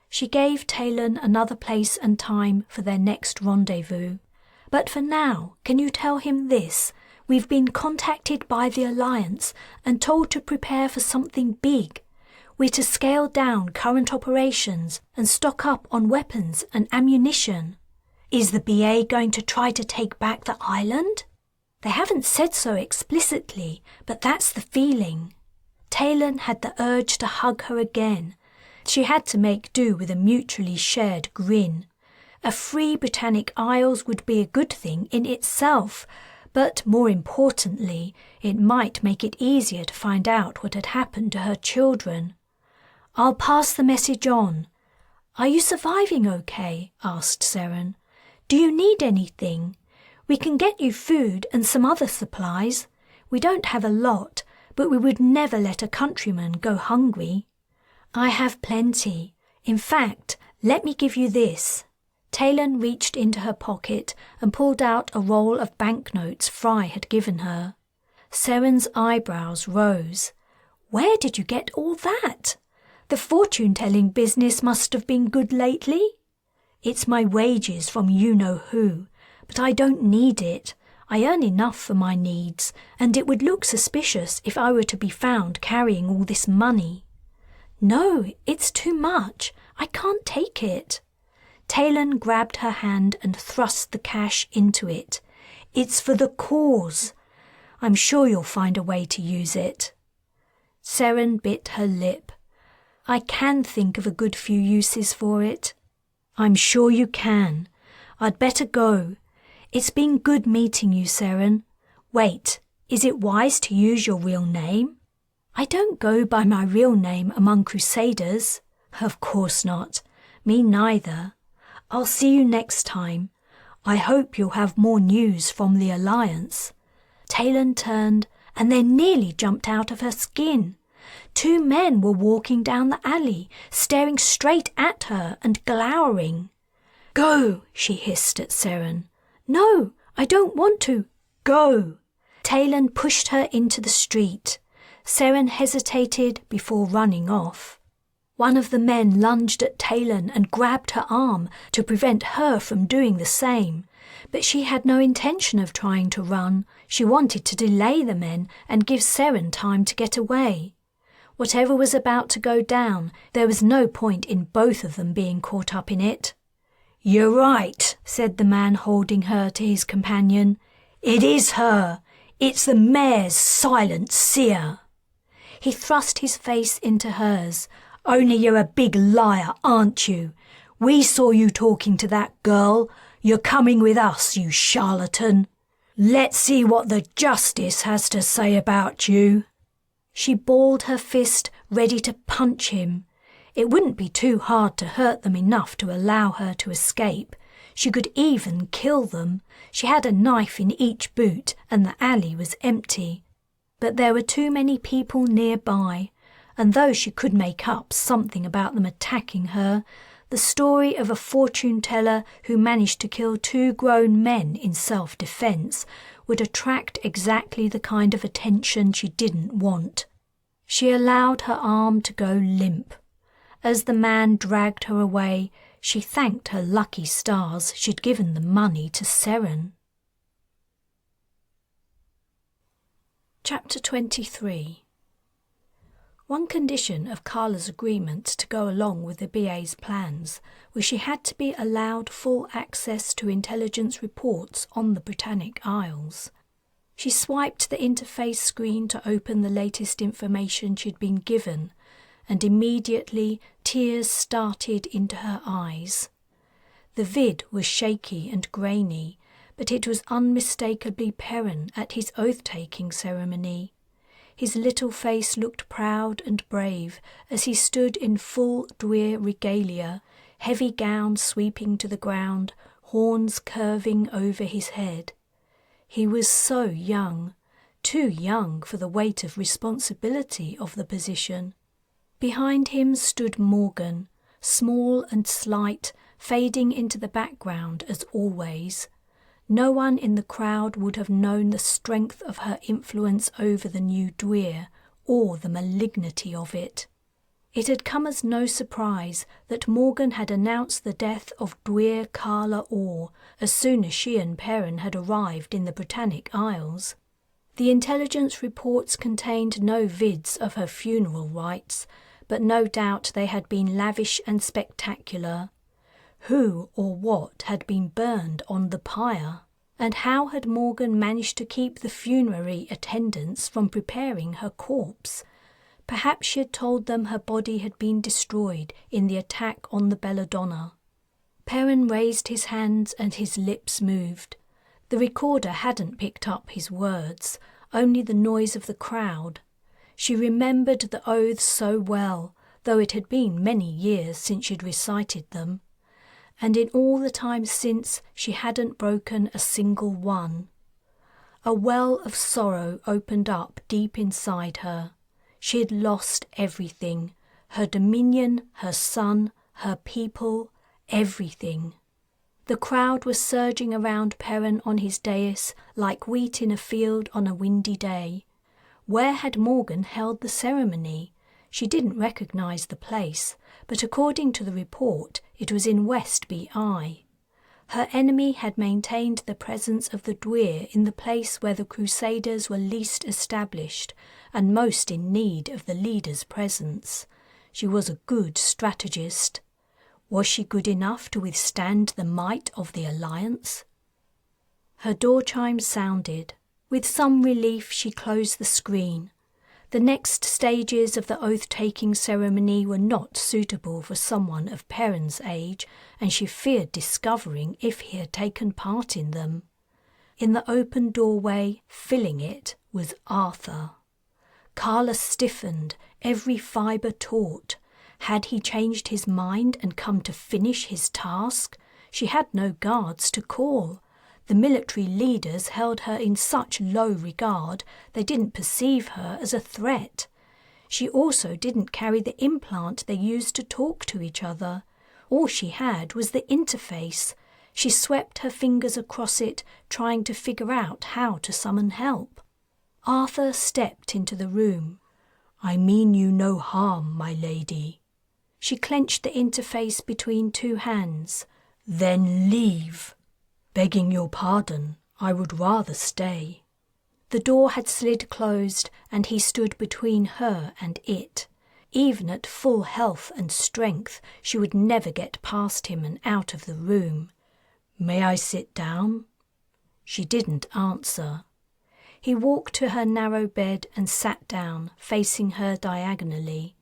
She gave Taylan another place and time for their next rendezvous. "But for now, can you tell him this? We've been contacted by the Alliance and told to prepare for something big. We're to scale down current operations and stock up on weapons and ammunition." "Is the BA going to try to take back the island?" "They haven't said so explicitly, but that's the feeling." Taylan had the urge to hug her again. She had to make do with a mutually shared grin. A free Britannic Isles would be a good thing in itself, but more importantly, it might make it easier to find out what had happened to her children. "I'll pass the message on." "Are you surviving okay?" asked Seren. "Do you need anything? We can get you food and some other supplies. We don't have a lot, but we would never let a countryman go hungry." "I have plenty. In fact, let me give you this." Taylan reached into her pocket and pulled out a roll of banknotes Fry had given her. Seren's eyebrows rose. "Where did you get all that? The fortune-telling business must have been good lately." "It's my wages from you-know-who, but I don't need it. I earn enough for my needs, and it would look suspicious if I were to be found carrying all this money." "No, it's too much. I can't take it." Taylan grabbed her hand and thrust the cash into it. "It's for the cause. I'm sure you'll find a way to use it." Seren bit her lip. "I can think of a good few uses for it." "I'm sure you can. I'd better go. It's been good meeting you, Seren. Wait, is it wise to use your real name?" "I don't go by my real name among Crusaders." Of course not. Me neither. I'll see you next time. I hope you'll have more news from the Alliance. Taylan turned and then nearly jumped out of her skin. 2 men were walking down the alley, staring straight at her and glowering. "Go," she hissed at Seren. "No, I don't want to. Go." Taylan pushed her into the street. Seren hesitated before running off. One of the men lunged at Taylan and grabbed her arm to prevent her from doing the same. But she had no intention of trying to run. She wanted to delay the men and give Seren time to get away. Whatever was about to go down, there was no point in both of them being caught up in it. "You're right," said the man holding her to his companion. "It is her. It's the mayor's silent seer." He thrust his face into hers. "Only you're a big liar, aren't you? We saw you talking to that girl. You're coming with us, you charlatan. Let's see what the justice has to say about you." She balled her fist, ready to punch him. It wouldn't be too hard to hurt them enough to allow her to escape. She could even kill them. She had a knife in each boot and the alley was empty. But there were too many people nearby, and though she could make up something about them attacking her, the story of a fortune-teller who managed to kill 2 grown men in self-defense would attract exactly the kind of attention she didn't want. She allowed her arm to go limp. As the man dragged her away, she thanked her lucky stars she'd given the money to Seren. Chapter 23. One condition of Carla's agreement to go along with the BA's plans was she had to be allowed full access to intelligence reports on the Britannic Isles. She swiped the interface screen to open the latest information she'd been given, and immediately tears started into her eyes. The vid was shaky and grainy, but it was unmistakably Perrin at his oath-taking ceremony. His little face looked proud and brave as he stood in full Dwyer regalia, heavy gown sweeping to the ground, horns curving over his head. He was so young, too young for the weight of responsibility of the position. Behind him stood Morgan, small and slight, fading into the background as always. No one in the crowd would have known the strength of her influence over the new Dwyer, or the malignity of it. It had come as no surprise that Morgan had announced the death of Dwyer Carla Orr as soon as she and Perrin had arrived in the Britannic Isles. The intelligence reports contained no vids of her funeral rites, but no doubt they had been lavish and spectacular. Who or what had been burned on the pyre? And how had Morgan managed to keep the funerary attendants from preparing her corpse? Perhaps she had told them her body had been destroyed in the attack on the Belladonna. Perrin raised his hands and his lips moved. The recorder hadn't picked up his words, only the noise of the crowd. She remembered the oaths so well, though it had been many years since she'd recited them. And in all the time since, she hadn't broken a single one. A well of sorrow opened up deep inside her. She had lost everything, her dominion, her son, her people, everything. The crowd was surging around Perrin on his dais like wheat in a field on a windy day. Where had Morgan held the ceremony? She didn't recognise the place, but according to the report, it was in West BI. Her enemy had maintained the presence of the Dwyer in the place where the Crusaders were least established and most in need of the leader's presence. She was a good strategist. Was she good enough to withstand the might of the Alliance? Her door chime sounded. With some relief she closed the screen. The next stages of the oath-taking ceremony were not suitable for someone of Perrin's age, and she feared discovering if he had taken part in them. In the open doorway, filling it, was Arthur. Carla stiffened, every fibre taut. Had he changed his mind and come to finish his task? She had no guards to call. The military leaders held her in such low regard they didn't perceive her as a threat. She also didn't carry the implant they used to talk to each other. All she had was the interface. She swept her fingers across it, trying to figure out how to summon help. Arthur stepped into the room. "I mean you no harm, my lady." She clenched the interface between two hands. "Then leave." "Begging your pardon, I would rather stay." The door had slid closed, and he stood between her and it. Even at full health and strength, she would never get past him and out of the room. "May I sit down?" She didn't answer. He walked to her narrow bed and sat down, facing her diagonally.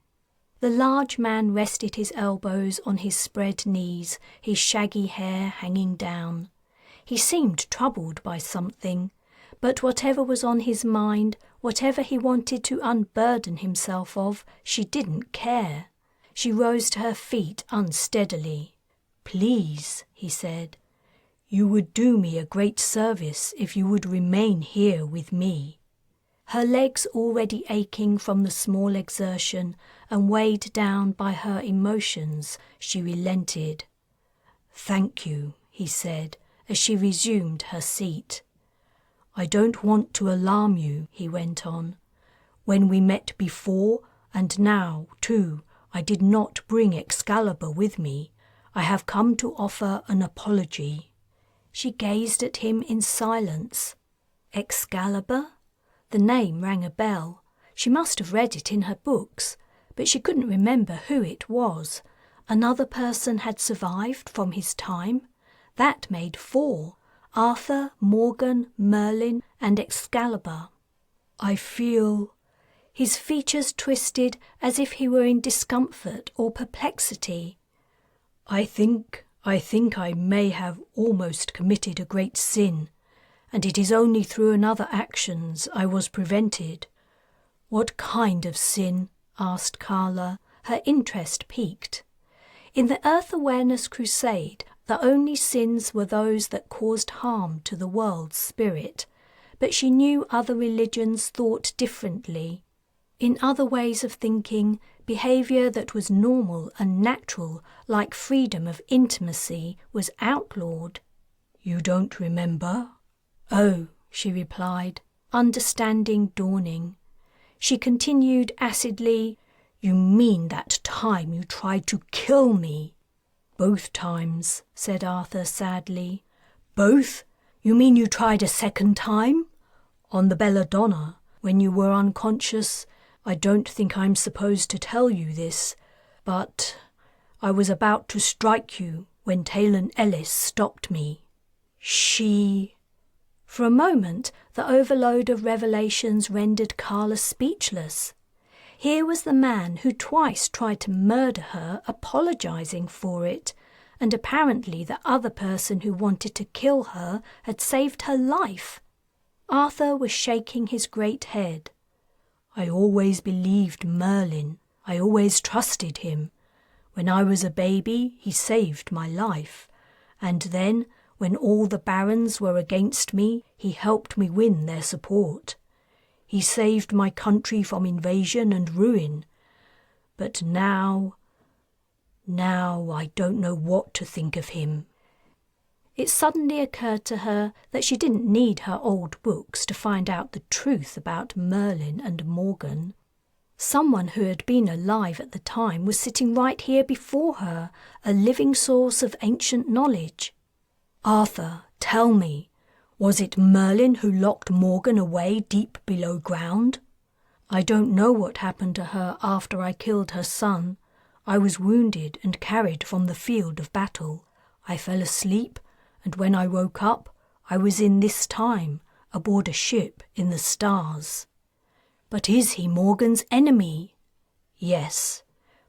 The large man rested his elbows on his spread knees, his shaggy hair hanging down. He seemed troubled by something, but whatever was on his mind, whatever he wanted to unburden himself of, she didn't care. She rose to her feet unsteadily. "Please," he said, "you would do me a great service if you would remain here with me." Her legs already aching from the small exertion and weighed down by her emotions, she relented. "Thank you," he said, as she resumed her seat. "I don't want to alarm you," he went on. "When we met before, and now, too, I did not bring Excalibur with me. I have come to offer an apology." She gazed at him in silence. Excalibur? The name rang a bell. She must have read it in her books, but she couldn't remember who it was. Another person had survived from his time. That made 4. Arthur, Morgan, Merlin, and Excalibur. "I feel—" His features twisted as if he were in discomfort or perplexity. I think I may have almost committed a great sin, and it is only through another actions I was prevented." "What kind of sin?" asked Carla, her interest piqued. In the Earth Awareness Crusade, the only sins were those that caused harm to the world's spirit, but she knew other religions thought differently. In other ways of thinking, behavior that was normal and natural, like freedom of intimacy, was outlawed. "You don't remember?" "Oh," she replied, understanding dawning. She continued acidly, "You mean that time you tried to kill me?" "Both times," said Arthur sadly. "Both? You mean you tried a second time?" "On the Belladonna, when you were unconscious. I don't think I'm supposed to tell you this, but I was about to strike you when Taylan Ellis stopped me." "She—" For a moment, the overload of revelations rendered Carla speechless. Here was the man who twice tried to murder her apologizing for it, and apparently the other person who wanted to kill her had saved her life. Arthur was shaking his great head. "I always believed Merlin. I always trusted him. When I was a baby, he saved my life. And then, when all the barons were against me, he helped me win their support. He saved my country from invasion and ruin. But now I don't know what to think of him." It suddenly occurred to her that she didn't need her old books to find out the truth about Merlin and Morgan. Someone who had been alive at the time was sitting right here before her, a living source of ancient knowledge. "Arthur, tell me, was it Merlin who locked Morgan away deep below ground?" "I don't know what happened to her after I killed her son. I was wounded and carried from the field of battle. I fell asleep, and when I woke up, I was in this time, aboard a ship in the stars." "But is he Morgan's enemy?" "Yes.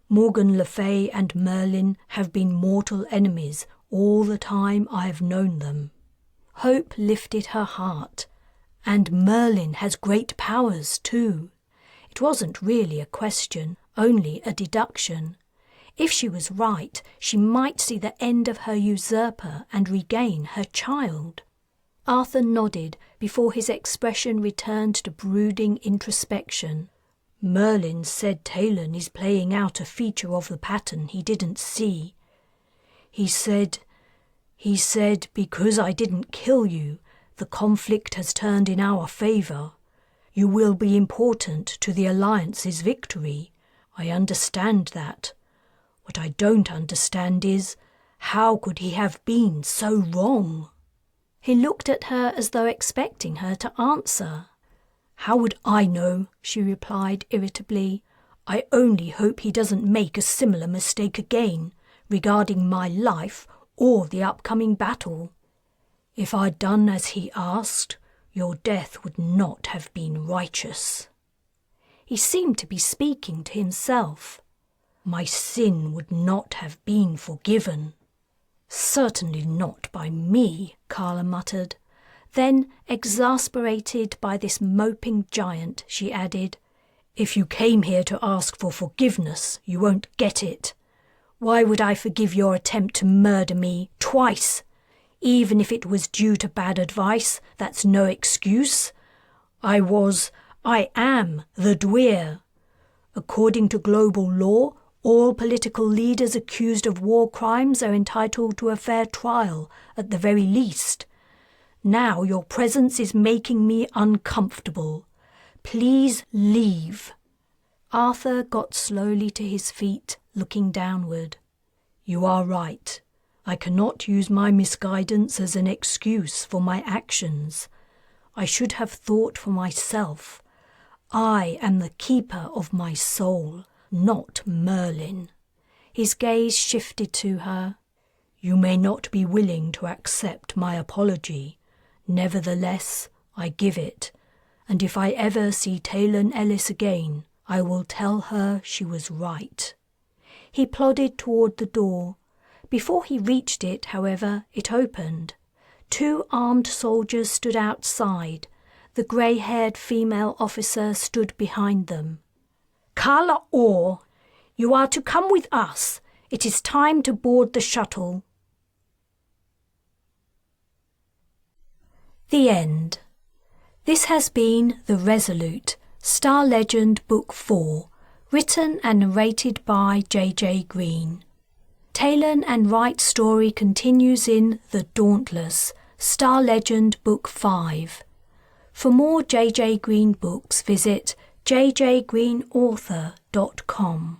Morgan Le Fay and Merlin have been mortal enemies all the time I have known them." Hope lifted her heart. "And Merlin has great powers too." It wasn't really a question, only a deduction. If she was right, she might see the end of her usurper and regain her child. Arthur nodded before his expression returned to brooding introspection. Merlin said Taylan is playing out a feature of the pattern he didn't see. He said, because I didn't kill you, the conflict has turned in our favour. You will be important to the Alliance's victory. I understand that. What I don't understand is, how could he have been so wrong? He looked at her as though expecting her to answer. How would I know? She replied irritably. I only hope he doesn't make a similar mistake again regarding my life or the upcoming battle. If I'd done as he asked, your death would not have been righteous. He seemed to be speaking to himself. My sin would not have been forgiven. Certainly not by me, Carla muttered. Then, exasperated by this moping giant, she added, If you came here to ask for forgiveness, you won't get it. Why would I forgive your attempt to murder me twice? Even if it was due to bad advice, that's no excuse. I am the Dwyer. According to global law, all political leaders accused of war crimes are entitled to a fair trial, at the very least. Now your presence is making me uncomfortable. Please leave. Arthur got slowly to his feet, looking downward. You are right. I cannot use my misguidance as an excuse for my actions. I should have thought for myself. I am the keeper of my soul, not Merlin. His gaze shifted to her. You may not be willing to accept my apology. Nevertheless, I give it, and if I ever see Taylan Ellis again, I will tell her she was right. He plodded toward the door. Before he reached it, however, it opened. 2 armed soldiers stood outside. The grey-haired female officer stood behind them. Carla Orr, you are to come with us. It is time to board the shuttle. The end. This has been The Resolute, Star Legend Book 4, written and narrated by J.J. Green. Taylan and Wright's story continues in The Dauntless, Star Legend Book 5. For more J.J. Green books, visit jjgreenauthor.com.